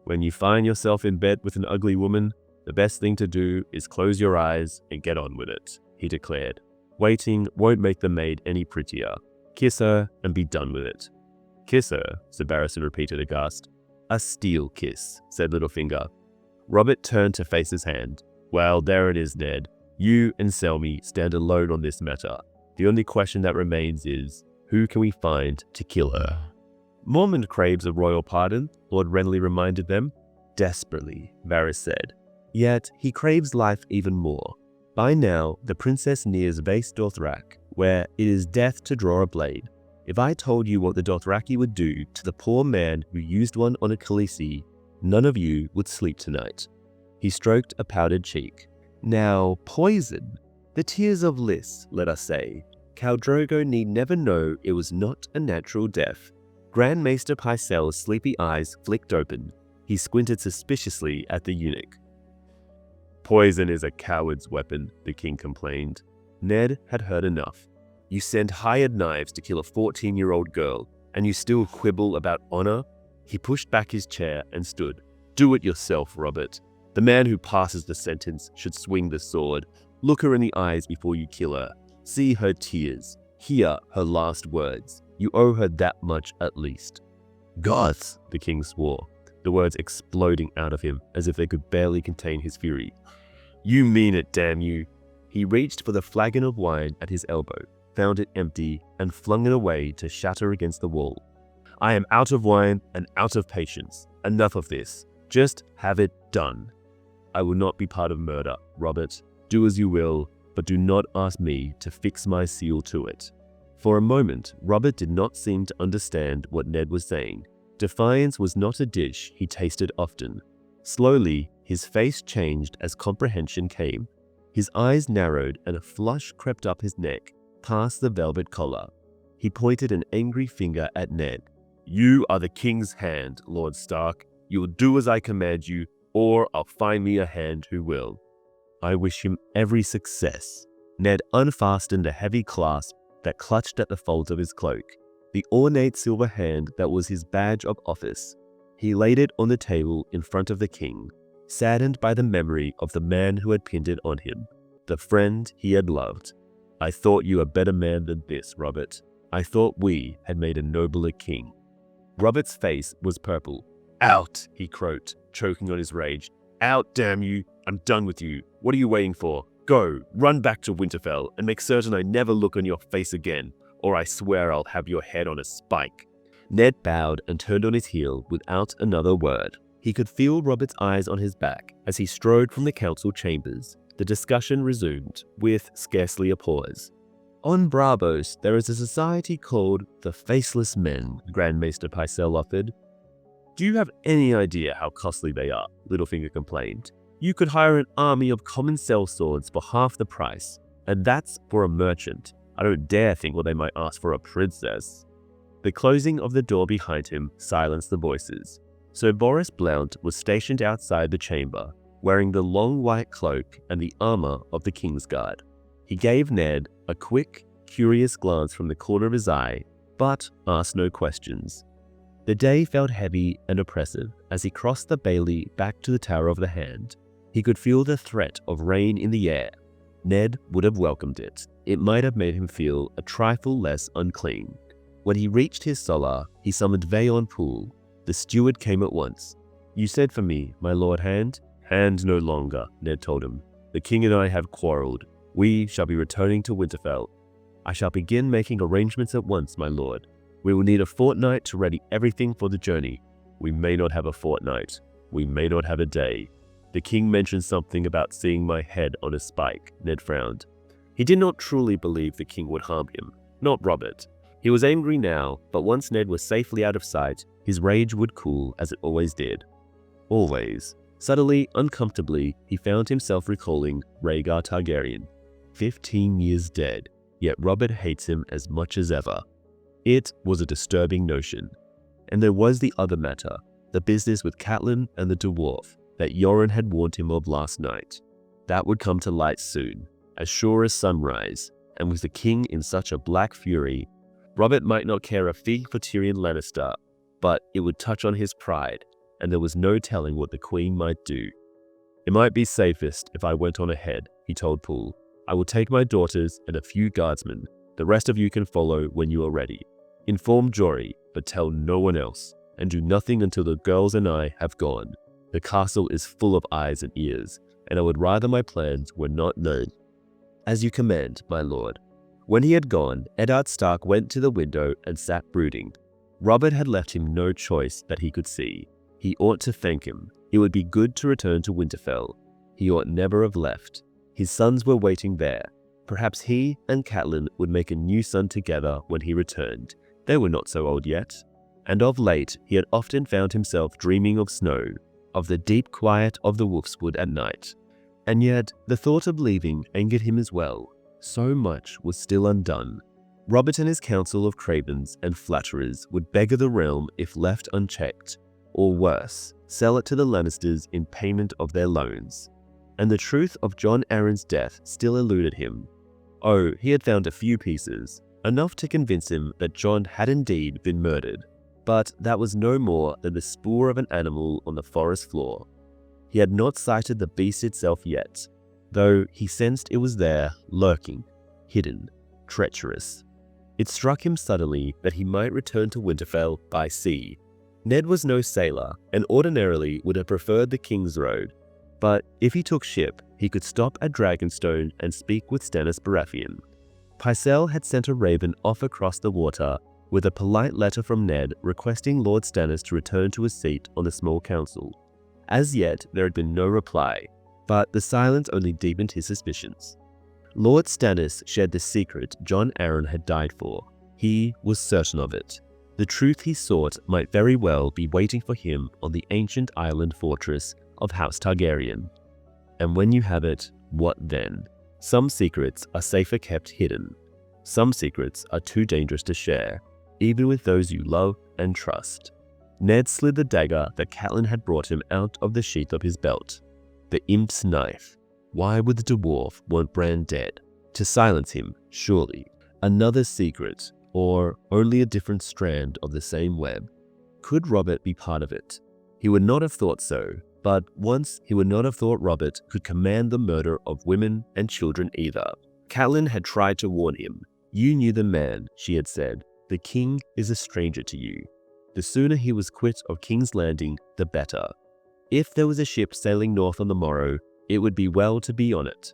When you find yourself in bed with an ugly woman, the best thing to do is close your eyes and get on with it, he declared. Waiting won't make the maid any prettier. Kiss her and be done with it. Kiss her, Sir Barristan repeated aghast. A steel kiss, said Littlefinger. Robert turned to face his hand. Well, there it is, Ned. You and Selmy stand alone on this matter. The only question that remains is, who can we find to kill her? Mormont craves a royal pardon, Lord Renly reminded them. Desperately, Varys said. Yet he craves life even more. By now, the princess nears Vaes Dothrak, where it is death to draw a blade. If I told you what the Dothraki would do to the poor man who used one on a Khaleesi, none of you would sleep tonight. He stroked a powdered cheek. Now, poison. The tears of Lys, let us say. Khal Drogo need never know it was not a natural death. Grand Maester Pycelle's sleepy eyes flicked open. He squinted suspiciously at the eunuch. Poison is a coward's weapon, the king complained. Ned had heard enough. You send hired knives to kill a 14-year-old girl, and you still quibble about honor? He pushed back his chair and stood. Do it yourself, Robert. The man who passes the sentence should swing the sword. Look her in the eyes before you kill her. See her tears. Hear her last words. You owe her that much at least. Gods, the king swore, the words exploding out of him as if they could barely contain his fury. You mean it, damn you. He reached for the flagon of wine at his elbow, found it empty, and flung it away to shatter against the wall. I am out of wine and out of patience. Enough of this. Just have it done. I will not be part of murder, Robert. Do as you will, but do not ask me to fix my seal to it. For a moment, Robert did not seem to understand what Ned was saying. Defiance was not a dish he tasted often. Slowly, His face changed as comprehension came. His eyes narrowed and a flush crept up his neck, past the velvet collar. He pointed an angry finger at Ned. "You are the king's hand, Lord Stark. You will do as I command you, or I'll find me a hand who will." "I wish him every success." Ned unfastened a heavy clasp that clutched at the folds of his cloak, the ornate silver hand that was his badge of office. He laid it on the table in front of the king, saddened by the memory of the man who had pinned it on him, the friend he had loved. "I thought you a better man than this, Robert. I thought we had made a nobler king." Robert's face was purple. "Out," he croaked, choking on his rage. "Out, damn you! I'm done with you. What are you waiting for? Go, run back to Winterfell and make certain I never look on your face again, or I swear I'll have your head on a spike." Ned bowed and turned on his heel without another word. He could feel Robert's eyes on his back as he strode from the council chambers. The discussion resumed, with scarcely a pause. "On Braavos, there is a society called the Faceless Men," Grand Maester Pycelle offered. "Do you have any idea how costly they are?" Littlefinger complained. "You could hire an army of common sellswords for half the price, and that's for a merchant. I don't dare think what they might ask for a princess." The closing of the door behind him silenced the voices. Sir Boris Blount was stationed outside the chamber, wearing the long white cloak and the armor of the Kingsguard. He gave Ned a quick, curious glance from the corner of his eye, but asked no questions. The day felt heavy and oppressive as he crossed the bailey back to the Tower of the Hand. He could feel the threat of rain in the air. Ned would have welcomed it. It might have made him feel a trifle less unclean. When he reached his solar, he summoned Vayon Poole. The steward came at once. "You said for me, my Lord Hand?" "Hand no longer," Ned told him. "The king and I have quarreled. We shall be returning to Winterfell." "I shall begin making arrangements at once, my lord. We will need a fortnight to ready everything for the journey." "We may not have a fortnight. We may not have a day. The king mentioned something about seeing my head on a spike," Ned frowned. He did not truly believe the king would harm him, not Robert. He was angry now, but once Ned was safely out of sight, his rage would cool as it always did. Always. Subtly, uncomfortably, he found himself recalling Rhaegar Targaryen. 15 years dead, yet Robert hates him as much as ever. It was a disturbing notion. And there was the other matter, the business with Catelyn and the dwarf that Yoren had warned him of last night. That would come to light soon, as sure as sunrise, and with the king in such a black fury, Robert might not care a fig for Tyrion Lannister, but it would touch on his pride, and there was no telling what the queen might do. "It might be safest if I went on ahead," he told Poole. "I will take my daughters and a few guardsmen. The rest of you can follow when you are ready. Inform Jory, but tell no one else, and do nothing until the girls and I have gone. The castle is full of eyes and ears, and I would rather my plans were not known." "As you command, my lord." When he had gone, Eddard Stark went to the window and sat brooding. Robert had left him no choice that he could see. He ought to thank him. It would be good to return to Winterfell. He ought never have left. His sons were waiting there. Perhaps he and Catelyn would make a new son together when he returned. They were not so old yet. And of late, he had often found himself dreaming of snow, of the deep quiet of the Wolfswood at night. And yet, the thought of leaving angered him as well. So much was still undone. Robert and his council of cravens and flatterers would beggar the realm if left unchecked, or worse, sell it to the Lannisters in payment of their loans. And the truth of Jon Arryn's death still eluded him. Oh, he had found a few pieces, enough to convince him that Jon had indeed been murdered, but that was no more than the spoor of an animal on the forest floor. He had not sighted the beast itself yet, though he sensed it was there, lurking, hidden, treacherous. It struck him suddenly that he might return to Winterfell by sea. Ned was no sailor, and ordinarily would have preferred the King's Road, but if he took ship, he could stop at Dragonstone and speak with Stannis Baratheon. Pycelle had sent a raven off across the water with a polite letter from Ned requesting Lord Stannis to return to his seat on the small council. As yet, there had been no reply, but the silence only deepened his suspicions. Lord Stannis shared the secret Jon Arryn had died for. He was certain of it. The truth he sought might very well be waiting for him on the ancient island fortress of House Targaryen. And when you have it, what then? Some secrets are safer kept hidden. Some secrets are too dangerous to share, even with those you love and trust. Ned slid the dagger that Catelyn had brought him out of the sheath of his belt. The imp's knife. Why would the dwarf want Bran dead? To silence him, surely. Another secret, or only a different strand of the same web. Could Robert be part of it? He would not have thought so, but once he would not have thought Robert could command the murder of women and children either. Catelyn had tried to warn him. You knew the man, she had said. The king is a stranger to you. The sooner he was quit of King's Landing, the better. If there was a ship sailing north on the morrow, it would be well to be on it.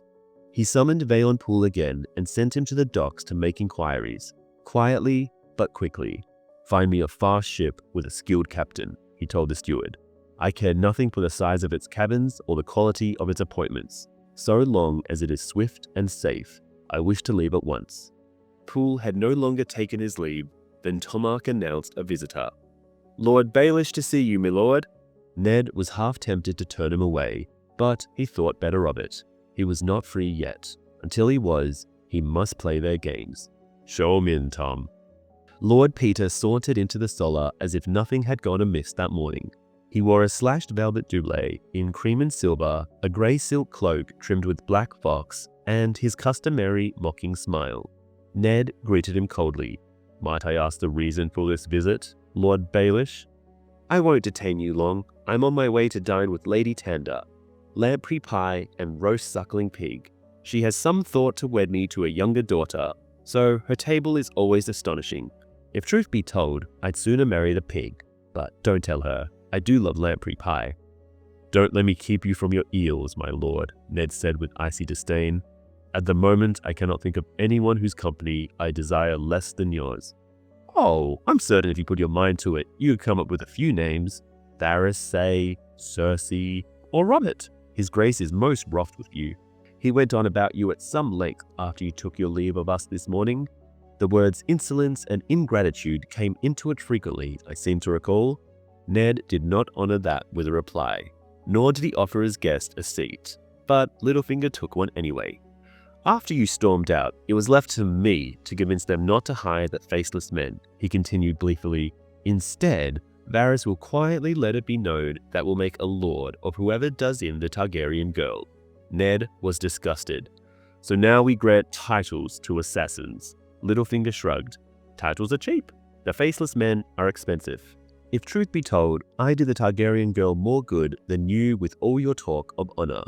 He summoned Vayon Poole again and sent him to the docks to make inquiries. Quietly, but quickly. Find me a fast ship with a skilled captain, he told the steward. I care nothing for the size of its cabins or the quality of its appointments. So long as it is swift and safe, I wish to leave at once. Poole had no longer taken his leave than Tomark announced a visitor. Lord Baelish to see you, my lord. Ned was half tempted to turn him away, but he thought better of it. He was not free yet. Until he was, he must play their games. Show him in, Tom. Lord Peter sauntered into the solar as if nothing had gone amiss that morning. He wore a slashed velvet doublet in cream and silver, a grey silk cloak trimmed with black fox, and his customary mocking smile. Ned greeted him coldly. Might I ask the reason for this visit, Lord Baelish? I won't detain you long. I'm on my way to dine with Lady Tanda. Lamprey pie and roast suckling pig. She has some thought to wed me to a younger daughter, so her table is always astonishing. If truth be told, I'd sooner marry the pig, but don't tell her. I do love lamprey pie. Don't let me keep you from your eels, my lord, Ned said with icy disdain. At the moment, I cannot think of anyone whose company I desire less than yours. Oh, I'm certain if you put your mind to it, you could come up with a few names. Varys, say, Cersei, or Robert. His grace is most wroth with you. He went on about you at some length after you took your leave of us this morning. The words insolence and ingratitude came into it frequently, I seem to recall. Ned did not honor that with a reply, nor did he offer his guest a seat, but Littlefinger took one anyway. After you stormed out, it was left to me to convince them not to hire that faceless men, he continued gleefully. Instead, Varys will quietly let it be known that we'll make a lord of whoever does in the Targaryen girl. Ned was disgusted. So now we grant titles to assassins. Littlefinger shrugged. Titles are cheap. The faceless men are expensive. If truth be told, I do the Targaryen girl more good than you with all your talk of honor.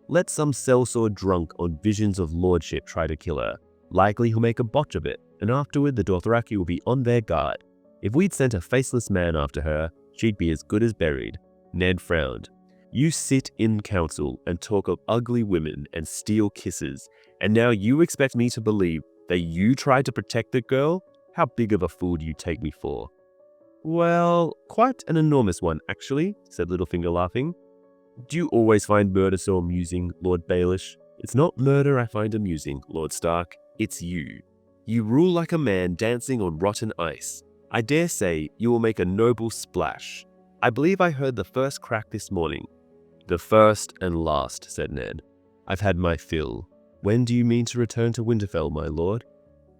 Let some sellsword drunk on visions of lordship try to kill her. Likely he'll make a botch of it, and afterward the Dothraki will be on their guard. If we'd sent a faceless man after her, she'd be as good as buried. Ned frowned. You sit in council and talk of ugly women and steal kisses, and now you expect me to believe that you tried to protect the girl? How big of a fool do you take me for? Well, quite an enormous one, actually, said Littlefinger, laughing. Do you always find murder so amusing, Lord Baelish? It's not murder I find amusing, Lord Stark. It's you. You rule like a man dancing on rotten ice. I dare say you will make a noble splash. I believe I heard the first crack this morning. The first and last, said Ned. I've had my fill. When do you mean to return to Winterfell, my lord?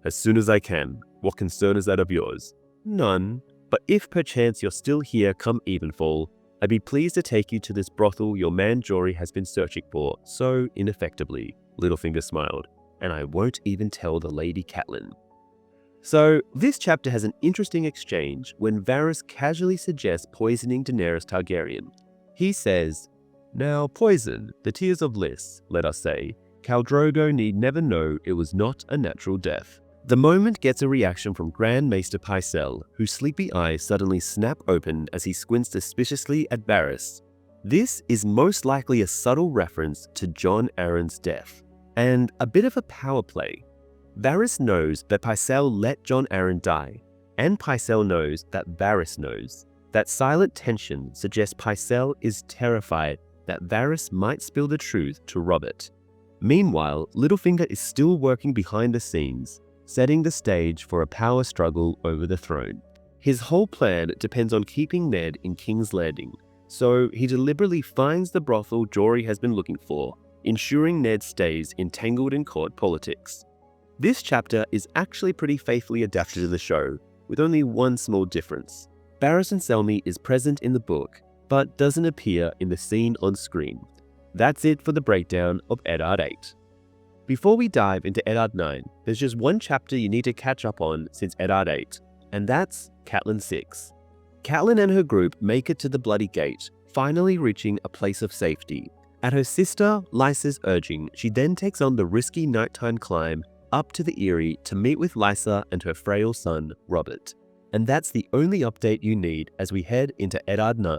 As soon as I can. What concern is that of yours? None. But if perchance you're still here come evenfall, I'd be pleased to take you to this brothel your man Jory has been searching for so ineffectively. Littlefinger smiled. And I won't even tell the Lady Catelyn. So, this chapter has an interesting exchange when Varys casually suggests poisoning Daenerys Targaryen. He says, now poison, the tears of Lys, let us say, Khal Drogo need never know it was not a natural death. The moment gets a reaction from Grand Maester Pycelle, whose sleepy eyes suddenly snap open as he squints suspiciously at Varys. This is most likely a subtle reference to Jon Arryn's death, and a bit of a power play. Varys knows that Pycelle let Jon Arryn die, and Pycelle knows that Varys knows. That silent tension suggests Pycelle is terrified that Varys might spill the truth to Robert. Meanwhile, Littlefinger is still working behind the scenes, setting the stage for a power struggle over the throne. His whole plan depends on keeping Ned in King's Landing, So he deliberately finds the brothel Jory has been looking for, ensuring Ned stays entangled in court politics. This chapter is actually pretty faithfully adapted to the show, with only one small difference. Barris and Selmy is present in the book, but doesn't appear in the scene on screen. That's it for the breakdown of Eddard 8. Before we dive into Eddard 9, there's just one chapter you need to catch up on since Eddard 8, and that's Catelyn 6. Catelyn and her group make it to the Bloody Gate, finally reaching a place of safety. At her sister Lysa's urging, she then takes on the risky nighttime climb up to the Eyrie to meet with Lysa and her frail son, Robert. And that's the only update you need as we head into Eddard 9.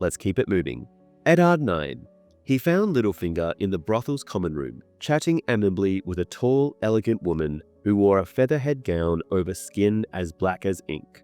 Let's keep it moving. Eddard 9. He found Littlefinger in the brothel's common room, chatting amicably with a tall, elegant woman who wore a featherhead gown over skin as black as ink.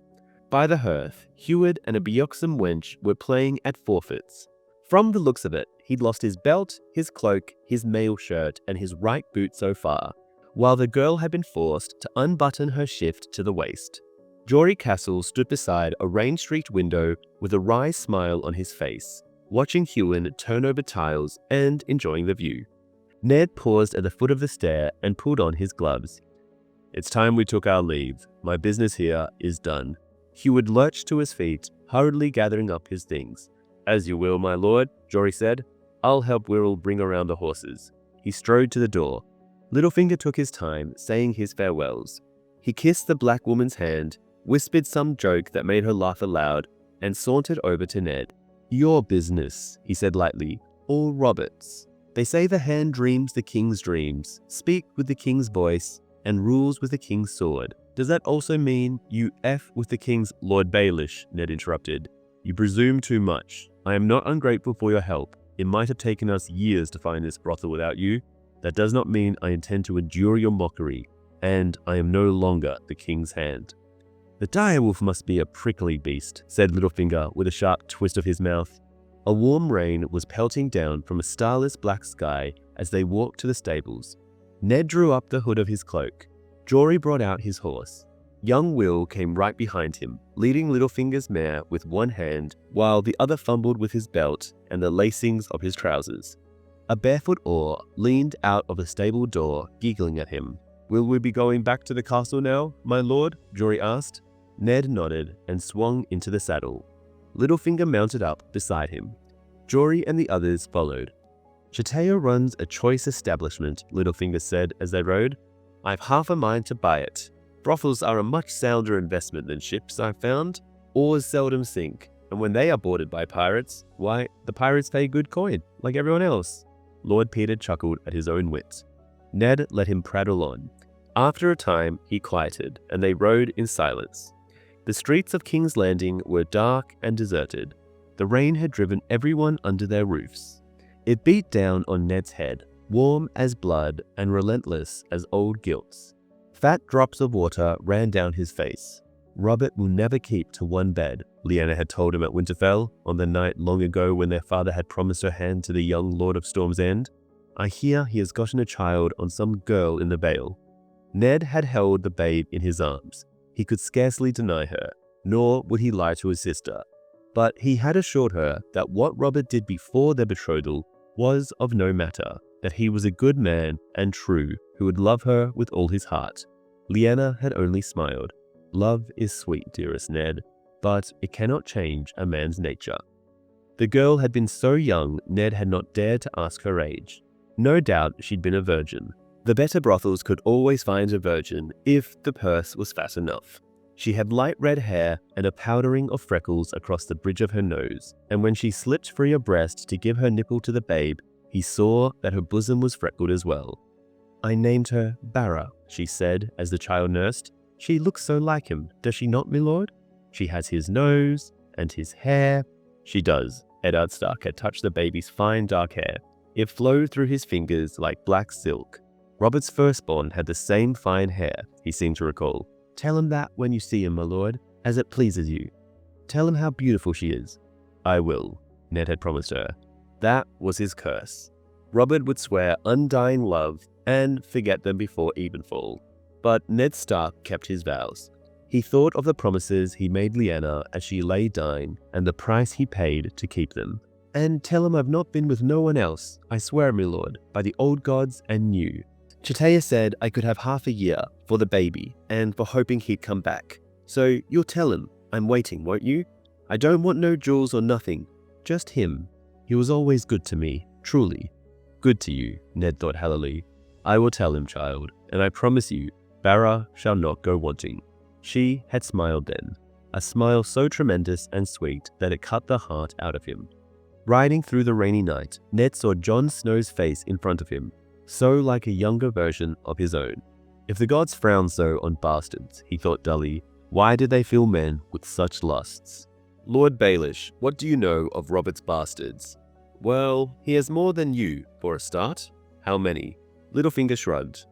By the hearth, Heward and a buxom wench were playing at forfeits. From the looks of it, he'd lost his belt, his cloak, his mail shirt, and his right boot so far, while the girl had been forced to unbutton her shift to the waist. Jory Castle stood beside a rain-streaked window with a wry smile on his face, watching Hewin turn over tiles and enjoying the view. Ned paused at the foot of the stair and pulled on his gloves. "It's time we took our leave. My business here is done." Heward lurched to his feet, hurriedly gathering up his things. "As you will, my lord," Jory said. "I'll help Wirral bring around the horses." He strode to the door. Littlefinger took his time, saying his farewells. He kissed the black woman's hand, whispered some joke that made her laugh aloud, and sauntered over to Ned. "Your business," he said lightly, "or Robert's. They say the hand dreams the king's dreams, speak with the king's voice, and rules with the king's sword. Does that also mean you F with the king's Lord Baelish?" Ned interrupted. "You presume too much. I am not ungrateful for your help. It might have taken us years to find this brothel without you. That does not mean I intend to endure your mockery, and I am no longer the king's hand." "The direwolf must be a prickly beast," said Littlefinger with a sharp twist of his mouth. A warm rain was pelting down from a starless black sky as they walked to the stables. Ned drew up the hood of his cloak. Jory brought out his horse. Young Will came right behind him, leading Littlefinger's mare with one hand, while the other fumbled with his belt and the lacings of his trousers. A barefoot oar leaned out of the stable door, giggling at him. "Will we be going back to the castle now, my lord?" Jory asked. Ned nodded and swung into the saddle. Littlefinger mounted up beside him. Jory and the others followed. "Chateo runs a choice establishment," Littlefinger said as they rode. "I've half a mind to buy it. Brothels are a much sounder investment than ships, I've found. Oars seldom sink, and when they are boarded by pirates, why, the pirates pay good coin, like everyone else." Lord Peter chuckled at his own wit. Ned let him prattle on. After a time, he quieted, and they rode in silence. The streets of King's Landing were dark and deserted. The rain had driven everyone under their roofs. It beat down on Ned's head, warm as blood and relentless as old guilt. Fat drops of water ran down his face. "Robert will never keep to one bed," Lyanna had told him at Winterfell on the night long ago when their father had promised her hand to the young Lord of Storm's End. "I hear he has gotten a child on some girl in the Vale." Ned had held the babe in his arms. He could scarcely deny her, nor would he lie to his sister. But he had assured her that what Robert did before their betrothal was of no matter, that he was a good man and true who would love her with all his heart. Lyanna had only smiled. "Love is sweet, dearest Ned, but it cannot change a man's nature." The girl had been so young, Ned had not dared to ask her age. No doubt she'd been a virgin. The better brothels could always find a virgin if the purse was fat enough. She had light red hair and a powdering of freckles across the bridge of her nose, and when she slipped free her breast to give her nipple to the babe, he saw that her bosom was freckled as well. "I named her Barra," she said as the child nursed. "She looks so like him, does she not, my lord? She has his nose and his hair." "She does." Eddard Stark had touched the baby's fine dark hair. It flowed through his fingers like black silk. Robert's firstborn had the same fine hair, he seemed to recall. "Tell him that when you see him, my lord, as it pleases you. Tell him how beautiful she is." "I will," Ned had promised her. That was his curse. Robert would swear undying love and forget them before evenfall. But Ned Stark kept his vows. He thought of the promises he made Lyanna as she lay dying and the price he paid to keep them. "And tell him I've not been with no one else, I swear, my lord, by the old gods and you." Chiteya said I could have half a year for the baby and for hoping he'd come back. "So you'll tell him I'm waiting, won't you? I don't want no jewels or nothing, just him. He was always good to me, truly." "Good to you," Ned thought hallowly. "I will tell him, child, and I promise you, Barra shall not go wanting." She had smiled then, a smile so tremendous and sweet that it cut the heart out of him. Riding through the rainy night, Ned saw Jon Snow's face in front of him, so like a younger version of his own. If the gods frown so on bastards, he thought dully, why did they fill men with such lusts? "Lord Baelish, what do you know of Robert's bastards?" "Well, he has more than you, for a start." "How many?" Littlefinger shrugged.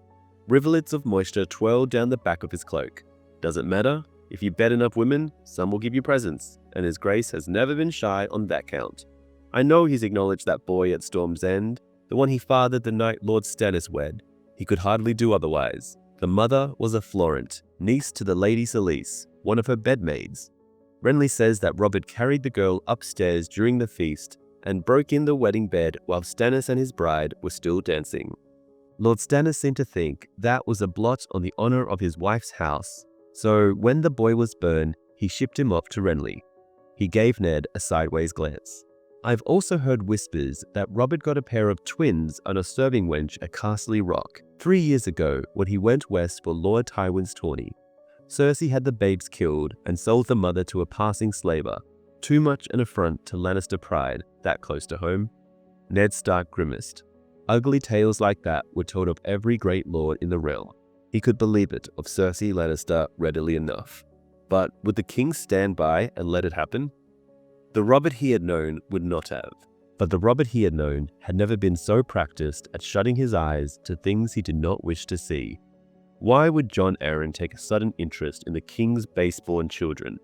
Rivulets of moisture twirled down the back of his cloak. "Doesn't matter. If you bet enough women, some will give you presents, and his grace has never been shy on that count. I know he's acknowledged that boy at Storm's End, the one he fathered the night Lord Stannis wed. He could hardly do otherwise. The mother was a Florent, niece to the Lady Selyse, one of her bedmaids. Renly says that Robert carried the girl upstairs during the feast and broke in the wedding bed while Stannis and his bride were still dancing. Lord Stannis seemed to think that was a blot on the honor of his wife's house, so when the boy was burned, he shipped him off to Renly." He gave Ned a sideways glance. "I've also heard whispers that Robert got a pair of twins on a serving wench at Castle Rock 3 years ago when he went west for Lord Tywin's tourney. Cersei had the babes killed and sold the mother to a passing slaver. Too much an affront to Lannister pride, that close to home." Ned Stark grimaced. Ugly tales like that were told of every great lord in the realm. He could believe it of Cersei Lannister readily enough. But would the king stand by and let it happen? The Robert he had known would not have. But the Robert he had known had never been so practiced at shutting his eyes to things he did not wish to see. Why would Jon Arryn take a sudden interest in the king's base-born children?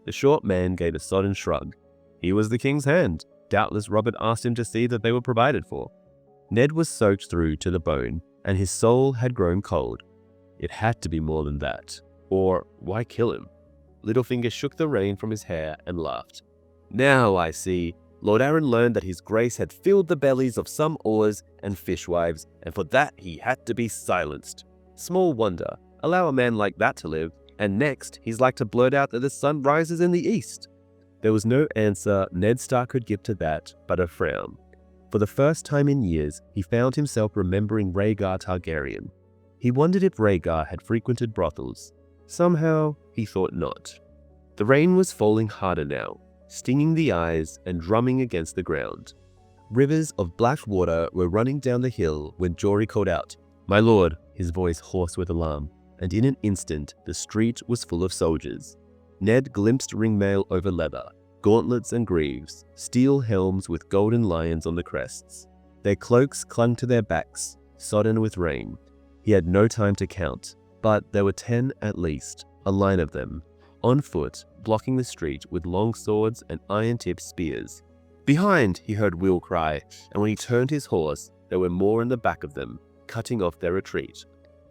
The short man gave a sodden shrug. He was the king's hand. Doubtless Robert asked him to see that they were provided for. Ned was soaked through to the bone, and his soul had grown cold. It had to be more than that. Or why kill him? Littlefinger shook the rain from his hair and laughed. "Now I see. Lord Arryn learned that his grace had filled the bellies of some oars and fishwives, and for that he had to be silenced. Small wonder. Allow a man like that to live, and next he's like to blurt out that the sun rises in the east." There was no answer Ned Stark could give to that but a frown. For the first time in years, he found himself remembering Rhaegar Targaryen. He wondered if Rhaegar had frequented brothels. Somehow, he thought not. The rain was falling harder now, stinging the eyes and drumming against the ground. Rivers of black water were running down the hill when Jory called out, "My lord," his voice hoarse with alarm, and in an instant the street was full of soldiers. Ned glimpsed ringmail over leather, gauntlets and greaves, steel helms with golden lions on the crests. Their cloaks clung to their backs, sodden with rain. He had no time to count, but there were 10 at least, a line of them, on foot, blocking the street with long swords and iron-tipped spears. "Behind!" he heard Will cry, and when he turned his horse, there were more in the back of them, cutting off their retreat.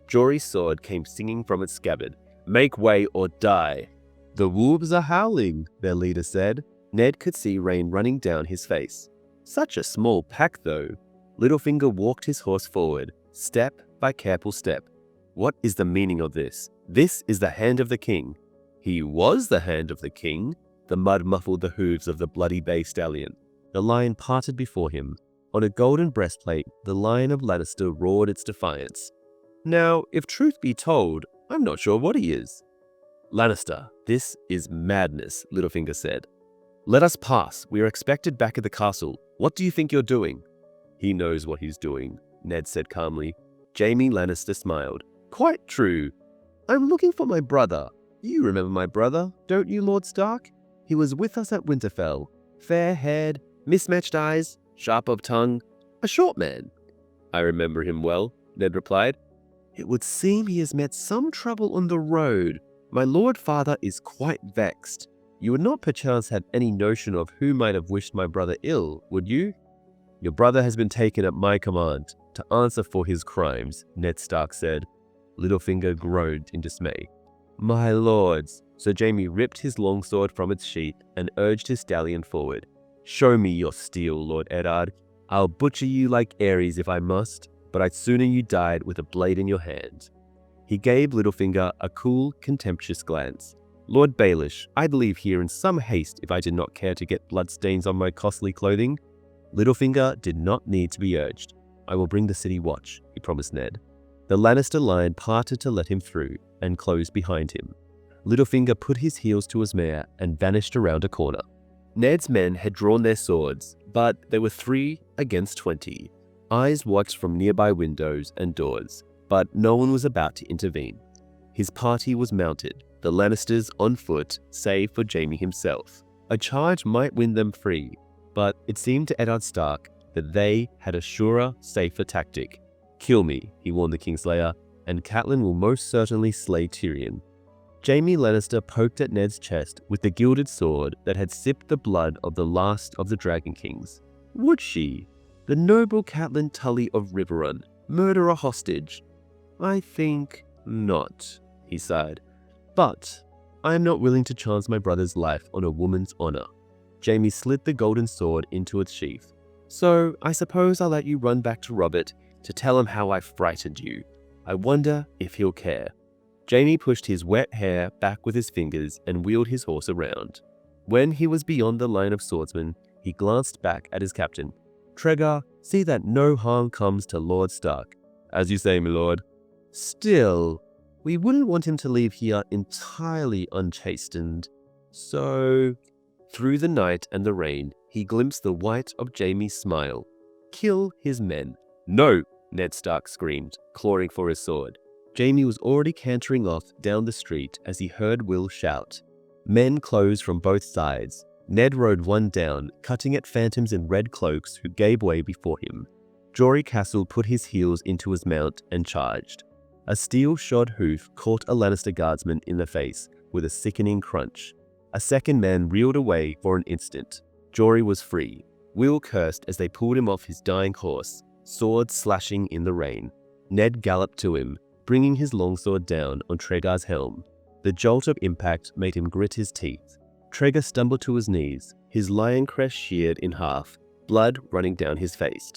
Jory's sword came singing from its scabbard. "Make way or die!" "The wolves are howling," their leader said. Ned could see rain running down his face. Such a small pack, though. Littlefinger walked his horse forward, step by careful step. What is the meaning of this? This is the hand of the king. He was the hand of the king. The mud muffled the hooves of the bloody bay stallion. The lion parted before him. On a golden breastplate, the Lion of Lannister roared its defiance. Now, if truth be told, I'm not sure what he is. "Lannister, this is madness," Littlefinger said. "Let us pass. We are expected back at the castle. What do you think you're doing?" "He knows what he's doing," Ned said calmly. Jaime Lannister smiled. "Quite true. I'm looking for my brother. You remember my brother, don't you, Lord Stark? He was with us at Winterfell. Fair-haired, mismatched eyes, sharp of tongue, a short man." "I remember him well," Ned replied. "It would seem he has met some trouble on the road. My lord father is quite vexed. You would not perchance have any notion of who might have wished my brother ill, would you?" "Your brother has been taken at my command to answer for his crimes," Ned Stark said. Littlefinger groaned in dismay. "My lords." Sir Jaime ripped his longsword from its sheath and urged his stallion forward. "Show me your steel, Lord Eddard. I'll butcher you like Ares if I must, but I'd sooner you died with a blade in your hand." He gave Littlefinger a cool, contemptuous glance. "Lord Baelish, I'd leave here in some haste if I did not care to get bloodstains on my costly clothing." Littlefinger did not need to be urged. "I will bring the city watch," he promised Ned. The Lannister line parted to let him through and closed behind him. Littlefinger put his heels to his mare and vanished around a corner. Ned's men had drawn their swords, but there were 3 against 20. Eyes watched from nearby windows and doors, but no one was about to intervene. His party was mounted, the Lannisters on foot, save for Jaime himself. A charge might win them free, but it seemed to Eddard Stark that they had a surer, safer tactic. "Kill me," he warned the Kingslayer, "and Catelyn will most certainly slay Tyrion." Jaime Lannister poked at Ned's chest with the gilded sword that had sipped the blood of the last of the Dragon Kings. Would she? The noble Catelyn Tully of Riverrun murder a hostage? "I think not," he sighed. "But I am not willing to chance my brother's life on a woman's honor." Jaime slid the golden sword into its sheath. "So I suppose I'll let you run back to Robert to tell him how I frightened you. I wonder if he'll care." Jaime pushed his wet hair back with his fingers and wheeled his horse around. When he was beyond the line of swordsmen, he glanced back at his captain. "Tregar, see that no harm comes to Lord Stark." "As you say, my lord." "Still, we wouldn't want him to leave here entirely unchastened. So..." Through the night and the rain, he glimpsed the white of Jaime's smile. "Kill his men." "No!" Ned Stark screamed, clawing for his sword. Jaime was already cantering off down the street as he heard Will shout. Men closed from both sides. Ned rode one down, cutting at phantoms in red cloaks who gave way before him. Jory Castle put his heels into his mount and charged. A steel-shod hoof caught a Lannister guardsman in the face with a sickening crunch. A second man reeled away for an instant. Jory was free. Will cursed as they pulled him off his dying horse, swords slashing in the rain. Ned galloped to him, bringing his longsword down on Tregar's helm. The jolt of impact made him grit his teeth. Tregar stumbled to his knees, his lion crest sheared in half, blood running down his face.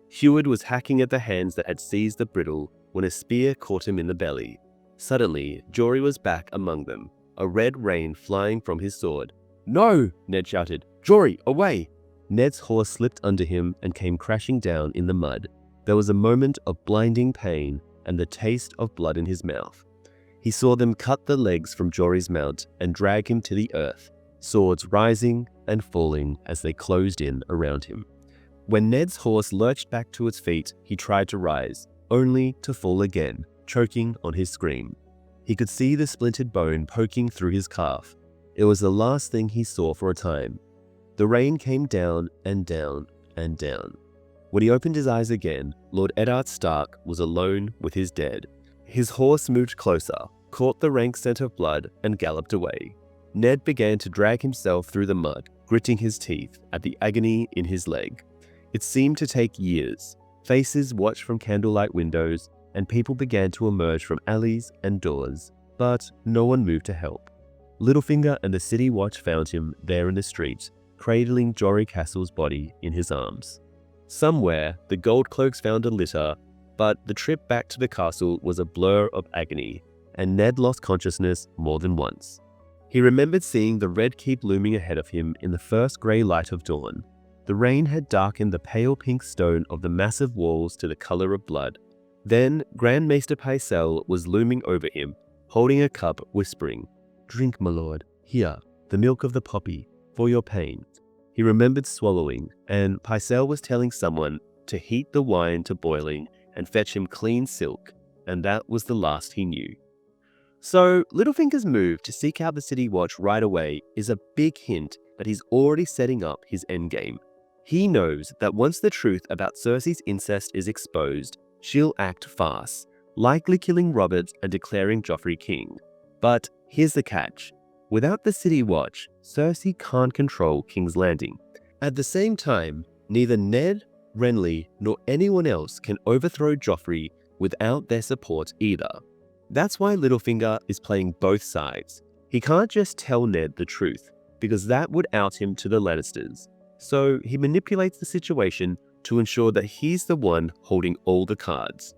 Heward was hacking at the hands that had seized the bridle when a spear caught him in the belly. Suddenly, Jory was back among them, a red rain flying from his sword. "No!" Ned shouted. "Jory, away!" Ned's horse slipped under him and came crashing down in the mud. There was a moment of blinding pain and the taste of blood in his mouth. He saw them cut the legs from Jory's mount and drag him to the earth, swords rising and falling as they closed in around him. When Ned's horse lurched back to its feet, he tried to rise, only to fall again, choking on his scream. He could see the splintered bone poking through his calf. It was the last thing he saw for a time. The rain came down and down and down. When he opened his eyes again, Lord Eddard Stark was alone with his dead. His horse moved closer, caught the rank scent of blood, and galloped away. Ned began to drag himself through the mud, gritting his teeth at the agony in his leg. It seemed to take years. Faces watched from candlelight windows, and people began to emerge from alleys and doors, but no one moved to help. Littlefinger and the City Watch found him there in the street, cradling Jory Castle's body in his arms. Somewhere, the Goldcloaks found a litter, but the trip back to the castle was a blur of agony, and Ned lost consciousness more than once. He remembered seeing the Red Keep looming ahead of him in the first grey light of dawn. The rain had darkened the pale pink stone of the massive walls to the colour of blood. Then Grand Maester Pycelle was looming over him, holding a cup, whispering, "Drink, my lord, here, the milk of the poppy, for your pain." He remembered swallowing, and Pycelle was telling someone to heat the wine to boiling and fetch him clean silk, and that was the last he knew. So Littlefinger's move to seek out the City Watch right away is a big hint that he's already setting up his endgame. He knows that once the truth about Cersei's incest is exposed, she'll act fast, likely killing Robert and declaring Joffrey king. But here's the catch. Without the City Watch, Cersei can't control King's Landing. At the same time, neither Ned, Renly, nor anyone else can overthrow Joffrey without their support either. That's why Littlefinger is playing both sides. He can't just tell Ned the truth, because that would out him to the Lannisters. So he manipulates the situation to ensure that he's the one holding all the cards.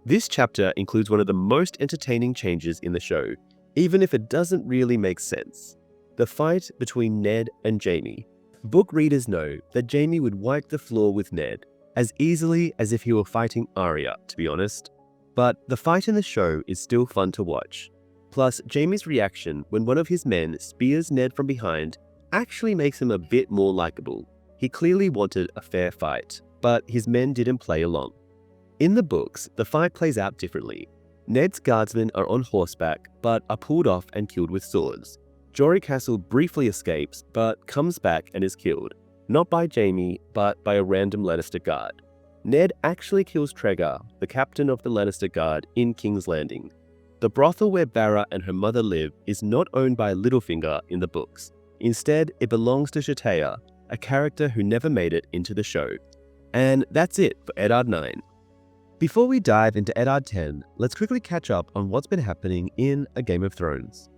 This chapter includes one of the most entertaining changes in the show, even if it doesn't really make sense. The fight between Ned and Jaime. Book readers know that Jaime would wipe the floor with Ned as easily as if he were fighting Arya, to be honest. But the fight in the show is still fun to watch. Plus, Jaime's reaction when one of his men spears Ned from behind actually makes him a bit more likable. He clearly wanted a fair fight, but his men didn't play along. In the books, the fight plays out differently. Ned's guardsmen are on horseback, but are pulled off and killed with swords. Jory Castle briefly escapes, but comes back and is killed. Not by Jaime, but by a random Lannister guard. Ned actually kills Tregar, the captain of the Lannister Guard, in King's Landing. The brothel where Barra and her mother live is not owned by Littlefinger in the books. Instead, it belongs to Shatea, a character who never made it into the show. And that's it for Eddard 9. Before we dive into Eddard 10, let's quickly catch up on what's been happening in A Game of Thrones.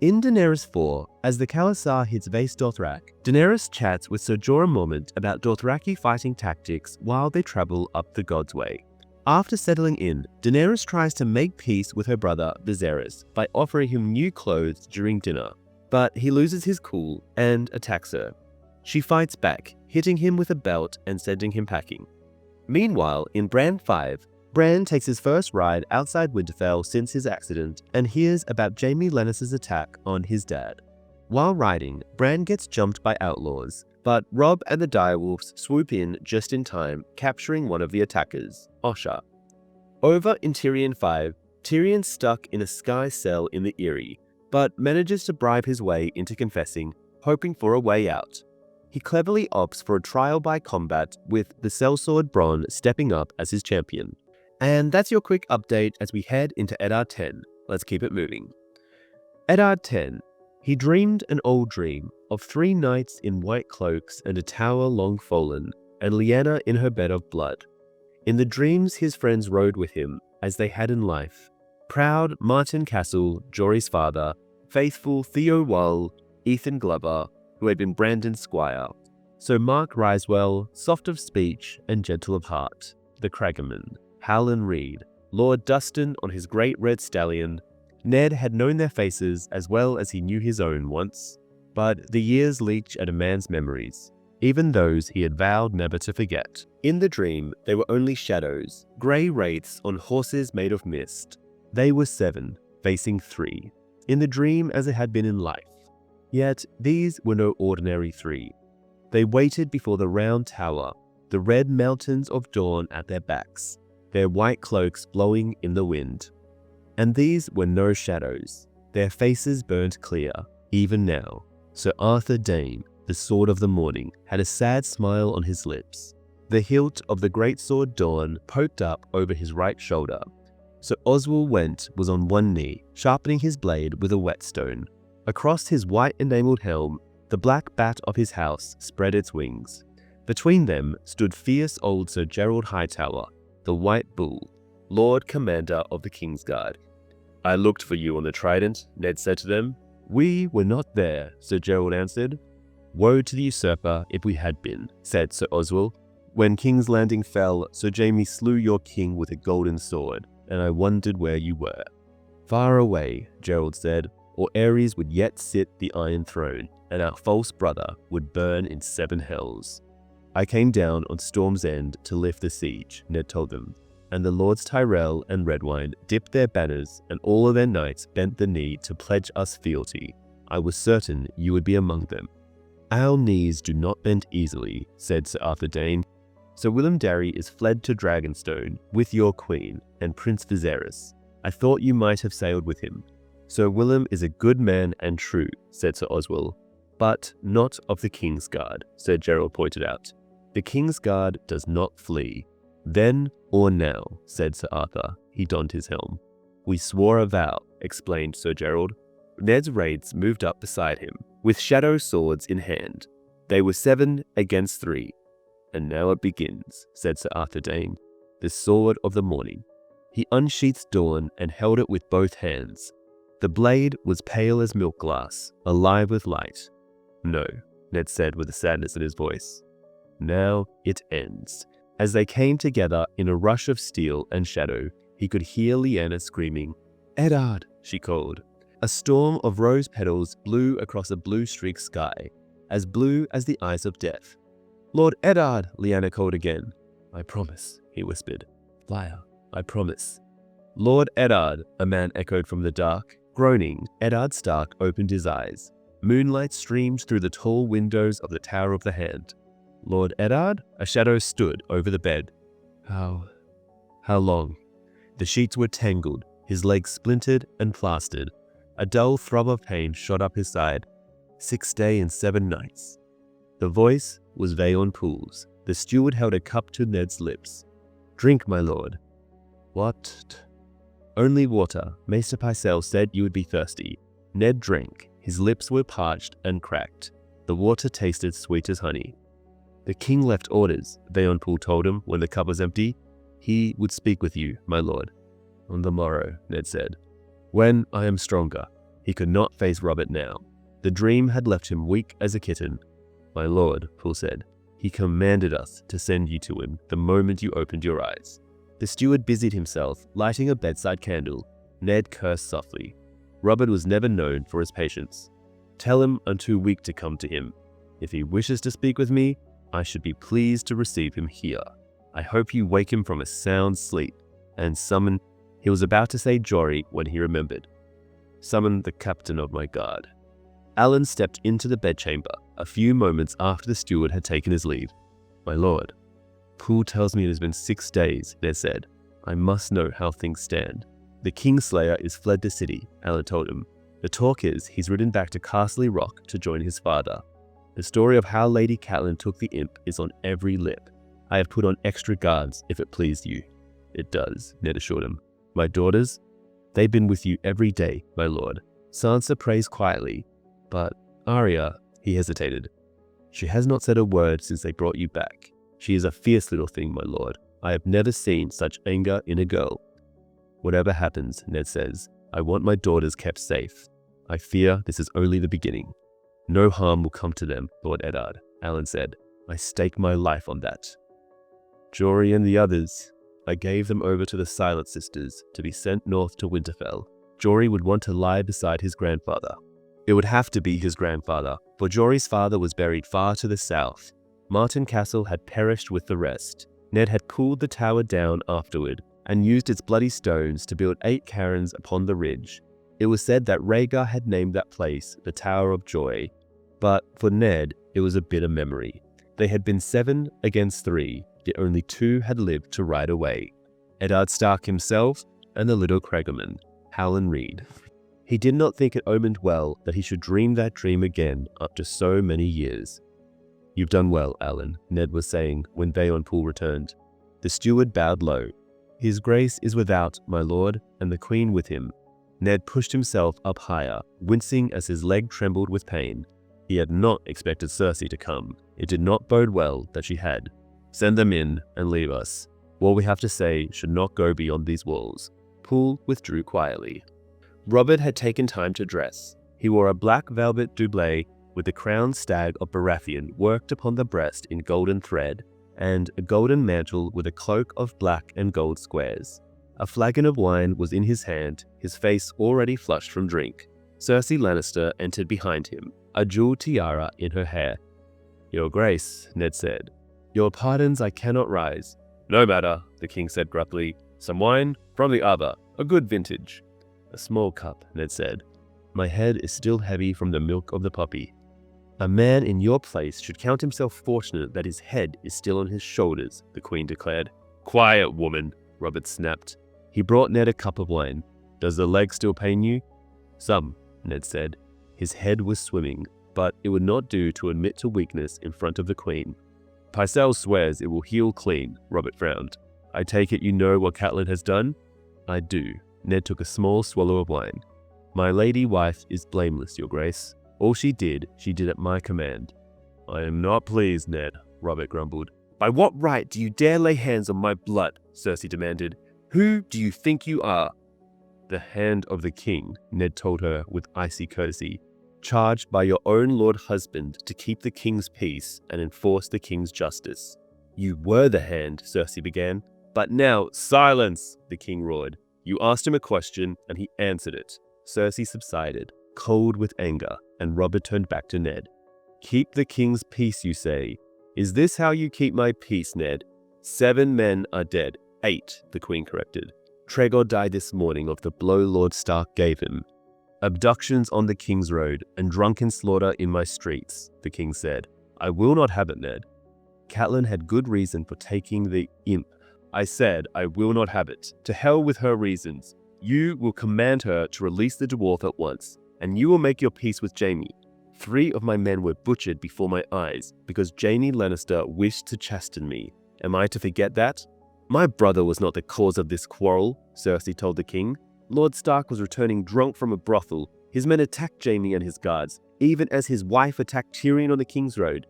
In Daenerys 4, as the Khalasar hits Vaes Dothrak, Daenerys chats with Ser Jorah Mormont about Dothraki fighting tactics while they travel up the God's Way. After settling in, Daenerys tries to make peace with her brother Viserys by offering him new clothes during dinner, but he loses his cool and attacks her. She fights back, hitting him with a belt and sending him packing. Meanwhile, in Bran 5, Bran takes his first ride outside Winterfell since his accident and hears about Jaime Lannister's attack on his dad. While riding, Bran gets jumped by outlaws, but Robb and the direwolves swoop in just in time, capturing one of the attackers, Osha. Over in Tyrion 5, Tyrion's stuck in a sky cell in the Eyrie, but manages to bribe his way into confessing, hoping for a way out. He cleverly opts for a trial by combat, with the sellsword Bronn stepping up as his champion. And that's your quick update as we head into Eddard 10. Let's keep it moving. Eddard 10. He dreamed an old dream of 3 knights in white cloaks and a tower long fallen, and Lyanna in her bed of blood. In the dreams his friends rode with him, as they had in life. Proud Martin Castle, Jory's father, faithful Theo Wall, Ethan Glover, who had been Brandon's squire. So Mark Risewell, soft of speech and gentle of heart, the Craggerman, Howland Reed, Lord Dustin on his great red stallion. Ned had known their faces as well as he knew his own once, but the years leach at a man's memories, even those he had vowed never to forget. In the dream, they were only shadows, grey wraiths on horses made of mist. They were 7, facing 3, in the dream as it had been in life. Yet these were no ordinary 3. They waited before the round tower, the red mountains of dawn at their backs, their white cloaks blowing in the wind. And these were no shadows. Their faces burned clear, even now. Sir Arthur Dayne, the Sword of the Morning, had a sad smile on his lips. The hilt of the great sword Dawn poked up over his right shoulder. Sir Oswell Went was on one knee, sharpening his blade with a whetstone. Across his white-enameled helm, the black bat of his house spread its wings. Between them stood fierce old Sir Gerald Hightower, the White Bull, Lord Commander of the Kingsguard. "I looked for you on the Trident," Ned said to them. "We were not there," Sir Gerald answered. "Woe to the usurper if we had been," said Sir Oswell. "When King's Landing fell, Sir Jaime slew your king with a golden sword, and I wondered where you were." "Far away," Gerald said, "or Aerys would yet sit the Iron Throne, and our false brother would burn in 7 hells." "I came down on Storm's End to lift the siege," Ned told them, "and the Lords Tyrell and Redwyne dipped their banners, and all of their knights bent the knee to pledge us fealty. I was certain you would be among them." "Our knees do not bend easily," said Sir Arthur Dayne. "Sir Willem Darry is fled to Dragonstone with your queen and Prince Viserys. I thought you might have sailed with him." "Sir Willem is a good man and true," said Sir Oswell. "But not of the Kingsguard," Sir Gerald pointed out. "The Kingsguard does not flee." "Then or now," said Sir Arthur. He donned his helm. "We swore a vow," explained Sir Gerald. Ned's wraiths moved up beside him, with shadow swords in hand. They were 7 against 3. "And now it begins," said Sir Arthur Dayne. "The Sword of the Morning." He unsheathed Dawn and held it with both hands. The blade was pale as milk glass, alive with light. "No," Ned said with a sadness in his voice. "Now it ends." As they came together in a rush of steel and shadow, he could hear Lyanna screaming. "Eddard!" she called. A storm of rose petals blew across a blue-streaked sky, as blue as the eyes of death. "Lord Eddard!" Lyanna called again. "I promise," he whispered. "Fire, I promise." "Lord Eddard," a man echoed from the dark. Groaning, Eddard Stark opened his eyes. Moonlight streamed through the tall windows of the Tower of the Hand. "Lord Eddard?" A shadow stood over the bed. How long?" The sheets were tangled, his legs splintered and plastered. A dull throb of pain shot up his side. 6 days and 7 nights. The voice was Vayon Pool's. The steward held a cup to Ned's lips. "Drink, my lord." "What?" "Only water. Maester Pycelle said you would be thirsty." Ned drank. His lips were parched and cracked. The water tasted sweet as honey. "The king left orders," Vayon Pool told him when the cup was empty. "He would speak with you, my lord." "On the morrow," Ned said. "When I am stronger." He could not face Robert now. The dream had left him weak as a kitten. "My lord," Pool said. "He commanded us to send you to him the moment you opened your eyes." The steward busied himself, lighting a bedside candle. Ned cursed softly. Robert was never known for his patience. "Tell him I'm too weak to come to him. If he wishes to speak with me, I should be pleased to receive him here. I hope you wake him from a sound sleep and summon—" He was about to say Jory when he remembered. "Summon the captain of my guard." Alan stepped into the bedchamber a few moments after the steward had taken his leave. "My lord." "Pool tells me it has been 6 days, Ned said. "I must know how things stand." "The Kingslayer is fled the city," Alan told him. "The talk is he's ridden back to Castle Rock to join his father. The story of how Lady Catelyn took the imp is on every lip. I have put on extra guards if it pleased you." "It does," Ned assured him. "My daughters? They've been with you every day, my lord." Sansa prays quietly. "But Arya," he hesitated. "She has not said a word since they brought you back. She is a fierce little thing, my lord. I have never seen such anger in a girl." "Whatever happens," Ned says, "I want my daughters kept safe. I fear this is only the beginning." "No harm will come to them, Lord Eddard," Alan said. "I stake my life on that." "Jory and the others, I gave them over to the Silent Sisters to be sent north to Winterfell. Jory would want to lie beside his grandfather. It would have to be his grandfather, for Jory's father was buried far to the south. Martin Castle had perished with the rest. Ned had pulled the tower down afterward and used its bloody stones to build 8 cairns upon the ridge. It was said that Rhaegar had named that place the Tower of Joy, but for Ned, it was a bitter memory. They had been 7 against 3, yet only 2 had lived to ride away. Eddard Stark himself and the little Craigorman, Howland Reed. He did not think it omened well that he should dream that dream again after so many years. "You've done well, Alan," Ned was saying when Vayon Pool returned. The steward bowed low. "His grace is without, my lord, and the queen with him." Ned pushed himself up higher, wincing as his leg trembled with pain. He had not expected Cersei to come. It did not bode well that she had. "Send them in and leave us. What we have to say should not go beyond these walls." Pool withdrew quietly. Robert had taken time to dress. He wore a black velvet doublet with the crowned stag of Baratheon worked upon the breast in golden thread, and a golden mantle with a cloak of black and gold squares. A flagon of wine was in his hand, his face already flushed from drink. Cersei Lannister entered behind him, a jeweled tiara in her hair. "Your Grace," Ned said. "Your pardons I cannot rise." "No matter," the king said gruffly. "Some wine from the other, a good vintage." "A small cup," Ned said. "My head is still heavy from the milk of the puppy." "A man in your place should count himself fortunate that his head is still on his shoulders," the queen declared. "Quiet, woman," Robert snapped. He brought Ned a cup of wine. "Does the leg still pain you?" "Some," Ned said. His head was swimming, but it would not do to admit to weakness in front of the queen. "Pycelle swears it will heal clean," Robert frowned. "I take it you know what Catelyn has done?" "I do." Ned took a small swallow of wine. "My lady wife is blameless, your grace. All she did at my command." "I am not pleased, Ned," Robert grumbled. "By what right do you dare lay hands on my blood?" Cersei demanded. Who do you think you are?" "The hand of the king," Ned told her with icy courtesy, "charged by your own lord husband to keep the king's peace and enforce the king's justice." "You were the hand," Cersei began. "But now, silence!" the king roared. "You asked him a question, and he answered it." Cersei subsided, cold with anger, and Robert turned back to Ned. "Keep the king's peace, you say? Is this how you keep my peace, Ned?" "7 men are dead. 8, the queen corrected. "Tregor died this morning of the blow Lord Stark gave him." "Abductions on the King's Road and drunken slaughter in my streets," the king said. "I will not have it, Ned." Catelyn had good reason for taking the imp. "I said I will not have it. To hell with her reasons. You will command her to release the dwarf at once, and you will make your peace with Jaime. 3 of my men were butchered before my eyes because Jaime Lannister wished to chasten me. Am I to forget that?" "My brother was not the cause of this quarrel," Cersei told the king. "Lord Stark was returning drunk from a brothel. His men attacked Jaime and his guards, even as his wife attacked Tyrion on the King's Road."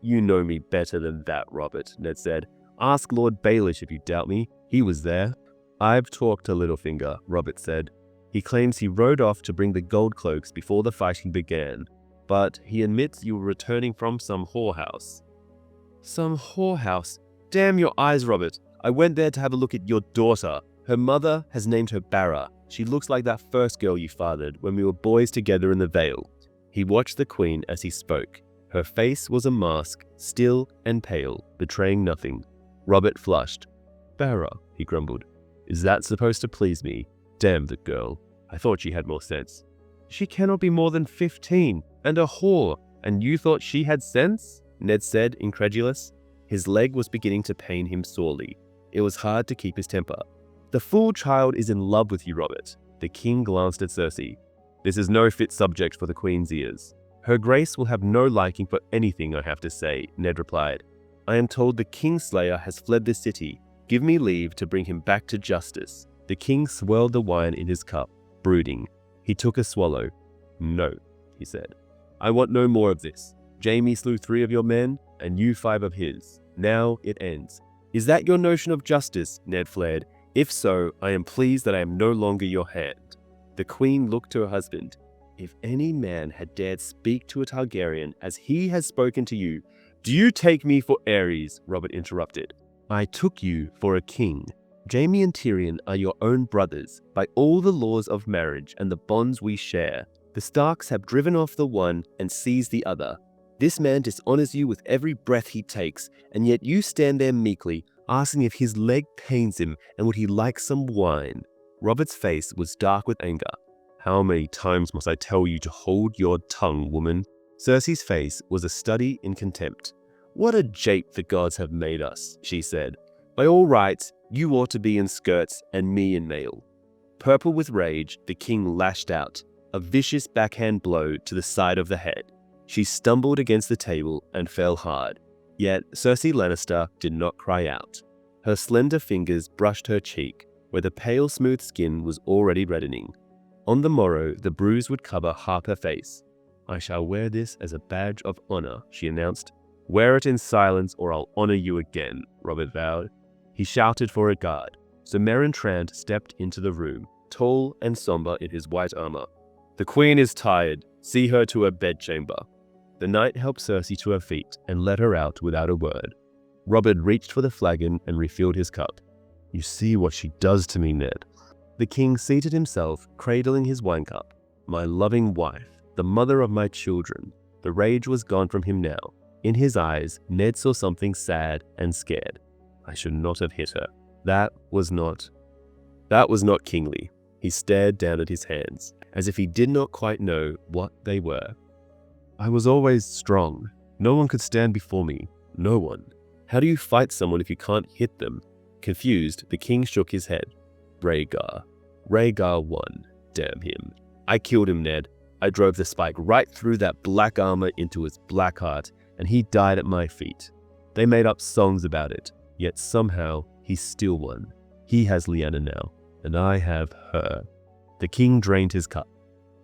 "You know me better than that, Robert," Ned said. "Ask Lord Baelish if you doubt me. He was there." "I've talked to Littlefinger," Robert said. "He claims he rode off to bring the gold cloaks before the fighting began. But he admits you were returning from some whorehouse." "Some whorehouse? Damn your eyes, Robert. I went there to have a look at your daughter. Her mother has named her Barra. She looks like that first girl you fathered when we were boys together in the Vale." He watched the queen as he spoke. Her face was a mask, still and pale, betraying nothing. Robert flushed. "Barra," he grumbled. "Is that supposed to please me? Damn the girl. I thought she had more sense." "She cannot be more than 15, and a whore, and you thought she had sense?" Ned said, incredulous. His leg was beginning to pain him sorely. It was hard to keep his temper. "The fool child is in love with you, Robert." The king glanced at Cersei. "This is no fit subject for the queen's ears." "Her grace will have no liking for anything I have to say," Ned replied. "I am told the Kingslayer has fled the city. Give me leave to bring him back to justice." The king swirled the wine in his cup, brooding. He took a swallow. "No," he said. "I want no more of this. Jaime slew 3 of your men, and you 5 of his. Now it ends." "Is that your notion of justice?" Ned flared. "If so, I am pleased that I am no longer your hand." The queen looked to her husband. "If any man had dared speak to a Targaryen as he has spoken to you—" "Do you take me for Ares?" Robert interrupted. "I took you for a king. Jaime and Tyrion are your own brothers, by all the laws of marriage and the bonds we share. The Starks have driven off the one and seized the other. This man dishonors you with every breath he takes, and yet you stand there meekly, asking if his leg pains him and would he like some wine." Robert's face was dark with anger. "How many times must I tell you to hold your tongue, woman?" Cersei's face was a study in contempt. "What a jape the gods have made us," she said. "By all rights, you ought to be in skirts and me in mail." Purple with rage, the king lashed out, a vicious backhand blow to the side of the head. She stumbled against the table and fell hard. Yet Cersei Lannister did not cry out. Her slender fingers brushed her cheek, where the pale smooth skin was already reddening. On the morrow, the bruise would cover half her face. "I shall wear this as a badge of honor," she announced. "Wear it in silence or I'll honor you again," Robert vowed. He shouted for a guard, so Meryn Trant stepped into the room, tall and somber in his white armor. "The queen is tired. See her to her bedchamber." The knight helped Cersei to her feet and led her out without a word. Robert reached for the flagon and refilled his cup. "You see what she does to me, Ned." The king seated himself, cradling his wine cup. "My loving wife, the mother of my children." The rage was gone from him now. In his eyes, Ned saw something sad and scared. "I should not have hit her. That was not kingly." He stared down at his hands, as if he did not quite know what they were. "I was always strong. No one could stand before me. No one. How do you fight someone if you can't hit them?" Confused, the king shook his head. Rhaegar won. Damn him. I killed him, Ned. I drove the spike right through that black armor into his black heart, and he died at my feet. They made up songs about it, yet somehow he still won. He has Lyanna now, and I have her. The king drained his cup.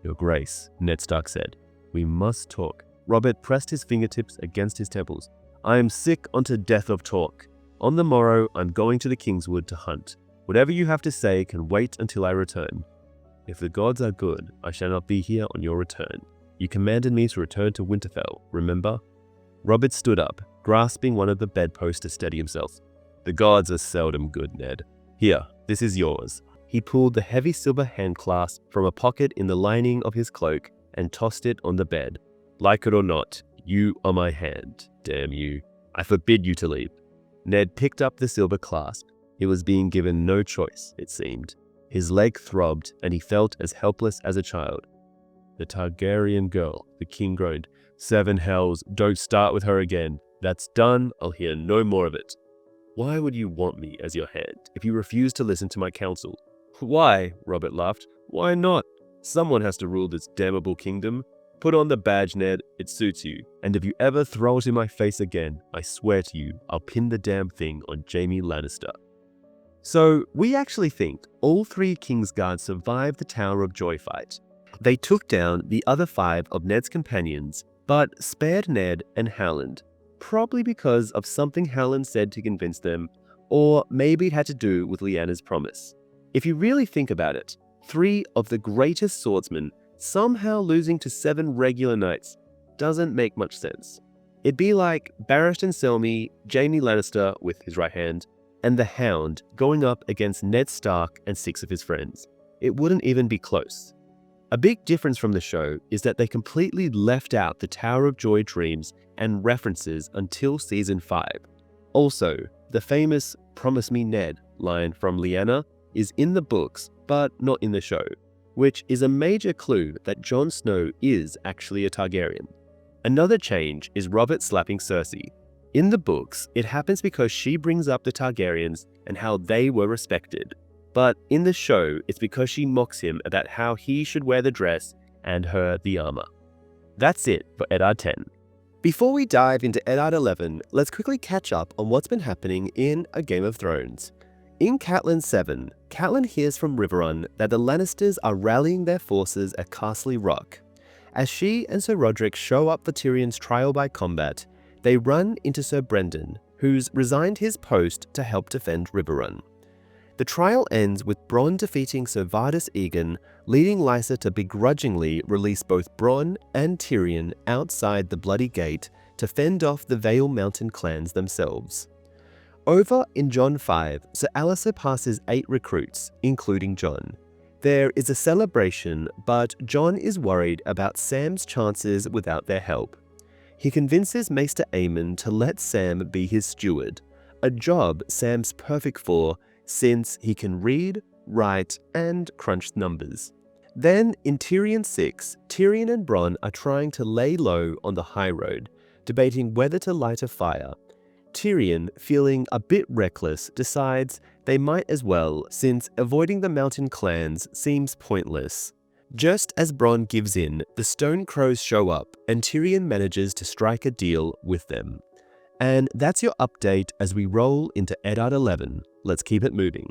"Your Grace," Ned Stark said, "we must talk." Robert pressed his fingertips against his temples. "I am sick unto death of talk. On the morrow, I'm going to the Kingswood to hunt. Whatever you have to say can wait until I return. If the gods are good, I shall not be here on your return. You commanded me to return to Winterfell, remember? Robert stood up, grasping one of the bedposts to steady himself. The gods are seldom good, Ned. Here, this is yours. He pulled the heavy silver handclasp from a pocket in the lining of his cloak and tossed it on the bed. Like it or not, you are my hand, damn you. I forbid you to leave. Ned picked up the silver clasp. He was being given no choice, it seemed. His leg throbbed, and he felt as helpless as a child. The Targaryen girl, the king groaned. 7 hells, don't start with her again. That's done, I'll hear no more of it. Why would you want me as your hand if you refuse to listen to my counsel? Why? Robert laughed. Why not? Someone has to rule this damnable kingdom. Put on the badge, Ned, it suits you. And if you ever throw it in my face again, I swear to you, I'll pin the damn thing on Jaime Lannister. So, we actually think all 3 Kingsguard survived the Tower of Joy fight. They took down the other 5 of Ned's companions, but spared Ned and Howland, probably because of something Howland said to convince them, or maybe it had to do with Lyanna's promise. If you really think about it, 3 of the greatest swordsmen somehow losing to 7 regular knights doesn't make much sense. It'd be like Barristan Selmy, Jaime Lannister with his right hand, and the Hound going up against Ned Stark and 6 of his friends. It wouldn't even be close. A big difference from the show is that they completely left out the Tower of Joy dreams and references until season 5. Also, the famous "Promise me, Ned" line from Lyanna is in the books, but not in the show, which is a major clue that Jon Snow is actually a Targaryen. Another change is Robert slapping Cersei. In the books, it happens because she brings up the Targaryens and how they were respected. But in the show, it's because she mocks him about how he should wear the dress and her the armor. That's it for Eddard 10. Before we dive into Eddard 11, let's quickly catch up on what's been happening in A Game of Thrones. In Catelyn 7, Catelyn hears from Riverrun that the Lannisters are rallying their forces at Castle Rock. As she and Sir Roderick show up for Tyrion's trial by combat, they run into Sir Brendan, who's resigned his post to help defend Riverrun. The trial ends with Bronn defeating Sir Vardis Egan, leading Lysa to begrudgingly release both Bronn and Tyrion outside the Bloody Gate to fend off the Vale Mountain clans themselves. Over in Jon 5, Sir Alliser passes 8 recruits, including Jon. There is a celebration, but Jon is worried about Sam's chances without their help. He convinces Maester Aemon to let Sam be his steward, a job Sam's perfect for since he can read, write, and crunch numbers. Then, in Tyrion 6, Tyrion and Bronn are trying to lay low on the high road, debating whether to light a fire. Tyrion, feeling a bit reckless, decides they might as well, since avoiding the mountain clans seems pointless. Just as Bronn gives in, the Stone Crows show up, and Tyrion manages to strike a deal with them. And that's your update as we roll into Eddard 11. Let's keep it moving.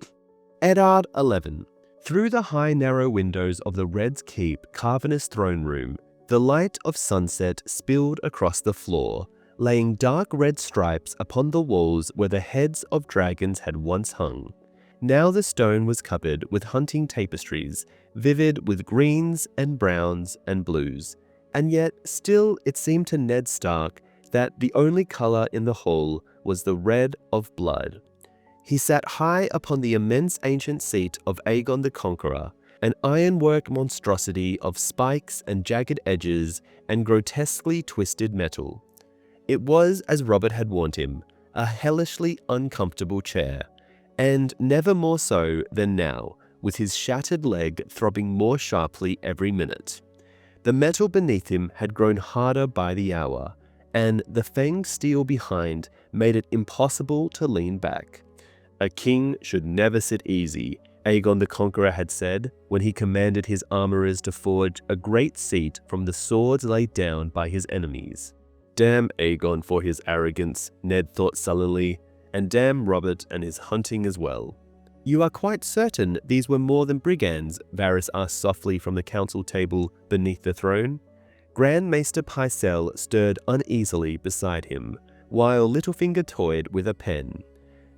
Eddard 11. Through the high narrow windows of the Red's Keep Carvinus throne room, the light of sunset spilled across the floor, laying dark red stripes upon the walls where the heads of dragons had once hung. Now the stone was covered with hunting tapestries, vivid with greens and browns and blues, and yet still it seemed to Ned Stark that the only color in the hall was the red of blood. He sat high upon the immense ancient seat of Aegon the Conqueror, an ironwork monstrosity of spikes and jagged edges and grotesquely twisted metal. It was, as Robert had warned him, a hellishly uncomfortable chair, and never more so than now, with his shattered leg throbbing more sharply every minute. The metal beneath him had grown harder by the hour, and the fanged steel behind made it impossible to lean back. A king should never sit easy, Aegon the Conqueror had said when he commanded his armorers to forge a great seat from the swords laid down by his enemies. Damn Aegon for his arrogance, Ned thought sullenly, and damn Robert and his hunting as well. You are quite certain these were more than brigands? Varys asked softly from the council table beneath the throne. Grand Maester Pycelle stirred uneasily beside him, while Littlefinger toyed with a pen.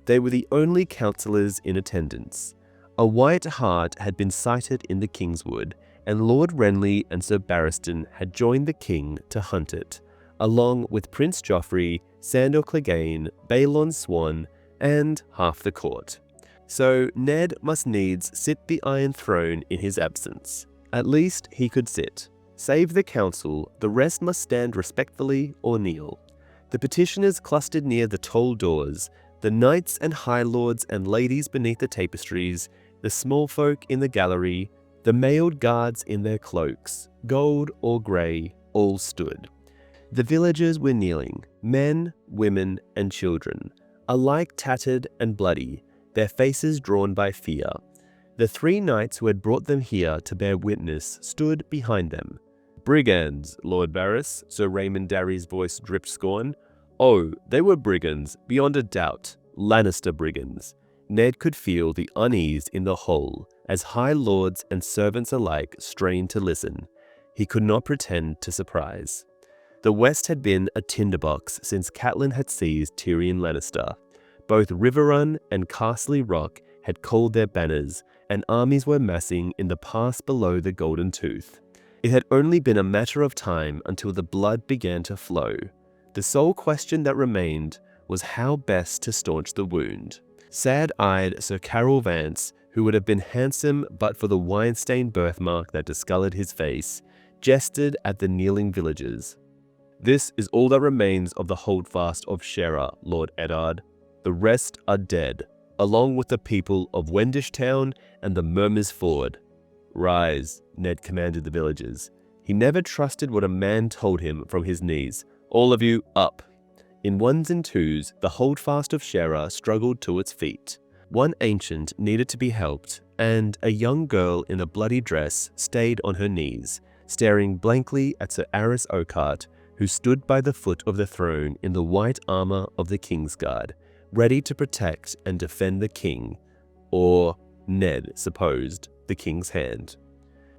They were the only councillors in attendance. A white hart had been sighted in the Kingswood, and Lord Renly and Sir Barristan had joined the king to hunt it, along with Prince Joffrey, Sandor Clegane, Balon Swan, and half the court. So Ned must needs sit the Iron Throne in his absence. At least he could sit. Save the council, the rest must stand respectfully or kneel. The petitioners clustered near the tall doors, the knights and high lords and ladies beneath the tapestries, the small folk in the gallery, the mailed guards in their cloaks, gold or grey, all stood. The villagers were kneeling, men, women, and children, alike tattered and bloody, their faces drawn by fear. The 3 knights who had brought them here to bear witness stood behind them. "Brigands, Lord Varys," Sir Raymond Darry's voice dripped scorn. Oh, they were brigands, beyond a doubt, Lannister brigands. Ned could feel the unease in the hall as high lords and servants alike strained to listen. He could not pretend to surprise. The West had been a tinderbox since Catelyn had seized Tyrion Lannister. Both Riverrun and Castle Rock had called their banners, and armies were massing in the pass below the Golden Tooth. It had only been a matter of time until the blood began to flow. The sole question that remained was how best to staunch the wound. Sad-eyed Sir Carol Vance, who would have been handsome but for the wine-stained birthmark that discolored his face, jested at the kneeling villagers. "This is all that remains of the holdfast of Shera, Lord Eddard. The rest are dead, along with the people of Wendish Town and the Murmur's Ford." "Rise," Ned commanded the villagers. He never trusted what a man told him from his knees. "All of you, up." In ones and twos, the holdfast of Shera struggled to its feet. One ancient needed to be helped, and a young girl in a bloody dress stayed on her knees, staring blankly at Sir Aris Oakheart, who stood by the foot of the throne in the white armor of the Kingsguard, ready to protect and defend the king, or, Ned supposed, the king's hand.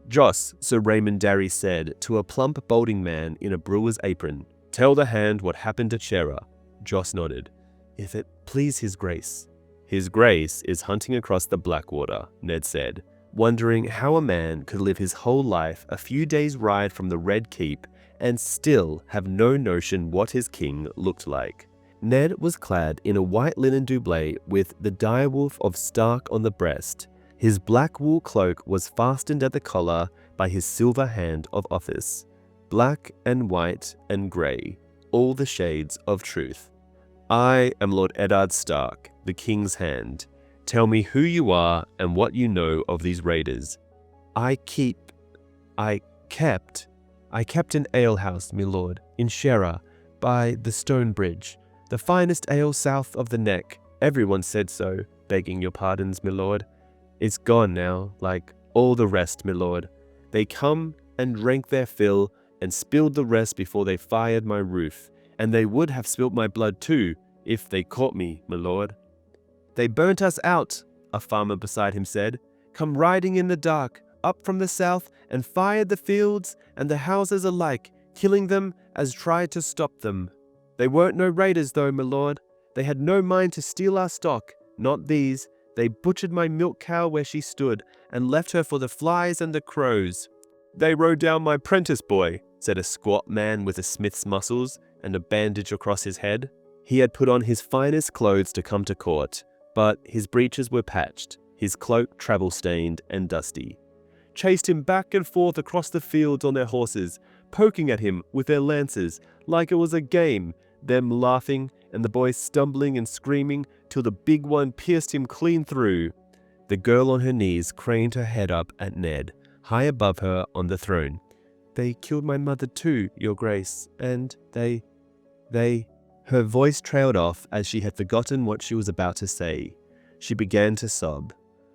"Joss," Sir Raymond Darry said to a plump balding man in a brewer's apron, "tell the hand what happened at Shera." Joss nodded. "If it please his grace." "His grace is hunting across the Blackwater," Ned said, wondering how a man could live his whole life a few days' ride from the Red Keep and still have no notion what his king looked like. Ned was clad in a white linen doublet with the direwolf of Stark on the breast. His black wool cloak was fastened at the collar by his silver hand of office. Black and white and grey, all the shades of truth. "I am Lord Eddard Stark, the king's hand. Tell me who you are and what you know of these raiders." I kept an alehouse, my lord, in Shera, by the stone bridge, the finest ale south of the neck. Everyone said so, begging your pardons, my lord. It's gone now, like all the rest, my lord. They come and drank their fill and spilled the rest before they fired my roof, and they would have spilt my blood too, if they caught me, my lord. "They burnt us out," a farmer beside him said, "come riding in the dark, up from the south, and fired the fields and the houses alike, killing them as tried to stop them. They weren't no raiders though, my lord. They had no mind to steal our stock, not these. They butchered my milk cow where she stood, and left her for the flies and the crows." "They rode down my prentice boy," said a squat man with a smith's muscles and a bandage across his head. He had put on his finest clothes to come to court, but his breeches were patched, his cloak travel-stained and dusty. "Chased him back and forth across the fields on their horses, poking at him with their lances like it was a game, them laughing and the boy stumbling and screaming till the big one pierced him clean through." The girl on her knees craned her head up at Ned, high above her on the throne. "They killed my mother too, your grace, and they... Her voice trailed off as she had forgotten what she was about to say. She began to sob.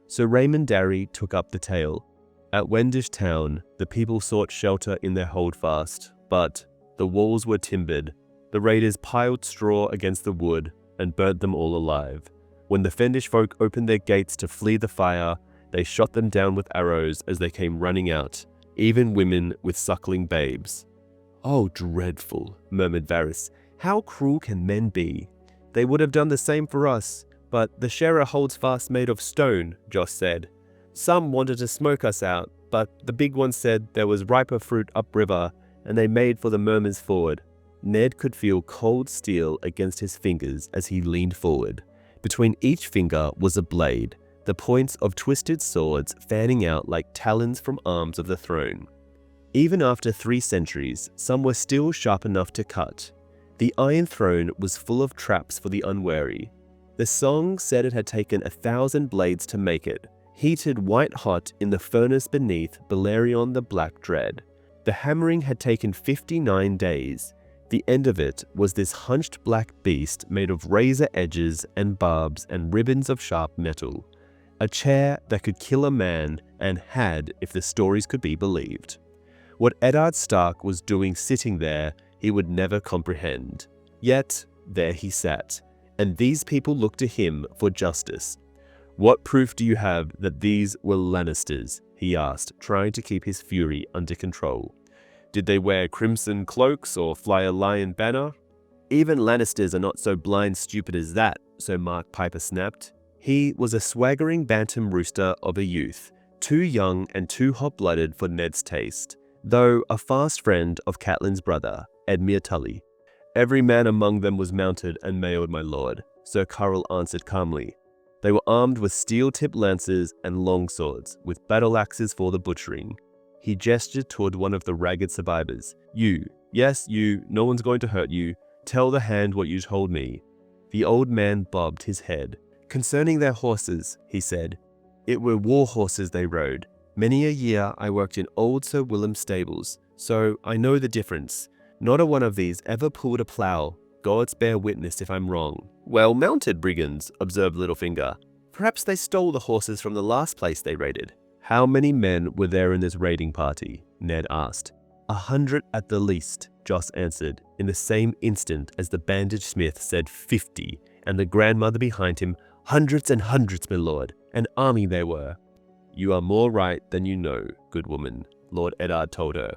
Sir Raymond Darry took up the tale. At Wendish Town, the people sought shelter in their holdfast, but the walls were timbered. The raiders piled straw against the wood and burnt them all alive. When the Fendish folk opened their gates to flee the fire, they shot them down with arrows as they came running out, even women with suckling babes. "Oh, dreadful," murmured Varys. "How cruel can men be? They would have done the same for us. But the Shera holds fast made of stone, Joss said. Some wanted to smoke us out, but the big one said there was riper fruit upriver, and they made for the Murmurs Ford. Ned could feel cold steel against his fingers as he leaned forward. Between each finger was a blade, the points of twisted swords fanning out like talons from arms of the throne. Even after 3 centuries, some were still sharp enough to cut. The Iron Throne was full of traps for the unwary. The song said it had taken 1,000 blades to make it, heated white-hot in the furnace beneath Balerion the Black Dread. The hammering had taken 59 days. The end of it was this hunched black beast made of razor edges and barbs and ribbons of sharp metal. A chair that could kill a man and had, if the stories could be believed. What Eddard Stark was doing sitting there, he would never comprehend. Yet, there he sat, and these people looked to him for justice. "What proof do you have that these were Lannisters?" he asked, trying to keep his fury under control. "Did they wear crimson cloaks or fly a lion banner?" "Even Lannisters are not so blind stupid as that," so Mark Piper snapped. He was a swaggering bantam rooster of a youth, too young and too hot-blooded for Ned's taste, though a fast friend of Catelyn's brother, Edmure Tully. "Every man among them was mounted and mailed, my lord," Sir Carl answered calmly. "They were armed with steel-tipped lances and longswords, with battle-axes for the butchering." He gestured toward one of the ragged survivors. "You, yes, you, no one's going to hurt you. Tell the hand what you told me." The old man bobbed his head. "Concerning their horses," he said. "It were war horses they rode. Many a year I worked in old Sir Willem's stables, so I know the difference. Not a one of these ever pulled a plough. Gods bear witness if I'm wrong." "Well-mounted brigands," observed Littlefinger. "Perhaps they stole the horses from the last place they raided." "How many men were there in this raiding party?" Ned asked. 100 at the least, Joss answered, in the same instant as the bandaged smith said 50, and the grandmother behind him, "Hundreds and hundreds, my lord. An army they were." "You are more right than you know, good woman," Lord Eddard told her.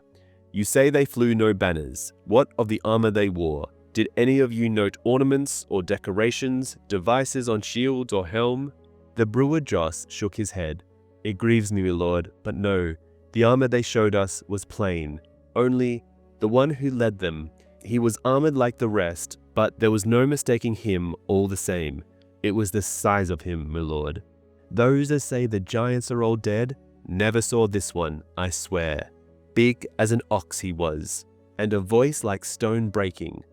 "You say they flew no banners. What of the armor they wore? Did any of you note ornaments or decorations, devices on shields or helm?" The brewer Joss shook his head. "It grieves me, my lord, but no. The armor they showed us was plain. Only, the one who led them, he was armored like the rest, but there was no mistaking him all the same. It was the size of him, my lord. Those that say the giants are all dead, never saw this one, I swear. Big as an ox he was, and a voice like stone breaking.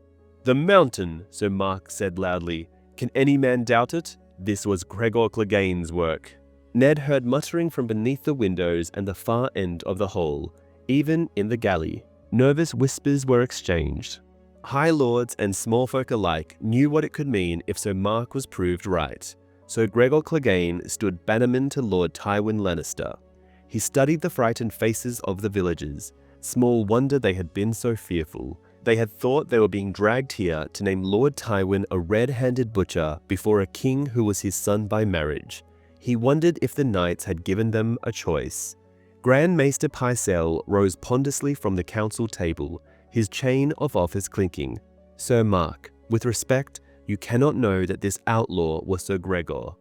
'The mountain,' Sir Mark said loudly. 'Can any man doubt it? This was Gregor Clegane's work.'" Ned heard muttering from beneath the windows and the far end of the hall, even in the galley. Nervous whispers were exchanged. High lords and small folk alike knew what it could mean if Sir Mark was proved right. So Gregor Clegane stood bannerman to Lord Tywin Lannister. He studied the frightened faces of the villagers. Small wonder they had been so fearful. They had thought they were being dragged here to name Lord Tywin a red-handed butcher before a king who was his son by marriage. He wondered if the knights had given them a choice. Grand Maester Pycelle rose ponderously from the council table, his chain of office clinking. "Sir Mark, with respect, you cannot know that this outlaw was Sir Gregor.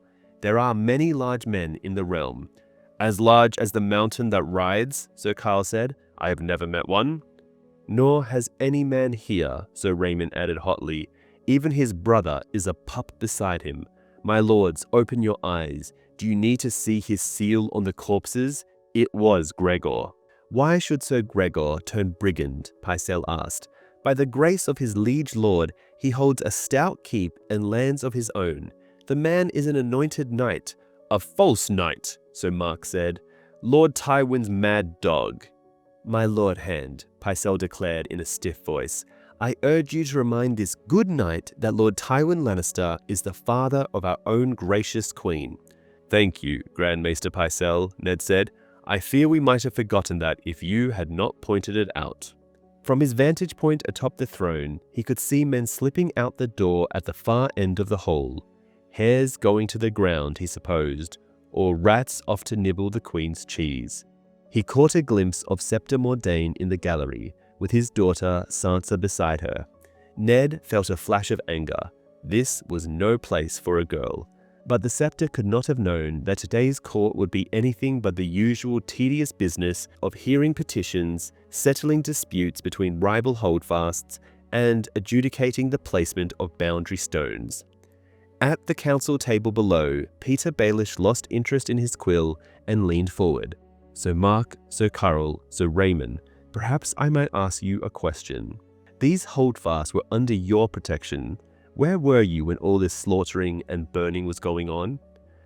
There are many large men in the realm." "As large as the mountain that rides," Sir Carl said. "I have never met one." "Nor has any man here," Sir Raymond added hotly. "Even his brother is a pup beside him. My lords, open your eyes. Do you need to see his seal on the corpses? It was Gregor." "Why should Sir Gregor turn brigand?" Pycelle asked. "By the grace of his liege lord, he holds a stout keep and lands of his own. The man is an anointed knight." "A false knight," Sir Mark said. "Lord Tywin's mad dog." "My lord hand," Pycelle declared in a stiff voice, "I urge you to remind this good knight that Lord Tywin Lannister is the father of our own gracious queen." "Thank you, Grand Maester Pycelle," Ned said. "I fear we might have forgotten that if you had not pointed it out." From his vantage point atop the throne, he could see men slipping out the door at the far end of the hall. Hares going to the ground, he supposed, or rats off to nibble the queen's cheese. He caught a glimpse of Septa Mordain in the gallery, with his daughter Sansa beside her. Ned felt a flash of anger. This was no place for a girl. But the scepter could not have known that today's court would be anything but the usual tedious business of hearing petitions, settling disputes between rival holdfasts, and adjudicating the placement of boundary stones. At the council table below, Peter Baelish lost interest in his quill and leaned forward. "So Mark, so Karl, so Raymond, perhaps I might ask you a question. These holdfasts were under your protection. Where were you when all this slaughtering and burning was going on?"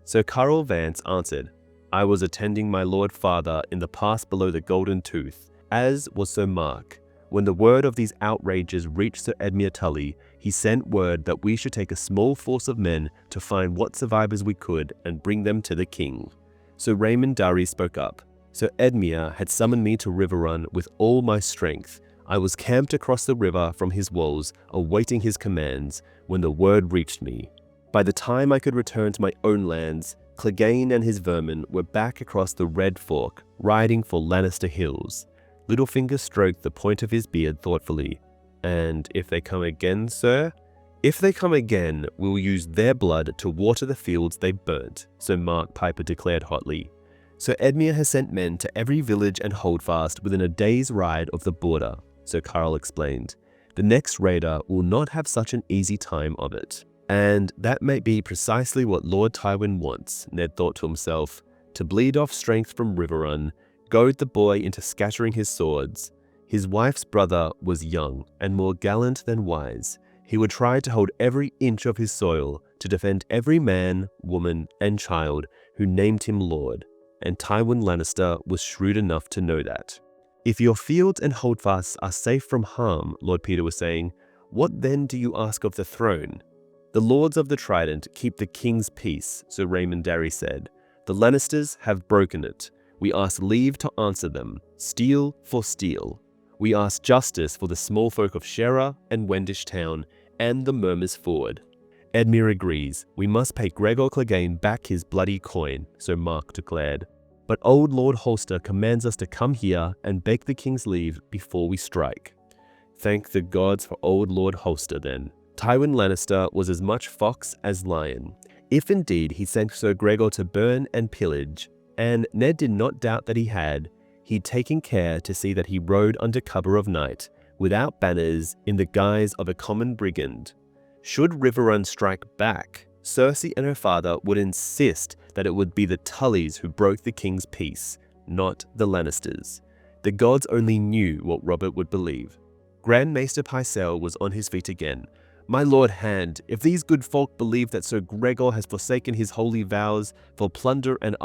So Karl Vance answered, "I was attending my Lord Father in the pass below the Golden Tooth, as was Sir Mark. When the word of these outrages reached Sir Edmure Tully, he sent word that we should take a small force of men to find what survivors we could and bring them to the king." So Raymond Darry spoke up. "Sir Edmure had summoned me to Riverrun with all my strength. I was camped across the river from his walls, awaiting his commands, when the word reached me. By the time I could return to my own lands, Clegane and his vermin were back across the Red Fork, riding for Lannister Hills." Littlefinger stroked the point of his beard thoughtfully. "And if they come again, sir?" "If they come again, we'll use their blood to water the fields they burnt," Sir Mark Piper declared hotly. "Sir Edmure has sent men to every village and holdfast within a day's ride of the border," Sir Karl explained. "The next raider will not have such an easy time of it." And that may be precisely what Lord Tywin wants, Ned thought to himself, to bleed off strength from Riverrun, goad the boy into scattering his swords. His wife's brother was young and more gallant than wise. He would try to hold every inch of his soil to defend every man, woman, and child who named him lord, and Tywin Lannister was shrewd enough to know that. "If your fields and holdfasts are safe from harm," Lord Peter was saying, "what then do you ask of the throne?" "The Lords of the Trident keep the king's peace," Sir Raymond Darry said. "The Lannisters have broken it. We ask leave to answer them, steel for steel. We ask justice for the small folk of Shera and Wendish Town and the Murmurs Ford." "Edmure agrees. We must pay Gregor Clegane back his bloody coin," Sir Mark declared. "But old Lord Holster commands us to come here and beg the king's leave before we strike." Thank the gods for old Lord Holster then. Tywin Lannister was as much fox as lion. If indeed he sent Sir Gregor to burn and pillage, and Ned did not doubt that he had, he'd taken care to see that he rode under cover of night, without banners, in the guise of a common brigand. Should Riverrun strike back, Cersei and her father would insist that it would be the Tullys who broke the king's peace, not the Lannisters. The gods only knew what Robert would believe. Grand Maester Pycelle was on his feet again. "My Lord Hand, if these good folk believe that Sir Gregor has forsaken his holy vows for plunder and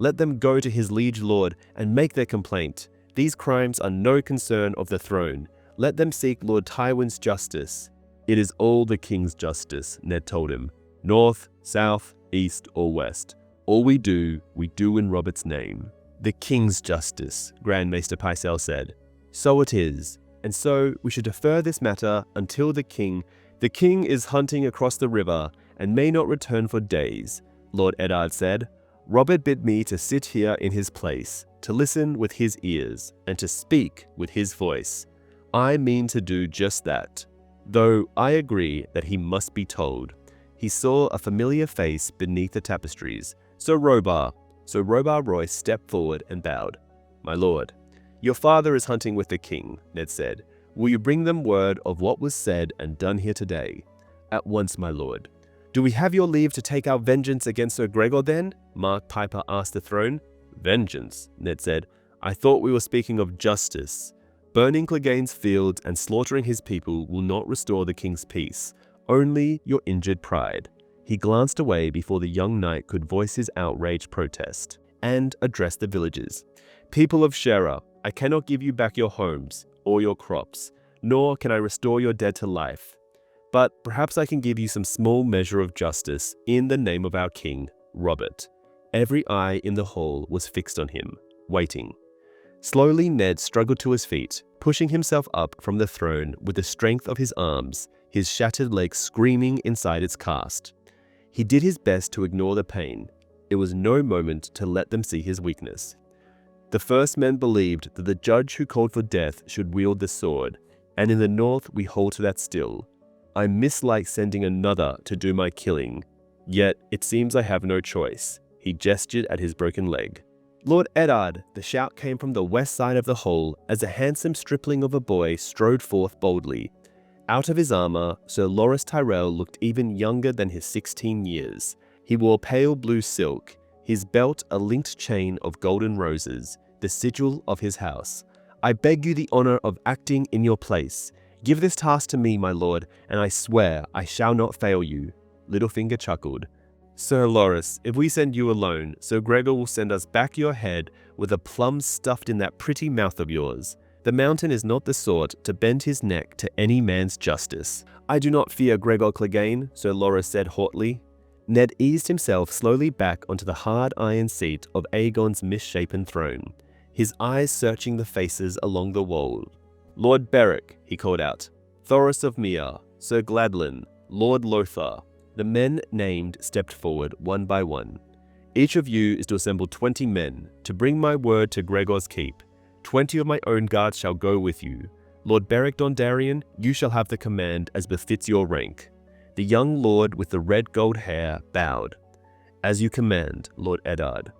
let them go to his liege lord and make their complaint. These crimes are no concern of the throne. Let them seek Lord Tywin's justice." "It is all the king's justice," Ned told him. "North, south, east, or west. All we do in Robert's name." "The king's justice," Grand Maester Pycelle said. "So it is. And so we should defer this matter until the king is hunting across the river and may not return for days," Lord Eddard said. "Robert bid me to sit here in his place, to listen with his ears, and to speak with his voice. I mean to do just that, though I agree that he must be told." He saw a familiar face beneath the tapestries. Sir Robar Royce stepped forward and bowed. "My lord." "Your father is hunting with the king," Ned said. "Will you bring them word of what was said and done here today?" "At once, my lord." "Do we have your leave to take our vengeance against Sir Gregor then?" Mark Piper asked the throne. "Vengeance," Ned said. "I thought we were speaking of justice. Burning Clegane's fields and slaughtering his people will not restore the king's peace, only your injured pride." He glanced away before the young knight could voice his outraged protest, and addressed the villagers. "People of Shera, I cannot give you back your homes or your crops, nor can I restore your dead to life. But perhaps I can give you some small measure of justice in the name of our king, Robert." Every eye in the hall was fixed on him, waiting. Slowly Ned struggled to his feet, pushing himself up from the throne with the strength of his arms, his shattered legs screaming inside its cast. He did his best to ignore the pain. It was no moment to let them see his weakness. The first men believed that the judge who called for death should wield the sword, and in the north we hold to that still. I mislike sending another to do my killing. Yet it seems I have no choice." He gestured at his broken leg. "Lord Eddard!" The shout came from the west side of the hall as a handsome stripling of a boy strode forth boldly. Out of his armor, Sir Loras Tyrell looked even younger than his 16 years. He wore pale blue silk, his belt a linked chain of golden roses, the sigil of his house. "I beg you the honor of acting in your place. Give this task to me, my lord, and I swear I shall not fail you." Littlefinger chuckled. "Sir Loras, if we send you alone, Sir Gregor will send us back your head with a plum stuffed in that pretty mouth of yours. The mountain is not the sort to bend his neck to any man's justice." "I do not fear Gregor Clegane," Sir Loras said haughtily. Ned eased himself slowly back onto the hard iron seat of Aegon's misshapen throne, his eyes searching the faces along the wall. "Lord Beric," he called out. "Thoros of Myr, Sir Gladlin, Lord Lothar." The men named stepped forward one by one. "Each of you is to assemble 20 men, to bring my word to Gregor's keep. 20 of my own guards shall go with you. Lord Beric Dondarrion, you shall have the command as befits your rank." The young lord with the red gold hair bowed. "As you command, Lord Eddard."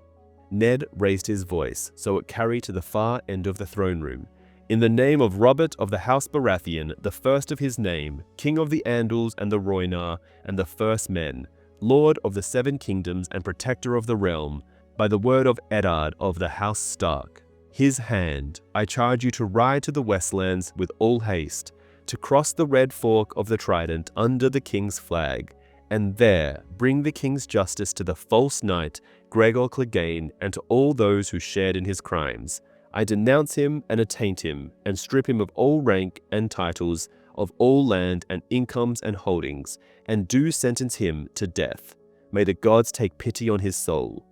Ned raised his voice so it carried to the far end of the throne room. "In the name of Robert of the House Baratheon, the first of his name, King of the Andals and the Rhoynar, and the First Men, Lord of the Seven Kingdoms and Protector of the Realm, by the word of Eddard of the House Stark, his hand, I charge you to ride to the Westlands with all haste, to cross the red fork of the Trident under the King's flag, and there bring the King's justice to the false knight Gregor Clegane and to all those who shared in his crimes. I denounce him and attaint him, and strip him of all rank and titles, of all land and incomes and holdings, and do sentence him to death. May the gods take pity on his soul."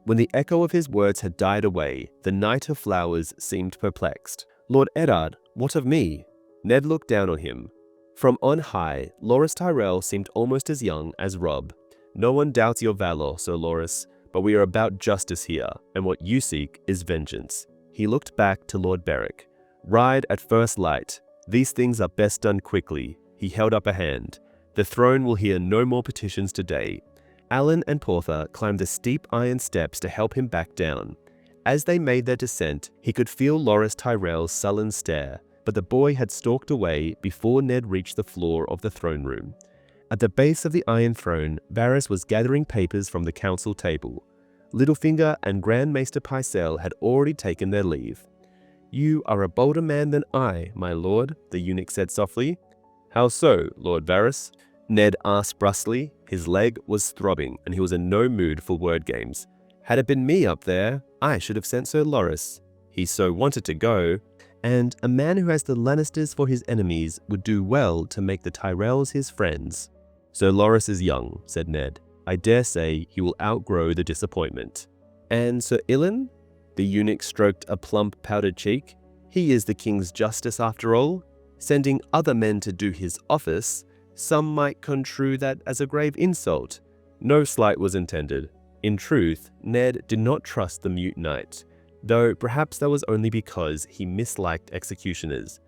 When the echo of his words had died away, the Knight of Flowers seemed perplexed. "Lord Eddard, what of me?" Ned looked down on him. From on high, Loras Tyrell seemed almost as young as Robb. "No one doubts your valor, Sir Loras, but we are about justice here, and what you seek is vengeance." He looked back to Lord Beric. "Ride at first light. These things are best done quickly." He held up a hand. "The throne will hear no more petitions today." Alan and Portha climbed the steep iron steps to help him back down. As they made their descent, he could feel Loras Tyrell's sullen stare, but the boy had stalked away before Ned reached the floor of the throne room. At the base of the Iron Throne, Varys was gathering papers from the council table. Littlefinger and Grand Maester Pycelle had already taken their leave. "You are a bolder man than I, my lord," the eunuch said softly. "How so, Lord Varys?" Ned asked brusquely. His leg was throbbing, and he was in no mood for word games. "Had it been me up there, I should have sent Sir Loras. He so wanted to go, and a man who has the Lannisters for his enemies would do well to make the Tyrells his friends." "Sir Loras is young," said Ned. "I dare say he will outgrow the disappointment." "And Sir Ilyn?" The eunuch stroked a plump powdered cheek. "He is the king's justice after all. Sending other men to do his office, some might construe that as a grave insult." No slight was intended. In truth, Ned did not trust the mute knight, though perhaps that was only because he misliked executioners.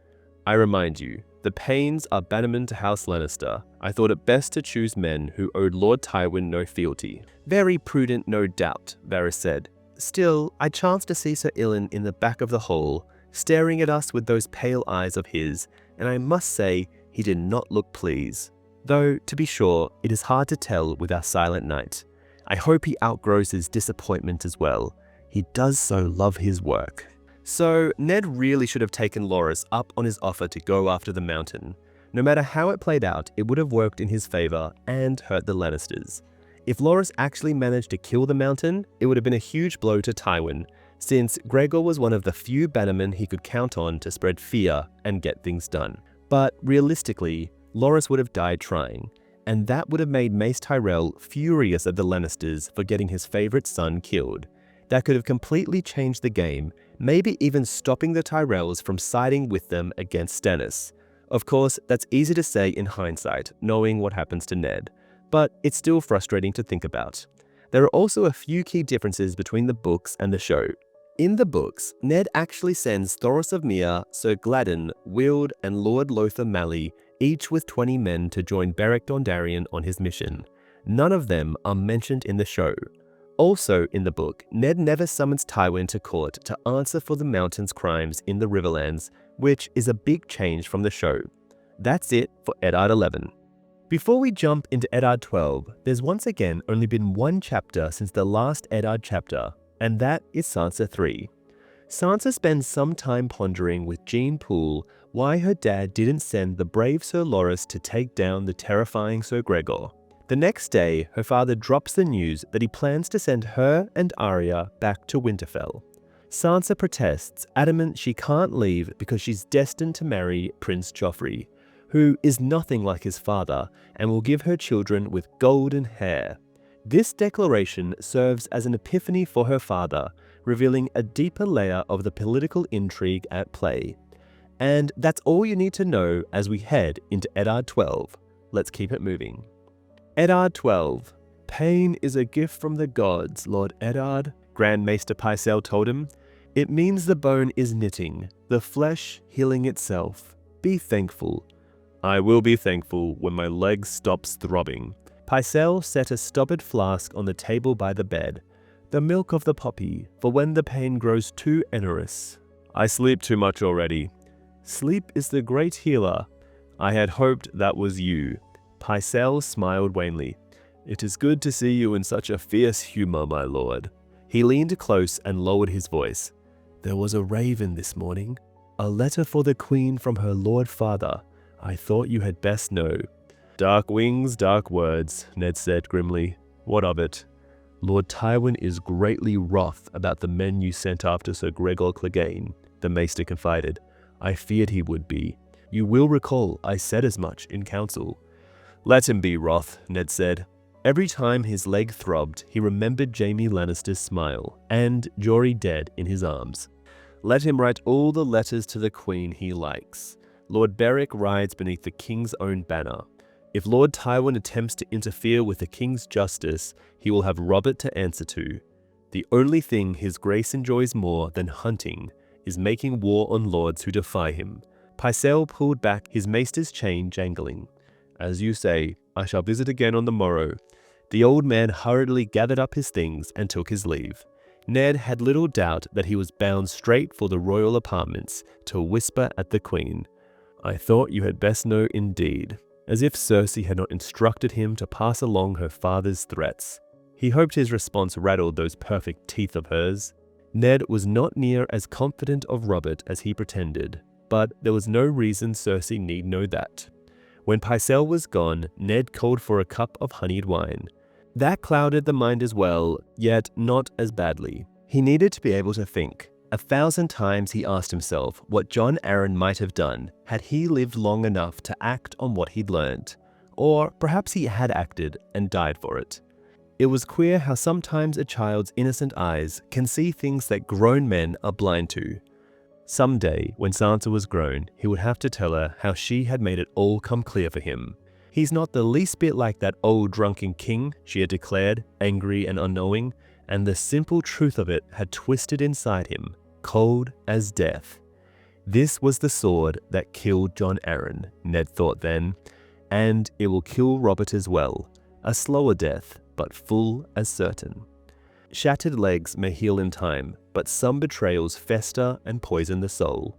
"I remind you, the Paynes are bannermen to House Lannister. I thought it best to choose men who owed Lord Tywin no fealty." "Very prudent, no doubt," Varys said. "Still, I chanced to see Sir Ilyn in the back of the hall, staring at us with those pale eyes of his, and I must say he did not look pleased. Though, to be sure, it is hard to tell with our silent knight. I hope he outgrows his disappointment as well. He does so love his work." So, Ned really should have taken Loras up on his offer to go after the mountain. No matter how it played out, it would have worked in his favor and hurt the Lannisters. If Loras actually managed to kill the mountain, it would have been a huge blow to Tywin, since Gregor was one of the few bannermen he could count on to spread fear and get things done. But realistically, Loras would have died trying, and that would have made Mace Tyrell furious at the Lannisters for getting his favorite son killed. That could have completely changed the game, maybe even stopping the Tyrells from siding with them against Stannis. Of course, that's easy to say in hindsight, knowing what happens to Ned, but it's still frustrating to think about. There are also a few key differences between the books and the show. In the books, Ned actually sends Thoros of Myr, Sir Gladden, Wyld, and Lord Lothar Mally, each with 20 men to join Beric Dondarrion on his mission. None of them are mentioned in the show. Also in the book, Ned never summons Tywin to court to answer for the Mountain's crimes in the Riverlands, which is a big change from the show. That's it for Eddard 11. Before we jump into Eddard 12, there's once again only been one chapter since the last Eddard chapter, and that is Sansa 3. Sansa spends some time pondering with Jean Poole why her dad didn't send the brave Sir Loras to take down the terrifying Sir Gregor. The next day, her father drops the news that he plans to send her and Arya back to Winterfell. Sansa protests, adamant she can't leave because she's destined to marry Prince Joffrey, who is nothing like his father and will give her children with golden hair. This declaration serves as an epiphany for her father, revealing a deeper layer of the political intrigue at play. And that's all you need to know as we head into Eddard 12. Let's keep it moving. Eddard 12. Pain is a gift from the gods, Lord Eddard, Grand Maester Pycelle told him. It means the bone is knitting, the flesh healing itself. Be thankful. I will be thankful when my leg stops throbbing. Pycelle set a stoppered flask on the table by the bed. The milk of the poppy, for when the pain grows too onerous. I sleep too much already. Sleep is the great healer. I had hoped that was you. Pycelle smiled wanly. It is good to see you in such a fierce humor, my lord. He leaned close and lowered his voice. There was a raven this morning. A letter for the queen from her lord father. I thought you had best know. Dark wings, dark words, Ned said grimly. What of it? Lord Tywin is greatly wroth about the men you sent after Sir Gregor Clegane, the maester confided. I feared he would be. You will recall I said as much in council. Let him be wroth, Ned said. Every time his leg throbbed, he remembered Jaime Lannister's smile and Jory dead in his arms. Let him write all the letters to the Queen he likes. Lord Beric rides beneath the King's own banner. If Lord Tywin attempts to interfere with the King's justice, he will have Robert to answer to. The only thing his grace enjoys more than hunting is making war on lords who defy him. Pycelle pulled back, his maester's chain jangling. As you say, I shall visit again on the morrow. The old man hurriedly gathered up his things and took his leave. Ned had little doubt that he was bound straight for the royal apartments to whisper at the Queen. I thought you had best know indeed, as if Cersei had not instructed him to pass along her father's threats. He hoped his response rattled those perfect teeth of hers. Ned was not near as confident of Robert as he pretended, but there was no reason Cersei need know that. When Pycelle was gone, Ned called for a cup of honeyed wine. That clouded the mind as well, yet not as badly. He needed to be able to think. 1,000 times he asked himself what Jon Arryn might have done had he lived long enough to act on what he'd learned. Or perhaps he had acted and died for it. It was queer how sometimes a child's innocent eyes can see things that grown men are blind to. Someday, when Sansa was grown, he would have to tell her how she had made it all come clear for him. He's not the least bit like that old drunken king, she had declared, angry and unknowing, and the simple truth of it had twisted inside him, cold as death. This was the sword that killed Jon Arryn, Ned thought then, and it will kill Robert as well. A slower death, but full as certain. Shattered legs may heal in time, but some betrayals fester and poison the soul.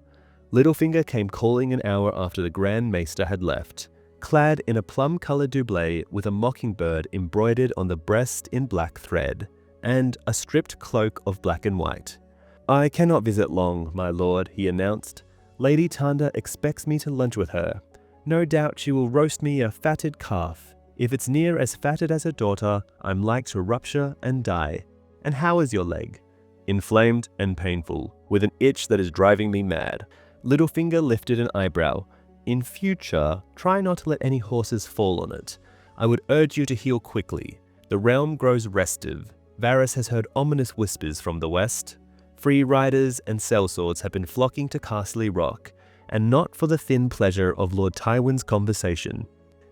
Littlefinger came calling an hour after the Grand Maester had left, clad in a plum-coloured doublet with a mockingbird embroidered on the breast in black thread, and a stripped cloak of black and white. I cannot visit long, my lord, he announced. Lady Tanda expects me to lunch with her. No doubt she will roast me a fatted calf. If it's near as fatted as her daughter, I'm like to rupture and die. And how is your leg? Inflamed and painful, with an itch that is driving me mad. Littlefinger lifted an eyebrow. In future, try not to let any horses fall on it. I would urge you to heal quickly. The realm grows restive. Varys has heard ominous whispers from the west. Free riders and sellswords have been flocking to Castle Rock, and not for the thin pleasure of Lord Tywin's conversation.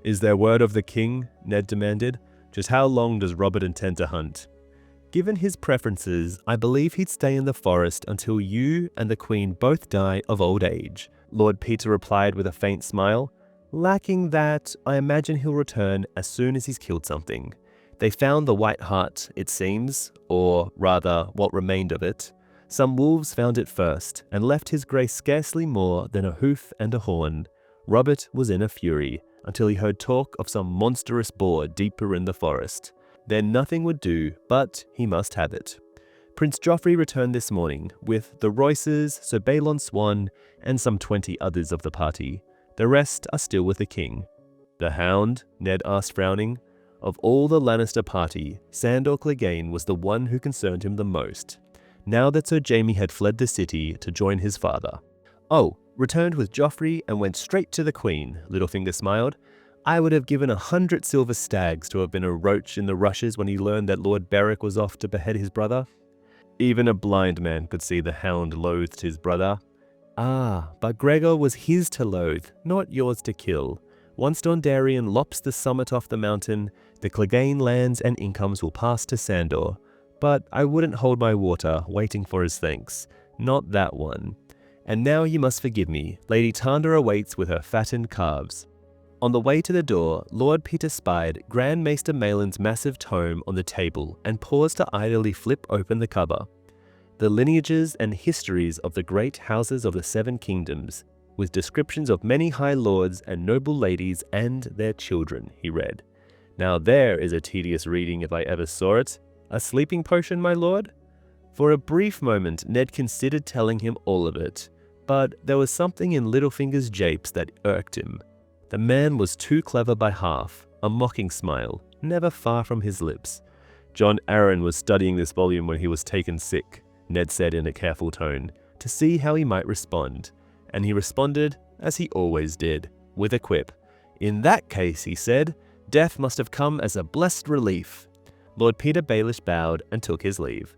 Is there word of the king? Ned demanded. Just how long does Robert intend to hunt? Given his preferences, I believe he'd stay in the forest until you and the Queen both die of old age, Lord Peter replied with a faint smile. Lacking that, I imagine he'll return as soon as he's killed something. They found the White Hart, it seems, or rather, what remained of it. Some wolves found it first, and left his grace scarcely more than a hoof and a horn. Robert was in a fury, until he heard talk of some monstrous boar deeper in the forest. Then nothing would do, but he must have it. Prince Joffrey returned this morning, with the Royces, Sir Balon Swan, and some 20 others of the party. The rest are still with the king. The Hound? Ned asked, frowning. Of all the Lannister party, Sandor Clegane was the one who concerned him the most, now that Sir Jaime had fled the city to join his father. Oh, returned with Joffrey and went straight to the Queen, Littlefinger smiled. I would have given 100 silver stags to have been a roach in the rushes when he learned that Lord Beric was off to behead his brother. Even a blind man could see the Hound loathed his brother. Ah, but Gregor was his to loathe, not yours to kill. Once Dondarrion lops the summit off the mountain, the Clegane lands and incomes will pass to Sandor. But I wouldn't hold my water, waiting for his thanks. Not that one. And now you must forgive me. Lady Tanda awaits with her fattened calves. On the way to the door, Lord Peter spied Grand Maester Maelon's massive tome on the table and paused to idly flip open the cover. The lineages and histories of the great houses of the Seven Kingdoms, with descriptions of many high lords and noble ladies and their children, he read. Now there is a tedious reading if I ever saw it. A sleeping potion, my lord? For a brief moment, Ned considered telling him all of it, but there was something in Littlefinger's japes that irked him. The man was too clever by half, a mocking smile, never far from his lips. John Arryn was studying this volume when he was taken sick, Ned said in a careful tone, to see how he might respond. And he responded, as he always did, with a quip. In that case, he said, death must have come as a blessed relief. Lord Peter Baelish bowed and took his leave.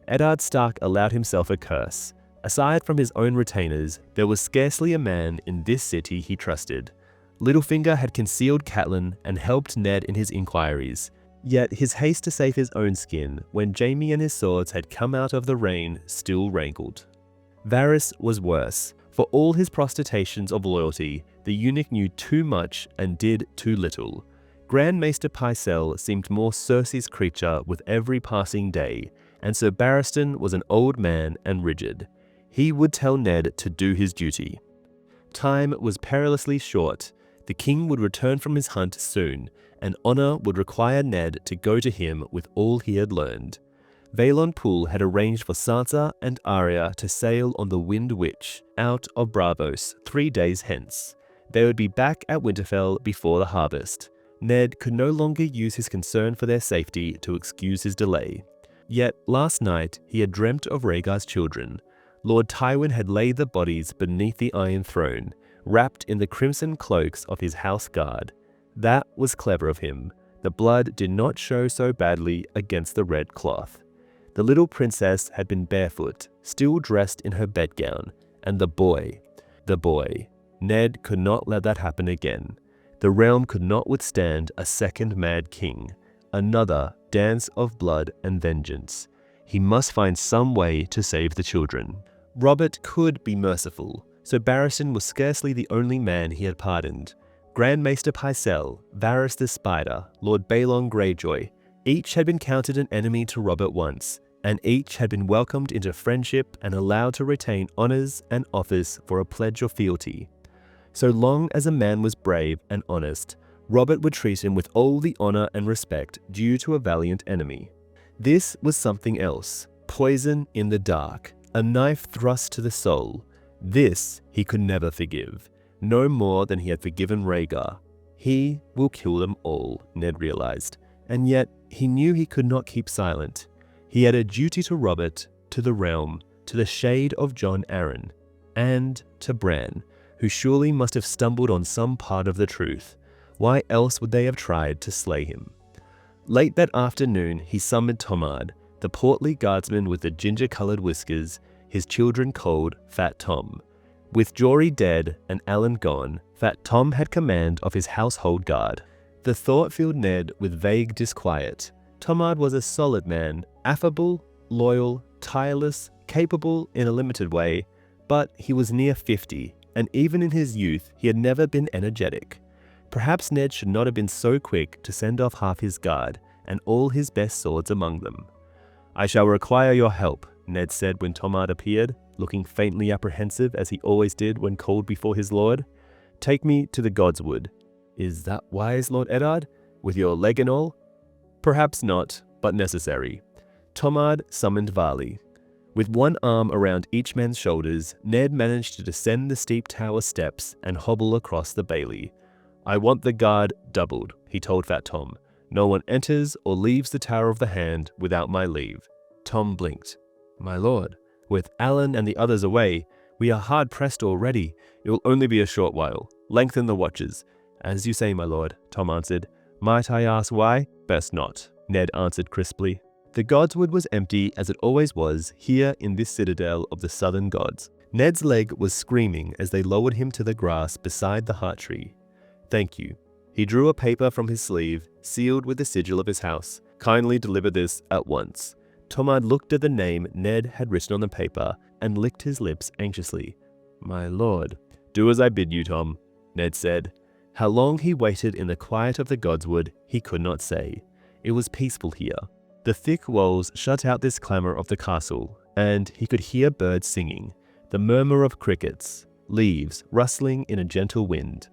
Eddard Stark allowed himself a curse. Aside from his own retainers, there was scarcely a man in this city he trusted. Littlefinger had concealed Catelyn and helped Ned in his inquiries. Yet his haste to save his own skin, when Jaime and his swords had come out of the rain, still rankled. Varys was worse. For all his protestations of loyalty, the eunuch knew too much and did too little. Grand Maester Pycelle seemed more Cersei's creature with every passing day, and Sir Barristan was an old man and rigid. He would tell Ned to do his duty. Time was perilously short. The king would return from his hunt soon, and honor would require Ned to go to him with all he had learned. Valon Poole had arranged for Sansa and Arya to sail on the Wind Witch out of Braavos 3 days hence. They would be back at Winterfell before the harvest. Ned could no longer use his concern for their safety to excuse his delay. Yet last night he had dreamt of Rhaegar's children. Lord Tywin had laid the bodies beneath the Iron Throne, wrapped in the crimson cloaks of his house guard. That was clever of him. The blood did not show so badly against the red cloth. The little princess had been barefoot, still dressed in her bedgown, and the boy. Ned could not let that happen again. The realm could not withstand a second Mad King, another dance of blood and vengeance. He must find some way to save the children. Robert could be merciful, so Barristan was scarcely the only man he had pardoned. Grand Maester Pycelle, Varys the Spider, Lord Balon Greyjoy, each had been counted an enemy to Robert once, and each had been welcomed into friendship and allowed to retain honors and office for a pledge of fealty. So long as a man was brave and honest, Robert would treat him with all the honor and respect due to a valiant enemy. This was something else. Poison in the dark, a knife thrust to the soul. This he could never forgive, no more than he had forgiven Rhaegar. He will kill them all, Ned realized, and yet he knew he could not keep silent. He had a duty to Robert, to the realm, to the shade of Jon Arryn, and to Bran, who surely must have stumbled on some part of the truth. Why else would they have tried to slay him? Late that afternoon, he summoned Tomard, the portly guardsman with the ginger-colored whiskers, his children called Fat Tom. With Jory dead and Alan gone, Fat Tom had command of his household guard. The thought filled Ned with vague disquiet. Tomard was a solid man, affable, loyal, tireless, capable in a limited way, but he was near 50, and even in his youth he had never been energetic. Perhaps Ned should not have been so quick to send off half his guard, and all his best swords among them. "I shall require your help," Ned said when Tomard appeared, looking faintly apprehensive as he always did when called before his lord. "Take me to the Godswood." "Is that wise, Lord Eddard? With your leg and all?" "Perhaps not, but necessary." Tomard summoned Varley. With one arm around each man's shoulders, Ned managed to descend the steep tower steps and hobble across the bailey. "I want the guard doubled," he told Fat Tom. "No one enters or leaves the Tower of the Hand without my leave." Tom blinked. "My lord, with Alan and the others away, we are hard-pressed already. It will only be a short while. Lengthen the watches." "As you say, my lord," Tom answered. "Might I ask why?" "Best not," Ned answered crisply. The Godswood was empty as it always was here in this citadel of the southern gods. Ned's leg was screaming as they lowered him to the grass beside the heart tree. "Thank you." He drew a paper from his sleeve, sealed with the sigil of his house. "Kindly deliver this at once." Tomard looked at the name Ned had written on the paper and licked his lips anxiously. "My lord." "Do as I bid you, Tom," Ned said. How long he waited in the quiet of the Godswood, he could not say. It was peaceful here. The thick walls shut out this clamor of the castle, and he could hear birds singing, the murmur of crickets, leaves rustling in a gentle wind.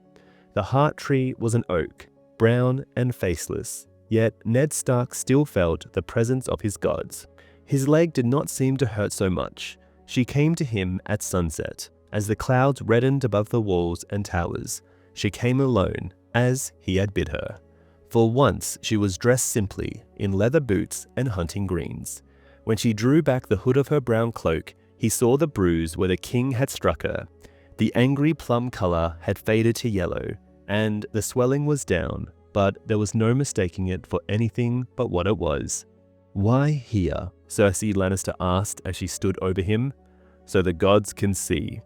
The heart tree was an oak, brown and faceless, yet Ned Stark still felt the presence of his gods. His leg did not seem to hurt so much. She came to him at sunset, as the clouds reddened above the walls and towers. She came alone, as he had bid her. For once she was dressed simply, in leather boots and hunting greens. When she drew back the hood of her brown cloak, he saw the bruise where the king had struck her. The angry plum color had faded to yellow, and the swelling was down, but there was no mistaking it for anything but what it was. "Why here?" Cersei Lannister asked as she stood over him. "So the gods can see."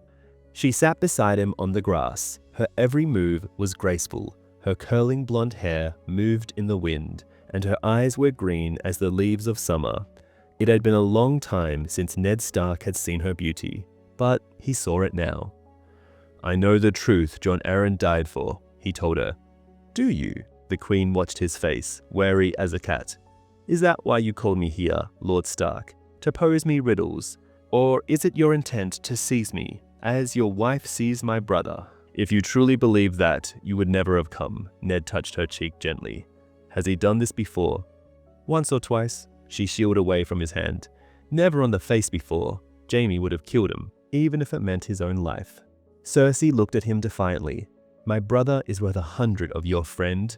She sat beside him on the grass. Her every move was graceful. Her curling blonde hair moved in the wind, and her eyes were green as the leaves of summer. It had been a long time since Ned Stark had seen her beauty, but he saw it now. "I know the truth Jon Arryn died for," he told her. "Do you?" The Queen watched his face, wary as a cat. "Is that why you called me here, Lord Stark? To pose me riddles? Or is it your intent to seize me, as your wife seized my brother?" "If you truly believe that, you would never have come." Ned touched her cheek gently. "Has he done this before?" "Once or twice." She shielded away from his hand. "Never on the face before. Jaime would have killed him, even if it meant his own life." Cersei looked at him defiantly. "My brother is worth 100 of your friend."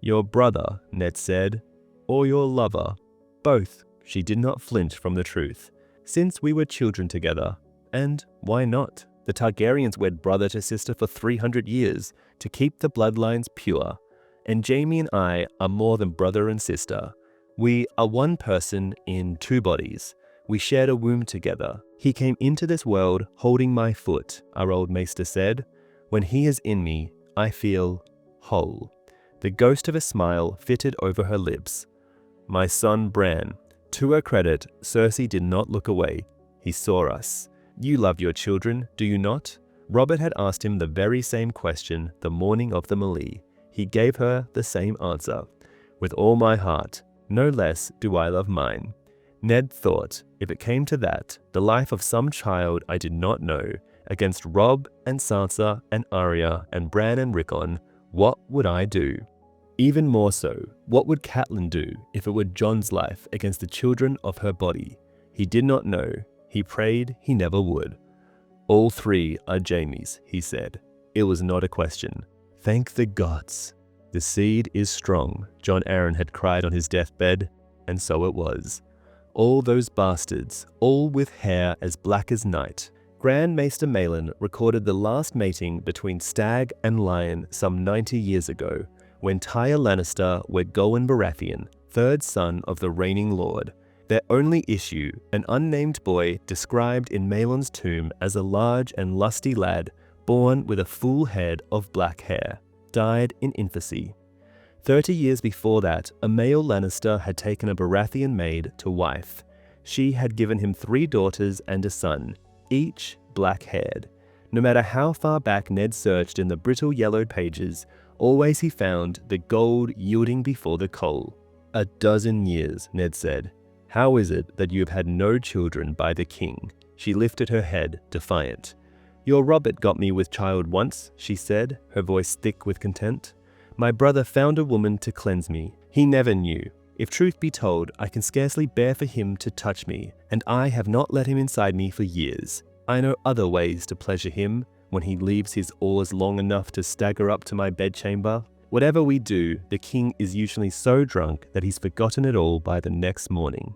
"Your brother," Ned said. "Or your lover." "Both." She did not flinch from the truth. "Since we were children together. And why not? The Targaryens wed brother to sister for 300 years to keep the bloodlines pure. And Jaime and I are more than brother and sister. We are one person in two bodies. We shared a womb together. He came into this world holding my foot," our old maester said. "When he is in me, I feel whole." The ghost of a smile fitted over her lips. "My son Bran." To her credit, Cersei did not look away. "He saw us. You love your children, do you not?" Robert had asked him the very same question the morning of the melee. He gave her the same answer. "With all my heart. No less do I love mine." Ned thought, if it came to that, the life of some child I did not know, against Robb and Sansa and Arya and Bran and Rickon, what would I do? Even more so, what would Catelyn do if it were Jon's life against the children of her body? He did not know. He prayed he never would. "All three are Jaime's," he said. It was not a question. "Thank the gods. The seed is strong," Jon Arryn had cried on his deathbed, and so it was. All those bastards, all with hair as black as night. Grand Maester Malin recorded the last mating between stag and lion some 90 years ago, when Tyr Lannister wed Gowen Baratheon, third son of the reigning lord. Their only issue, an unnamed boy described in Maelon's tomb as a large and lusty lad, born with a full head of black hair, died in infancy. 30 years before that, a male Lannister had taken a Baratheon maid to wife. She had given him 3 daughters and a son, each black-haired. No matter how far back Ned searched in the brittle yellowed pages, always he found the gold yielding before the coal. 12 years, Ned said. How is it that you have had no children by the king? She lifted her head, defiant. Your Robert got me with child once, she said, her voice thick with contempt. My brother found a woman to cleanse me. He never knew. If truth be told, I can scarcely bear for him to touch me, and I have not let him inside me for years. I know other ways to pleasure him, when he leaves his oars long enough to stagger up to my bedchamber. Whatever we do, the king is usually so drunk that he's forgotten it all by the next morning.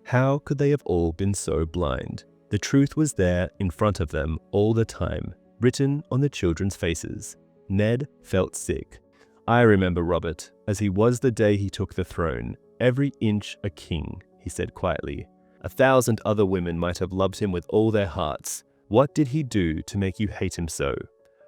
How could they have all been so blind? The truth was there in front of them all the time, written on the children's faces. Ned felt sick. I remember Robert, as he was the day he took the throne, every inch a king, he said quietly. 1,000 other women might have loved him with all their hearts. What did he do to make you hate him so?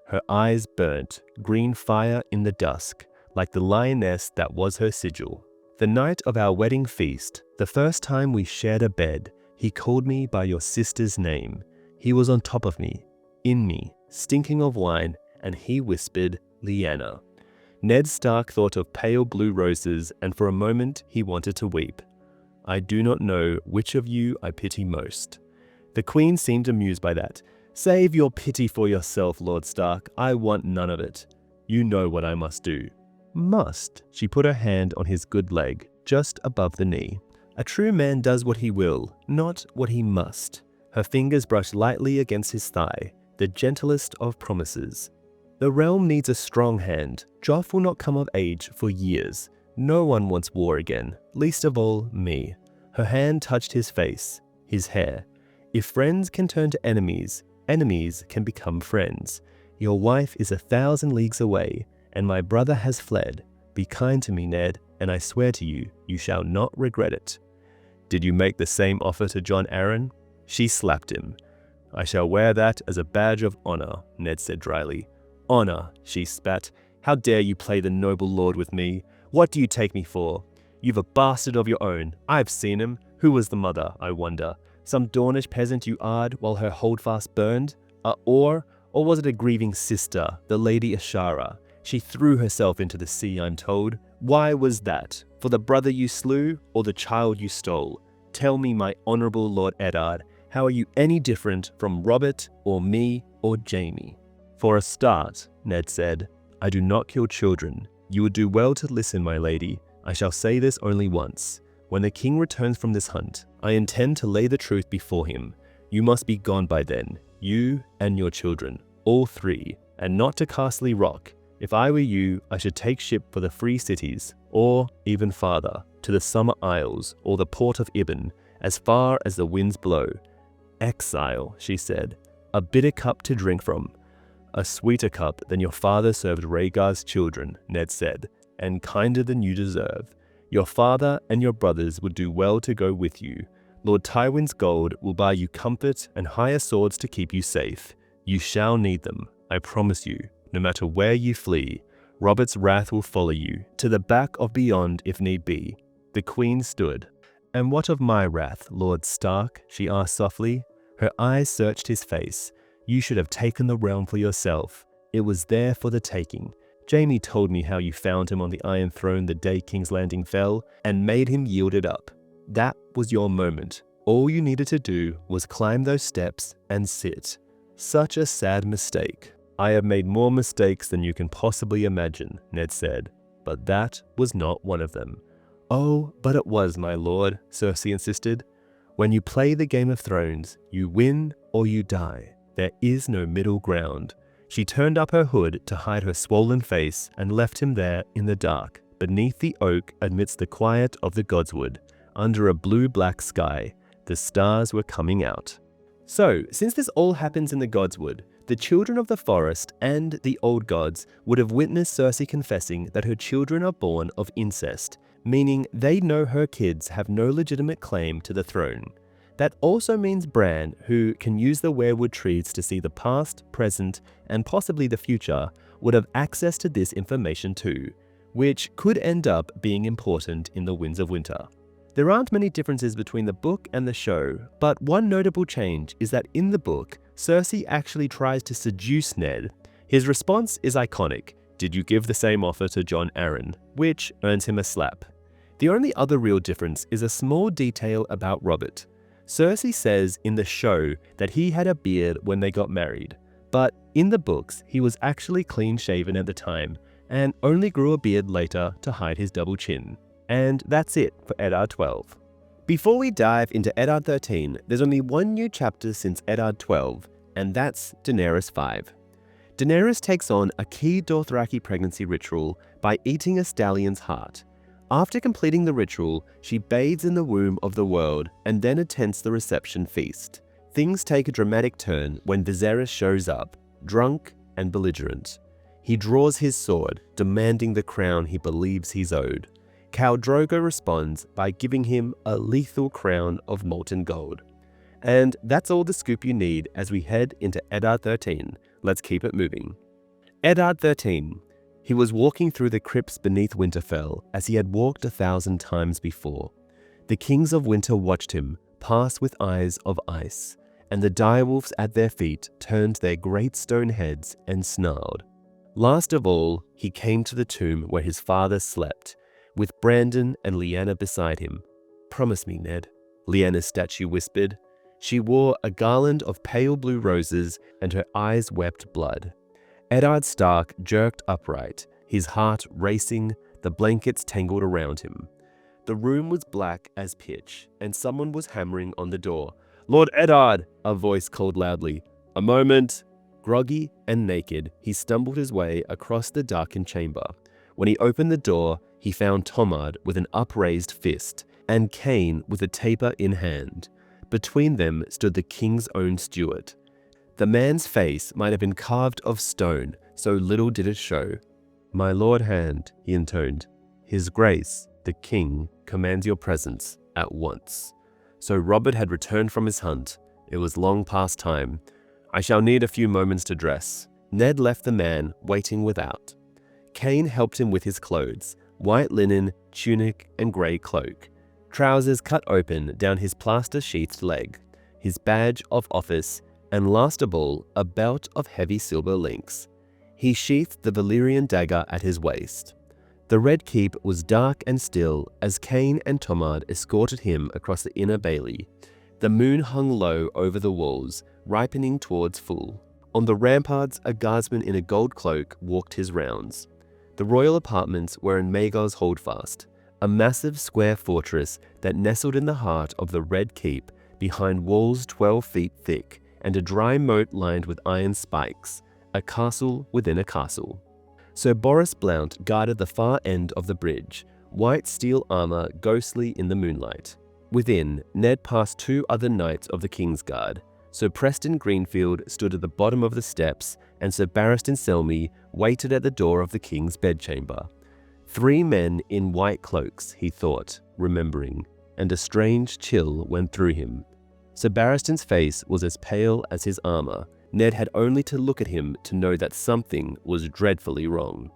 Her eyes burnt, green fire in the dusk, like the lioness that was her sigil. The night of our wedding feast, the first time we shared a bed, he called me by your sister's name. He was on top of me, in me, stinking of wine, and he whispered, Lyanna. Ned Stark thought of pale blue roses, and for a moment he wanted to weep. I do not know which of you I pity most. The Queen seemed amused by that. Save your pity for yourself, Lord Stark. I want none of it. You know what I must do. Must? She put her hand on his good leg, just above the knee. A true man does what he will, not what he must. Her fingers brushed lightly against his thigh, the gentlest of promises. The realm needs a strong hand. Joff will not come of age for years. No one wants war again, least of all me. Her hand touched his face, his hair. If friends can turn to enemies, enemies can become friends. Your wife is 1,000 leagues away, and my brother has fled. Be kind to me, Ned, and I swear to you, you shall not regret it. Did you make the same offer to Jon Arryn? She slapped him. I shall wear that as a badge of honor, Ned said dryly. Honor, she spat. How dare you play the noble lord with me? What do you take me for? You've a bastard of your own. I've seen him. Who was the mother, I wonder? Some Dornish peasant you arred while her holdfast burned? Or was it a grieving sister, the Lady Ashara? She threw herself into the sea, I'm told. Why was that? For the brother you slew, or the child you stole? Tell me, my honorable Lord Eddard, how are you any different from Robert, or me, or Jaime? For a start, Ned said, I do not kill children. You would do well to listen, my lady. I shall say this only once. When the king returns from this hunt, I intend to lay the truth before him. You must be gone by then, you and your children, all three, and not to Castle Rock. If I were you, I should take ship for the free cities, or, even farther, to the Summer Isles or the port of Ibn, as far as the winds blow. Exile, she said, a bitter cup to drink from. A sweeter cup than your father served Rhaegar's children, Ned said, and kinder than you deserve. Your father and your brothers would do well to go with you. Lord Tywin's gold will buy you comfort and higher swords to keep you safe. You shall need them, I promise you, no matter where you flee. Robert's wrath will follow you, to the back of beyond if need be. The Queen stood. And what of my wrath, Lord Stark? She asked softly. Her eyes searched his face. You should have taken the realm for yourself. It was there for the taking. Jaime told me how you found him on the Iron Throne the day King's Landing fell, and made him yield it up. That was your moment. All you needed to do was climb those steps and sit. Such a sad mistake. I have made more mistakes than you can possibly imagine, Ned said, but that was not one of them. Oh, but it was, my lord, Cersei insisted. When you play the Game of Thrones, you win or you die. There is no middle ground. She turned up her hood to hide her swollen face and left him there in the dark, beneath the oak amidst the quiet of the godswood, under a blue-black sky. The stars were coming out. So, since this all happens in the godswood, the children of the forest and the old gods would have witnessed Cersei confessing that her children are born of incest, meaning they know her kids have no legitimate claim to the throne. That also means Bran, who can use the weirwood trees to see the past, present, and possibly the future, would have access to this information too, which could end up being important in the Winds of Winter. There aren't many differences between the book and the show, but one notable change is that in the book, Cersei actually tries to seduce Ned. His response is iconic. Did you give the same offer to Jon Arryn? Which earns him a slap. The only other real difference is a small detail about Robert. Cersei says in the show that he had a beard when they got married, but in the books he was actually clean-shaven at the time and only grew a beard later to hide his double chin. And that's it for Eddard 12. Before we dive into Eddard 13, there's only one new chapter since Eddard 12, and that's Daenerys 5. Daenerys takes on a key Dothraki pregnancy ritual by eating a stallion's heart. After completing the ritual, she bathes in the womb of the world and then attends the reception feast. Things take a dramatic turn when Viserys shows up, drunk and belligerent. He draws his sword, demanding the crown he believes he's owed. Khal Drogo responds by giving him a lethal crown of molten gold. And that's all the scoop you need as we head into Eddard 13. Let's keep it moving. Eddard 13. He was walking through the crypts beneath Winterfell as he had walked 1,000 times before. The kings of winter watched him pass with eyes of ice, and the direwolves at their feet turned their great stone heads and snarled. Last of all, he came to the tomb where his father slept, with Brandon and Lyanna beside him. "Promise me, Ned," Lyanna's statue whispered. She wore a garland of pale blue roses and her eyes wept blood. Eddard Stark jerked upright, his heart racing, the blankets tangled around him. The room was black as pitch, and someone was hammering on the door. "Lord Eddard!" a voice called loudly. "A moment!" Groggy and naked, he stumbled his way across the darkened chamber. When he opened the door, he found Tomard with an upraised fist, and Cain with a taper in hand. Between them stood the king's own steward. The man's face might have been carved of stone, so little did it show. "My lord hand," he intoned. "His grace, the king, commands your presence at once." So Robert had returned from his hunt. It was long past time. "I shall need a few moments to dress." Ned left the man waiting without. Cain helped him with his clothes, white linen, tunic, and grey cloak. Trousers cut open down his plaster-sheathed leg, his badge of office, and last of all, a belt of heavy silver links. He sheathed the Valyrian dagger at his waist. The Red Keep was dark and still as Cain and Tomard escorted him across the inner bailey. The moon hung low over the walls, ripening towards full. On the ramparts, a guardsman in a gold cloak walked his rounds. The royal apartments were in Maegor's Holdfast, a massive square fortress that nestled in the heart of the Red Keep behind walls 12 feet thick and a dry moat lined with iron spikes, a castle within a castle. Sir Boris Blount guarded the far end of the bridge, white steel armor ghostly in the moonlight. Within, Ned passed 2 other knights of the King's Guard. Sir Preston Greenfield stood at the bottom of the steps, and Sir Barristan Selmy waited at the door of the King's bedchamber. 3 men in white cloaks, he thought, remembering, and a strange chill went through him. Sir Barristan's face was as pale as his armor. Ned had only to look at him to know that something was dreadfully wrong.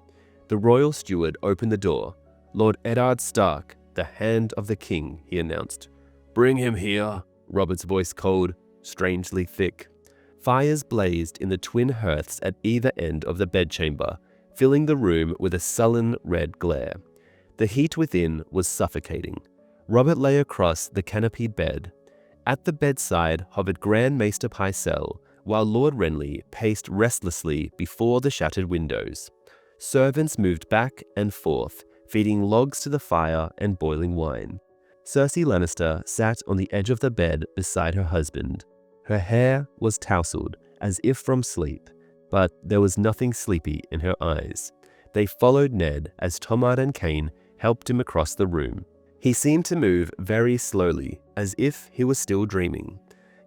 The royal steward opened the door. "Lord Eddard Stark, the hand of the king," he announced. "Bring him here," Robert's voice called, strangely thick. Fires blazed in the twin hearths at either end of the bedchamber, filling the room with a sullen red glare. The heat within was suffocating. Robert lay across the canopied bed. At the bedside hovered Grand Maester Pycelle, while Lord Renly paced restlessly before the shattered windows. Servants moved back and forth, feeding logs to the fire and boiling wine. Cersei Lannister sat on the edge of the bed beside her husband. Her hair was tousled, as if from sleep, but there was nothing sleepy in her eyes. They followed Ned as Tomard and Cain helped him across the room. He seemed to move very slowly, as if he was still dreaming.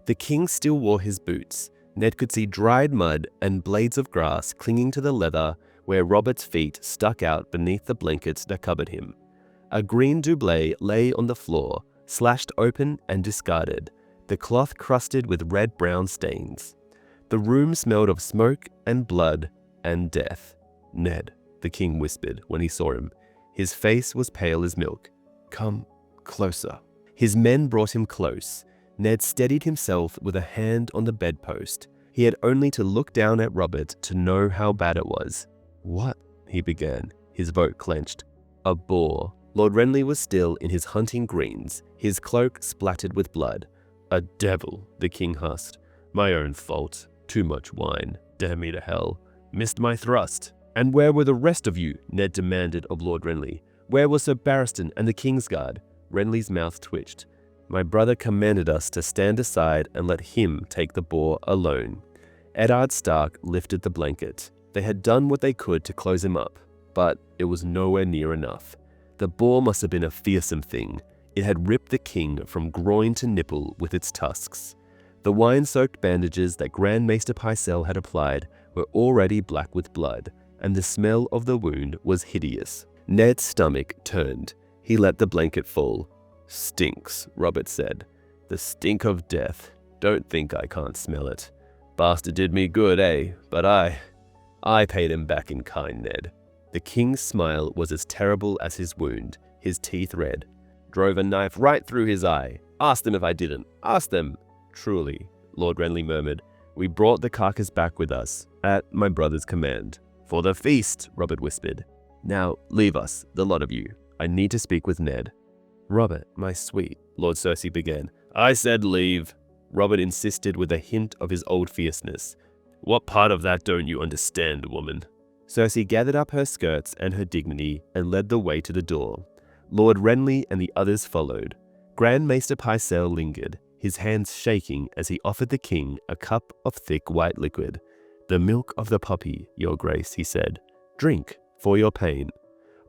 The king still wore his boots. Ned could see dried mud and blades of grass clinging to the leather where Robert's feet stuck out beneath the blankets that covered him. A green doublet lay on the floor, slashed open and discarded, the cloth crusted with red-brown stains. The room smelled of smoke and blood and death. "Ned," the king whispered when he saw him. His face was pale as milk. "Come closer." His men brought him close. Ned steadied himself with a hand on the bedpost. He had only to look down at Robert to know how bad it was. "What?" he began, his vote clenched. "A boar," Lord Renly was still in his hunting greens, his cloak splattered with blood. "A devil," the king husked. "My own fault. Too much wine. Damn me to hell. Missed my thrust." "And where were the rest of you?" Ned demanded of Lord Renly. "Where was Sir Barristan and the Kingsguard?" Renly's mouth twitched. "My brother commanded us to stand aside and let him take the boar alone." Eddard Stark lifted the blanket. They had done what they could to close him up, but it was nowhere near enough. The boar must have been a fearsome thing. It had ripped the king from groin to nipple with its tusks. The wine-soaked bandages that Grand Maester Pycelle had applied were already black with blood, and the smell of the wound was hideous. Ned's stomach turned. He let the blanket fall. "Stinks," Robert said. "The stink of death. Don't think I can't smell it. Bastard did me good, eh? But I paid him back in kind, Ned." The king's smile was as terrible as his wound, his teeth red. "Drove a knife right through his eye. Ask them if I didn't. Ask them." "Truly," Lord Renly murmured, "we brought the carcass back with us, at my brother's command." "For the feast," Robert whispered. "Now, leave us, the lot of you. I need to speak with Ned." "Robert, my sweet," Lord Cersei began. "I said leave," Robert insisted with a hint of his old fierceness. "What part of that don't you understand, woman?" Cersei gathered up her skirts and her dignity and led the way to the door. Lord Renly and the others followed. Grand Maester Pycelle lingered, his hands shaking as he offered the king a cup of thick white liquid. "The milk of the poppy, your grace," he said. "Drink, for your pain."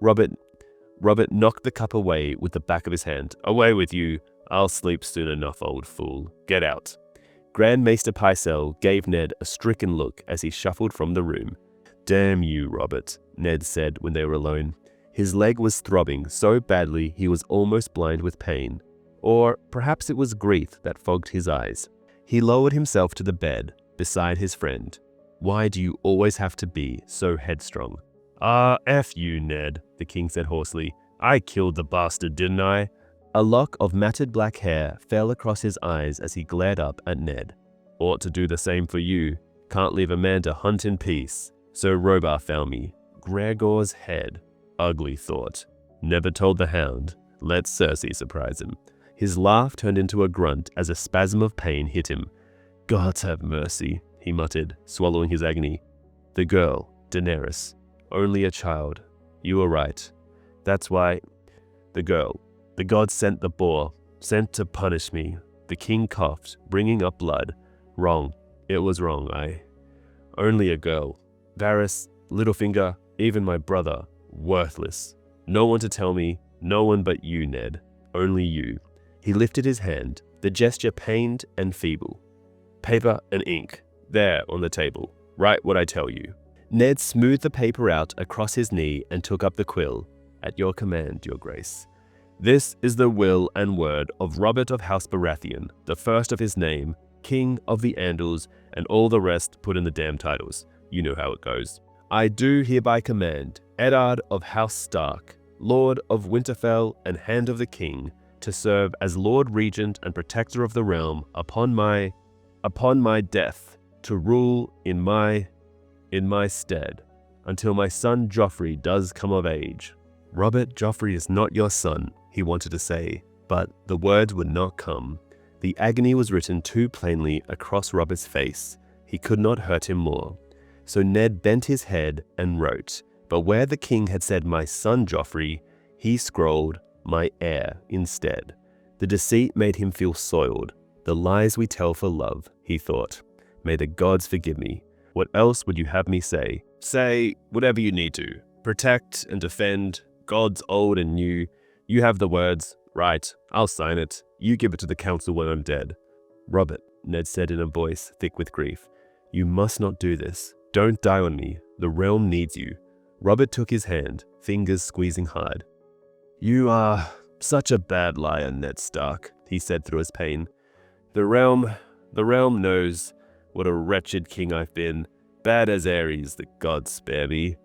Robert knocked the cup away with the back of his hand. "Away with you. I'll sleep soon enough, old fool. Get out." Grand Maester Pycelle gave Ned a stricken look as he shuffled from the room. "Damn you, Robert," Ned said when they were alone. His leg was throbbing so badly he was almost blind with pain. Or perhaps it was grief that fogged his eyes. He lowered himself to the bed beside his friend. "Why do you always have to be so headstrong?" F you, Ned," the king said hoarsely. "I killed the bastard, didn't I?" A lock of matted black hair fell across his eyes as he glared up at Ned. "Ought to do the same for you. Can't leave a man to hunt in peace. So Robar found me. Gregor's head. Ugly thought. Never told the hound. Let Cersei surprise him." His laugh turned into a grunt as a spasm of pain hit him. "God have mercy," he muttered, swallowing his agony. "The girl, Daenerys. Only a child. You were right. That's why. The girl. The gods sent the boar. Sent to punish me." The king coughed, bringing up blood. "Wrong. It was wrong. Only a girl. Varys, Littlefinger, even my brother. Worthless. No one to tell me. No one but you, Ned. Only you." He lifted his hand, the gesture pained and feeble. "Paper and ink. There, on the table. Write what I tell you." Ned smoothed the paper out across his knee and took up the quill. "At your command, your grace. This is the will and word of Robert of House Baratheon, the first of his name, King of the Andals, and all the rest put in the damn titles. You know how it goes. I do hereby command Eddard of House Stark, Lord of Winterfell and Hand of the King, to serve as Lord Regent and Protector of the Realm upon my death, to rule in my stead, until my son Joffrey does come of age." "Robert, Joffrey is not your son," he wanted to say, but the words would not come. The agony was written too plainly across Robert's face. He could not hurt him more. So Ned bent his head and wrote, but where the king had said "my son Joffrey," he scrolled "my heir" instead. The deceit made him feel soiled. The lies we tell for love, he thought. May the gods forgive me. What else would you have me say? Say whatever you need to. Protect and defend, gods old and new. You have the words. Right, I'll sign it. You give it to the council when I'm dead. "Robert," Ned said in a voice thick with grief, "you must not do this. Don't die on me. The realm needs you." Robert took his hand, fingers squeezing hard. "You are such a bad liar, Ned Stark," he said through his pain. The realm knows what a wretched king I've been. Bad as Ares, the gods spare me."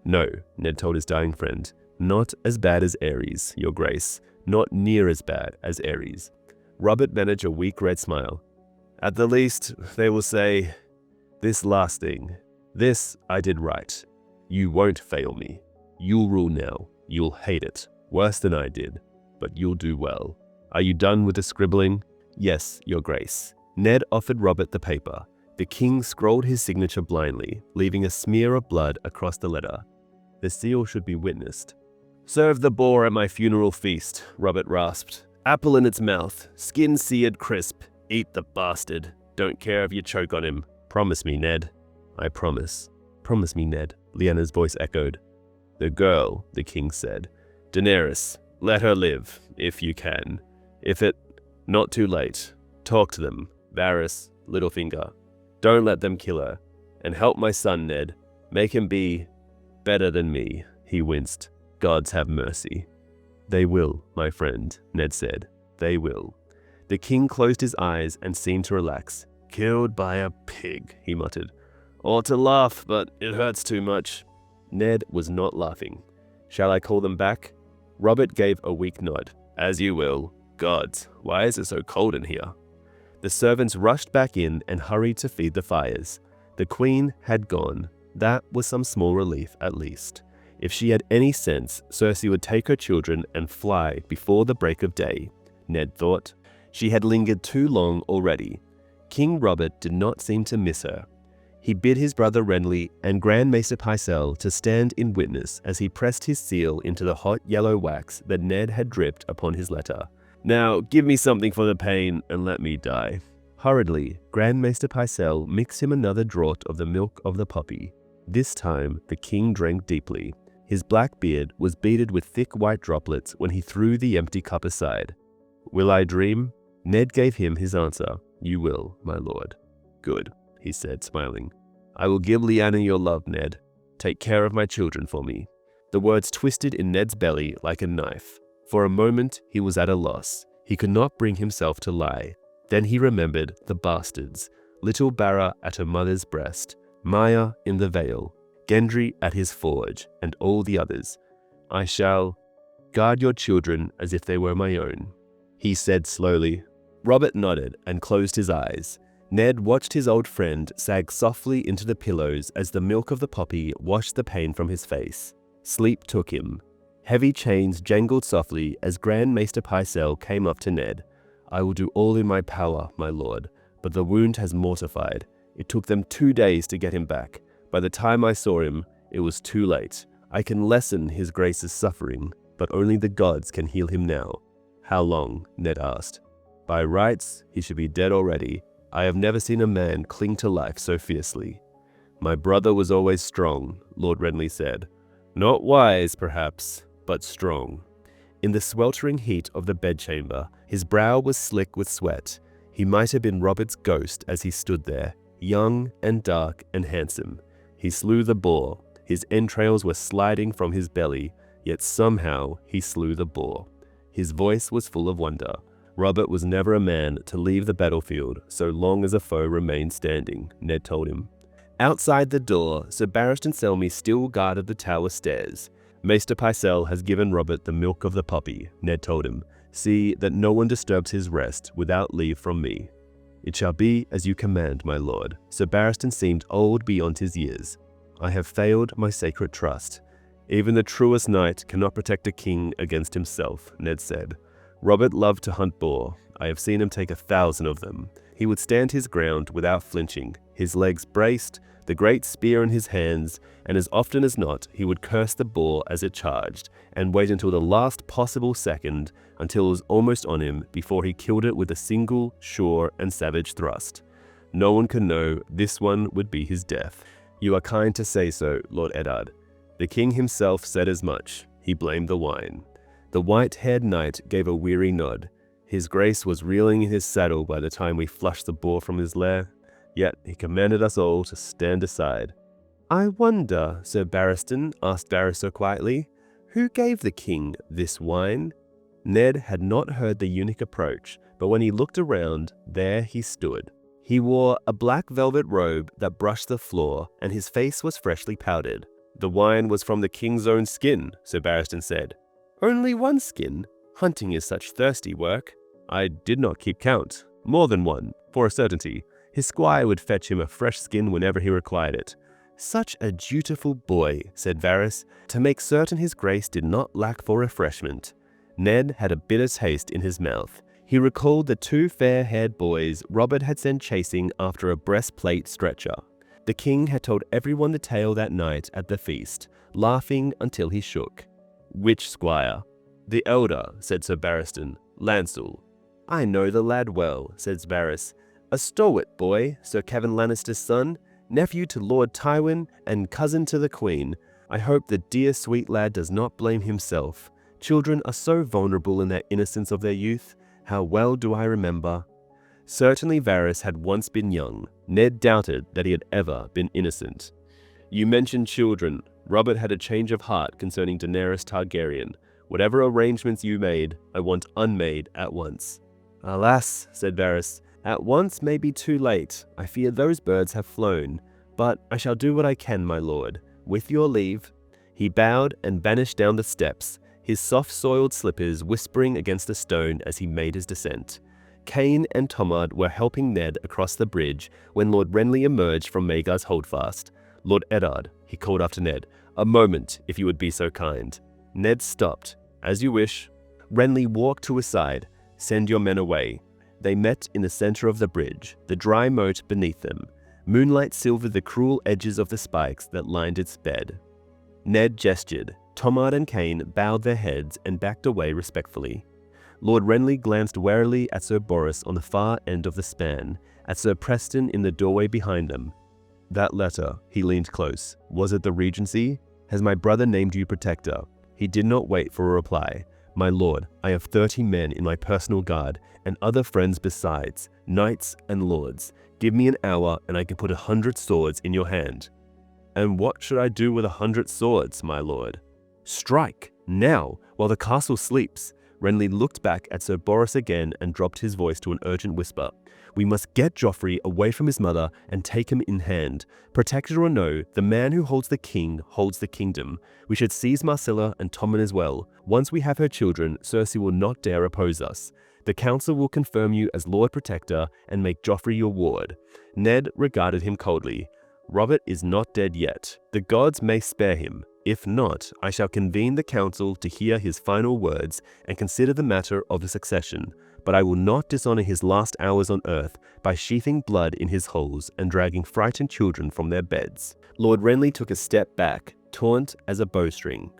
"No," Ned told his dying friend. "Not as bad as Ares, your grace. Not near as bad as Ares." Robert managed a weak red smile. "At the least, they will say, this last thing. This I did right. You won't fail me. You'll rule now. You'll hate it. Worse than I did, but you'll do well. Are you done with the scribbling? Yes, Your Grace. Ned offered Robert the paper. The king scrolled his signature blindly, leaving a smear of blood across the letter. The seal should be witnessed. Serve the boar at my funeral feast, Robert rasped. Apple in its mouth, skin seared crisp. Eat the bastard. Don't care if you choke on him. Promise me, Ned. I promise. Promise me, Ned, Lyanna's voice echoed. The girl, the king said. Daenerys, let her live, if you can. If it, not too late. Talk to them, Varys, Littlefinger. Don't let them kill her. And help my son, Ned. Make him be better than me, he winced. Gods have mercy. They will, my friend, Ned said. They will. The king closed his eyes and seemed to relax. Killed by a pig, he muttered. Ought to laugh, but it hurts too much. Ned was not laughing. Shall I call them back? Robert gave a weak nod. As you will. Gods, why is it so cold in here? The servants rushed back in and hurried to feed the fires. The queen had gone. That was some small relief, at least. If she had any sense, Cersei would take her children and fly before the break of day, Ned thought. She had lingered too long already. King Robert did not seem to miss her. He bid his brother Renly and Grand Maester Pycelle to stand in witness as he pressed his seal into the hot yellow wax that Ned had dripped upon his letter. Now, give me something for the pain and let me die. Hurriedly, Grand Maester Pycelle mixed him another draught of the milk of the poppy. This time, the king drank deeply. His black beard was beaded with thick white droplets when he threw the empty cup aside. Will I dream? Ned gave him his answer. You will, my lord. Good, he said, smiling. I will give Lyanna your love, Ned. Take care of my children for me. The words twisted in Ned's belly like a knife. For a moment, he was at a loss. He could not bring himself to lie. Then he remembered the bastards. Little Barra at her mother's breast, Maya in the Vale, Gendry at his forge, and all the others. I shall guard your children as if they were my own, he said slowly. Robert nodded and closed his eyes. Ned watched his old friend sag softly into the pillows as the milk of the poppy washed the pain from his face. Sleep took him. Heavy chains jangled softly as Grand Maester Pycelle came up to Ned. I will do all in my power, my lord, but the wound has mortified. It took them 2 days to get him back. By the time I saw him, it was too late. I can lessen his grace's suffering, but only the gods can heal him now. How long? Ned asked. By rights, he should be dead already. I have never seen a man cling to life so fiercely. My brother was always strong, Lord Renly said. Not wise, perhaps, but strong. In the sweltering heat of the bedchamber, his brow was slick with sweat. He might have been Robert's ghost as he stood there, young and dark and handsome. He slew the boar. His entrails were sliding from his belly, yet somehow he slew the boar. His voice was full of wonder. Robert was never a man to leave the battlefield so long as a foe remained standing, Ned told him. Outside the door, Sir Barristan Selmy still guarded the tower stairs. Maester Pycelle has given Robert the milk of the poppy, Ned told him. See that no one disturbs his rest without leave from me. It shall be as you command, my lord. Sir Barristan seemed old beyond his years. I have failed my sacred trust. Even the truest knight cannot protect a king against himself, Ned said. Robert loved to hunt boar. I have seen him take 1,000 of them. He would stand his ground without flinching, his legs braced, the great spear in his hands, and as often as not, he would curse the boar as it charged, and wait until the last possible second, until it was almost on him, before he killed it with a single, sure, and savage thrust. No one could know this one would be his death. You are kind to say so, Lord Eddard. The king himself said as much. He blamed the wine. The white-haired knight gave a weary nod. His grace was reeling in his saddle by the time we flushed the boar from his lair, yet he commanded us all to stand aside. I wonder, Sir Barristan asked Barristan quietly, who gave the king this wine? Ned had not heard the eunuch approach, but when he looked around, there he stood. He wore a black velvet robe that brushed the floor, and his face was freshly powdered. The wine was from the king's own skin, Sir Barristan said. Only one skin? Hunting is such thirsty work. I did not keep count. More than one, for a certainty. His squire would fetch him a fresh skin whenever he required it. "Such a dutiful boy," said Varys, to make certain his grace did not lack for refreshment. Ned had a bitter taste in his mouth. He recalled the two fair-haired boys Robert had sent chasing after a breastplate stretcher. The king had told everyone the tale that night at the feast, laughing until he shook. "Which squire?" "The elder," said Sir Barristan, "Lancel." "I know the lad well," said Varys. "A stalwart boy, Sir Kevin Lannister's son, nephew to Lord Tywin and cousin to the Queen. I hope the dear sweet lad does not blame himself. Children are so vulnerable in their innocence of their youth. How well do I remember." Certainly Varys had once been young. Ned doubted that he had ever been innocent. "You mentioned children. Robert had a change of heart concerning Daenerys Targaryen. Whatever arrangements you made, I want unmade at once." "Alas," said Varys, "at once may be too late. I fear those birds have flown. But I shall do what I can, my lord. With your leave." He bowed and vanished down the steps, his soft-soiled slippers whispering against the stone as he made his descent. Cain and Tomard were helping Ned across the bridge when Lord Renly emerged from Maegor's holdfast. "Lord Eddard," he called after Ned, "a moment, if you would be so kind." Ned stopped. "As you wish." Renly walked to his side. "Send your men away." They met in the center of the bridge, the dry moat beneath them. Moonlight silvered the cruel edges of the spikes that lined its bed. Ned gestured. Tomard and Cain bowed their heads and backed away respectfully. Lord Renly glanced warily at Sir Boris on the far end of the span, at Sir Preston in the doorway behind them. "That letter," he leaned close. "Was it the Regency? Has my brother named you protector?" He did not wait for a reply. "My lord, I have 30 men in my personal guard, and other friends besides, knights and lords. Give me an hour and I can put 100 swords in your hand." "And what should I do with 100 swords, my lord?" "Strike, now, while the castle sleeps." Renly looked back at Sir Boris again and dropped his voice to an urgent whisper. "We must get Joffrey away from his mother and take him in hand. Protector or no, the man who holds the king holds the kingdom. We should seize Marcella and Tommen as well. Once we have her children, Cersei will not dare oppose us. The council will confirm you as Lord Protector and make Joffrey your ward." Ned regarded him coldly. "Robert is not dead yet. The gods may spare him. If not, I shall convene the council to hear his final words and consider the matter of the succession. But I will not dishonor his last hours on earth by sheathing blood in his halls and dragging frightened children from their beds." Lord Renly took a step back, taut as a bowstring.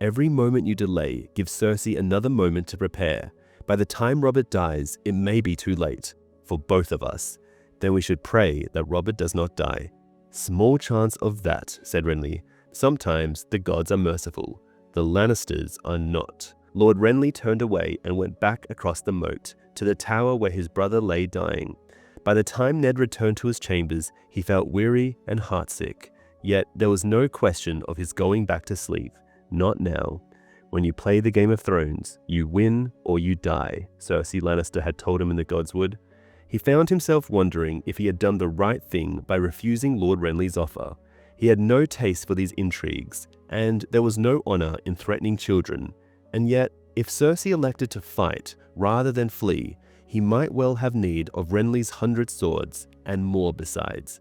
"Every moment you delay gives Cersei another moment to prepare. By the time Robert dies, it may be too late. For both of us. Then we should pray that Robert does not die." "Small chance of that," said Renly. "Sometimes the gods are merciful. The Lannisters are not." Lord Renly turned away and went back across the moat, to the tower where his brother lay dying. By the time Ned returned to his chambers, he felt weary and heartsick. Yet there was no question of his going back to sleep. Not now. When you play the Game of Thrones, you win or you die, Cersei Lannister had told him in the Godswood. He found himself wondering if he had done the right thing by refusing Lord Renly's offer. He had no taste for these intrigues, and there was no honor in threatening children. And yet, if Cersei elected to fight rather than flee, he might well have need of Renly's 100 swords, and more besides.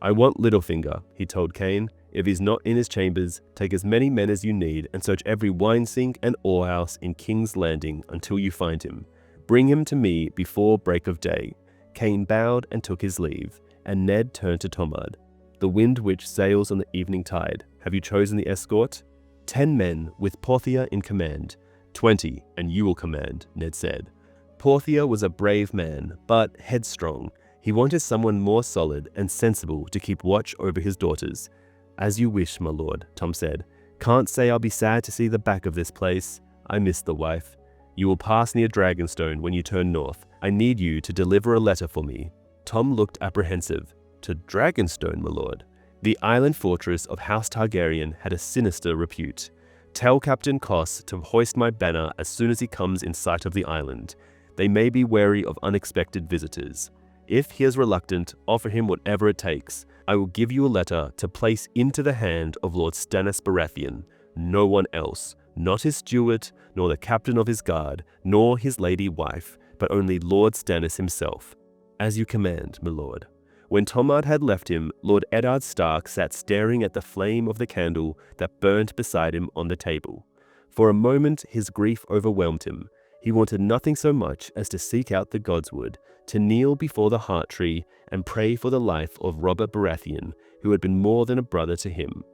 "I want Littlefinger," he told Cain. "If he's not in his chambers, take as many men as you need and search every wine sink and alehouse in King's Landing until you find him. Bring him to me before break of day." Cain bowed and took his leave, and Ned turned to Tomard. "The Wind Witch sails on the evening tide. Have you chosen the escort?" 10 men, with Porthia in command. 20, and you will command," Ned said. Porthia was a brave man, but headstrong. He wanted someone more solid and sensible to keep watch over his daughters. "As you wish, my lord," Tom said. "Can't say I'll be sad to see the back of this place. I miss the wife. You will pass near Dragonstone when you turn north. I need you to deliver a letter for me." Tom looked apprehensive. "To Dragonstone, my lord?" The island fortress of House Targaryen had a sinister repute. "Tell Captain Koss to hoist my banner as soon as he comes in sight of the island. They may be wary of unexpected visitors. If he is reluctant, offer him whatever it takes. I will give you a letter to place into the hand of Lord Stannis Baratheon. No one else. Not his steward, nor the captain of his guard, nor his lady wife, but only Lord Stannis himself." "As you command, my lord." When Tomard had left him, Lord Eddard Stark sat staring at the flame of the candle that burnt beside him on the table. For a moment his grief overwhelmed him. He wanted nothing so much as to seek out the godswood, to kneel before the heart tree and pray for the life of Robert Baratheon, who had been more than a brother to him.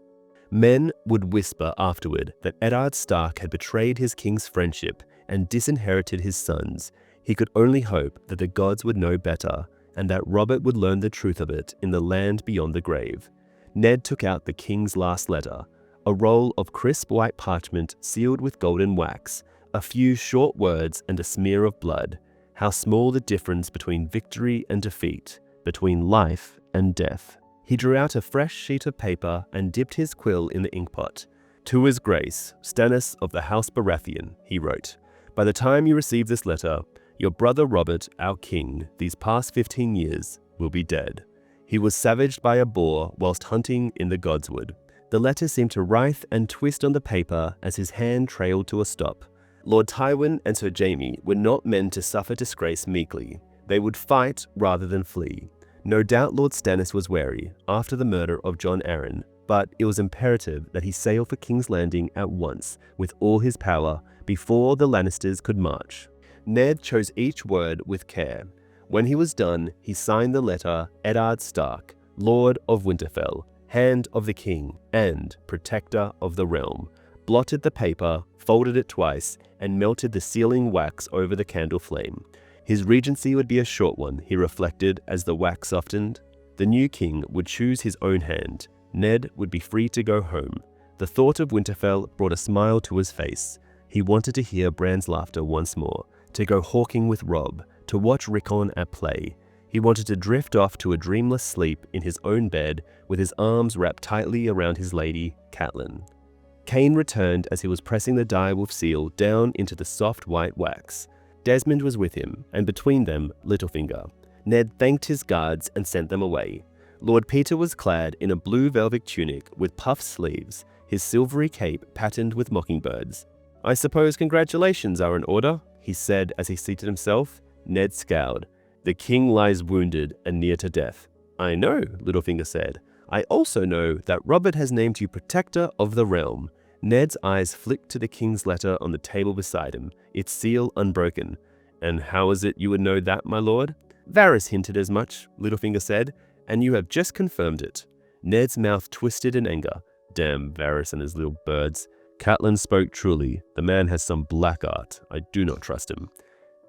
Men would whisper afterward that Eddard Stark had betrayed his king's friendship and disinherited his sons. He could only hope that the gods would know better, and that Robert would learn the truth of it in the land beyond the grave. Ned took out the king's last letter, a roll of crisp white parchment sealed with golden wax, a few short words and a smear of blood. How small the difference between victory and defeat, between life and death. He drew out a fresh sheet of paper and dipped his quill in the inkpot. "To His Grace, Stannis of the House Baratheon," he wrote. "By the time you receive this letter, your brother Robert, our king, these past 15 years, will be dead. He was savaged by a boar whilst hunting in the godswood." The letter seemed to writhe and twist on the paper as his hand trailed to a stop. Lord Tywin and Sir Jaime were not men to suffer disgrace meekly. They would fight rather than flee. No doubt Lord Stannis was wary after the murder of Jon Arryn, but it was imperative that he sail for King's Landing at once with all his power before the Lannisters could march. Ned chose each word with care. When he was done, he signed the letter Eddard Stark, Lord of Winterfell, Hand of the King, and Protector of the Realm, blotted the paper, folded it twice, and melted the sealing wax over the candle flame. His regency would be a short one, he reflected as the wax softened. The new king would choose his own hand. Ned would be free to go home. The thought of Winterfell brought a smile to his face. He wanted to hear Bran's laughter once more, to go hawking with Robb, to watch Rickon at play. He wanted to drift off to a dreamless sleep in his own bed with his arms wrapped tightly around his lady, Catelyn. Cain returned as he was pressing the direwolf seal down into the soft white wax. Desmond was with him, and between them, Littlefinger. Ned thanked his guards and sent them away. Lord Peter was clad in a blue velvet tunic with puffed sleeves, his silvery cape patterned with mockingbirds. "I suppose congratulations are in order," he said as he seated himself. Ned scowled. "The king lies wounded and near to death." "I know," Littlefinger said. "I also know that Robert has named you Protector of the Realm." Ned's eyes flicked to the king's letter on the table beside him, its seal unbroken. "And how is it you would know that, my lord?" "Varys hinted as much," Littlefinger said, "and you have just confirmed it." Ned's mouth twisted in anger. Damn Varys and his little birds. Catelyn spoke truly. The man has some black art. I do not trust him.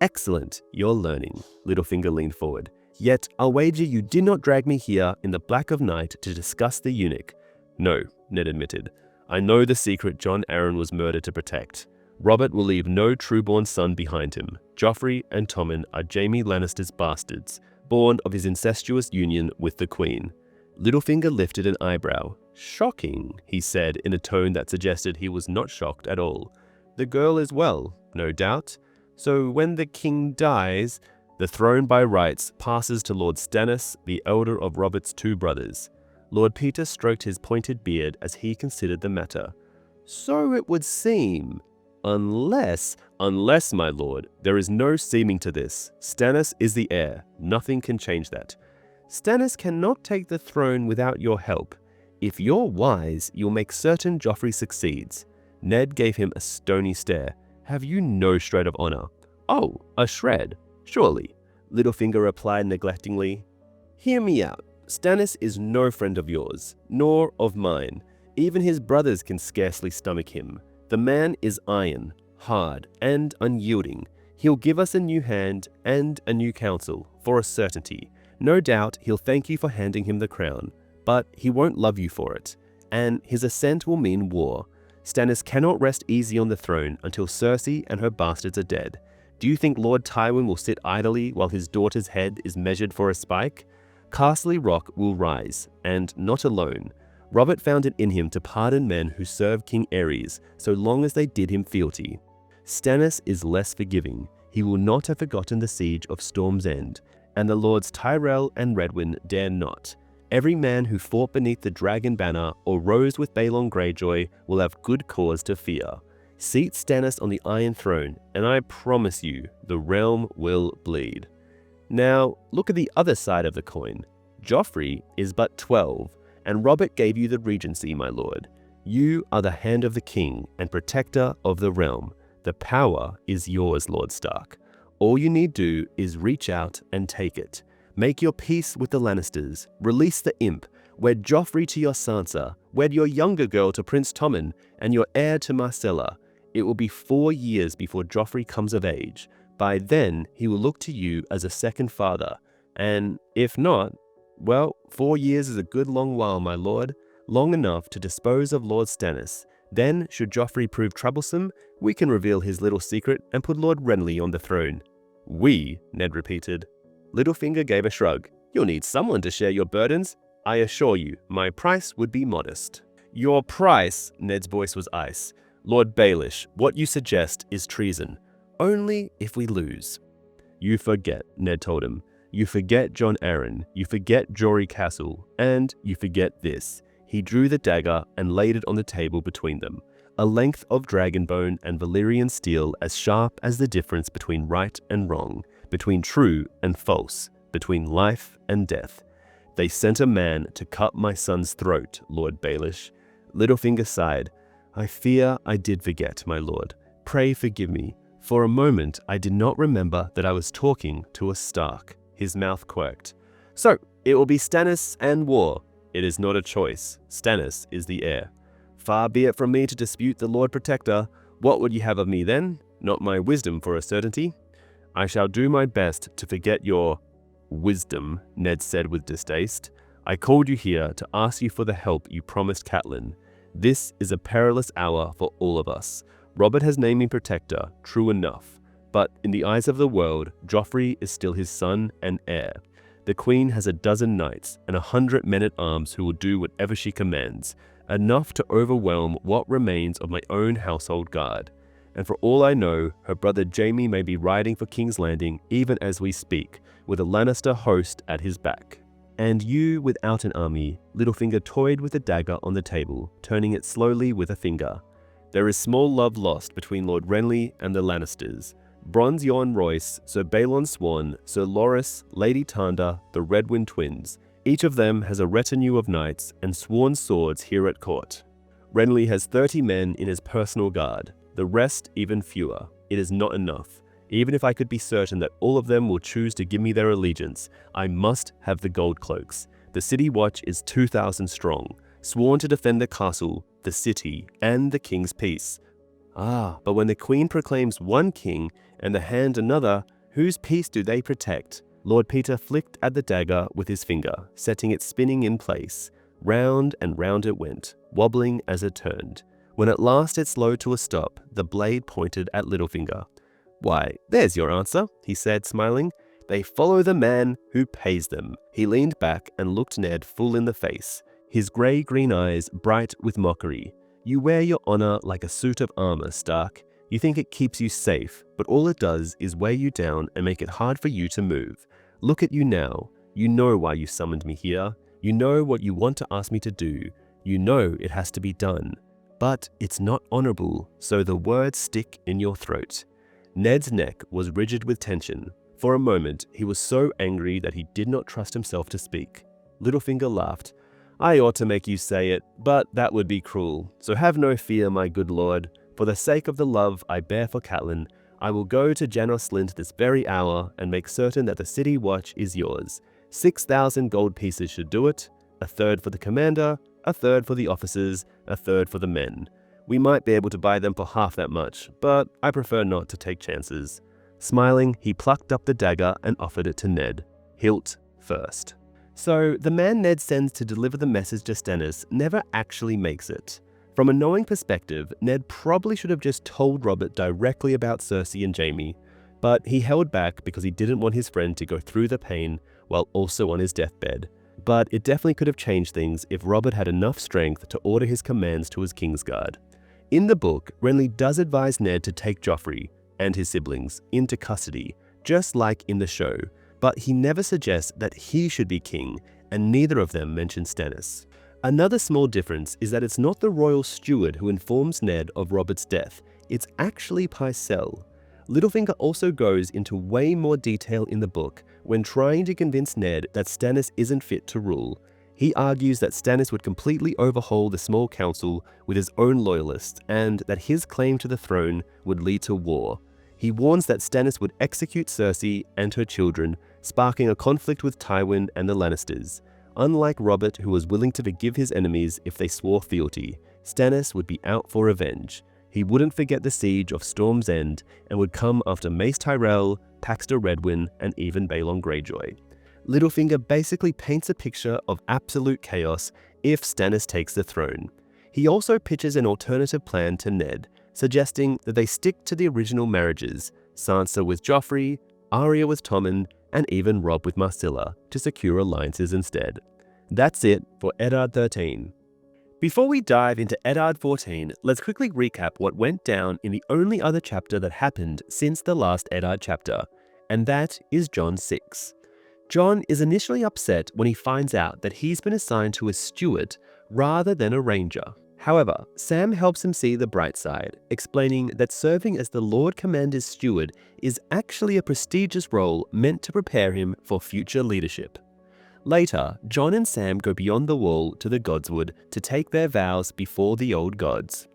"Excellent, you're learning." Littlefinger leaned forward. "Yet I'll wager you did not drag me here in the black of night to discuss the eunuch." "No," Ned admitted. "I know the secret Jon Arryn was murdered to protect. Robert will leave no true-born son behind him. Joffrey and Tommen are Jaime Lannister's bastards, born of his incestuous union with the Queen." Littlefinger lifted an eyebrow. "Shocking," he said in a tone that suggested he was not shocked at all. "The girl is well, no doubt. So when the king dies, the throne by rights passes to Lord Stannis, the elder of Robert's two brothers." Lord Peter stroked his pointed beard as he considered the matter. "So it would seem. Unless, my lord, there is no seeming to this. Stannis is the heir. Nothing can change that." "Stannis cannot take the throne without your help. If you're wise, you'll make certain Joffrey succeeds." Ned gave him a stony stare. "Have you no shred of honor?" "Oh, a shred, surely," Littlefinger replied neglectingly. "Hear me out. Stannis is no friend of yours, nor of mine. Even his brothers can scarcely stomach him. The man is iron, hard, and unyielding. He'll give us a new hand and a new council, for a certainty. No doubt he'll thank you for handing him the crown, but he won't love you for it, and his assent will mean war. Stannis cannot rest easy on the throne until Cersei and her bastards are dead. Do you think Lord Tywin will sit idly while his daughter's head is measured for a spike? Castle Rock will rise, and not alone. Robert found it in him to pardon men who served King Aerys, so long as they did him fealty. Stannis is less forgiving. He will not have forgotten the siege of Storm's End, and the lords Tyrell and Redwyn dare not. Every man who fought beneath the dragon banner or rose with Balon Greyjoy will have good cause to fear. Seat Stannis on the Iron Throne, and I promise you, the realm will bleed. Now, look at the other side of the coin. Joffrey is but 12, and Robert gave you the regency, my lord. You are the hand of the king and protector of the realm. The power is yours, Lord Stark. All you need do is reach out and take it. Make your peace with the Lannisters. Release the imp. Wed Joffrey to your Sansa. Wed your younger girl to Prince Tommen and your heir to Marcella. It will be 4 years before Joffrey comes of age. By then, he will look to you as a second father. And if not, well, 4 years is a good long while, my lord. Long enough to dispose of Lord Stannis. Then, should Joffrey prove troublesome, we can reveal his little secret and put Lord Renly on the throne. We, Ned repeated. Littlefinger gave a shrug. You'll need someone to share your burdens. I assure you, my price would be modest. Your price, Ned's voice was ice. Lord Baelish, what you suggest is treason. Only if we lose. You forget, Ned told him. You forget Jon Arryn, you forget Jory Castle, and you forget this. He drew the dagger and laid it on the table between them. A length of dragonbone and Valyrian steel as sharp as the difference between right and wrong, between true and false, between life and death. They sent a man to cut my son's throat, Lord Baelish. Littlefinger sighed. I fear I did forget, my lord. Pray forgive me. For a moment I did not remember that I was talking to a Stark. His mouth quirked. So, it will be Stannis and war. It is not a choice. Stannis is the heir. Far be it from me to dispute the Lord Protector. What would you have of me then? Not my wisdom for a certainty. I shall do my best to forget your wisdom, Ned said with distaste. I called you here to ask you for the help you promised Catelyn. This is a perilous hour for all of us. Robert has named me Protector, true enough. But in the eyes of the world, Joffrey is still his son and heir. The Queen has a dozen knights and 100 men-at-arms who will do whatever she commands, enough to overwhelm what remains of my own household guard. And for all I know, her brother Jaime may be riding for King's Landing even as we speak, with a Lannister host at his back. And you without an army, Littlefinger toyed with the dagger on the table, turning it slowly with a finger. There is small love lost between Lord Renly and the Lannisters. Bronze Yohn Royce, Sir Balon Swan, Sir Loras, Lady Tanda, the Redwyne twins. Each of them has a retinue of knights and sworn swords here at court. Renly has 30 men in his personal guard, the rest even fewer. It is not enough. Even if I could be certain that all of them will choose to give me their allegiance, I must have the gold cloaks. The City Watch is 2,000 strong, sworn to defend the castle, the city, and the king's peace. Ah, but when the Queen proclaims one king and the Hand another, whose peace do they protect? Lord Peter flicked at the dagger with his finger, setting it spinning in place. Round and round it went, wobbling as it turned. When at last it slowed to a stop, the blade pointed at Littlefinger. Why, there's your answer, he said, smiling. They follow the man who pays them. He leaned back and looked Ned full in the face, his grey-green eyes bright with mockery. You wear your honor like a suit of armor, Stark. You think it keeps you safe, but all it does is weigh you down and make it hard for you to move. Look at you now. You know why you summoned me here. You know what you want to ask me to do. You know it has to be done. But it's not honorable, so the words stick in your throat. Ned's neck was rigid with tension. For a moment, he was so angry that he did not trust himself to speak. Littlefinger laughed. I ought to make you say it, but that would be cruel. So have no fear, my good lord. For the sake of the love I bear for Catelyn, I will go to Janos Slynt this very hour and make certain that the City Watch is yours. 6,000 gold pieces should do it, a third for the commander, a third for the officers, a third for the men. We might be able to buy them for half that much, but I prefer not to take chances. Smiling, he plucked up the dagger and offered it to Ned. Hilt first. So, the man Ned sends to deliver the message to Stannis never actually makes it. From a knowing perspective, Ned probably should have just told Robert directly about Cersei and Jaime, but he held back because he didn't want his friend to go through the pain while also on his deathbed. But it definitely could have changed things if Robert had enough strength to order his commands to his Kingsguard. In the book, Renly does advise Ned to take Joffrey and his siblings into custody, just like in the show, but he never suggests that he should be king, and neither of them mention Stannis. Another small difference is that it's not the royal steward who informs Ned of Robert's death, it's actually Pycelle. Littlefinger also goes into way more detail in the book when trying to convince Ned that Stannis isn't fit to rule. He argues that Stannis would completely overhaul the small council with his own loyalists and that his claim to the throne would lead to war. He warns that Stannis would execute Cersei and her children, sparking a conflict with Tywin and the Lannisters. Unlike Robert, who was willing to forgive his enemies if they swore fealty, Stannis would be out for revenge. He wouldn't forget the siege of Storm's End and would come after Mace Tyrell, Paxter Redwyn, and even Balon Greyjoy. Littlefinger basically paints a picture of absolute chaos if Stannis takes the throne. He also pitches an alternative plan to Ned, suggesting that they stick to the original marriages, Sansa with Joffrey, Arya with Tommen, and even Robb with Marcella, to secure alliances instead. That's it for Eddard 13. Before we dive into Eddard 14, let's quickly recap what went down in the only other chapter that happened since the last Eddard chapter, and that is Jon 6. Jon is initially upset when he finds out that he's been assigned to a steward rather than a ranger. However, Sam helps him see the bright side, explaining that serving as the Lord Commander's steward is actually a prestigious role meant to prepare him for future leadership. Later, Jon and Sam go beyond the wall to the Godswood to take their vows before the old gods.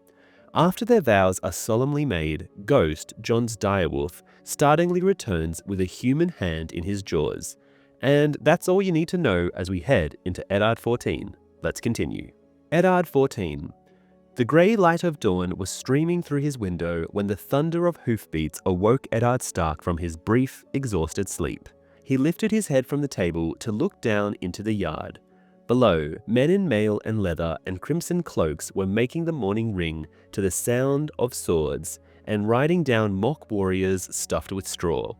After their vows are solemnly made, Ghost, Jon's direwolf, startlingly returns with a human hand in his jaws. And that's all you need to know as we head into Eddard 14. Let's continue. Eddard 14. The grey light of dawn was streaming through his window when the thunder of hoofbeats awoke Eddard Stark from his brief, exhausted sleep. He lifted his head from the table to look down into the yard. Below, men in mail and leather and crimson cloaks were making the morning ring to the sound of swords and riding down mock warriors stuffed with straw.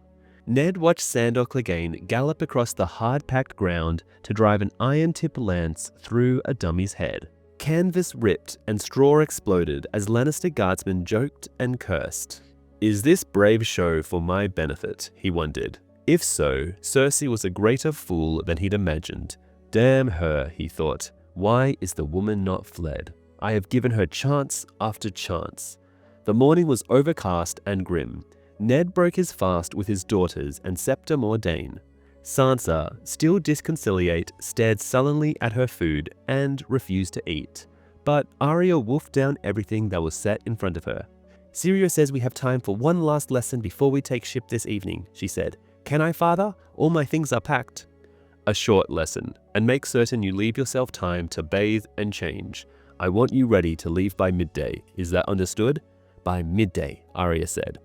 Ned watched Sandor Clegane gallop across the hard-packed ground to drive an iron-tipped lance through a dummy's head. Canvas ripped and straw exploded as Lannister guardsmen joked and cursed. Is this brave show for my benefit? He wondered. If so, Cersei was a greater fool than he'd imagined. Damn her, he thought. Why is the woman not fled? I have given her chance after chance. The morning was overcast and grim. Ned broke his fast with his daughters and Septa Mordane. Sansa, still disconciliate, stared sullenly at her food and refused to eat. But Arya wolfed down everything that was set in front of her. Syrio says we have time for one last lesson before we take ship this evening, she said. Can I, father? All my things are packed. A short lesson, and make certain you leave yourself time to bathe and change. I want you ready to leave by midday. Is that understood? By midday, Arya said.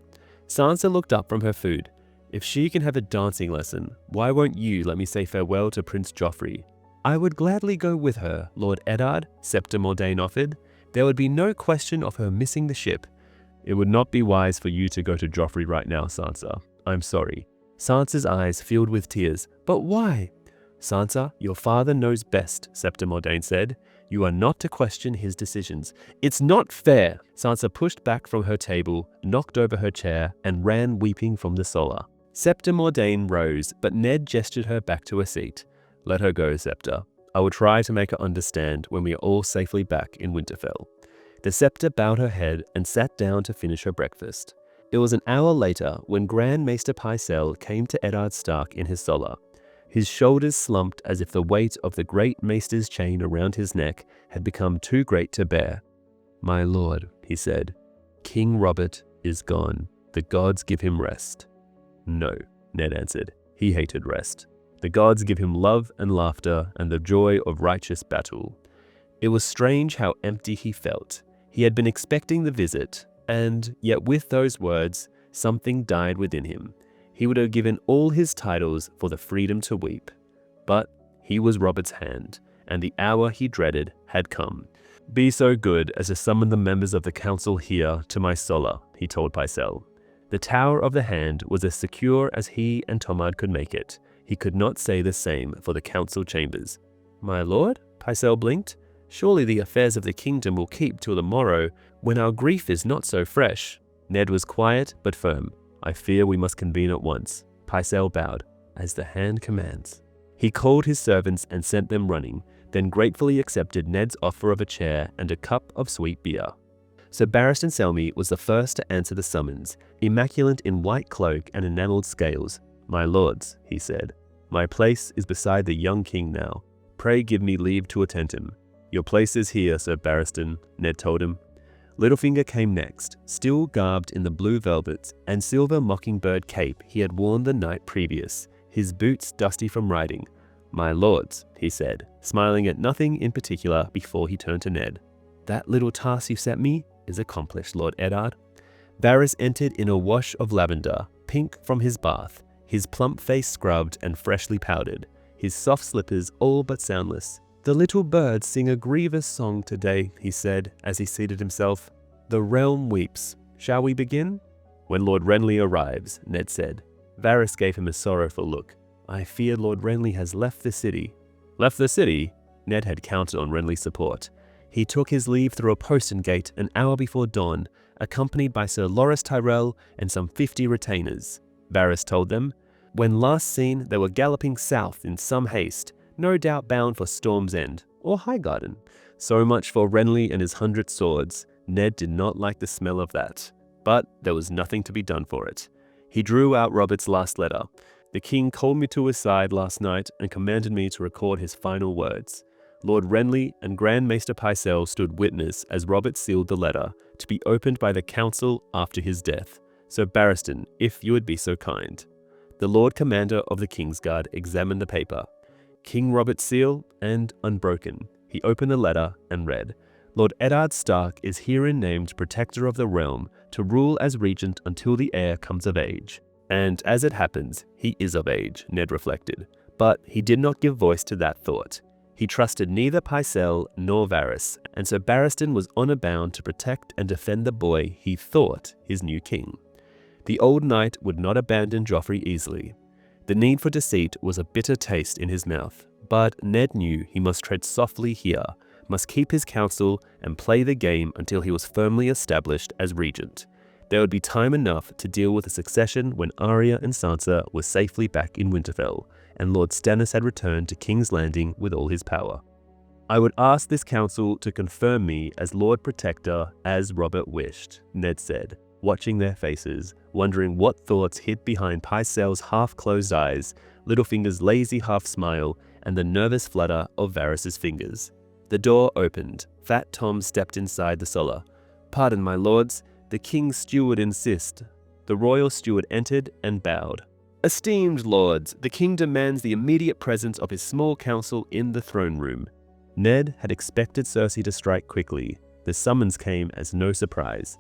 Sansa looked up from her food. If she can have a dancing lesson, why won't you let me say farewell to Prince Joffrey? I would gladly go with her, Lord Eddard, Septa Mordane offered. There would be no question of her missing the ship. It would not be wise for you to go to Joffrey right now, Sansa. I'm sorry. Sansa's eyes filled with tears. But why? Sansa, your father knows best, Septa Mordane said. You are not to question his decisions. It's not fair. Sansa pushed back from her table, knocked over her chair, and ran weeping from the solar. Septa Mordane rose, but Ned gestured her back to a seat. Let her go, Septa. I will try to make her understand when we are all safely back in Winterfell. The Septa bowed her head and sat down to finish her breakfast. It was an hour later when Grand Maester Pycelle came to Eddard Stark in his solar. His shoulders slumped as if the weight of the great maester's chain around his neck had become too great to bear. My lord, he said, King Robert is gone. The gods give him rest. No, Ned answered. He hated rest. The gods give him love and laughter and the joy of righteous battle. It was strange how empty he felt. He had been expecting the visit, and yet with those words, something died within him. He would have given all his titles for the freedom to weep. But he was Robert's hand, and the hour he dreaded had come. Be so good as to summon the members of the council here to my solar, he told Pycelle. The Tower of the Hand was as secure as he and Tomard could make it. He could not say the same for the council chambers. My lord? Pycelle blinked. Surely the affairs of the kingdom will keep till the morrow, when our grief is not so fresh. Ned was quiet but firm. I fear we must convene at once. Pycelle bowed, as the hand commands. He called his servants and sent them running, then gratefully accepted Ned's offer of a chair and a cup of sweet beer. Sir Barristan Selmy was the first to answer the summons, immaculate in white cloak and enamelled scales. "My lords," he said, "my place is beside the young king now. Pray give me leave to attend him." "Your place is here, Sir Barristan," Ned told him. Littlefinger came next, still garbed in the blue velvet and silver mockingbird cape he had worn the night previous, his boots dusty from riding. "My lords," he said, smiling at nothing in particular before he turned to Ned. "That little task you set me is accomplished, Lord Eddard." Varys entered in a wash of lavender, pink from his bath, his plump face scrubbed and freshly powdered, his soft slippers all but soundless. "The little birds sing a grievous song today," he said as he seated himself. "The realm weeps. Shall we begin?" "When Lord Renly arrives," Ned said. Varys gave him a sorrowful look. "I fear Lord Renly has left the city." "Left the city?" Ned had counted on Renly's support. "He took his leave through a postern gate an hour before dawn, accompanied by Sir Loras Tyrell and some 50 retainers," Varys told them. "When last seen, they were galloping south in some haste, no doubt bound for Storm's End or Highgarden." So much for Renly and his 100 swords. Ned did not like the smell of that, but there was nothing to be done for it. He drew out Robert's last letter. "The king called me to his side last night and commanded me to record his final words." Lord Renly and Grand Maester Pycelle stood witness as Robert sealed the letter, to be opened by the council after his death. "So Barristan, if you would be so kind." The Lord Commander of the Kingsguard examined the paper. King Robert's seal, and unbroken. He opened the letter and read, "Lord Eddard Stark is herein named Protector of the Realm, to rule as regent until the heir comes of age." And as it happens, he is of age, Ned reflected. But he did not give voice to that thought. He trusted neither Pycelle nor Varys, and so Barristan was honor bound to protect and defend the boy he thought his new king. The old knight would not abandon Joffrey easily. The need for deceit was a bitter taste in his mouth, but Ned knew he must tread softly here, must keep his counsel and play the game until he was firmly established as regent. There would be time enough to deal with the succession when Arya and Sansa were safely back in Winterfell, and Lord Stannis had returned to King's Landing with all his power. "I would ask this council to confirm me as Lord Protector as Robert wished," Ned said, watching their faces, wondering what thoughts hid behind Pycelle's half-closed eyes, Littlefinger's lazy half-smile, and the nervous flutter of Varys's fingers. The door opened. Fat Tom stepped inside the sala. "Pardon, my lords, the king's steward insists." The royal steward entered and bowed. "Esteemed lords, the king demands the immediate presence of his small council in the throne room." Ned had expected Cersei to strike quickly. The summons came as no surprise.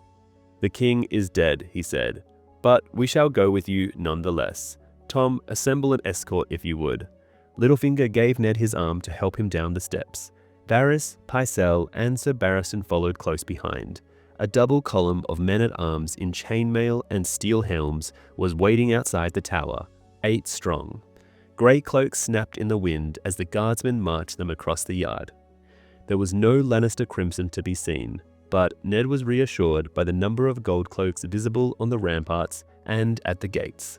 "The king is dead," he said, "but we shall go with you nonetheless. Tom, assemble an escort if you would." Littlefinger gave Ned his arm to help him down the steps. Varys, Pycelle, and Sir Barristan followed close behind. A double column of men-at-arms in chainmail and steel helms was waiting outside the tower, 8 strong. Grey cloaks snapped in the wind as the guardsmen marched them across the yard. There was no Lannister crimson to be seen, but Ned was reassured by the number of gold cloaks visible on the ramparts and at the gates.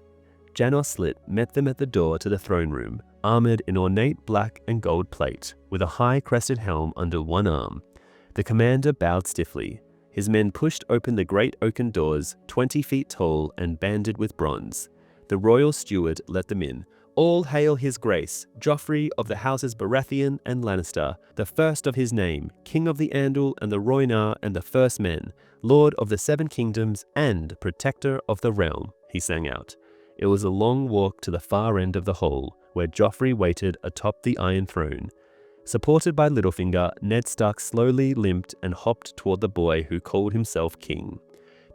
Janos Slynt met them at the door to the throne room, armored in ornate black and gold plate, with a high-crested helm under one arm. The commander bowed stiffly. His men pushed open the great oaken doors, 20 feet tall and banded with bronze. The royal steward let them in. "All hail his grace, Joffrey of the houses Baratheon and Lannister, the first of his name, king of the Andal and the Rhoynar and the First Men, lord of the 7 kingdoms and protector of the realm," he sang out. It was a long walk to the far end of the hall, where Joffrey waited atop the Iron Throne. Supported by Littlefinger, Ned Stark slowly limped and hopped toward the boy who called himself king.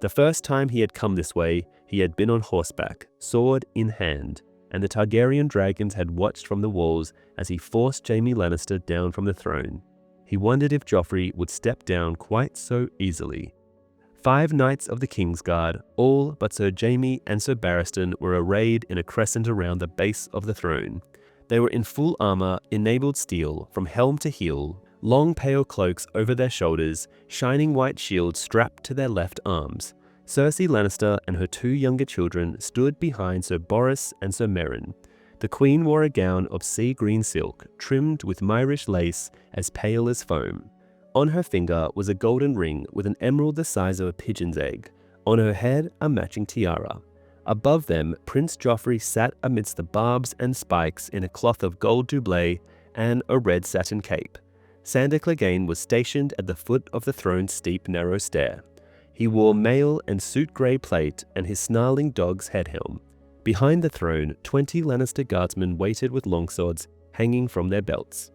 The first time he had come this way, he had been on horseback, sword in hand, and the Targaryen dragons had watched from the walls as he forced Jaime Lannister down from the throne. He wondered if Joffrey would step down quite so easily. 5 knights of the Kingsguard, all but Sir Jaime and Sir Barristan, were arrayed in a crescent around the base of the throne. They were in full armor, enabled steel from helm to heel, long pale cloaks over their shoulders, shining white shields strapped to their left arms. Cersei Lannister and her 2 younger children stood behind Sir Boros and Sir Meryn. The queen wore a gown of sea green silk, trimmed with Myrish lace as pale as foam. On her finger was a golden ring with an emerald the size of a pigeon's egg. On her head, a matching tiara. Above them, Prince Joffrey sat amidst the barbs and spikes in a cloth of gold doublet and a red satin cape. Sandor Clegane was stationed at the foot of the throne's steep, narrow stair. He wore mail and suit grey plate and his snarling dog's head helm. Behind the throne, 20 Lannister guardsmen waited with longswords hanging from their belts.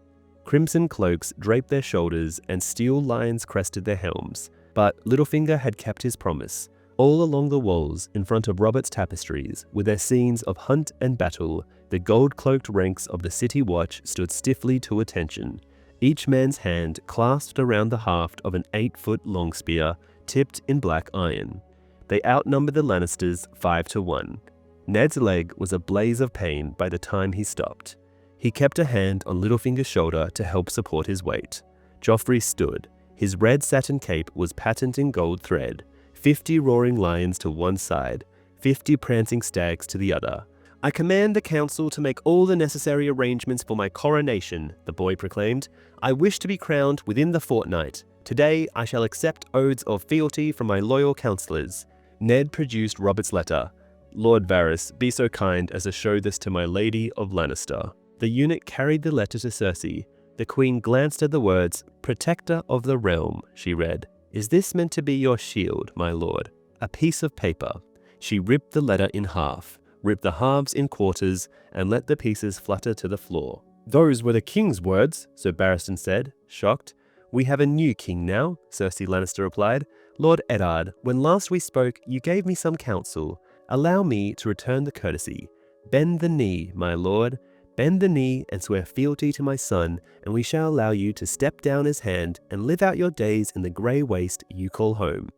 Crimson cloaks draped their shoulders and steel lions crested their helms, but Littlefinger had kept his promise. All along the walls, in front of Robert's tapestries, with their scenes of hunt and battle, the gold-cloaked ranks of the City Watch stood stiffly to attention, each man's hand clasped around the haft of an 8-foot long spear, tipped in black iron. They outnumbered the Lannisters 5-1. Ned's leg was a blaze of pain by the time he stopped. He kept a hand on Littlefinger's shoulder to help support his weight. Joffrey stood. His red satin cape was patterned in gold thread. 50 roaring lions to one side, 50 prancing stags to the other. "I command the council to make all the necessary arrangements for my coronation," the boy proclaimed. "I wish to be crowned within the fortnight. Today I shall accept oaths of fealty from my loyal councillors." Ned produced Robert's letter. "Lord Varys, be so kind as to show this to my lady of Lannister." The eunuch carried the letter to Cersei. The queen glanced at the words, "Protector of the realm," she read. "Is this meant to be your shield, my lord? A piece of paper." She ripped the letter in half, ripped the halves in quarters, and let the pieces flutter to the floor. "Those were the king's words," Sir Barristan said, shocked. "We have a new king now," Cersei Lannister replied. "Lord Eddard, when last we spoke, you gave me some counsel. Allow me to return the courtesy. Bend the knee, my lord. Bend the knee and swear fealty to my son, and we shall allow you to step down his hand and live out your days in the grey waste you call home."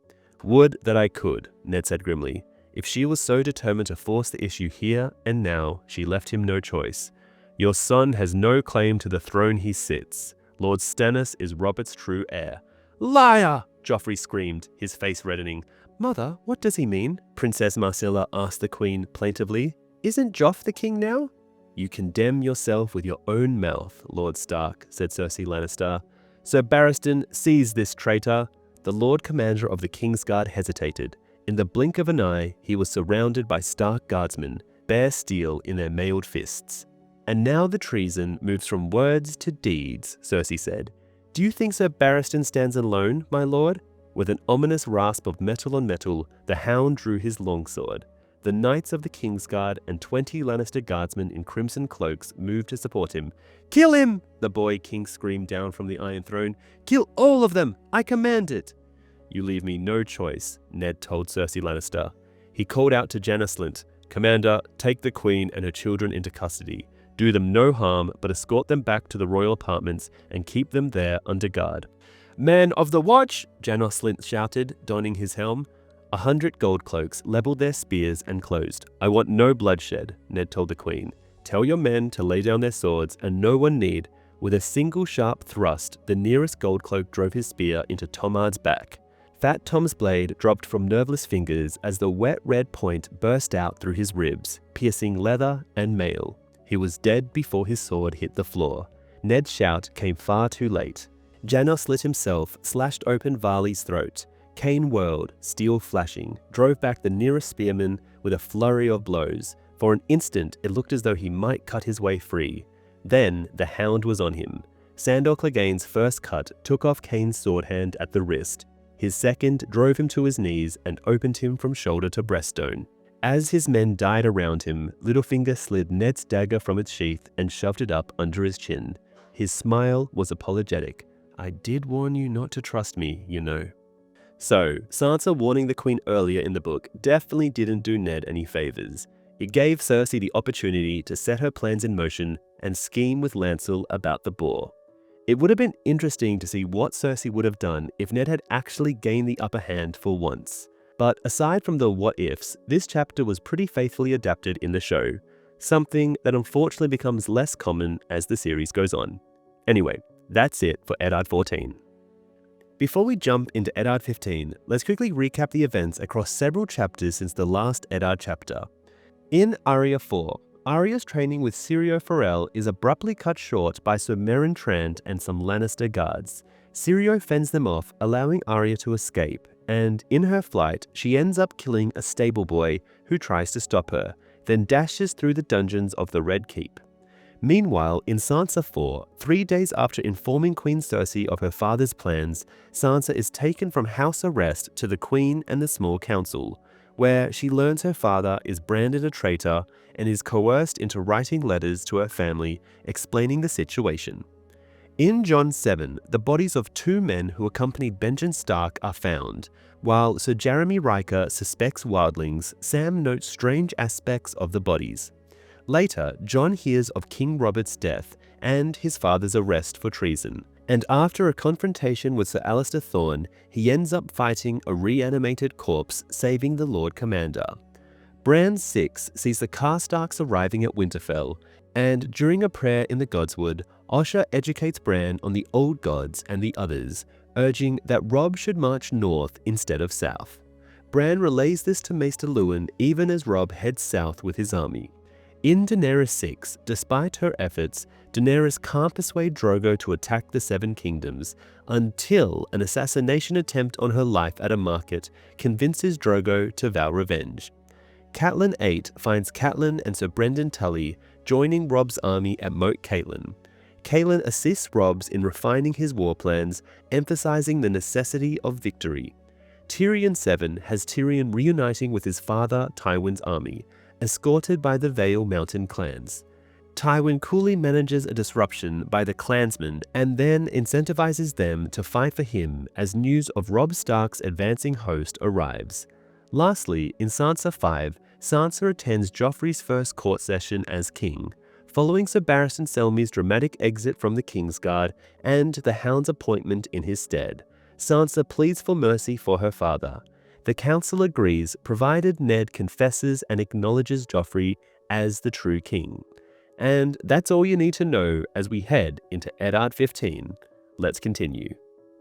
"Would that I could," Ned said grimly. If she was so determined to force the issue here and now, she left him no choice. "Your son has no claim to the throne he sits. Lord Stannis is Robert's true heir." "Liar!" Joffrey screamed, his face reddening. "Mother, what does he mean?" Princess Marcella asked the queen plaintively. "Isn't Joff the king now?" "You condemn yourself with your own mouth, Lord Stark," said Cersei Lannister. "Sir Barristan, seize this traitor." The Lord Commander of the Kingsguard hesitated. In the blink of an eye, he was surrounded by Stark guardsmen, bare steel in their mailed fists. "And now the treason moves from words to deeds," Cersei said. "Do you think Sir Barristan stands alone, my lord?" With an ominous rasp of metal on metal, the hound drew his longsword. The knights of the Kingsguard and 20 Lannister guardsmen in crimson cloaks moved to support him. "Kill him!" the boy king screamed down from the Iron Throne. "Kill all of them! I command it!" "You leave me no choice," Ned told Cersei Lannister. He called out to Janos Slynt, "Commander, take the queen and her children into custody. Do them no harm, but escort them back to the royal apartments and keep them there under guard." "Men of the watch!" Janos Slynt shouted, donning his helm. 100 gold cloaks leveled their spears and closed. "I want no bloodshed," Ned told the queen. "Tell your men to lay down their swords, and no one need." With a single sharp thrust, the nearest gold cloak drove his spear into Tomard's back. Fat Tom's blade dropped from nerveless fingers as the wet red point burst out through his ribs, piercing leather and mail. He was dead before his sword hit the floor. Ned's shout came far too late. Janos Slynt himself slashed open Varley's throat. Cane whirled, steel flashing, drove back the nearest spearman with a flurry of blows. For an instant, it looked as though he might cut his way free. Then, the hound was on him. Sandor Clegane's first cut took off Cain's sword hand at the wrist. His second drove him to his knees and opened him from shoulder to breastbone. As his men died around him, Littlefinger slid Ned's dagger from its sheath and shoved it up under his chin. His smile was apologetic. "I did warn you not to trust me, you know." So, Sansa warning the queen earlier in the book definitely didn't do Ned any favors. It gave Cersei the opportunity to set her plans in motion and scheme with Lancel about the boar. It would have been interesting to see what Cersei would have done if Ned had actually gained the upper hand for once. But aside from the what-ifs, this chapter was pretty faithfully adapted in the show, something that unfortunately becomes less common as the series goes on. Anyway, that's it for Eddard 14. Before we jump into Eddard 15, let's quickly recap the events across several chapters since the last Eddard chapter. In Arya 4, Arya's training with Syrio Forel is abruptly cut short by Sir Meryn Trant and some Lannister guards. Syrio fends them off, allowing Arya to escape, and in her flight, she ends up killing a stable boy who tries to stop her, then dashes through the dungeons of the Red Keep. Meanwhile, in Sansa 4, 3 days after informing Queen Cersei of her father's plans, Sansa is taken from house arrest to the Queen and the Small Council, where she learns her father is branded a traitor and is coerced into writing letters to her family explaining the situation. In Jon 7, the bodies of 2 men who accompanied Benjen Stark are found. While Sir Jeremy Riker suspects wildlings, Sam notes strange aspects of the bodies. Later, Jon hears of King Robert's death and his father's arrest for treason, and after a confrontation with Sir Alliser Thorne, he ends up fighting a reanimated corpse, saving the Lord Commander. Bran 6 sees the Karstarks arriving at Winterfell, and during a prayer in the Godswood, Osha educates Bran on the old gods and the others, urging that Robb should march north instead of south. Bran relays this to Maester Luwin even as Robb heads south with his army. In Daenerys 6, despite her efforts, Daenerys can't persuade Drogo to attack the Seven Kingdoms until an assassination attempt on her life at a market convinces Drogo to vow revenge. Catelyn 8 finds Catelyn and Sir Brendan Tully joining Robb's army at Moat Cailin. Caelin assists Robb in refining his war plans, emphasizing the necessity of victory. Tyrion 7 has Tyrion reuniting with his father Tywin's army, escorted by the Vale Mountain clans. Tywin coolly manages a disruption by the clansmen and then incentivizes them to fight for him as news of Robb Stark's advancing host arrives. Lastly, in Sansa 5, Sansa attends Joffrey's first court session as king, following Sir Barristan Selmy's dramatic exit from the Kingsguard and the Hound's appointment in his stead. Sansa pleads for mercy for her father. The council agrees, provided Ned confesses and acknowledges Joffrey as the true king. And that's all you need to know as we head into Eddard 15. Let's continue.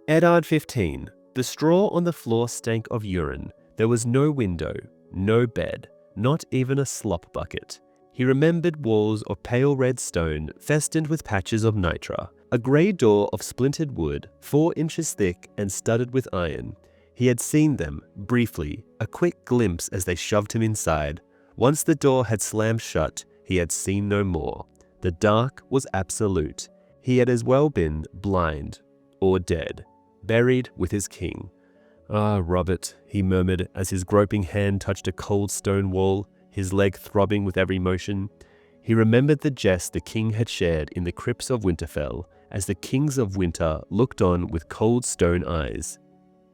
Eddard 15. The straw on the floor stank of urine. There was no window, no bed, not even a slop bucket. He remembered walls of pale red stone festooned with patches of nitra, a grey door of splintered wood, 4 inches thick and studded with iron. He had seen them, briefly, a quick glimpse as they shoved him inside. Once the door had slammed shut, he had seen no more. The dark was absolute. He had as well been blind or dead, buried with his king. "Ah, Robert," he murmured as his groping hand touched a cold stone wall, his leg throbbing with every motion. He remembered the jest the king had shared in the crypts of Winterfell, as the kings of winter looked on with cold stone eyes.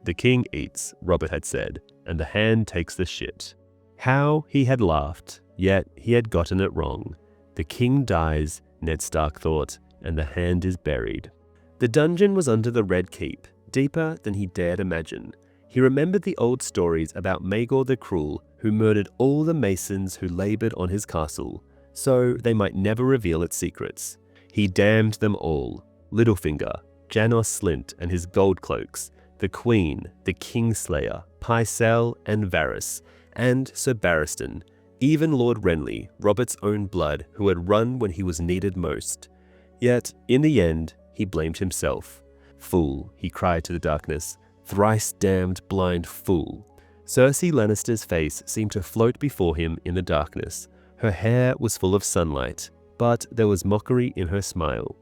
"The king eats," Robert had said, "and the hand takes the shit." How he had laughed, yet he had gotten it wrong. The king dies, Ned Stark thought, and the hand is buried. The dungeon was under the Red Keep, deeper than he dared imagine. He remembered the old stories about Maegor the Cruel, who murdered all the masons who labored on his castle, so they might never reveal its secrets. He damned them all: Littlefinger, Janos Slynt and his gold cloaks, the Queen, the Kingslayer, Pycelle and Varys, and Sir Barristan, even Lord Renly, Robert's own blood, who had run when he was needed most. Yet, in the end, he blamed himself. "Fool," he cried to the darkness, "thrice damned blind fool." Cersei Lannister's face seemed to float before him in the darkness. Her hair was full of sunlight, but there was mockery in her smile.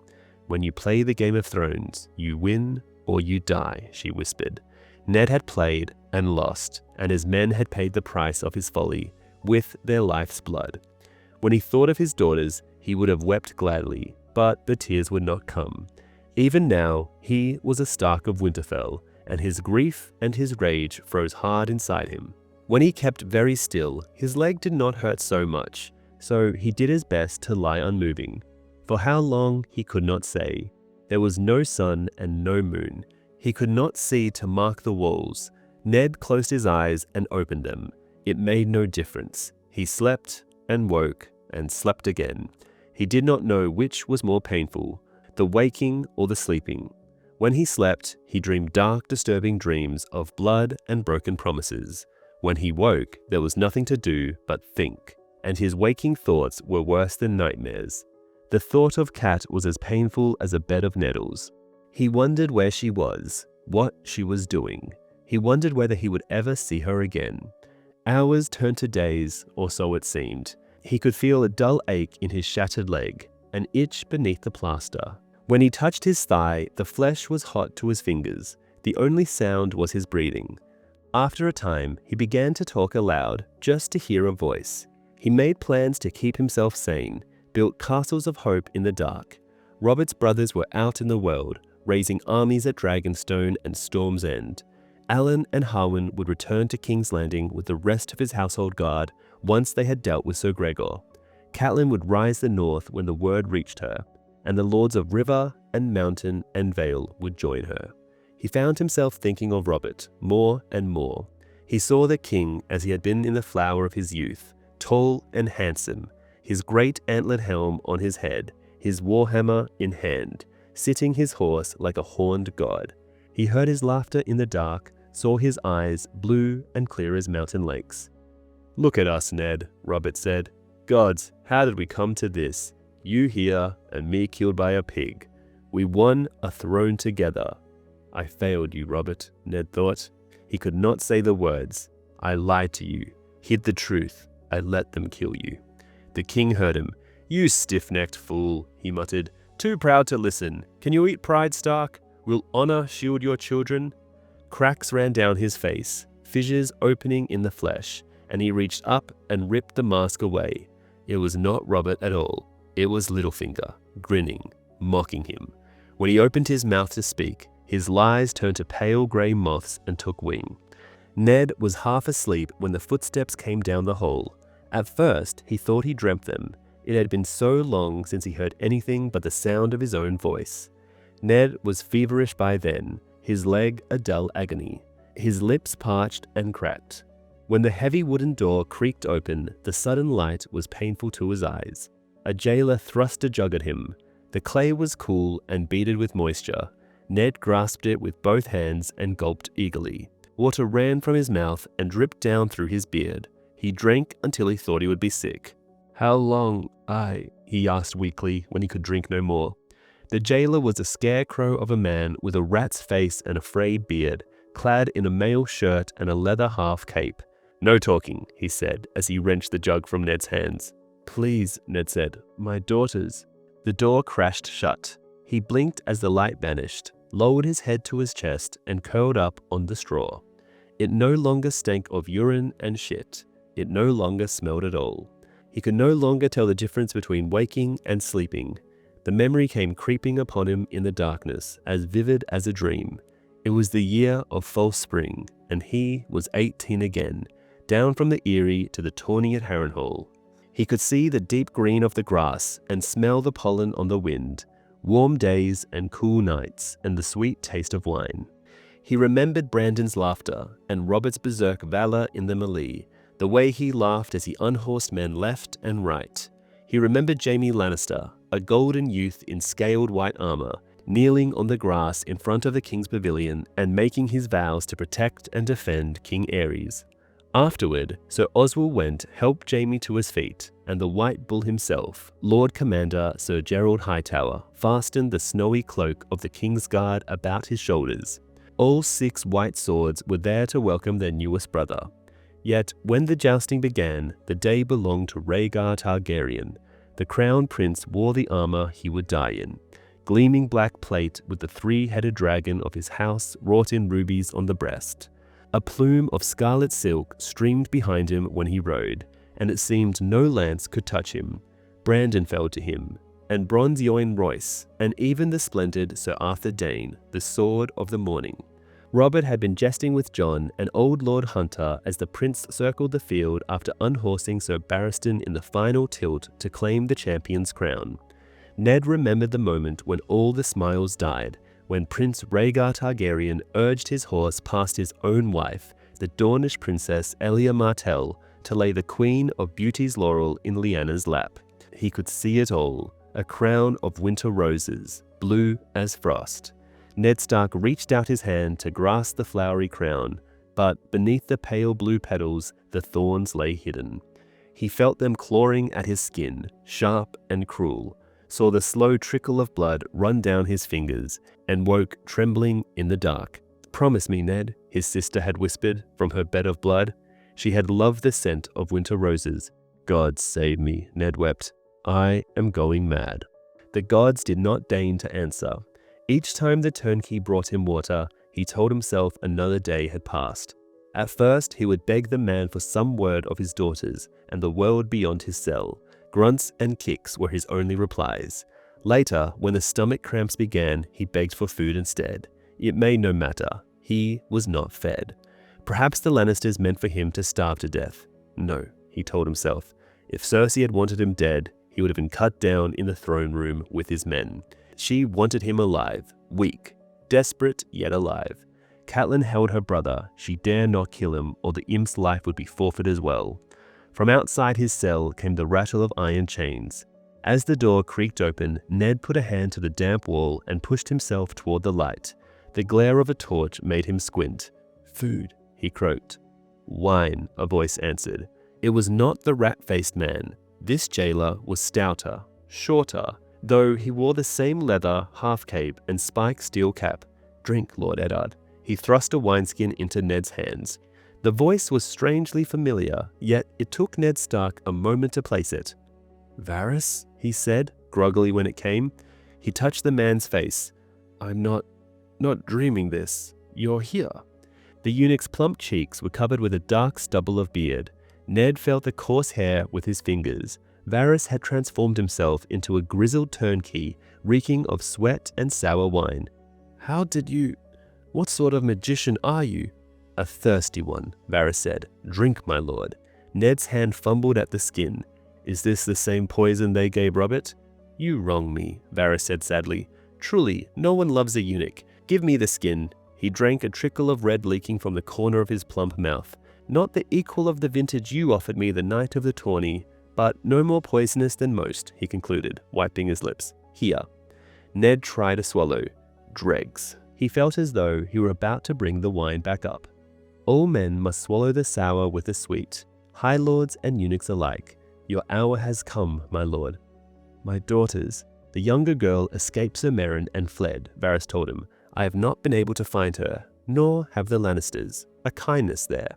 "When you play the Game of Thrones, you win or you die," she whispered. Ned had played and lost, and his men had paid the price of his folly, with their life's blood. When he thought of his daughters, he would have wept gladly, but the tears would not come. Even now, he was a Stark of Winterfell, and his grief and his rage froze hard inside him. When he kept very still, his leg did not hurt so much, so he did his best to lie unmoving. For how long, he could not say. There was no sun and no moon. He could not see to mark the walls. Ned closed his eyes and opened them. It made no difference. He slept and woke and slept again. He did not know which was more painful, the waking or the sleeping. When he slept, he dreamed dark, disturbing dreams of blood and broken promises. When he woke, there was nothing to do but think, and his waking thoughts were worse than nightmares. The thought of Kat was as painful as a bed of nettles. He wondered where she was, what she was doing. He wondered whether he would ever see her again. Hours turned to days, or so it seemed. He could feel a dull ache in his shattered leg, an itch beneath the plaster. When he touched his thigh, the flesh was hot to his fingers. The only sound was his breathing. After a time, he began to talk aloud, just to hear a voice. He made plans to keep himself sane, built castles of hope in the dark. Robert's brothers were out in the world, raising armies at Dragonstone and Storm's End. Alan and Harwin would return to King's Landing with the rest of his household guard once they had dealt with Sir Gregor. Catelyn would rise the north when the word reached her, and the lords of River and Mountain and Vale would join her. He found himself thinking of Robert more and more. He saw the king as he had been in the flower of his youth, tall and handsome, his great antlered helm on his head, his warhammer in hand, sitting his horse like a horned god. He heard his laughter in the dark, saw his eyes blue and clear as mountain lakes. "Look at us, Ned," Robert said. "Gods, how did we come to this? You here and me killed by a pig. We won a throne together." "I failed you, Robert," Ned thought. He could not say the words. "I lied to you, hid the truth. I let them kill you." The king heard him. "You stiff-necked fool," he muttered. "Too proud to listen. Can you eat pride, Stark? Will honor shield your children?" Cracks ran down his face, fissures opening in the flesh, and he reached up and ripped the mask away. It was not Robert at all. It was Littlefinger, grinning, mocking him. When he opened his mouth to speak, his lies turned to pale grey moths and took wing. Ned was half asleep when the footsteps came down the hall. At first, he thought he dreamt them. It had been so long since he heard anything but the sound of his own voice. Ned was feverish by then, his leg a dull agony, his lips parched and cracked. When the heavy wooden door creaked open, the sudden light was painful to his eyes. A jailer thrust a jug at him. The clay was cool and beaded with moisture. Ned grasped it with both hands and gulped eagerly. Water ran from his mouth and dripped down through his beard. He drank until he thought he would be sick. "How long, he asked weakly when he could drink no more. The jailer was a scarecrow of a man with a rat's face and a frayed beard, clad in a mail shirt and a leather half cape. "No talking," he said as he wrenched the jug from Ned's hands. "Please," Ned said, "my daughters." The door crashed shut. He blinked as the light vanished, lowered his head to his chest, and curled up on the straw. It no longer stank of urine and shit. It no longer smelled at all. He could no longer tell the difference between waking and sleeping. The memory came creeping upon him in the darkness, as vivid as a dream. It was the year of false spring, and he was 18 again, down from the Eyrie to the tourney at Harrenhal. He could see the deep green of the grass and smell the pollen on the wind, warm days and cool nights, and the sweet taste of wine. He remembered Brandon's laughter and Robert's berserk valor in the melee, the way he laughed as he unhorsed men left and right. He remembered Jaime Lannister, a golden youth in scaled white armor, kneeling on the grass in front of the king's pavilion and making his vows to protect and defend King Aerys. Afterward, Sir Oswell Went helped Jaime to his feet, and the White Bull himself, Lord Commander Sir Gerald Hightower, fastened the snowy cloak of the King's Guard about his shoulders. All 6 white swords were there to welcome their newest brother. Yet, when the jousting began, the day belonged to Rhaegar Targaryen. The crown prince wore the armor he would die in, gleaming black plate with the 3-headed dragon of his house wrought in rubies on the breast. A plume of scarlet silk streamed behind him when he rode, and it seemed no lance could touch him. Brandon fell to him, and bronze Yoin Royce, and even the splendid Sir Arthur Dayne, the Sword of the Morning. Robert had been jesting with Jon and old Lord Hunter as the prince circled the field after unhorsing Sir Barristan in the final tilt to claim the champion's crown. Ned remembered the moment when all the smiles died, when Prince Rhaegar Targaryen urged his horse past his own wife, the Dornish princess Elia Martell, to lay the Queen of Beauty's laurel in Lyanna's lap. He could see it all, a crown of winter roses, blue as frost. Ned Stark reached out his hand to grasp the flowery crown, but beneath the pale blue petals, the thorns lay hidden. He felt them clawing at his skin, sharp and cruel, saw the slow trickle of blood run down his fingers, and woke trembling in the dark. Promise me, Ned, his sister had whispered from her bed of blood. She had loved the scent of winter roses. God save me, Ned wept. I am going mad. The gods did not deign to answer. Each time the turnkey brought him water, he told himself another day had passed. At first, he would beg the man for some word of his daughters and the world beyond his cell. Grunts and kicks were his only replies. Later, when the stomach cramps began, he begged for food instead. It made no matter. He was not fed. Perhaps the Lannisters meant for him to starve to death. No, he told himself. If Cersei had wanted him dead, he would have been cut down in the throne room with his men. She wanted him alive, weak, desperate yet alive. Catelyn held her brother. She dare not kill him, or the imp's life would be forfeit as well. From outside his cell came the rattle of iron chains. As the door creaked open, Ned put a hand to the damp wall and pushed himself toward the light. The glare of a torch made him squint. Food, he croaked. Wine, a voice answered. It was not the rat-faced man. This jailer was stouter, shorter, though he wore the same leather half-cape and spiked steel cap. Drink, Lord Eddard. He thrust a wineskin into Ned's hands. The voice was strangely familiar, yet it took Ned Stark a moment to place it. Varys, he said, groggily when it came. He touched the man's face. I'm not dreaming this. You're here. The eunuch's plump cheeks were covered with a dark stubble of beard. Ned felt the coarse hair with his fingers. Varys had transformed himself into a grizzled turnkey, reeking of sweat and sour wine. How did you... What sort of magician are you? A thirsty one, Varys said. Drink, my lord. Ned's hand fumbled at the skin. Is this the same poison they gave Robert? You wrong me, Varys said sadly. Truly, no one loves a eunuch. Give me the skin. He drank a trickle of red leaking from the corner of his plump mouth. Not the equal of the vintage you offered me the night of the tourney, but no more poisonous than most, he concluded, wiping his lips. Here. Ned tried to swallow. Dregs. He felt as though he were about to bring the wine back up. All men must swallow the sour with the sweet, high lords and eunuchs alike. Your hour has come, my lord. My daughters. The younger girl escaped Sir Meryn and fled, Varys told him. I have not been able to find her, nor have the Lannisters. A kindness there.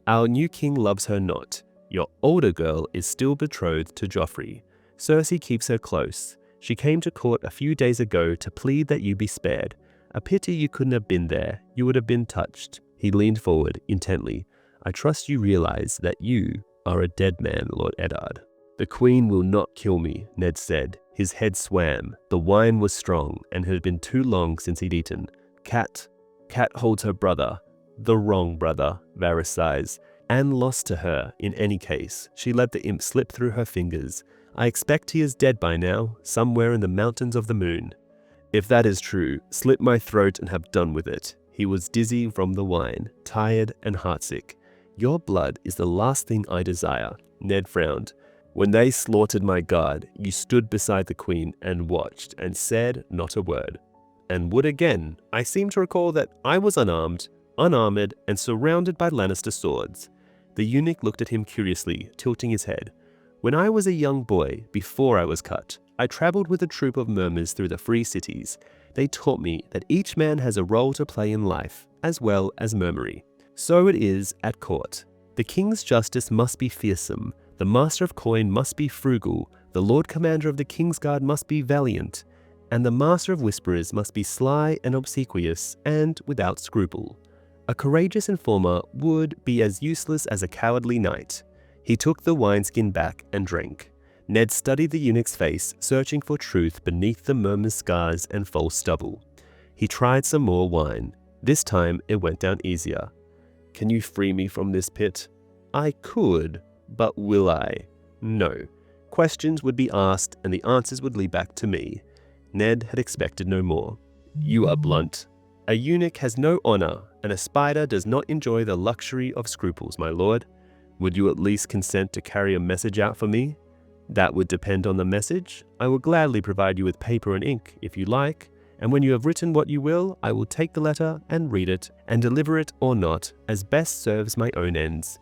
Our new king loves her not. Your older girl is still betrothed to Joffrey. Cersei keeps her close. She came to court a few days ago to plead that you be spared. A pity you couldn't have been there. You would have been touched. He leaned forward intently. I trust you realize that you are a dead man, Lord Eddard. The queen will not kill me, Ned said. His head swam. The wine was strong and had been too long since he'd eaten. Cat holds her brother. The wrong brother, Varys sighs. Anne lost to her, in any case. She let the imp slip through her fingers. I expect he is dead by now, somewhere in the mountains of the moon. If that is true, slit my throat and have done with it. He was dizzy from the wine, tired and heartsick. Your blood is the last thing I desire, Ned frowned. When they slaughtered my guard, you stood beside the queen and watched and said not a word. And would again. I seem to recall that I was unarmed, unarmored, and surrounded by Lannister swords. The eunuch looked at him curiously, tilting his head. When I was a young boy, before I was cut, I traveled with a troop of murmurs through the free cities. They taught me that each man has a role to play in life, as well as murmury. So it is at court. The king's justice must be fearsome, the master of coin must be frugal, the lord commander of the king's guard must be valiant, and the master of whisperers must be sly and obsequious and without scruple. A courageous informer would be as useless as a cowardly knight. He took the wineskin back and drank. Ned studied the eunuch's face, searching for truth beneath the murmur's scars and false stubble. He tried some more wine. This time it went down easier. Can you free me from this pit? I could, but will I? No. Questions would be asked and the answers would lead back to me. Ned had expected no more. You are blunt. A eunuch has no honor, and a spider does not enjoy the luxury of scruples, my lord. Would you at least consent to carry a message out for me? That would depend on the message. I will gladly provide you with paper and ink, if you like, and when you have written what you will, I will take the letter and read it, and deliver it or not, as best serves my own ends.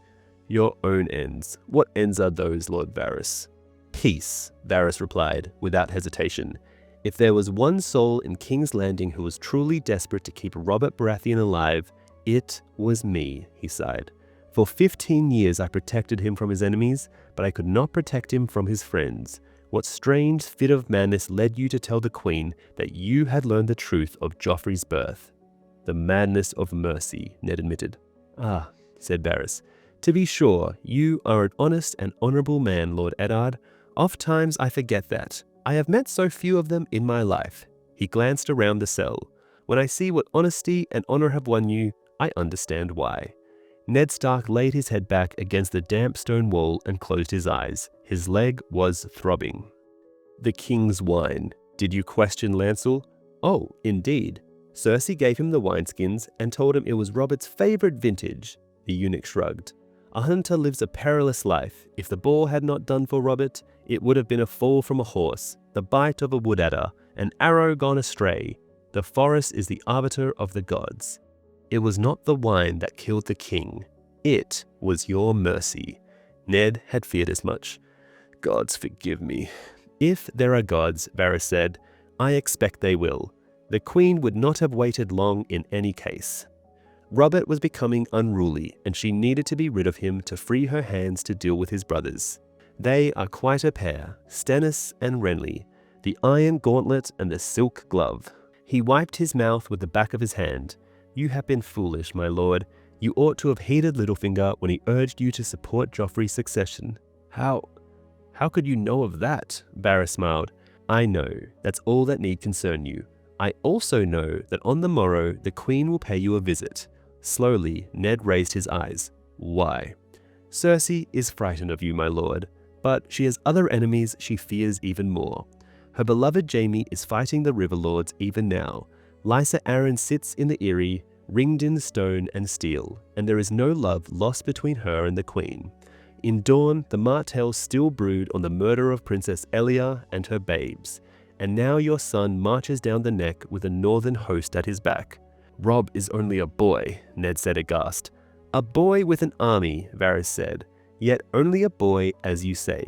Your own ends. What ends are those, Lord Varys? Peace, Varys replied, without hesitation. If there was one soul in King's Landing who was truly desperate to keep Robert Baratheon alive, it was me, he sighed. For 15 years I protected him from his enemies, but I could not protect him from his friends. What strange fit of madness led you to tell the Queen that you had learned the truth of Joffrey's birth? The madness of mercy, Ned admitted. Ah, said Varys. To be sure, you are an honest and honourable man, Lord Eddard. Ofttimes I forget that. I have met so few of them in my life. He glanced around the cell. When I see what honesty and honour have won you, I understand why. Ned Stark laid his head back against the damp stone wall and closed his eyes. His leg was throbbing. The king's wine. Did you question Lancel? Oh, indeed. Cersei gave him the wineskins and told him it was Robert's favourite vintage. The eunuch shrugged. A hunter lives a perilous life. If the boar had not done for Robert, it would have been a fall from a horse, the bite of a wood adder, an arrow gone astray. The forest is the arbiter of the gods. It was not the wine that killed the king. It was your mercy. Ned had feared as much. Gods forgive me. If there are gods, Varys said, I expect they will. The queen would not have waited long in any case. Robert was becoming unruly, and she needed to be rid of him to free her hands to deal with his brothers. They are quite a pair, Stannis and Renly, the iron gauntlet and the silk glove. He wiped his mouth with the back of his hand. You have been foolish, my lord. You ought to have heeded Littlefinger when he urged you to support Joffrey's succession. How could you know of that? Varys smiled. I know. That's all that need concern you. I also know that on the morrow the Queen will pay you a visit. Slowly, Ned raised his eyes. Why? Cersei is frightened of you, my lord, but she has other enemies she fears even more. Her beloved Jaime is fighting the River Lords even now. Lysa Arryn sits in the Eyrie, ringed in stone and steel, and there is no love lost between her and the Queen. In Dorne, the Martells still brood on the murder of Princess Elia and her babes, and now your son marches down the neck with a northern host at his back. Robb is only a boy, Ned said aghast. A boy with an army, Varys said, yet only a boy, as you say.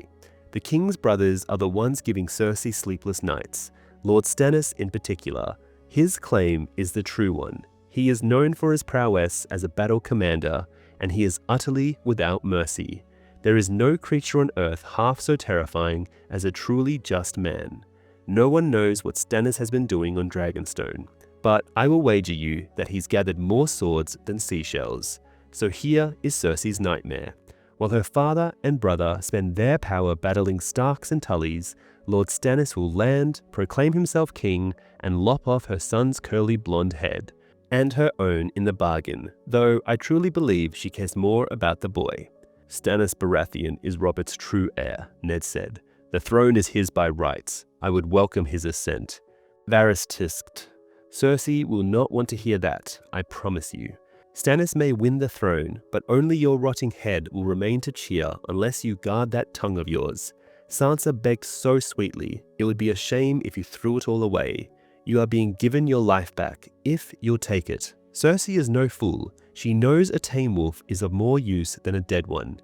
The king's brothers are the ones giving Cersei sleepless nights, Lord Stannis in particular. His claim is the true one. He is known for his prowess as a battle commander, and he is utterly without mercy. There is no creature on earth half so terrifying as a truly just man. No one knows what Stannis has been doing on Dragonstone, but I will wager you that he's gathered more swords than seashells. So here is Cersei's nightmare. While her father and brother spend their power battling Starks and Tullys, Lord Stannis will land, proclaim himself king, and lop off her son's curly blonde head, and her own in the bargain, though I truly believe she cares more about the boy. Stannis Baratheon is Robert's true heir, Ned said. The throne is his by rights. I would welcome his ascent. Varys tisked. Cersei will not want to hear that, I promise you. Stannis may win the throne, but only your rotting head will remain to cheer unless you guard that tongue of yours. Sansa begged so sweetly, it would be a shame if you threw it all away. You are being given your life back, if you'll take it. Cersei is no fool. She knows a tame wolf is of more use than a dead one.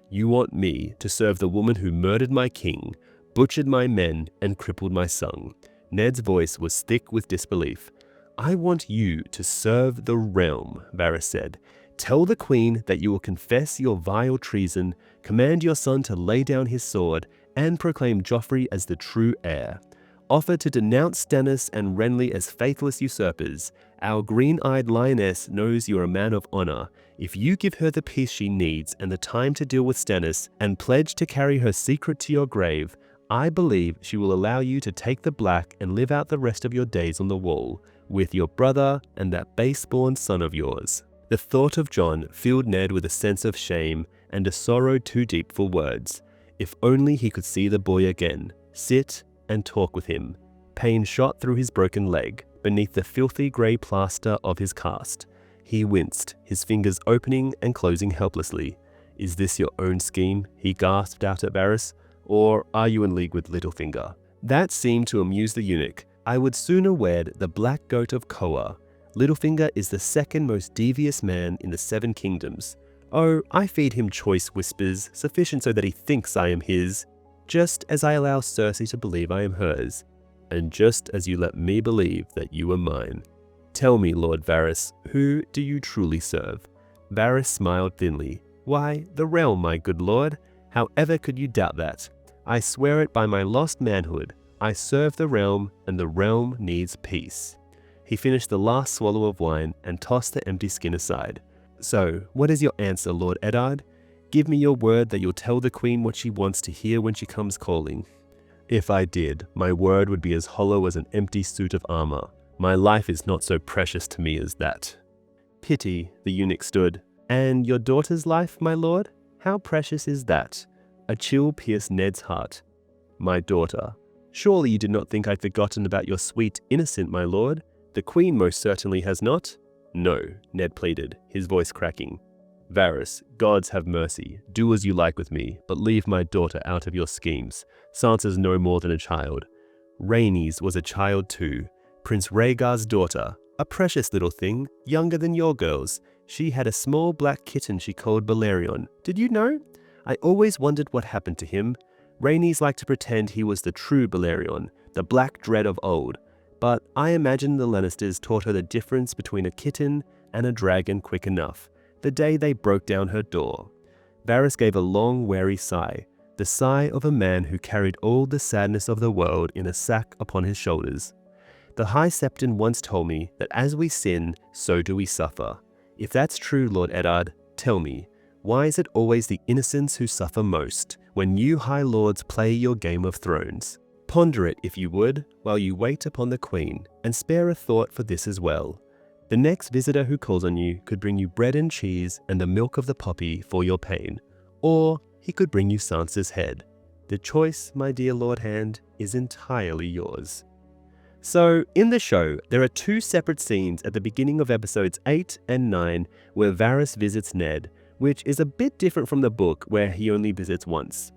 You want me to serve the woman who murdered my king, butchered my men, and crippled my son. Ned's voice was thick with disbelief. I want you to serve the realm, Varys said. Tell the queen that you will confess your vile treason, command your son to lay down his sword, and proclaim Joffrey as the true heir. Offer to denounce Stannis and Renly as faithless usurpers. Our green-eyed lioness knows you're a man of honor. If you give her the peace she needs and the time to deal with Stannis, and pledge to carry her secret to your grave, I believe she will allow you to take the black and live out the rest of your days on the wall, with your brother and that base-born son of yours. The thought of Jon filled Ned with a sense of shame and a sorrow too deep for words. If only he could see the boy again, sit and talk with him. Pain shot through his broken leg, beneath the filthy grey plaster of his cast. He winced, his fingers opening and closing helplessly. Is this your own scheme? He gasped out at Varys. Or are you in league with Littlefinger? That seemed to amuse the eunuch. I would sooner wed the black goat of Koa. Littlefinger is the second most devious man in the Seven Kingdoms. Oh, I feed him choice whispers, sufficient so that he thinks I am his, just as I allow Cersei to believe I am hers. and just as you let me believe that you are mine. Tell me, Lord Varys, who do you truly serve?" Varys smiled thinly. "Why, the realm, my good lord. However could you doubt that? I swear it by my lost manhood. I serve the realm, and the realm needs peace." He finished the last swallow of wine and tossed the empty skin aside. "So, what is your answer, Lord Eddard? Give me your word that you'll tell the queen what she wants to hear when she comes calling." "If I did, my word would be as hollow as an empty suit of armor. My life is not so precious to me as that." "Pity," the eunuch stood. "And your daughter's life, my lord? How precious is that?" A chill pierced Ned's heart. "My daughter. Surely you did not think I'd forgotten about your sweet innocent, my lord? The queen most certainly has not." "No," Ned pleaded, his voice cracking. "Varys, gods have mercy. Do as you like with me, but leave my daughter out of your schemes. Sansa's no more than a child. Rhaenys was a child too. Prince Rhaegar's daughter, a precious little thing, younger than your girls. She had a small black kitten she called Balerion. Did you know? I always wondered what happened to him. Rhaenys liked to pretend he was the true Balerion, the Black Dread of old. But I imagine the Lannisters taught her the difference between a kitten and a dragon quick enough, the day they broke down her door." Varys gave a long, weary sigh, the sigh of a man who carried all the sadness of the world in a sack upon his shoulders. "The High Septon once told me that as we sin, so do we suffer. If that's true, Lord Eddard, tell me, why is it always the innocents who suffer most when you High Lords play your Game of Thrones? Ponder it, if you would, while you wait upon the Queen, and spare a thought for this as well. The next visitor who calls on you could bring you bread and cheese and the milk of the poppy for your pain, or he could bring you Sansa's head. The choice, my dear Lord Hand, is entirely yours." So, in the show, there are two separate scenes at the beginning of episodes 8 and 9 where Varys visits Ned, which is a bit different from the book where he only visits once.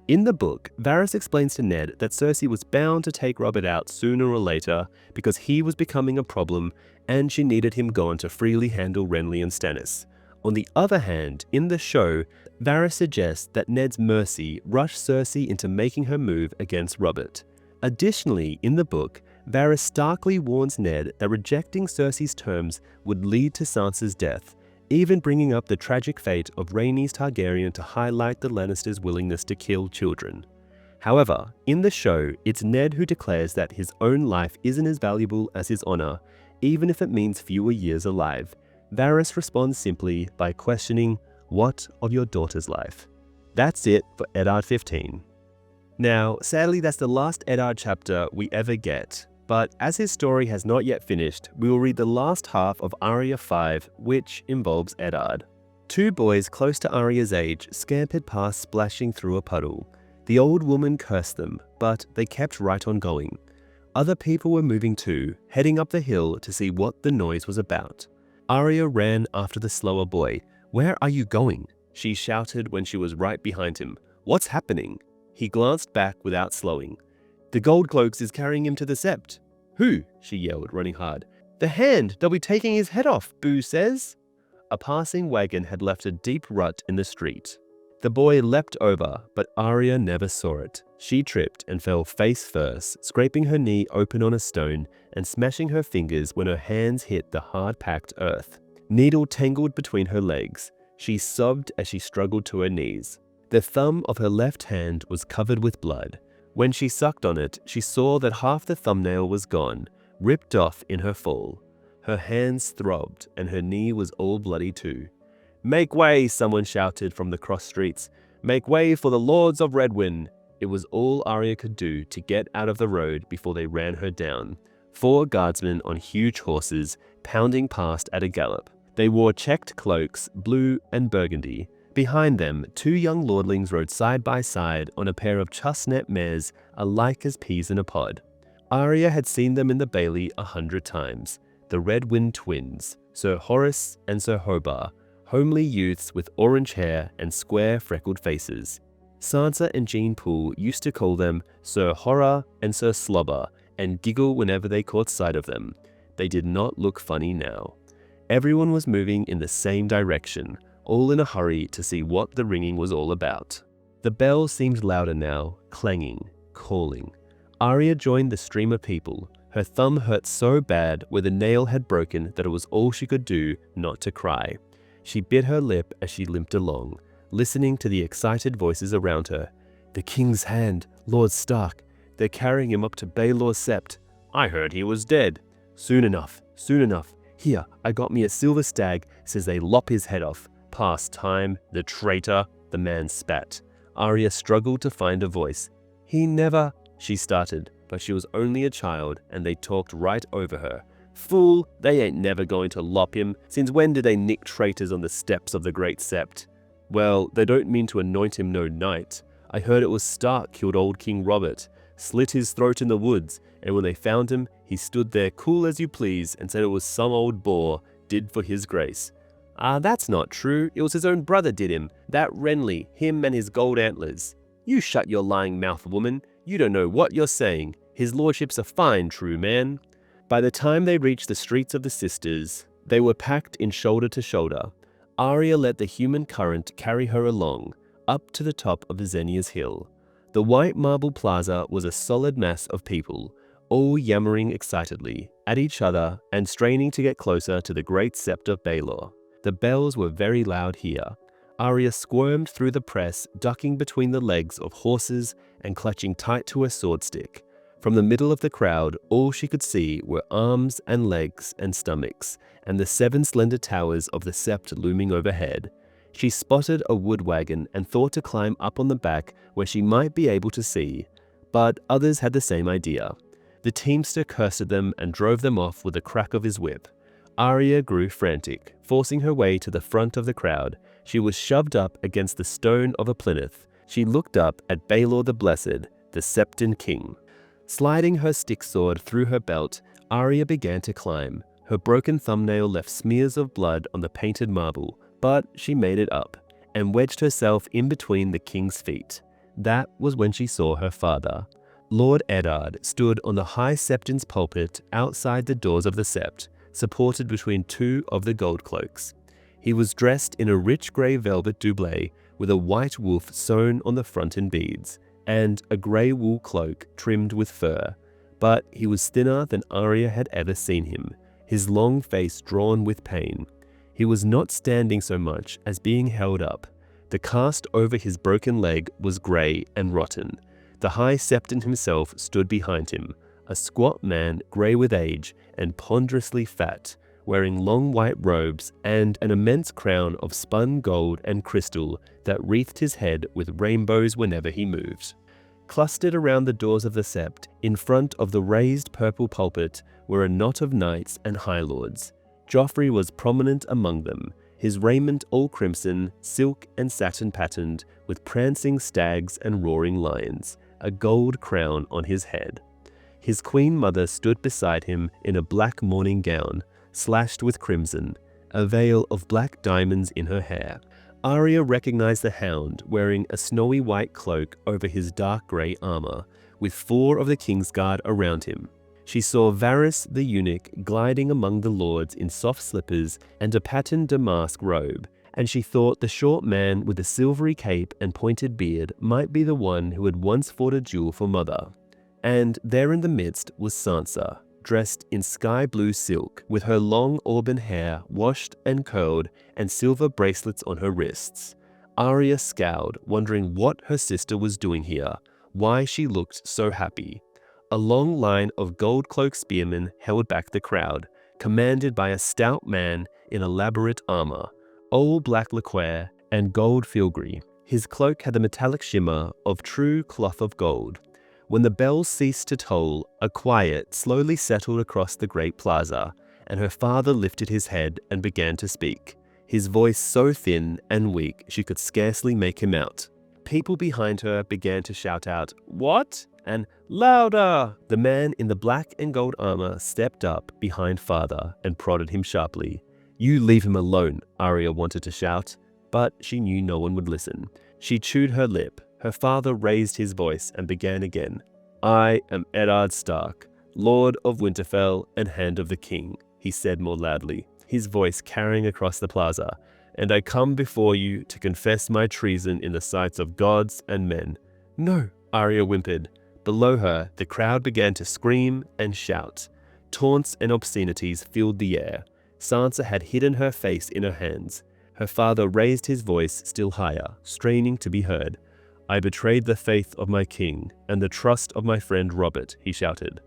In the book, Varys explains to Ned that Cersei was bound to take Robert out sooner or later because he was becoming a problem and she needed him gone to freely handle Renly and Stannis. On the other hand, in the show, Varys suggests that Ned's mercy rushed Cersei into making her move against Robert. Additionally, in the book, Varys starkly warns Ned that rejecting Cersei's terms would lead to Sansa's death, even bringing up the tragic fate of Rhaenys Targaryen to highlight the Lannisters' willingness to kill children. However, in the show, it's Ned who declares that his own life isn't as valuable as his honor, even if it means fewer years alive. Varys responds simply by questioning, "What of your daughter's life?" That's it for Eddard 15. Now, sadly that's the last Eddard chapter we ever get. But as his story has not yet finished, we will read the last half of Arya 5, which involves Eddard. Two boys close to Arya's age scampered past splashing through a puddle. The old woman cursed them, but they kept right on going. Other people were moving too, heading up the hill to see what the noise was about. Arya ran after the slower boy. "Where are you going?" she shouted when she was right behind him. "What's happening?" He glanced back without slowing. "The Gold Cloaks is carrying him to the Sept." "Who?" she yelled, running hard. "The Hand! They'll be taking his head off, Boo says." A passing wagon had left a deep rut in the street. The boy leapt over, but Arya never saw it. She tripped and fell face first, scraping her knee open on a stone and smashing her fingers when her hands hit the hard-packed earth. Needle tangled between her legs. She sobbed as she struggled to her knees. The thumb of her left hand was covered with blood. When she sucked on it, she saw that half the thumbnail was gone, ripped off in her fall. Her hands throbbed, and her knee was all bloody too. "Make way!" someone shouted from the cross streets. "Make way for the Lords of Redwyne!" It was all Arya could do to get out of the road before they ran her down. 4 guardsmen on huge horses, pounding past at a gallop. They wore checked cloaks, blue and burgundy. Behind them, 2 young lordlings rode side by side on a pair of chestnut mares, alike as peas in a pod. Arya had seen them in the Bailey 100 times. The Redwyne twins, Sir Horace and Sir Hobar, homely youths with orange hair and square freckled faces. Sansa and Jean Poole used to call them Sir Horror and Sir Slobber, and giggle whenever they caught sight of them. They did not look funny now. Everyone was moving in the same direction, all in a hurry to see what the ringing was all about. The bell seemed louder now, clanging, calling. Arya joined the stream of people. Her thumb hurt so bad where the nail had broken that it was all she could do not to cry. She bit her lip as she limped along, listening to the excited voices around her. "The king's hand, Lord Stark. They're carrying him up to Baelor's sept. I heard he was dead. Soon enough, soon enough. Here, I got me a silver stag, says they lop his head off. Past time, the traitor," the man spat. Arya struggled to find a voice. "He never," she started, but she was only a child and they talked right over her. "Fool, they ain't never going to lop him. Since when did they nick traitors on the steps of the great sept?" "Well, they don't mean to anoint him no knight. I heard it was Stark killed old King Robert, slit his throat in the woods, and when they found him, he stood there cool as you please and said it was some old boar did for his grace." That's not true. It was his own brother did him. That Renly, him and his gold antlers." "You shut your lying mouth, woman. You don't know what you're saying. His lordship's a fine, true man." By the time they reached the streets of the Sisters, they were packed in shoulder to shoulder. Arya let the human current carry her along, up to the top of Xenia's hill. The white marble plaza was a solid mass of people, all yammering excitedly at each other and straining to get closer to the great sept of Baelor. The bells were very loud here. Arya squirmed through the press, ducking between the legs of horses and clutching tight to her sword stick. From the middle of the crowd, all she could see were arms and legs and stomachs, and the 7 slender towers of the sept looming overhead. She spotted a wood wagon and thought to climb up on the back where she might be able to see, but others had the same idea. The teamster cursed at them and drove them off with a crack of his whip. Arya grew frantic, forcing her way to the front of the crowd. She was shoved up against the stone of a plinth. She looked up at Baelor the Blessed, the Septon King. Sliding her stick sword through her belt, Arya began to climb. Her broken thumbnail left smears of blood on the painted marble, but she made it up, and wedged herself in between the king's feet. That was when she saw her father. Lord Eddard stood on the high septon's pulpit outside the doors of the sept, supported between 2 of the gold cloaks. He was dressed in a rich grey velvet doublet with a white wolf sewn on the front in beads, and a grey wool cloak trimmed with fur. But he was thinner than Arya had ever seen him, his long face drawn with pain. He was not standing so much as being held up. The cast over his broken leg was grey and rotten. The high septon himself stood behind him, a squat man grey with age and ponderously fat, wearing long white robes and an immense crown of spun gold and crystal that wreathed his head with rainbows whenever he moved. Clustered around the doors of the sept, in front of the raised purple pulpit, were a knot of knights and high lords. Joffrey was prominent among them, his raiment all crimson, silk and satin patterned, with prancing stags and roaring lions, a gold crown on his head. His queen mother stood beside him in a black mourning gown, slashed with crimson, a veil of black diamonds in her hair. Arya recognized the hound wearing a snowy white cloak over his dark grey armor, with 4 of the Kingsguard around him. She saw Varys the eunuch gliding among the lords in soft slippers and a patterned damask robe, and she thought the short man with the silvery cape and pointed beard might be the one who had once fought a duel for Mother. And there in the midst was Sansa, dressed in sky blue silk, with her long auburn hair washed and curled and silver bracelets on her wrists. Arya scowled, wondering what her sister was doing here, why she looked so happy. A long line of gold-cloaked spearmen held back the crowd, commanded by a stout man in elaborate armor, all black lacquer and gold filigree. His cloak had the metallic shimmer of true cloth of gold. When the bells ceased to toll, a quiet slowly settled across the great plaza, and her father lifted his head and began to speak, his voice so thin and weak she could scarcely make him out. People behind her began to shout out, "What?" and "Louder!" The man in the black and gold armor stepped up behind father and prodded him sharply. "You leave him alone," Arya wanted to shout, but she knew no one would listen. She chewed her lip. Her father raised his voice and began again. "I am Eddard Stark, Lord of Winterfell and Hand of the King," he said more loudly, his voice carrying across the plaza, "and I come before you to confess my treason in the sights of gods and men." "No," Arya whimpered, Below her, the crowd began to scream and shout. Taunts and obscenities filled the air. Sansa had hidden her face in her hands. Her father raised his voice still higher, straining to be heard. "I betrayed the faith of my king and the trust of my friend Robert," he shouted.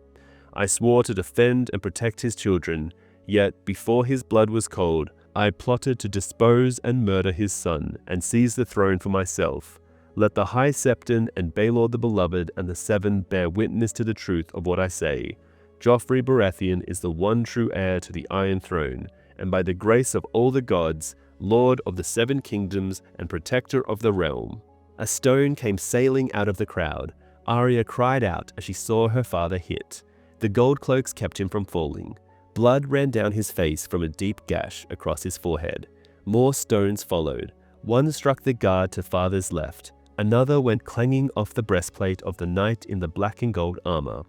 "I swore to defend and protect his children, yet before his blood was cold, I plotted to dispose and murder his son and seize the throne for myself. Let the High Septon and Baelor the Beloved and the Seven bear witness to the truth of what I say. Joffrey Baratheon is the one true heir to the Iron Throne, and by the grace of all the gods, Lord of the Seven Kingdoms and protector of the realm." A stone came sailing out of the crowd. Arya cried out as she saw her father hit. The gold cloaks kept him from falling. Blood ran down his face from a deep gash across his forehead. More stones followed. One struck the guard to father's left. Another went clanging off the breastplate of the knight in the black and gold armor.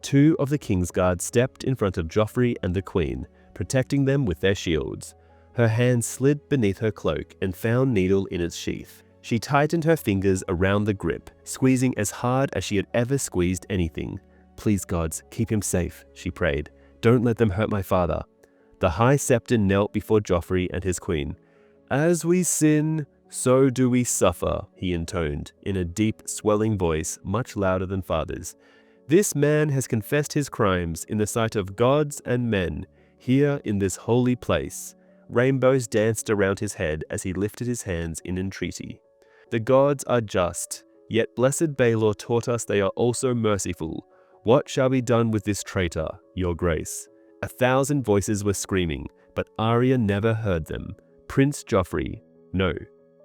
Two of the Kingsguard stepped in front of Joffrey and the Queen, protecting them with their shields. Her hand slid beneath her cloak and found needle in its sheath. She tightened her fingers around the grip, squeezing as hard as she had ever squeezed anything. "Please, gods, keep him safe," she prayed. "Don't let them hurt my father." The High Septon knelt before Joffrey and his queen. "As we sin, so do we suffer," he intoned, in a deep, swelling voice much louder than father's. "This man has confessed his crimes in the sight of gods and men, here in this holy place." Rainbows danced around his head as he lifted his hands in entreaty. "The gods are just, yet blessed Baelor taught us they are also merciful. What shall be done with this traitor, your grace?" 1,000 voices were screaming, but Arya never heard them. Prince Joffrey, no,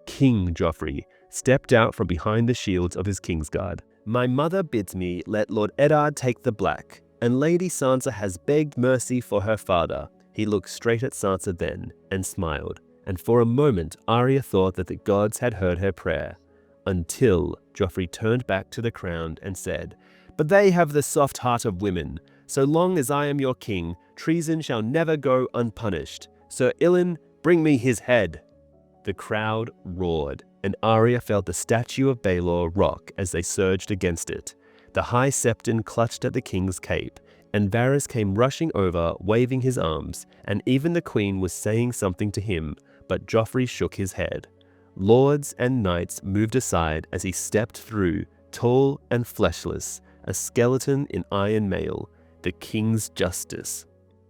King Joffrey, stepped out from behind the shields of his Kingsguard. "My mother bids me let Lord Eddard take the black, and Lady Sansa has begged mercy for her father." He looked straight at Sansa then, and smiled, and for a moment Arya thought that the gods had heard her prayer. Until Joffrey turned back to the crowd and said, "But they have the soft heart of women. So long as I am your king, treason shall never go unpunished. Sir Ilyn, bring me his head." The crowd roared, and Arya felt the statue of Baelor rock as they surged against it. The High Septon clutched at the king's cape, and Varys came rushing over, waving his arms, and even the queen was saying something to him, but Joffrey shook his head. Lords and knights moved aside as he stepped through, tall and fleshless, a skeleton in iron mail, the king's justice.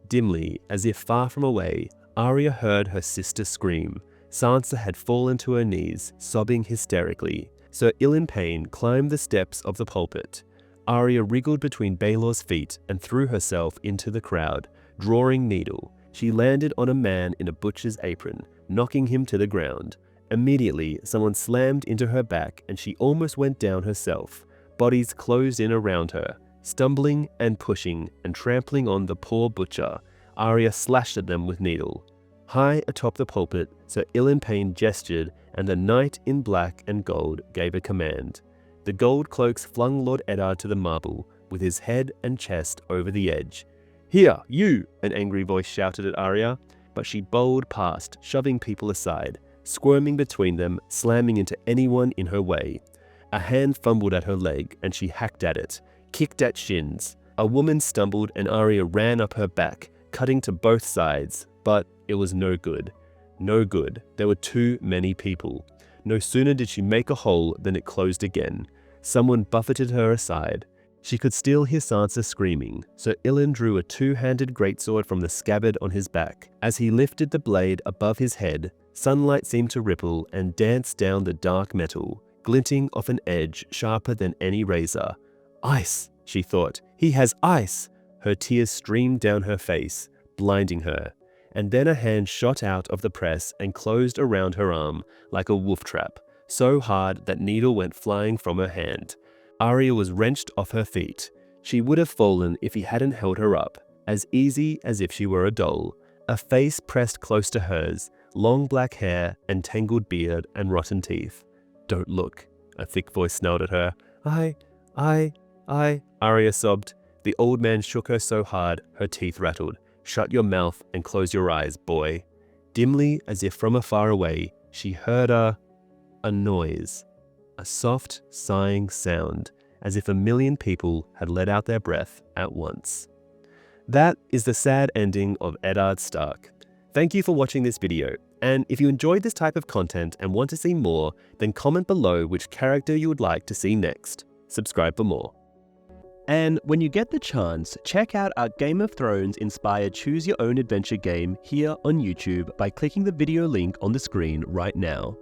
Dimly, as if far from away, Arya heard her sister scream. Sansa had fallen to her knees, sobbing hysterically. Sir Ilyn Payne climbed the steps of the pulpit. Arya wriggled between Baelor's feet and threw herself into the crowd, drawing needle. She landed on a man in a butcher's apron, knocking him to the ground. Immediately, someone slammed into her back and she almost went down herself. Bodies closed in around her. Stumbling and pushing and trampling on the poor butcher, Arya slashed at them with needle. High atop the pulpit, Sir Ilyn Payne gestured, and the knight in black and gold gave a command. The gold cloaks flung Lord Eddard to the marble, with his head and chest over the edge. "Here, you!" an angry voice shouted at Arya, but she bowled past, shoving people aside, squirming between them, slamming into anyone in her way. A hand fumbled at her leg, and she hacked at it, kicked at shins. A woman stumbled, and Arya ran up her back, cutting to both sides, but it was no good. No good. There were too many people. No sooner did she make a hole than it closed again. Someone buffeted her aside. She could still hear Sansa screaming, so Ilyn drew a two-handed greatsword from the scabbard on his back. As he lifted the blade above his head, sunlight seemed to ripple and dance down the dark metal, glinting off an edge sharper than any razor. "Ice," she thought. "He has ice!" Her tears streamed down her face, blinding her. And then a hand shot out of the press and closed around her arm like a wolf trap, so hard that needle went flying from her hand. Arya was wrenched off her feet. She would have fallen if he hadn't held her up, as easy as if she were a doll. A face pressed close to hers, long black hair and tangled beard and rotten teeth. "Don't look," a thick voice snarled at her. I, Arya sobbed. The old man shook her so hard, her teeth rattled. "Shut your mouth and close your eyes, boy." Dimly, as if from afar away, she heard a noise. A soft, sighing sound, as if a million people had let out their breath at once. That is the sad ending of Eddard Stark. Thank you for watching this video, and if you enjoyed this type of content and want to see more, then comment below which character you would like to see next. Subscribe for more. And when you get the chance, check out our Game of Thrones inspired Choose Your Own Adventure game here on YouTube by clicking the video link on the screen right now.